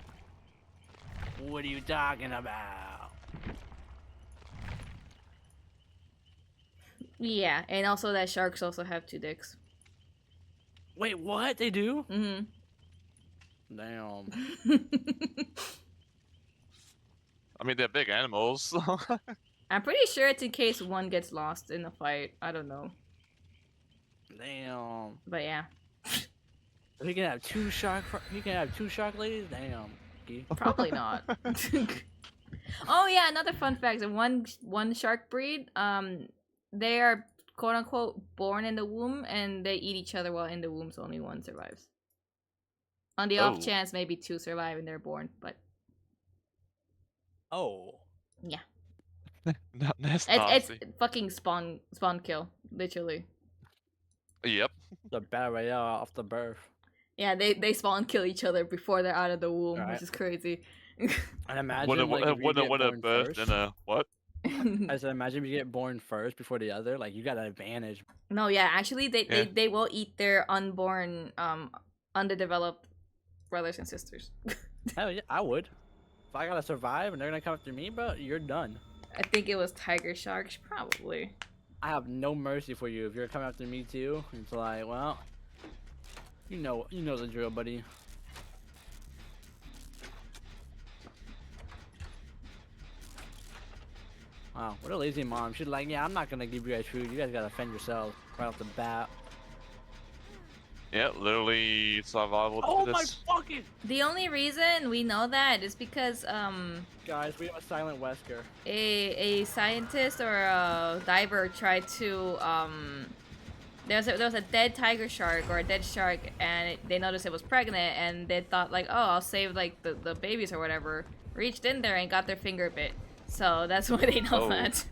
What are you talking about? Yeah, and also that sharks also have 2 dicks. Wait, what? They do? Mm-hmm. Damn. I mean, they're big animals. I'm pretty sure it's in case one gets lost in a fight. I don't know. Damn. But yeah. He can have 2 shark. He can have 2 shark ladies. Damn. Probably not. Oh yeah, another fun fact. One shark breed, they are quote unquote born in the womb and they eat each other while in the womb, so only one survives. On the off Oh. chance maybe 2 survive and they're born, but Oh. yeah. That's It's nasty. fucking spawn kill, literally. Yep. The battle royale off the birth. Yeah, they spawn kill each other before they're out of the womb, Right. which is crazy. And imagine When like if you get a born birth first. and a what? I said, imagine if you get born first before the other. Like you got an advantage. No, yeah, actually Yeah. they will eat their unborn underdeveloped brothers and sisters. Hell yeah, I would. If I gotta survive and they're gonna come after me, bro, you're done. I think it was tiger sharks, probably. I have no mercy for you if you're coming after me too. It's like, well, you know the drill, buddy. Wow, what a lazy mom. She's like, yeah, I'm not gonna give you guys food. You guys gotta fend yourselves right off the bat. Yeah, literally survival. Oh to my this. fucking The only reason we know that is because guys, we have a silent Wesker. a scientist or a diver tried to there was a dead tiger shark or a dead shark and they noticed it was pregnant and they thought like, oh, I'll save like the babies or whatever. Reached in there and got their finger bit. So that's why they know Oh. that.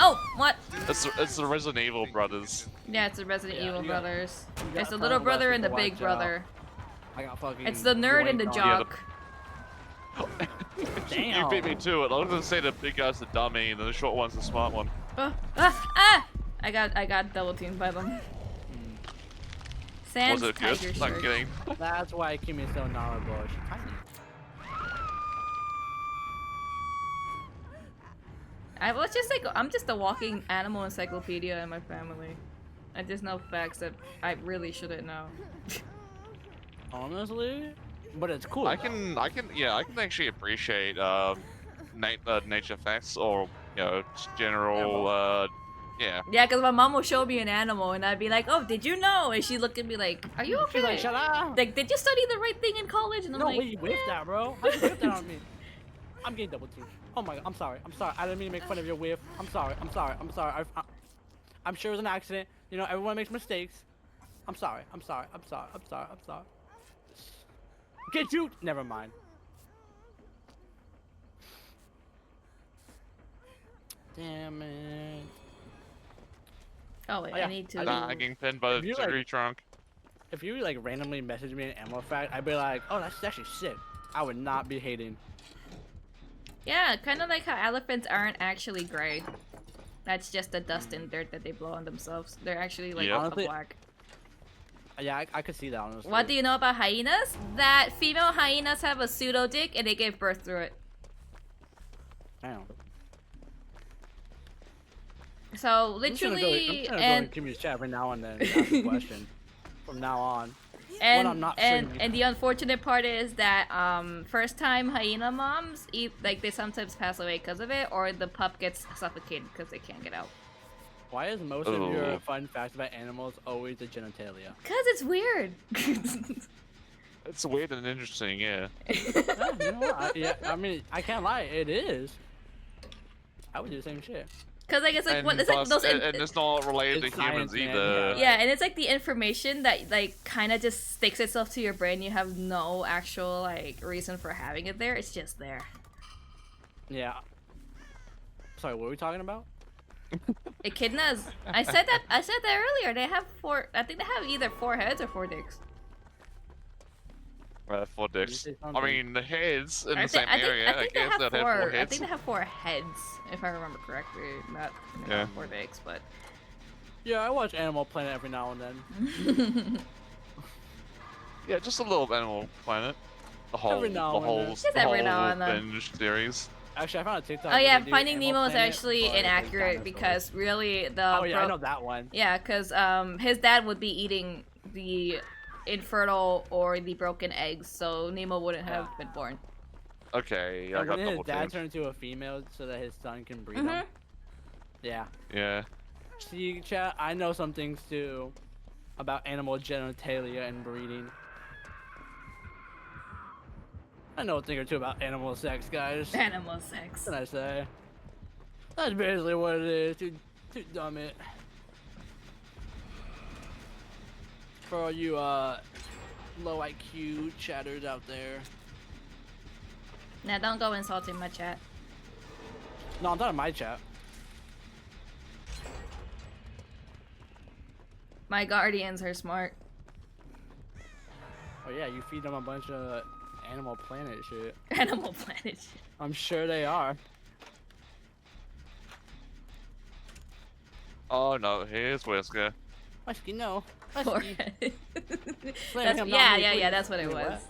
Oh, what? It's the Resident Evil brothers. Yeah, it's the Resident Yeah, Evil you got- brothers. you got It's the little Silent brother Wesker and the to big watch brother. I got fucking. It's the nerd and the yoinked on. jock. You beat me to it. I was gonna say the big guy's the dummy and the short one's the smart one. I got double teamed by them. Sans Was it tiger good? shark. I'm kidding. That's why Kimmy's so knowledgeable. She's tiny. I'm just a walking animal encyclopedia in my family. I just know facts that I really shouldn't know. Honestly, but it's cool. I though. can actually appreciate nature facts or just general yeah. Yeah, because my mom will show me an animal and I'd be like, oh, did you know? And she'd look at me like, are you okay? She's like, shut up. Like, did you study the right thing in college? And I'm No, like, wait, you whiffed that, bro. How you whiff that on me? I'm getting double teamed. Oh my god, I'm sorry. I didn't mean to make fun of your whiff. I'm sorry. I'm sure it was an accident. You know, everyone makes mistakes. I'm sorry. Get you! Never mind. Damn it. oh, wait, Oh, yeah. I need to. I'm getting pinned by If the you, like- tree trunk. If you like randomly message me an ammo fact, I'd be like, oh, that's actually sick. I would not be hating. Yeah, kind of like how elephants aren't actually gray. That's just the dust and dirt that they blow on themselves. They're actually like Yeah. a Honestly, black. Yeah, I could see that honestly. What do you know about hyenas? That female hyenas have a pseudo dick and they gave birth through it. Damn. So I'm just gonna literally, go in and community chat every now and then and ask a question. From now on. and I'm not and, sure. and the unfortunate part is that first time hyena moms they sometimes pass away because of it, or the pup gets suffocated because they can't get out. Why is most of your Oh. fun facts about animals always the genitalia? Cause it's weird. It's weird and interesting, yeah. Yeah, you know what? I mean, I can't lie, it is. I would do the same shit. Cause like it's like And, what it's like plus- those. and it's not related It's to humans science, man, either. Yeah, and it's like the information that like kind of just sticks itself to your brain. You have no actual like reason for having it there. It's just there. Yeah. Sorry, what were we talking about? Echidnas. I said that earlier. They have four. I think they have either 4 heads or 4 dicks. 4 dicks. say I something? mean, the heads in I the think- same I think- area. I think they guess have they'd have 4. 4 I heads. think they have 4 heads, if I remember correctly. Not Yeah. 4 dicks, but. Yeah, I watch Animal Planet every now and then. Yeah, just a little Animal Planet. The whole, Every now the and whole, then. Just the every whole now and then. binge series. Actually, I found a TikTok. Oh where yeah, they do Finding Animal Nemo is Planet, actually but it's inaccurate dinosaurs. because really the Oh yeah, I know that one. yeah, because his dad would be eating the infertile or the broken eggs, so Nemo wouldn't have been born. Okay, yeah, I Like, got when his double dad teamed. turned into a female so that his son can breed Mhm. him. Yeah. Yeah. See, chat, I know some things too about animal genitalia and breeding. I know a thing or two about animal sex, guys. What Animal sex. can I say? That's basically what it is. To dumb it. For all you low IQ chatters out there. Now don't go insulting my chat. No, I'm not in my chat. My guardians are smart. Oh yeah, you feed them a bunch of Animal Planet shit. Animal Planet. I'm sure they are. Oh no, here's Whisker. Husky, no. Poor Husky. head. Blame him, not yeah, me, yeah, yeah. please. That's what it Wait, was. what?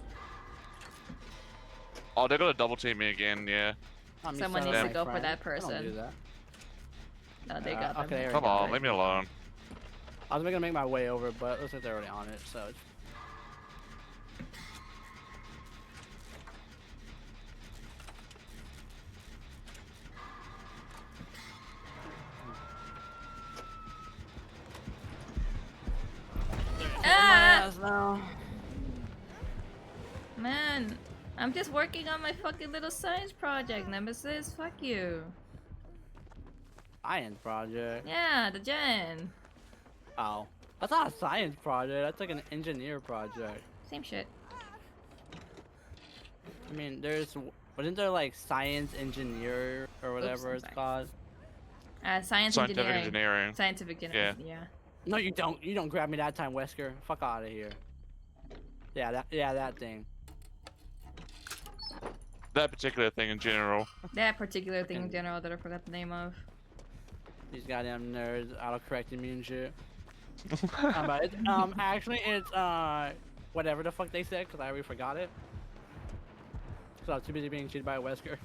Oh, they're gonna double team me again, yeah. Not me, Someone son needs of to my go for friend. that I don't person. do that. No, they got them. okay, there we Come go, on, right. leave me alone. I was gonna make my way over, but it looks like they're already on it, so it's... Ah! now. Man, I'm just working on my fucking little science project, Nemesis. Fuck you. Science project. Yeah, the gen. Oh. That's not a science project, that's like an engineer project. Same shit. I mean, wasn't there like science engineer or whatever I'm it's sorry. called? Science Scientific engineering. engineering. Scientific engineering. Yeah. No, you don't. You don't grab me that time, Wesker. Fuck out of here. Yeah, that thing. That particular thing in general. That particular thing in general that I forgot the name of. These goddamn nerds auto-correcting me and shit. But it's, actually it's whatever the fuck they said because I already forgot it. So I was too busy being cheated by a Wesker.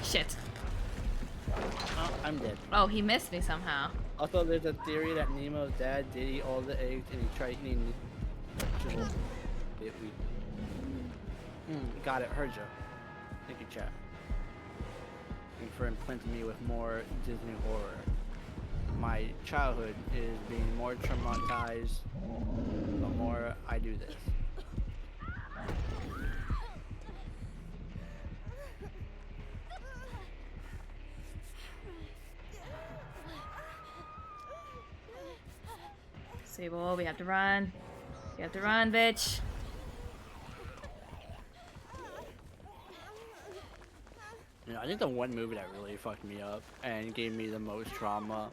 Shit. Oh, I'm dead. Oh, he missed me somehow. Also, there's a theory that Nemo's dad did eat all the eggs and he tried eating. Just a little bit weak. Got it. Heard ya. Thank you, chat. Thank you for implanting me with more Disney horror. My childhood is being more traumatized the more I do this. Sable, we have to run. We have to run, bitch. You know, I think the one movie that really fucked me up and gave me the most trauma,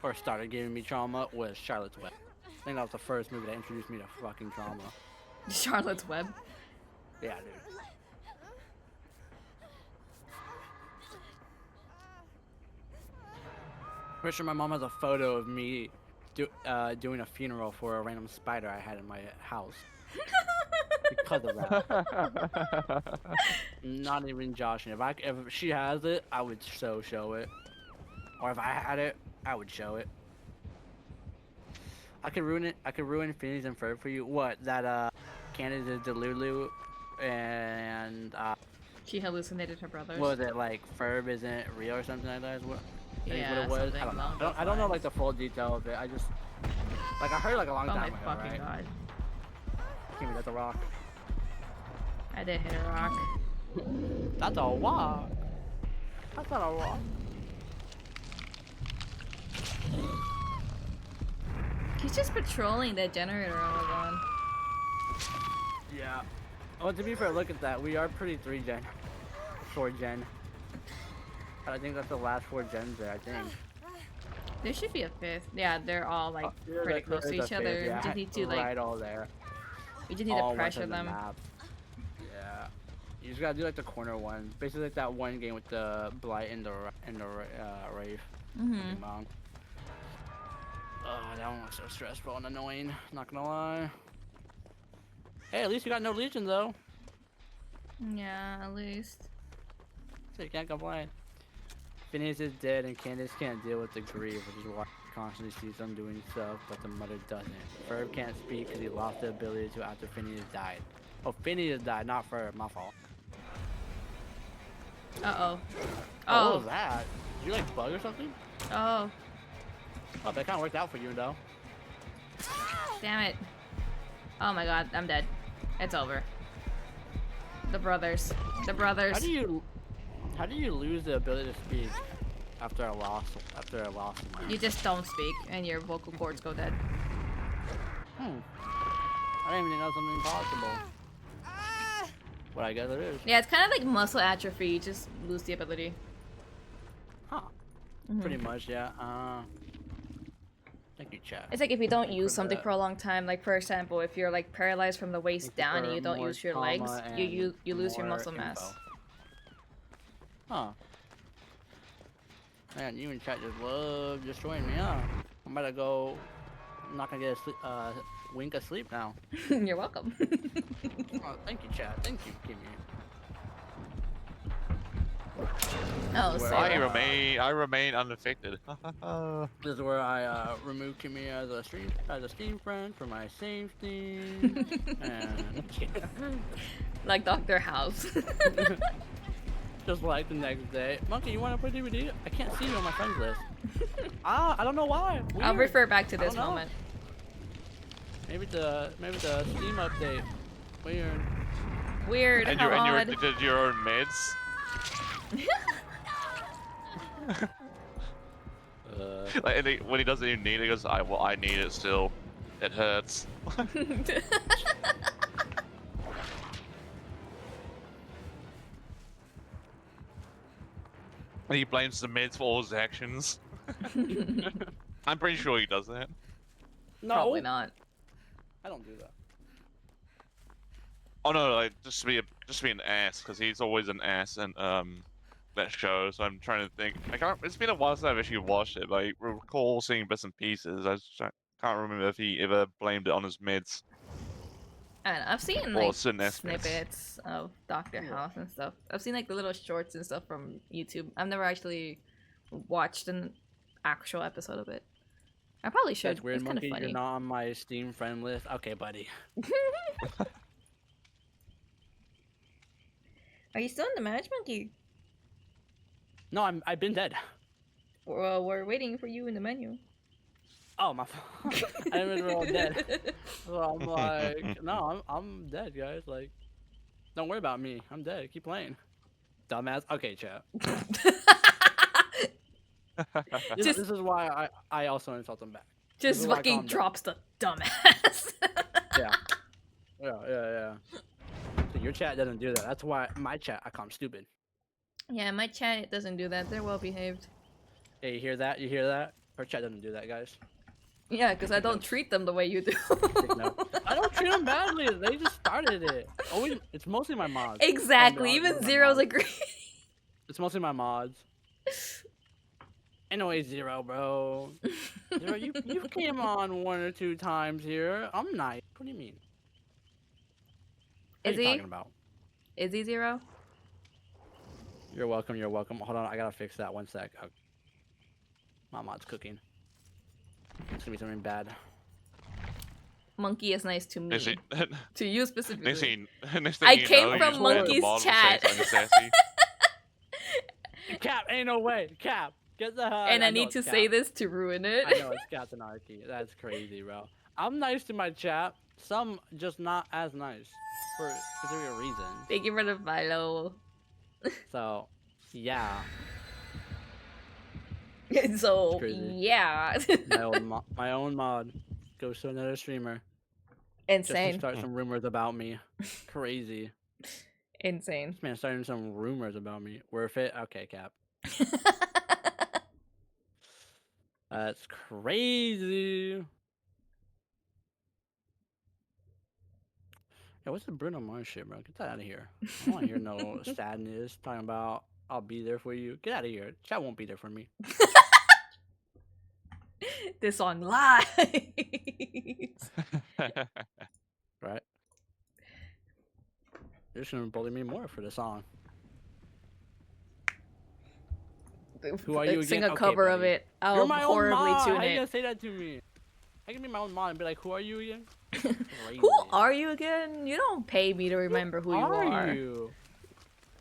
or started giving me trauma, was Charlotte's Web. I think that was the first movie that introduced me to fucking trauma. Charlotte's Web. Yeah, dude. Pretty sure my mom has a photo of me doing a funeral for a random spider I had in my house. Because of that. Not even joshing. If she has it, I would show it. Or if I had it, I would show it. I could ruin it. I could ruin Phineas and Ferb for you. What? That Candace Delulu and She hallucinated her brothers. what was it, like Ferb isn't real or something like that? Is what? I think Yeah, what it was. something I don't know. along those I don't know like lines. the full detail of it. I just like I heard like a long Oh my time ago, fucking right? god. Give me that's a rock. I did hit a rock. That's a rock. That's not a rock. He's just patrolling the generator all alone. Yeah. Oh, to be fair, look at that. We are pretty 3 gen. 4 gen. I think that's the last 4 gens there, I think. There should be a 5th. Yeah, they're all like pretty close to each other. Yeah, We just need to right like, all there. we just need All to pressure within the them. map. Yeah. You just gotta do like the corner one. Basically like that one game with the Blight and the Wraith. Mm-hmm. Mom. Oh, that one was so stressful and annoying. Not gonna lie. Hey, at least you got no Legion though. Yeah, at least. So you can't complain. Phineas is dead and Candace can't deal with the grief, which is why she constantly sees them doing stuff, but the mother doesn't. Ferb can't speak because he lost the ability to after Phineas died. Oh, Phineas died, not Ferb. My fault. Uh-oh. Oh, what Oh. was that? Did you like bug or something? Oh. Oh, that kind of worked out for you though. Damn it. Oh my god, I'm dead. It's over. The brothers. The brothers. How do you lose the ability to speak after a loss? After a loss? You just don't speak and your vocal cords go dead. I didn't even think that was something possible. But I guess it is. Yeah, it's kind of like muscle atrophy. You just lose the ability. Huh. Mhm. Pretty much, yeah. Thank you, chat. It's like if you don't Thank you use for something that. for a long time, like for example, if you're like paralyzed from the waist Thank you down and for you don't more use your trauma legs, you and lose your more muscle mass. info. Huh. Man, you and chat just love destroying me, huh? I'm about to go. I'm not gonna get a sleep, wink of sleep now. You're welcome. Oh, thank you, chat. Thank you, Kimmy. Oh, Where so I remain unaffected. This is where I remove Kimmy as a Steam friend for my safety. And like Dr. House. just like the next day, Monkey, you want to play DVD? I can't see you on my friends list. I don't know why. I'll Weird. refer back to I don't this know. moment. Maybe the Steam update. Weird. Weird. and how you odd. did your own meds. Like, and when he doesn't even need it, he goes, I need it still. It hurts. And he blames the meds for all his actions. I'm pretty sure he does that. No, Probably not. I don't do that. Oh no, like just to be an ass, because he's always an ass in that show. So I'm trying to think. It's been a while since I've actually watched it, but I recall seeing bits and pieces. Can't remember if he ever blamed it on his meds. I don't know. I've seen Or like certain aspects. snippets of Dr. House and stuff. I've seen like the little shorts and stuff from YouTube. I've never actually watched an actual episode of it. I probably should. That's weird, It's kind of Monkey. funny. You're not on my Steam friend list. Okay, buddy. Are you still in the match, Monkey? No, I've been dead. Well, we're waiting for you in the menu. Oh my! I didn't realize we're all dead. So I'm like, no, I'm dead, guys. Like, don't worry about me. I'm dead. Keep playing. Dumbass. Okay, chat. This is why I also insult them back. This Just is why I fucking calm down. drops the dumbass. Yeah. So your chat doesn't do that. That's why my chat I call them stupid. Yeah, my chat doesn't do that. They're well behaved. Hey, you hear that? You hear that? Her chat doesn't do that, guys. Yeah, because I don't treat them the way you do. No. I don't treat them badly. They just started it. Always, it's mostly my mods. Exactly. Oh, Even God, Zero's my mods. agree. It's mostly my mods. Anyway, Zero, bro. Zero, you came on 1 or 2 times here. I'm nice. What do you mean? What Is are you he? talking about? Is he Zero? You're welcome. You're welcome. Hold on, I gotta fix that 1 sec. Oh. My mod's cooking. It's gonna be something bad. Monkey is nice to me. Next thing, To you specifically. next thing I you came know, from you just went to Monkey's the bottom chat. and sassy. Cap, ain't no way. Cap, get the hell. And I know need it's to Cap. say this to ruin it. I know it's Captain Anarchy. That's crazy, bro. I'm nice to my chat. Some just not as nice for specific reasons. Thank you for the follow. So, yeah. So, crazy. yeah. My own mod goes to another streamer just to Insane. start some rumors about me. Crazy. Insane. This man starting some rumors about me. Worth it? Okay, Cap. That's crazy. Yeah, what's the Bruno Mars shit, bro? Get that out of here. I don't want to hear no sadness talking about I'll be there for you. Get out of here. Chat won't be there for me. This song lies. Right? You're just gonna bully me more for the song. Who are you Sing again? a Okay, cover of buddy. it. I'll You're my own horribly mod. tune How you it. gonna say that to me? I can be my own mod and be like, who are you again? Crazy. Who are you again? You don't pay me to remember who you are. You?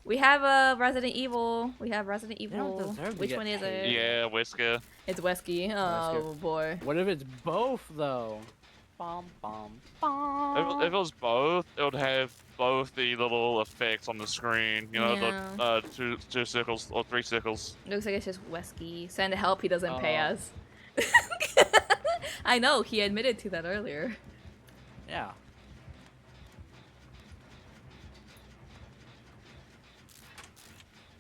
We have a Resident Evil. We have Resident don't Evil. deserve to Which get one is paid. it? Yeah, Whisker. It's Wesky. Oh boy. What if it's both though? Bum bum bum. If it was both, it would have both the little effects on the screen. You know, Yeah. the two circles or 3 circles. Looks like it's just Wesky. Send help. He doesn't pay Oh. us. I know. He admitted to that earlier. Yeah.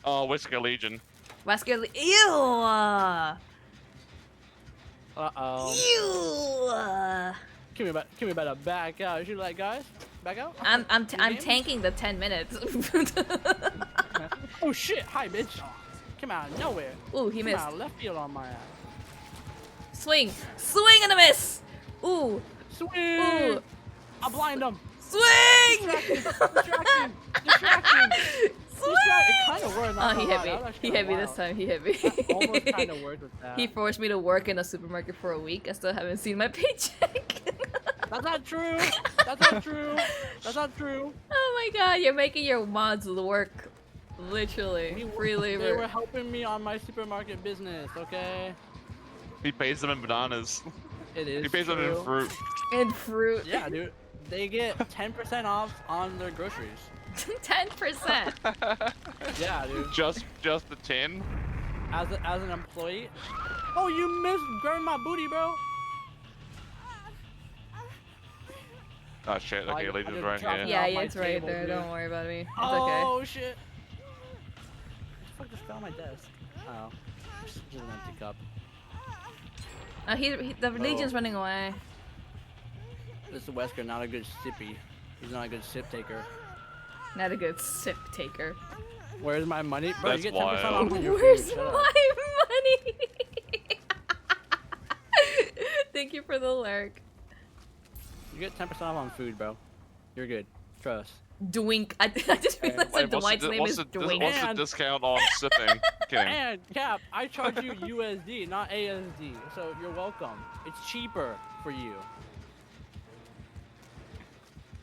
Oh, Whisker Legion. Wesker. Ew. Uh-oh. Ew. Can we better back out? You like guys? Back out? I'm game? tanking the 10 minutes. Oh shit! Hi, bitch. Come out of nowhere. Ooh, he Come missed. out of left field on my ass. Swing. Swing and a miss. Ooh. Swing! Ooh. I'll blind him. Swing. Distraction! Swing. It kind of worked. Oh, not he gonna hit me. lie. That was He kinda hit me this wild. time. He hit me. Almost kind of worked with that. He forced me to work in a supermarket for a week. I still haven't seen my paycheck. That's not true. That's not true. That's not true. Oh my god, you're making your mods work. Literally. Free They labor. were helping me on my supermarket business. Okay. He pays them in bananas. It is. He pays them in true. fruit. And fruit. Yeah, dude. They get 10% off on their groceries. 10%. Yeah, dude. Just the 10. As an employee. Oh, you missed grabbing my booty, bro. Oh shit, Oh, okay, I Legion's just right dropped here. it. Yeah, off my it's right table, there. dude. Don't worry about me. It's okay. Oh shit. What the fuck just fell on my desk? Oh. Just an empty cup. The Legion's running away. This is Wesker, not a good sippy. He's not a good sip taker. Not a good sip taker. Where's my money? Bro, That's you get 10% off wild. on your Where's food. Shut up. my money? Thank you for the lurk. You get 10% off on food, bro. You're good. Trust. Doink. I just realized that Dwight's name is Doink. What's the discount on sipping? Kidding. And Cap, I charge you USD, not ASD, so you're welcome. It's cheaper for you.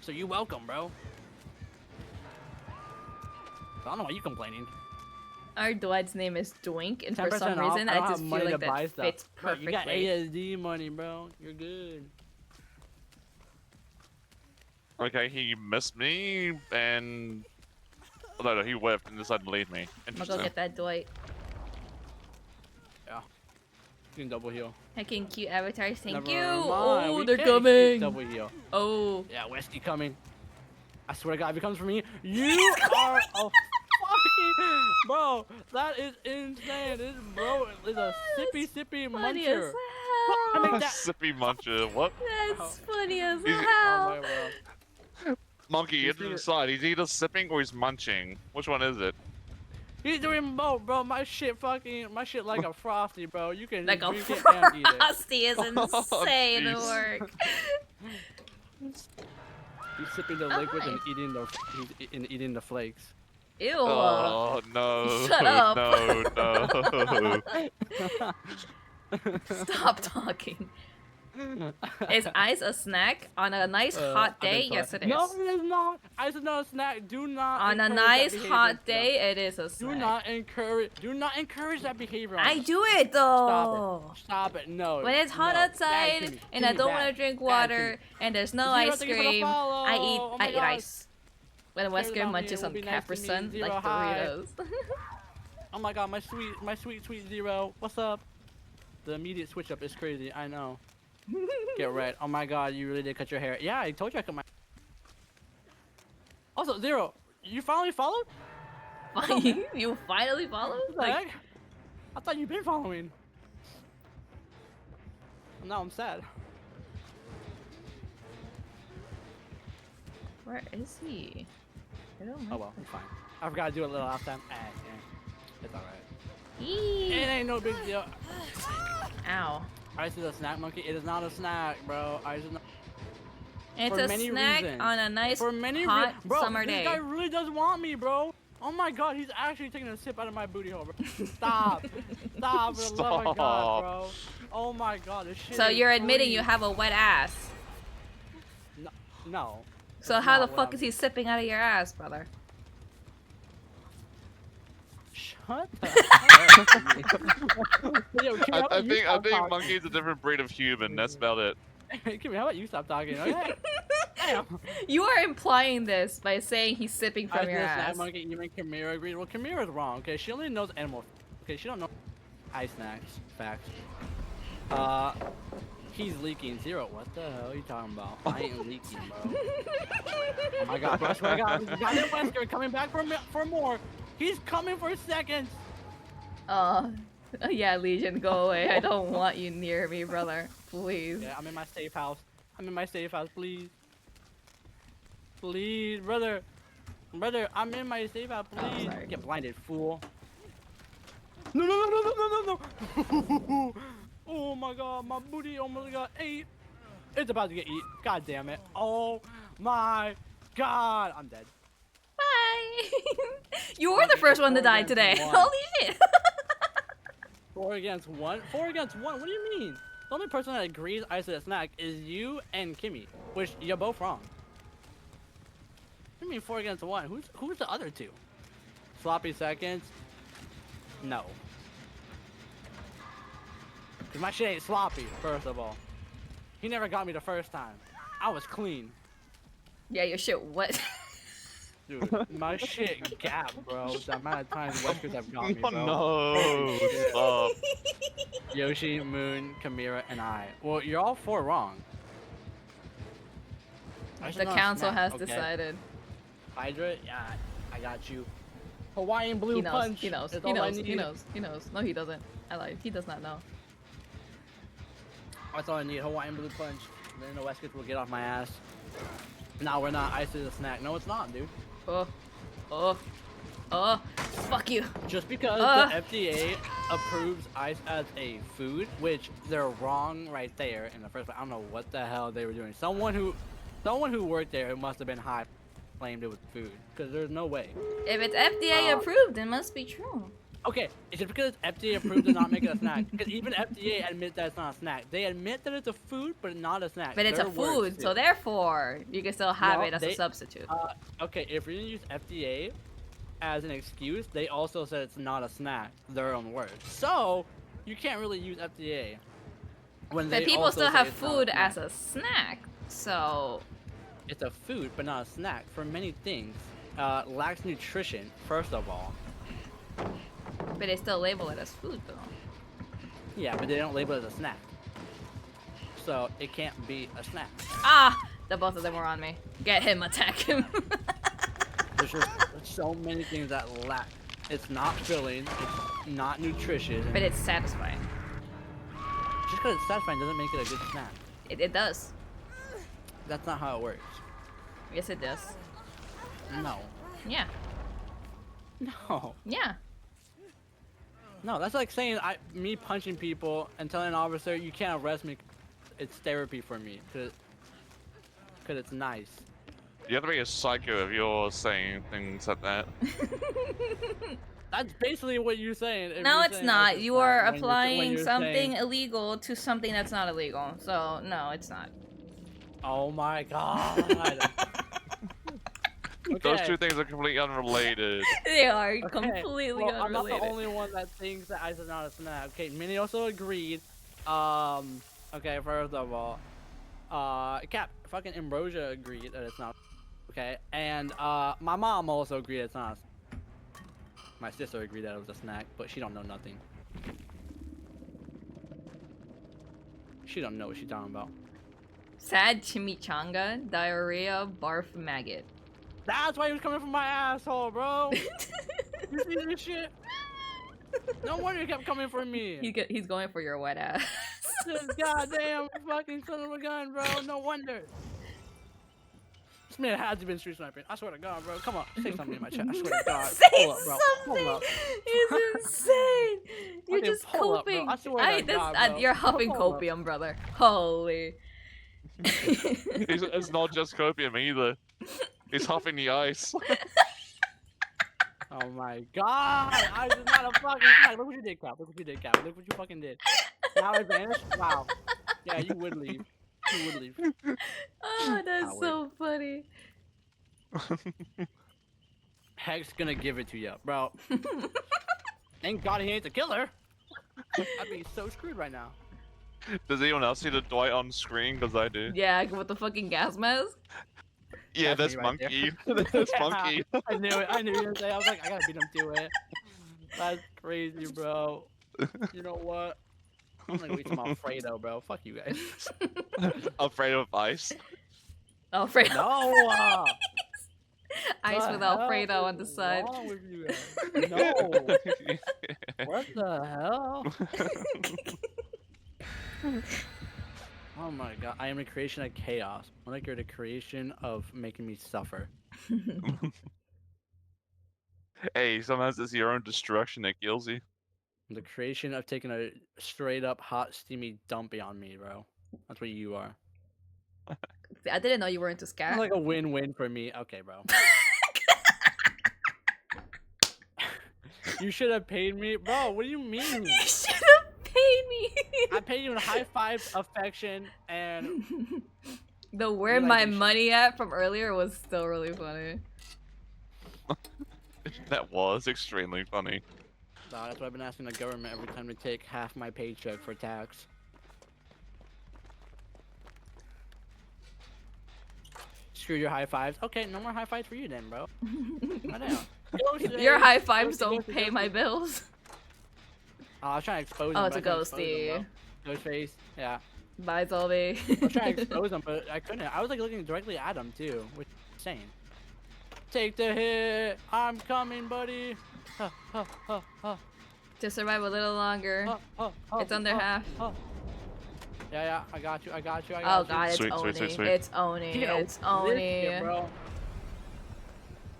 So you welcome, bro. I don't know why you complaining. Our Dwight's name is Doink, and for 10% some off, reason, I I don't just have feel money like to buy that stuff. fits Bro, perfectly. you got ASD money, bro. You're good. Okay, he missed me and. Oh, no, he whiffed and decided to leave me. I'm gonna Interesting. go get that Dwight. You can double heal. Heckin' cute avatars, thank Never you. mind, Oh, we they're can't keep coming. Double heal. Oh. Yeah, Westy coming. I swear to God, if he comes for me, you are a fucking bro. That is insane. This bro is a sippy Funny as muncher. hell. I mean, that- Sippy muncher. What? That's funny as He's- Oh hell. my God. Monkey, you This have to nigga- decide. He's either sipping or he's munching. Which one is it? He's doing both, bro. My shit like a frosty, bro. You can Like a drink it and eat it. frosty is insane jeez. work. He's sipping the liquid and eating the flakes. Ew. Oh no! Shut up. No, no. Stop talking. Is ice a snack on a nice hot day? Yes, it is. No, it is not. Ice is not a snack. Do not. On a encourage that nice behavior, hot bro. day, it is a snack. Do not encourage that behavior. on I us. do it though. Stop it. No. When it's hot no. outside Bad, Kimmy. and I Kimmy, don't bad. want to drink Bad, water and there's no Zero, ice thank you for the cream, follow. I Oh my eat God. ice. When Wesker about me, munches it will on be nice Capri to meet Sun Zero, like hi. Doritos. Oh my God, my sweet Zero. What's up? The immediate switch up is crazy. I know. Get red. Oh my God, you really did cut your hair. Yeah, I told you I cut my. Also, Zero, you finally followed? You finally followed? What the Like, heck? I thought you've been following. Now I'm sad. where is he? I don't Oh know. well, it's fine. I forgot to do it a little last time. Yeah. It's alright. Eee. It ain't no big deal. Ow. Ice is a snack monkey. It is not a snack, bro. Ice is not. It's For a many snack reasons. on a nice For many hot bro, summer this day. guy really does want me, bro. Oh my God, he's actually taking a sip out of my booty hole, bro. Stop. Stop, for the love of God, bro. Oh my God, this shit So is you're admitting free. you have a wet ass. No. So That's how the not what fuck I'm- is he sipping out of your ass, brother? Shut the Yo, Kimmy, how I about you think stop talking? Monkey's a different breed of human. That's about it. Kimmy, how about you stop talking, okay? Damn. You are implying this by saying he's sipping I from your just snack ass. monkey, you and Kimira agreed. Well, Kimira's wrong, okay? She only knows animal. Okay, she don't know ice snacks. Facts. He's leaking. Zero. What the hell are you talking about? I ain't leaking, bro. Oh my God, bro. I swear to God, this goddamn Wesker coming back for more. He's coming for seconds. Yeah, Legion, go away. I don't want you near me, brother. Please. Yeah, I'm in my safe house. Please. Please, brother. Brother, I'm in my safe house, please. sorry. Get blinded, fool. No. Oh my God, my booty almost got ate. It's about to get eat. God damn it. Oh my God. I'm dead. Bye. You were the Okay, first one to four die against today. one. Holy shit. 4 against 1? 4 against 1? What do you mean? The only person that agrees ice is a snack is you and Kimmy, which you're both wrong. What do you mean 4 against 1? Who's the other two? Sloppy seconds? No. Cause my shit ain't sloppy, first of all. He never got me the first time. I was clean. Yeah, your shit what? Dude, my shit gap, bro. The amount of times Weskers have got me, Oh bro. no! Stop. Yoshi, Moon, Kamira, and I. Well, you're all 4 wrong. I should The know a council snack, has okay? decided. Hydra, yeah, I got you. Hawaiian blue He knows. punch. He knows. is He all I knows. He need. knows. He knows. No, he doesn't. I lied. He does not know. That's all I need. Hawaiian blue punch. Then the Weskers will get off my ass. No, we're not. Ice is a snack. No, it's not, dude. Oh. Fuck you. Just because the FDA approves ice as a food, which they're wrong right there in the first place. I don't know what the hell they were doing. Someone who worked there must have been high. claimed it was food, because there's no way. If it's FDA approved, it must be true. Okay, it's just because it's FDA approved does not make it a snack. Because even FDA admits that it's not a snack. They admit that it's a food, but not a snack. But it's a Their words, food, too. so therefore you can still have No, it as a substitute. Okay, if you're gonna use FDA as an excuse, they also said it's not a snack. Their own words. So you can't really use FDA when But they people also still say have it's not food snack. as a snack, so It's a food, but not a snack for many things. Lacks nutrition, first of all. but they still label it as food though. Yeah, but they don't label it as a snack. So it can't be a snack. Ah, the both of them were on me. Get him, attack him. There's just so many things that lack. It's not filling, it's not nutritious. But it's satisfying. Just because it's satisfying doesn't make it a good snack. It does. That's not how it works. Yes, it does. No. Yeah. No. Yeah. No, that's like saying me punching people and telling an officer you can't arrest me. It's therapy for me, cause it's nice. You have to be a psycho if you're saying things like that. That's basically what you're saying. if No, you're it's saying not. like You it's are not, when applying you're something saying, illegal to something that's not illegal. So, no, it's not. oh my god. Those Okay. two things are completely unrelated. They are Okay, completely well, I'm not unrelated. the only one that thinks that ice is not a snack. Okay, Minnie also agreed. Okay, first of all, Cap, fucking Ambrosia agreed that it's not. Okay, and my mom also agreed it's not. My sister agreed that it was a snack, but she don't know nothing. She don't know what she's talking about. Sad chimichanga, diarrhea, barf, maggot. That's why he was coming from my asshole, bro. You see this shit? No wonder he kept coming for me. He's going for your wet ass. This goddamn fucking son of a gun, bro. No wonder. This man has been street sniping. I swear to God, bro. Come on, say something in my chat. I swear to God. Say Pull up, bro. something. Pull up. It's insane. You're Fucking just pull up, bro. coping. I swear to God, bro. You're huffing Pull up. copium, brother. Holy. It's not just copium either. He's huffing the ice. Oh my God. I was not a fucking snack. Look what you did, Cap. Look what you did, Cap. Look what you fucking did. Now I vanished? Wow. Yeah, you would leave. You would leave. Oh, that's Howard. so funny. Heck's gonna give it to you, bro. Thank God he ain't the killer. I'd be so screwed right now. Does anyone else see the Dwight on screen? Because I do. Yeah, with the fucking gas mask. Yeah, That's there's me right there. Monkey. There's Yeah, Monkey. I knew it. I knew you were gonna say. I was like, I gotta beat him to it. That's crazy, bro. You know what? I'm gonna eat some Alfredo, bro. Fuck you guys. Afraid of ice. Alfredo. No. Ice the with hell Alfredo on the is side. wrong with you guys? No. What the hell? Oh my God! I am a creation of chaos. I'm like you're the creation of making me suffer. Hey, sometimes it's your own destruction that kills you. The creation of taking a straight up hot steamy dumpy on me, bro. That's what you are. I didn't know you were into It's scat. like a win-win for me. Okay, bro. You should have paid me, bro. What do you mean? You should have paid me. I paid you in high five, affection, and The where my realization. money at from earlier was still really funny. That was extremely funny. that's what I've been asking the government every time they take half my paycheck for tax. Screw your high fives. Okay, no more high fives for you then, bro. Right now. Your high fives Ghosty, don't ghosty, pay my ghosty. bills. Oh, I was trying to expose him. Oh, but it's a I couldn't expose him, ghosty. bro. Ghostface. Yeah. Bye, Zolby. I was trying to expose him, but I couldn't. I was like looking directly at him too, which is insane. Take the hit. I'm coming, buddy. Huh, huh, huh, huh, To survive a little longer. huh, huh, huh, It's under huh, half. huh. Yeah, I got you. I got you. I Oh got god, it's Sweet, Oni. sweet, sweet, sweet. It's Oni. you. It's Lift Oni. it, bro.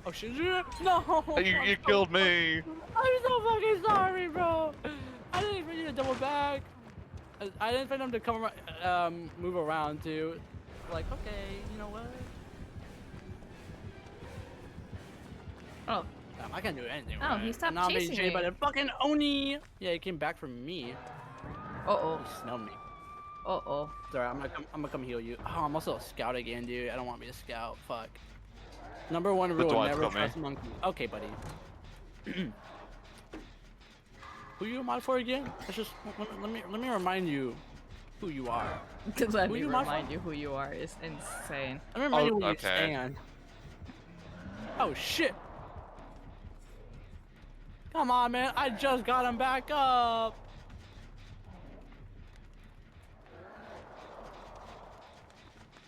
Oh shit! No. You killed me. I'm so fucking sorry, bro. I didn't expect you to double back. I didn't expect him to come around, move around too. Like, okay, you know what? Oh. Damn, I can't do anything. Oh, right? he stopped And now I'm being chasing chased by me. the fucking Oni. Yeah, he came back from me. Uh-oh. He smelled me. Uh-oh. Sorry, I'm gonna come heal you. Oh, I'm also a scout again, dude. I don't want to be a scout. Fuck. Number one The rule: dwarf never got me. trust monkeys. Okay, buddy. Who you mod for again? Let's just let me remind you who you are. Let Who me you mod remind for? you who you are. It's insane. Let me remind you where okay. you stand. Oh shit! Come on, man. I just got him back up.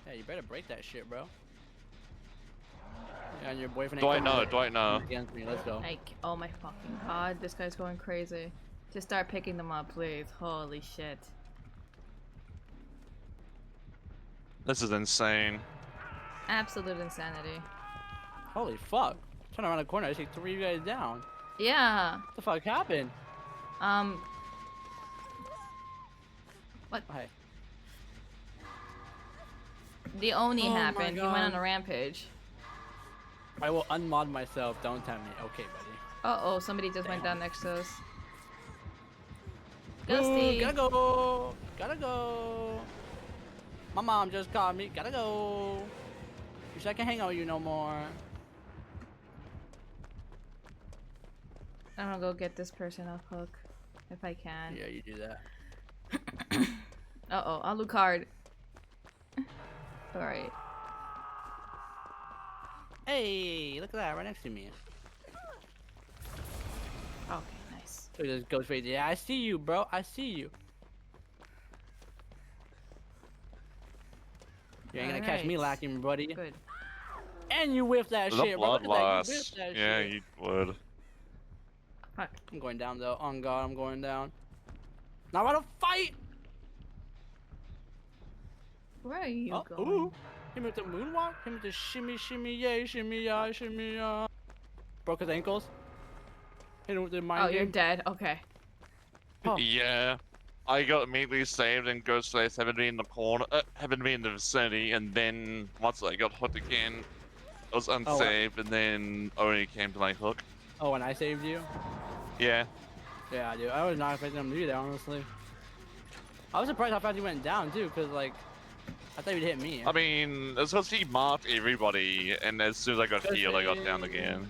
Yeah, you better break that shit, bro. Yeah, and your boyfriend. Do I ain't know? coming Do I know? against me. Let's go. Like, oh my fucking god, this guy's going crazy. Just start picking them up, please. Holy shit. This is insane. Absolute insanity. Holy fuck! Turn around the corner. I see 3 of you guys down. Yeah. What the fuck happened? What? Hey. The Oni Oh my happened. He went on God. a rampage. I will unmod myself. Don't tempt me. Okay, buddy. Uh-oh, somebody just went down next to us. Ooh, Ghosty! gotta go. Gotta go. My mom just called me. Gotta go. Wish I can hang out with you no more. I'm gonna go get this person off hook. If I can. Yeah, you do that. Uh-oh, Alucard. Alright. Hey, look at that, right next to me. Okay, nice. So he just goes crazy. Yeah, I see you, bro. I see you. You ain't gonna catch me Alright. lacking, buddy. Good. And you whiffed that The shit, bro. blood Look at that. You loss. whiffed that Yeah, shit. you would. Fuck. I'm going down though. On God, I'm going down. Now I wanna fight. Where are you Oh, going? ooh. Him with the moonwalk. Him with the shimmy, shimmy, yay, shimmy, ya, shimmy, ya. Broke his ankles. Hit him with the mind Oh, you're game. dead. Okay. Oh. Yeah. I got immediately saved and Ghost Slayer having me in the corner, having me in the vicinity, and then once I got hooked again, I was unsaved, and then Oni came to my hook. Oh, and I saved you? Yeah. Yeah, dude. I was not expecting him to do that, honestly. I was surprised how fast he went down, too, because, like, I thought he'd hit me. I mean, it's because he marked everybody, and as soon as I got healed, I got down again.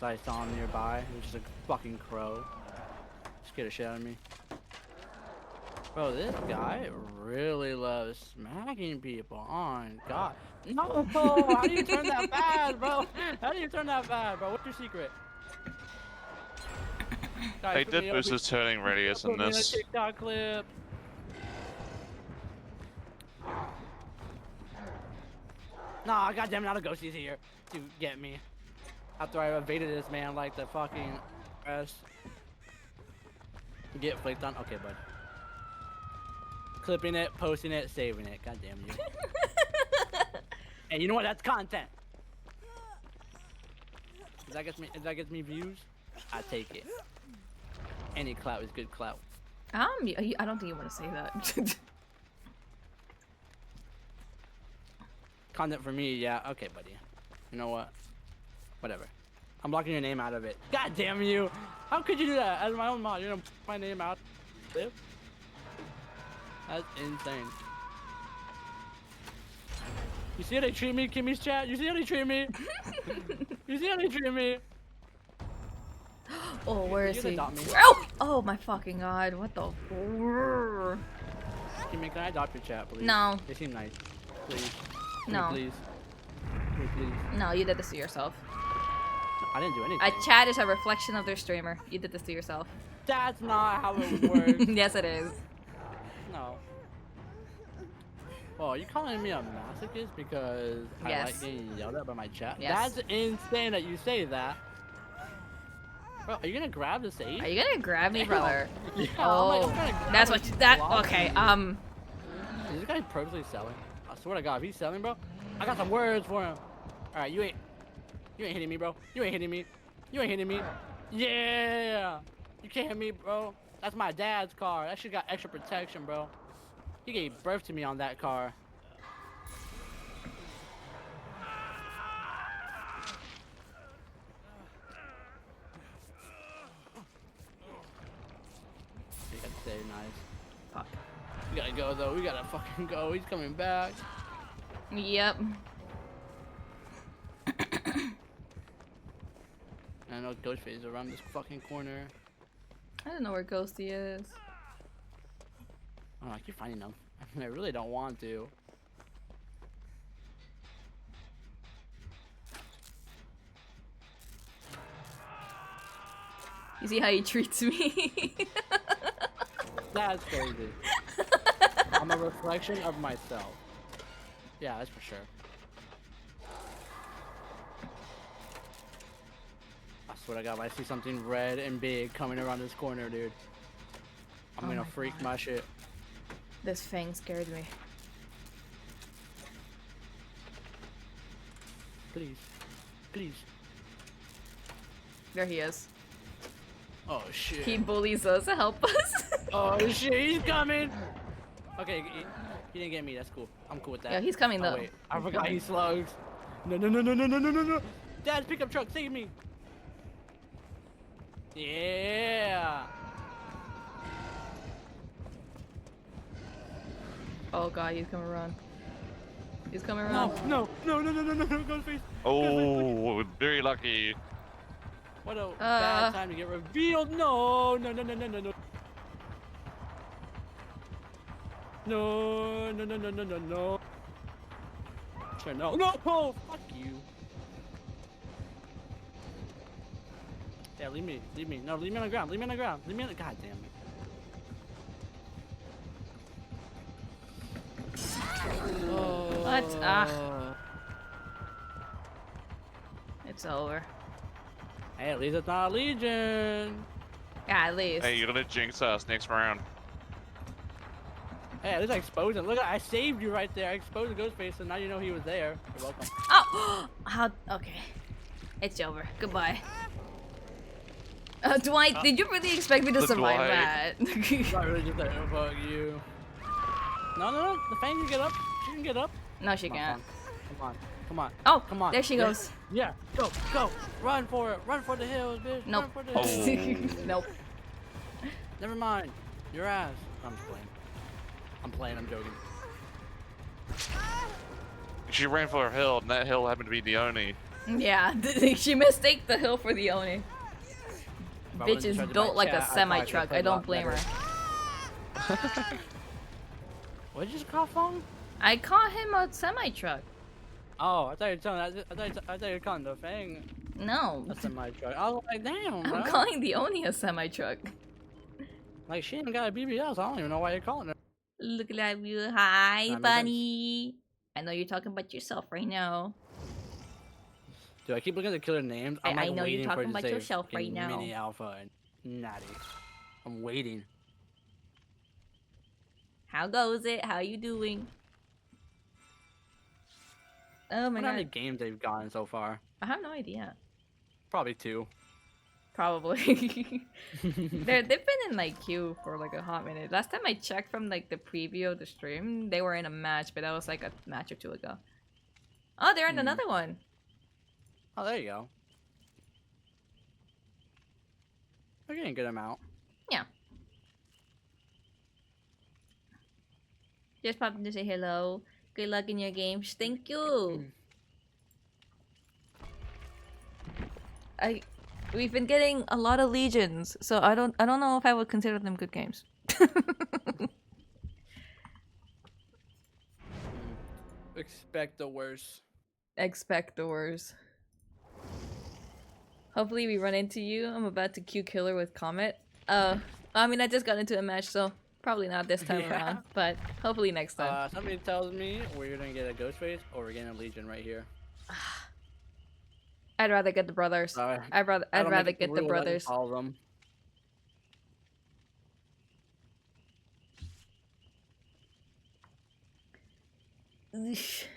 I saw him nearby. He was just a fucking crow. Scared the shit out of me. Bro, this guy really loves smacking people. On God. No! How do you turn that bad, bro? How do you turn that bad, bro? What's your secret? Guys, They put me did up, boost his turning radius in put me in a this. TikTok clip. Nah, goddamn, now the ghosties here to get me. After I evaded this man like the fucking rest. Get flicked on. Okay, bud. Clipping it, posting it, saving it. God damn you. And you know what? That's content. If that gets me views, I take it. Any clout is good clout. I don't think you want to say that. Content for me, yeah. Okay, buddy. You know what? Whatever. I'm blocking your name out of it. God damn you! How could you do that? As my own mod, you're gonna put my name out. That's insane. You see how they treat me, Kimmy's chat? You see how they treat me? You see how they treat me? Oh, where is You can he? adopt me. Oh! Oh my fucking god! What the? Kimmy, can I adopt your chat, please? No. They seem nice. Please. No. Please. Please. No, you did this to yourself. I didn't do anything. A chat is a reflection of their streamer. You did this to yourself. That's not how it works. Yes, it is. No. Oh, are you calling me a masochist because I Yes. like getting yelled at by my chat? Yes. That's insane that you say that. Bro, are you gonna grab the sage? Are you gonna grab me, brother? Yeah, Oh, I'm gonna grab that's it, what. he's That blocking okay. me. Is this guy purposely selling? I swear to God, if he's selling, bro, I got some words for him. All right, you ain't hitting me, bro. You ain't hitting me. You ain't hitting me. Yeah. You can't hit me, bro. That's my dad's car. That shit got extra protection, bro. He gave birth to me on that car. Very nice. Fuck. We gotta go though. We gotta fucking go. He's coming back. Yep. I know Ghostface is around this fucking corner. I don't know where Ghosty is. Oh, I keep finding them. I really don't want to. You see how he treats me? That's crazy. I'm a reflection of myself. Yeah, that's for sure. I swear to God, if I see something red and big coming around this corner, dude, I'm Oh gonna my freak God. my shit. This Fang scared me. Please. Please. There he is. Oh shit. He bullies us to help us. Oh shit, he's coming! Okay, he didn't get me, that's cool. I'm cool with that. Yeah, he's coming Oh though. wait, I forgot he slugs. No, no, no, no, no, no, no, no, no! Dad's pickup truck, save me! Yeah! Oh god, he's coming around. He's coming around. No, no, no, no, no, no, no, Ghostface! Oh, very lucky. What a bad time to get revealed! No, no, no, no, no, no, no. No, no, no, no, no, no, no. Sure, no, no, oh, fuck you. Yeah, leave me, no, leave me on the ground, leave me on the ground, leave me on the, god damn it. Oh. What? Ah. It's over. Hey, at least it's not a Legion. Yeah, at least. Hey, you're gonna jinx us next round. Hey, at least I exposed him. Look, I saved you right there. I exposed the Ghostface, and now you know he was there. You're welcome. Oh! How? Okay. It's over. Goodbye. Dwight, did you really expect me to The survive Dwight. that? I really just like, oh, fuck you. No, no, no. The Fang can get up. She can get up. No, she can't. Come on. Come on. Oh, Come on. there she Yeah. goes. Yeah. Go. Go. Run for it. Run for the hills, bitch. Nope. Run for the hills. Oh. Nope. Never mind. Your ass. I'm just playing. I'm playing. I'm joking. She ran for a hill, and that hill happened to be the Oni. Yeah, she mistaked the hill for the Oni. If I Bitch wouldn't is tried to built buy like chat, a I probably semi could've truck. played I a don't lot blame her. better. What did you just call phone? I call him a semi truck. Oh, I thought you were telling. I thought you were calling the Fang No, a semi truck. I was like, damn, bro. I'm calling the Oni a semi truck. Like she ain't got a BBS. I don't even know why you're calling her. Look at you. Hi, That makes bunny. I know you're talking about yourself right now. Dude, I keep looking at the killer names. I'm I like know you're waiting talking for it to about say yourself right fucking now. Mini Alpha and Natty. I'm waiting. How goes it? How you doing? Oh my What many god. games they've gotten so far? I have no idea. Probably 2. Probably. They've been in like queue for like a hot minute. Last time I checked from like the preview of the stream, they were in a match, but that was like a match or two ago. Oh, they're in another one. Oh, there you go. They're getting a good amount. Just popped in to say hello. Good luck in your games. Thank you. We've been getting a lot of legions, so I don't know if I would consider them good games. Expect the worst. Expect the worst. Hopefully we run into you. I'm about to queue killer with Comet. I mean I just got into a match, so probably not this time Yeah. around, but hopefully next time. Somebody tells me we're gonna get a Ghostface or we're getting a Legion right here. I'd rather get the brothers. Sorry. I'd rather get the brothers. All of them.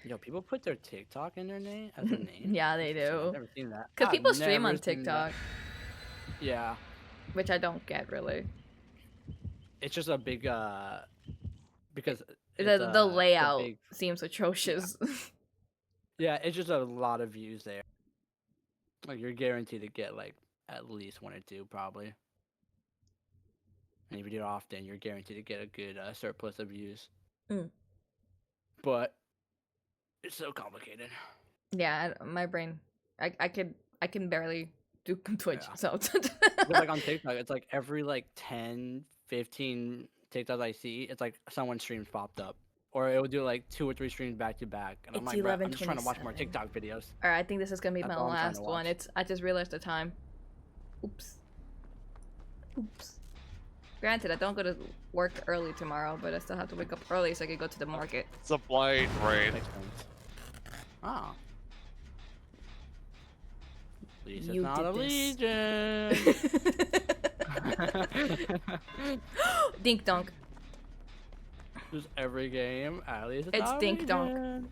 Yo, people put their TikTok in their name as a name. Yeah, they Interesting. do. I've never seen that. Because I've people stream never on seen that. TikTok, Yeah, which I don't get really. it's just a big because The it's, it's a layout big- seems atrocious. yeah, it's just a lot of views there. Like you're guaranteed to get like at least 1 or 2 probably. And if you do it often, you're guaranteed to get a good surplus of views. Mm. But it's so complicated. Yeah, my brain. I can barely do Twitch. Yeah. So. Because like on TikTok, it's like every like 10, 15 TikToks I see, it's like someone's streams popped up. Or it would do like 2 or 3 streams back to back. And I'm It's like, bro, I'm just trying to watch more 11:27. TikTok videos. All right, I think this is gonna be That's my all I'm trying last to one. watch. I just realized the time. Oops. Oops. Granted, I don't go to work early tomorrow, but I still have to wake up early so I can go to the market. It's a blight raid. Makes sense. Oh. At least it's You not a did legion. Dink donk. Just every game, at least It's not a dink donk. legion.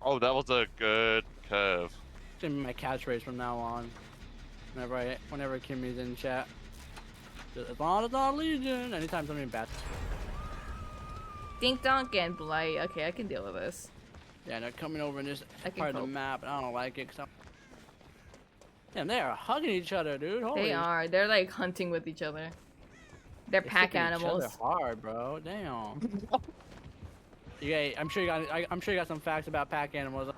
Oh, that was a good curve. It's gonna be my catchphrase from now on. Whenever Kimmy's in chat. Just, as long as it's not a legion. Anytime something bad. Dink donk and blight. Okay, I can deal with this. Yeah, they're coming over in this I can part of the cope. map, and I don't like it. Damn, they are hugging each other, dude. Holy They are. They're like hunting with each other. They're They pack freaking each other animals. hard, bro. Damn. Yeah, I'm sure you got some facts about pack animals.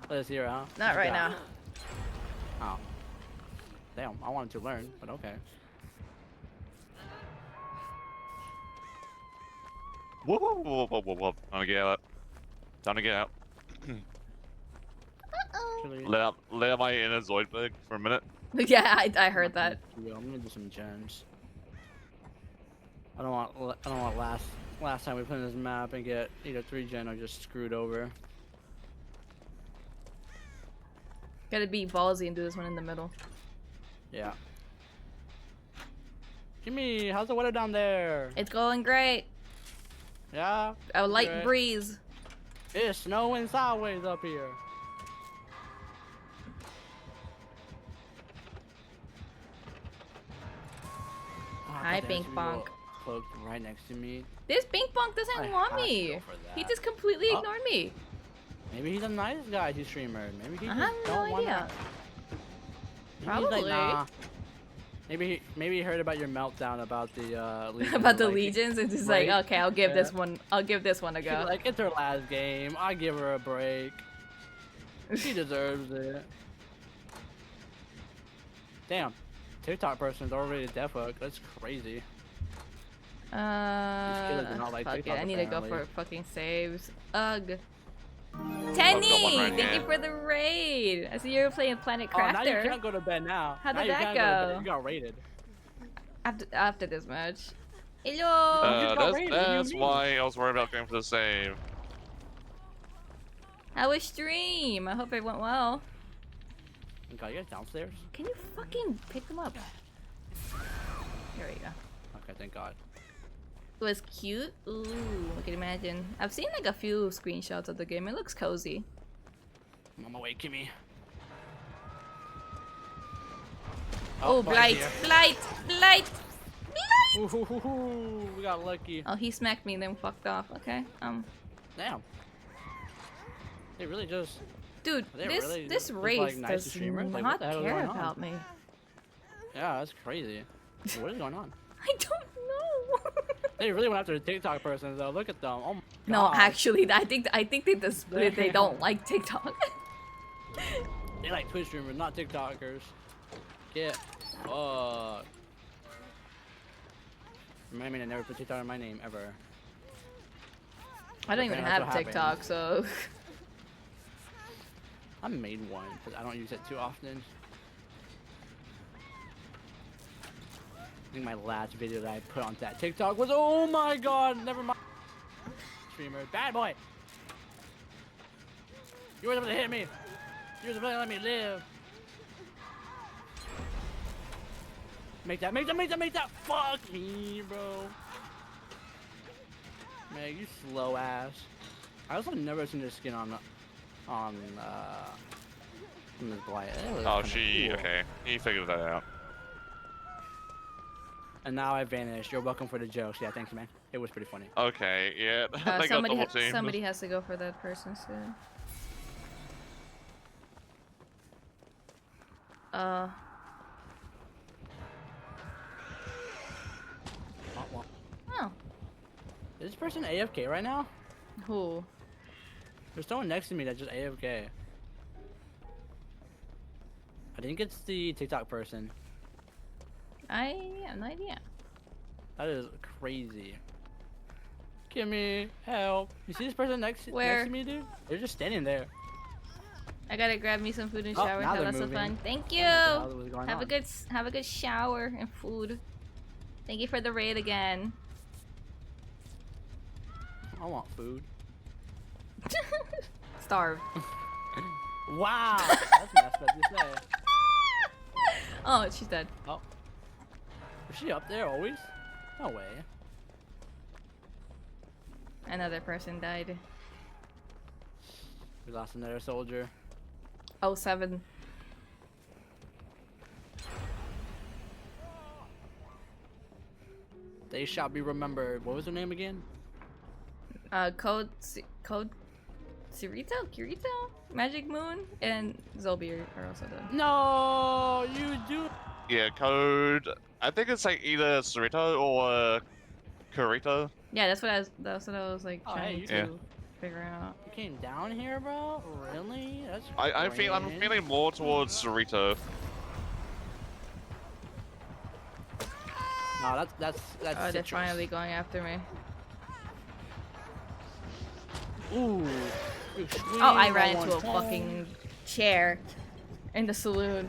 Let's hear it, huh? Not right Yeah. now. Oh. Damn, I wanted to learn, but okay. Whoa, whoa, whoa, whoa, whoa, whoa. Time to get out. Time to get out. Actually, Let out my inner Zoidberg for a minute. Yeah, I heard that. I'm gonna do some gems. I don't want last time we played this map and get either 3 gen or just screwed over. Gotta be ballsy and do this one in the middle. Yeah. Jimmy, how's the weather down there? It's going great. Yeah. A light Good. breeze. It's snowing sideways up here. Oh, Hi, goddamn, Bink Jimmy Bonk. Cloaked right next to me. This Bink Bonk doesn't I want have to me. go for He that. just completely Oh. ignored me. Maybe he's a nice guy, he's streamer. Maybe he I just have no don't wanna. idea. Maybe he's like, Probably. nah. Maybe he heard about your meltdown about the Legion. About the like, legions, and just right? like, okay, I'll give Yeah. this one. I'll give this one a She's go. like, it's her last game. I give her a break. She deserves it. Damn, TikTok person's already deaf hook. That's crazy. killers do not like Fuck it. TikTok, I need to go apparently. for fucking saves. Ugh. one Tenny, right thank you here. for the raid. I see you were playing Planet Oh, now you Crafter. can't go to bed now. How Now did you that can't go to bed. go? You got raided. After this match. Hello. just got raided, what do you That's mean? why I was worried about going for the save. How was stream? I hope it went well. God, you guys downstairs? Can you fucking pick them up? Here we go. Okay, thank God. It was cute. Ooh, I can imagine. I've seen like a few screenshots of the game. It looks cozy. I'm on my way, Kimmy. Oh, Bob's blight, here. blight, blight, blight. Ooh, we got lucky. Oh, he smacked me and then fucked off. Okay. Damn. They really just. Dude, They this really this just, race like, nice to does streamers? Like, what not the hell is care going on? about me. Yeah, that's crazy. What is going on? I don't know. They really went after the TikTok person though. Look at them. Oh my No, God. actually, I think they just they don't like TikTok. They like Twitch streamers, not TikTokers. Get fucked. Remind me to never put TikTok in my name ever. I don't even Okay, that's have what TikTok, so I made one, but I don't use it too often. I think my last video that I put on that TikTok was, oh my God, never mind. Streamer, bad boy. You were able to hit me. You were able to let me live. Make that, make that, make that, make that. Fuck me, bro. Man, you slow ass. I also never seen this skin on this blight. It was Oh, kinda she. cool. Okay, he figured that out. And now I vanished. You're welcome for the jokes. Yeah, thanks, man. It was pretty funny. Okay, yeah. they got somebody double teamed. somebody has to go for that person soon. this person AFK right now? Who? There's someone next to me that's just AFK. I think it's the TikTok person. I have no idea. That is crazy. Kimmy, help. You see this person next Where? to me, dude? They're just standing there. I gotta grab me some food and Oh, shower. now Have they're lots of moving. fun. Thank What you. the hell was going Have on? a good shower and food. Thank you for the raid again. I want food. Starve. Wow, that's messed up to say. Oh, she's dead. Oh, is she up there always? No way. Another person died. We lost another soldier. Oh, 7. They shall be remembered. What was her name again? Code Kirito, Magic Moon, and Zolby are also dead. No, you do. Yeah, code. I think it's like either Cerrito or Kurito. Yeah, that's what I was like Oh, hey, trying you to too. figure out. You came down here, bro? Really? That's I'm strange. feeling more towards Cerrito. No, that's Oh, they're citrus. finally going after me. Ooh. Oh, I ran into a fucking chair in the saloon.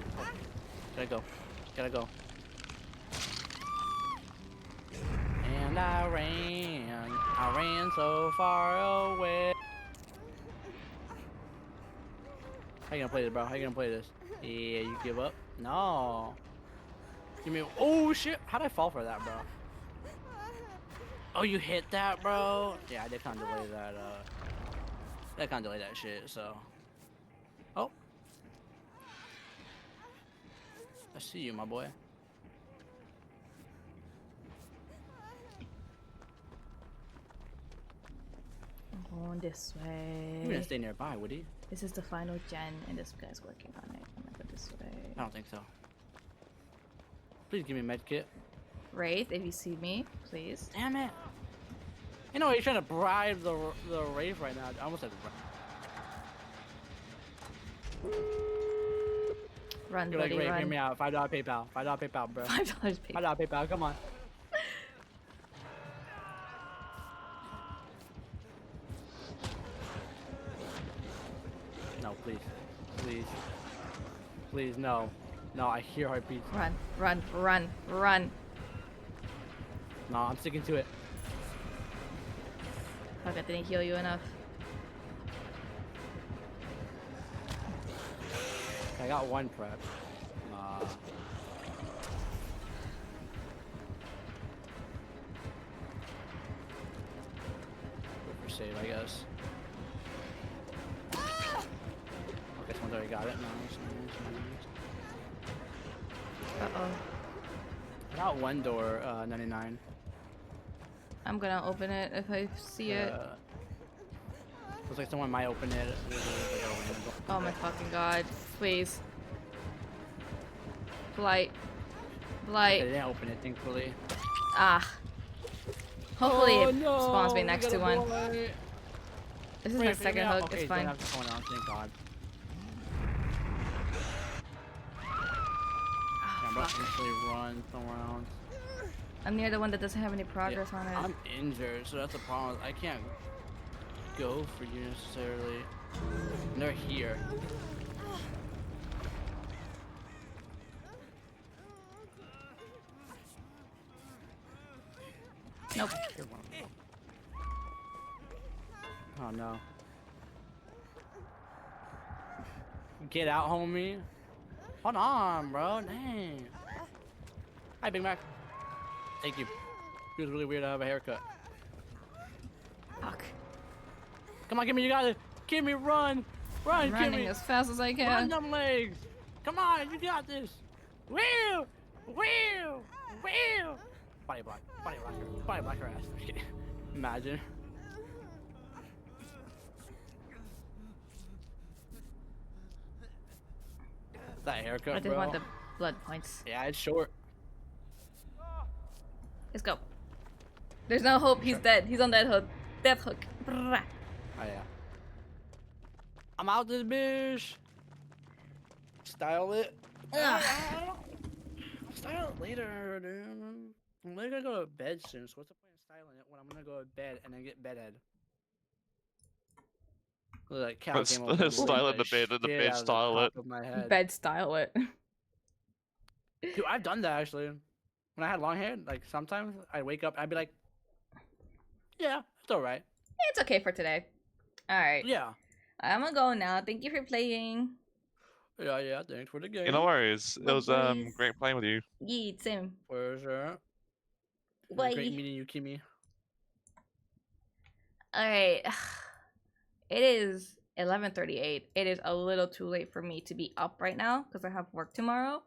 Gotta go. Gotta go. And I ran so far away. How you gonna play this, bro? How you gonna play this? Yeah, you give up? No. Give me. Oh shit! How'd I fall for that, bro? Oh, you hit that, bro? Yeah, I did kind of delay that. That kind of delay that shit. So. Oh. I see you, my boy. I'm going this You way. wouldn't stay nearby, would he? This is the final gen, and this guy's working on it. I'm gonna go this way. I don't think so. Please give me a med kit. Wraith, if you see me, please. Damn it! You know he's trying to bribe the Wraith right now. I almost said. Run, You're like, buddy, Wraith, run. hear me out. $5 PayPal. $5 PayPal, bro. $5 pay. $5 PayPal. Come on. No, please, please, please, no, no. I hear heartbeats. Run, run, run, run. No, I'm sticking to it. Fuck, I didn't heal you enough. I got one prep. Go for save, I guess. Okay, someone's already got it. Nice, nice, nice. Uh-oh. I got one door, 99. I'm gonna open it if I see it. Looks like someone might open it. Oh my fucking god. Please. Blight. They Blight. didn't open it, thankfully. Ah. Hopefully Oh, it no, spawns me we next to gotta one. boy. This is Wait, my figure me second out. hook. Okay, It's you don't fine. have to someone else, thank God. Yeah, I'm about to actually run somewhere else. I'm near the one that doesn't have any progress on it. I'm injured, so that's the problem. I can't go for you necessarily. And they're here. Nope. Here, one of them. Oh no. Get out, homie. Hold on, bro. Dang. Hi, Big Mac. Thank you. It was really weird to have a haircut. Fuck. Come on, Kimmy, you got it. Kimmy, run. Run, I'm running Kimmy. as fast as I Run can. them legs. Come on, you got this. Wheel. Wheel. Wheel. Body block. Body blocker. Body blocker ass. Imagine. That haircut, I just bro. want the blood points. Yeah, it's short. Let's go. There's no hope. He's dead. He's on that hook. Death hook. Brrrah. Oh yeah. I'm out this bitch. Style it. Ugh. I'll style it later, dude. I'm literally gonna go to bed soon, so what's the point of styling it when I'm gonna go to bed and then get bedhead? Like cow Let's came over and style beat it the bed and the shit bed out of style top it. of my head. Bed style it. Dude, I've done that actually. When I had long hair, like sometimes I'd wake up, I'd be like, yeah, it's alright. It's okay for today. Alright. Yeah. I'm gonna go now. Thank you for playing. Yeah, thanks for the game. No worries. It was Boys. great playing with you. Yeet, same. For sure. It was Bye. great meeting you, Kimmy. Alright. It is 11:38. It is a little too late for me to be up right now because I have work tomorrow.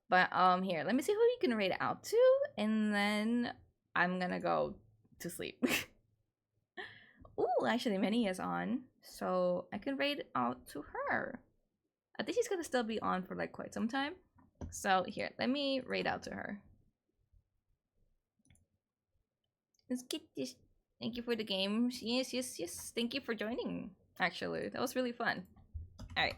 But here, let me see who you can rate it out to, and then I'm gonna go to sleep. Ooh, actually, Minnie is on, so I can rate it out to her. I think she's gonna still be on for like quite some time. So here, let me rate out to her. Let's get this. Thank you for the game. Yes. Thank you for joining. Actually, that was really fun. All right.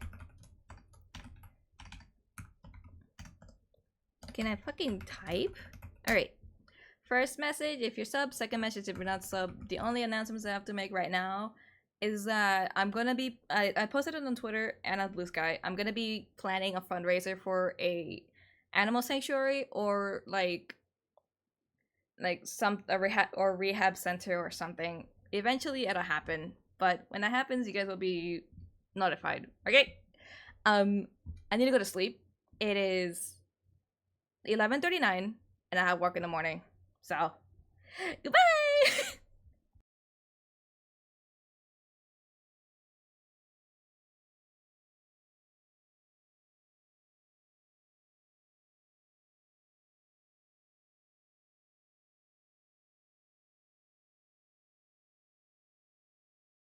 Can I fucking type? All right. First message if you're sub. Second message if you're not sub. The only announcements I have to make right now is that I'm gonna be. I posted it on Twitter and on Blue Sky. I'm gonna be planning a fundraiser for a animal sanctuary or like a rehab center or something. Eventually it'll happen, but when that happens you guys will be notified. Okay. I need to go to sleep. It is 11:39 and I have work in the morning, so goodbye.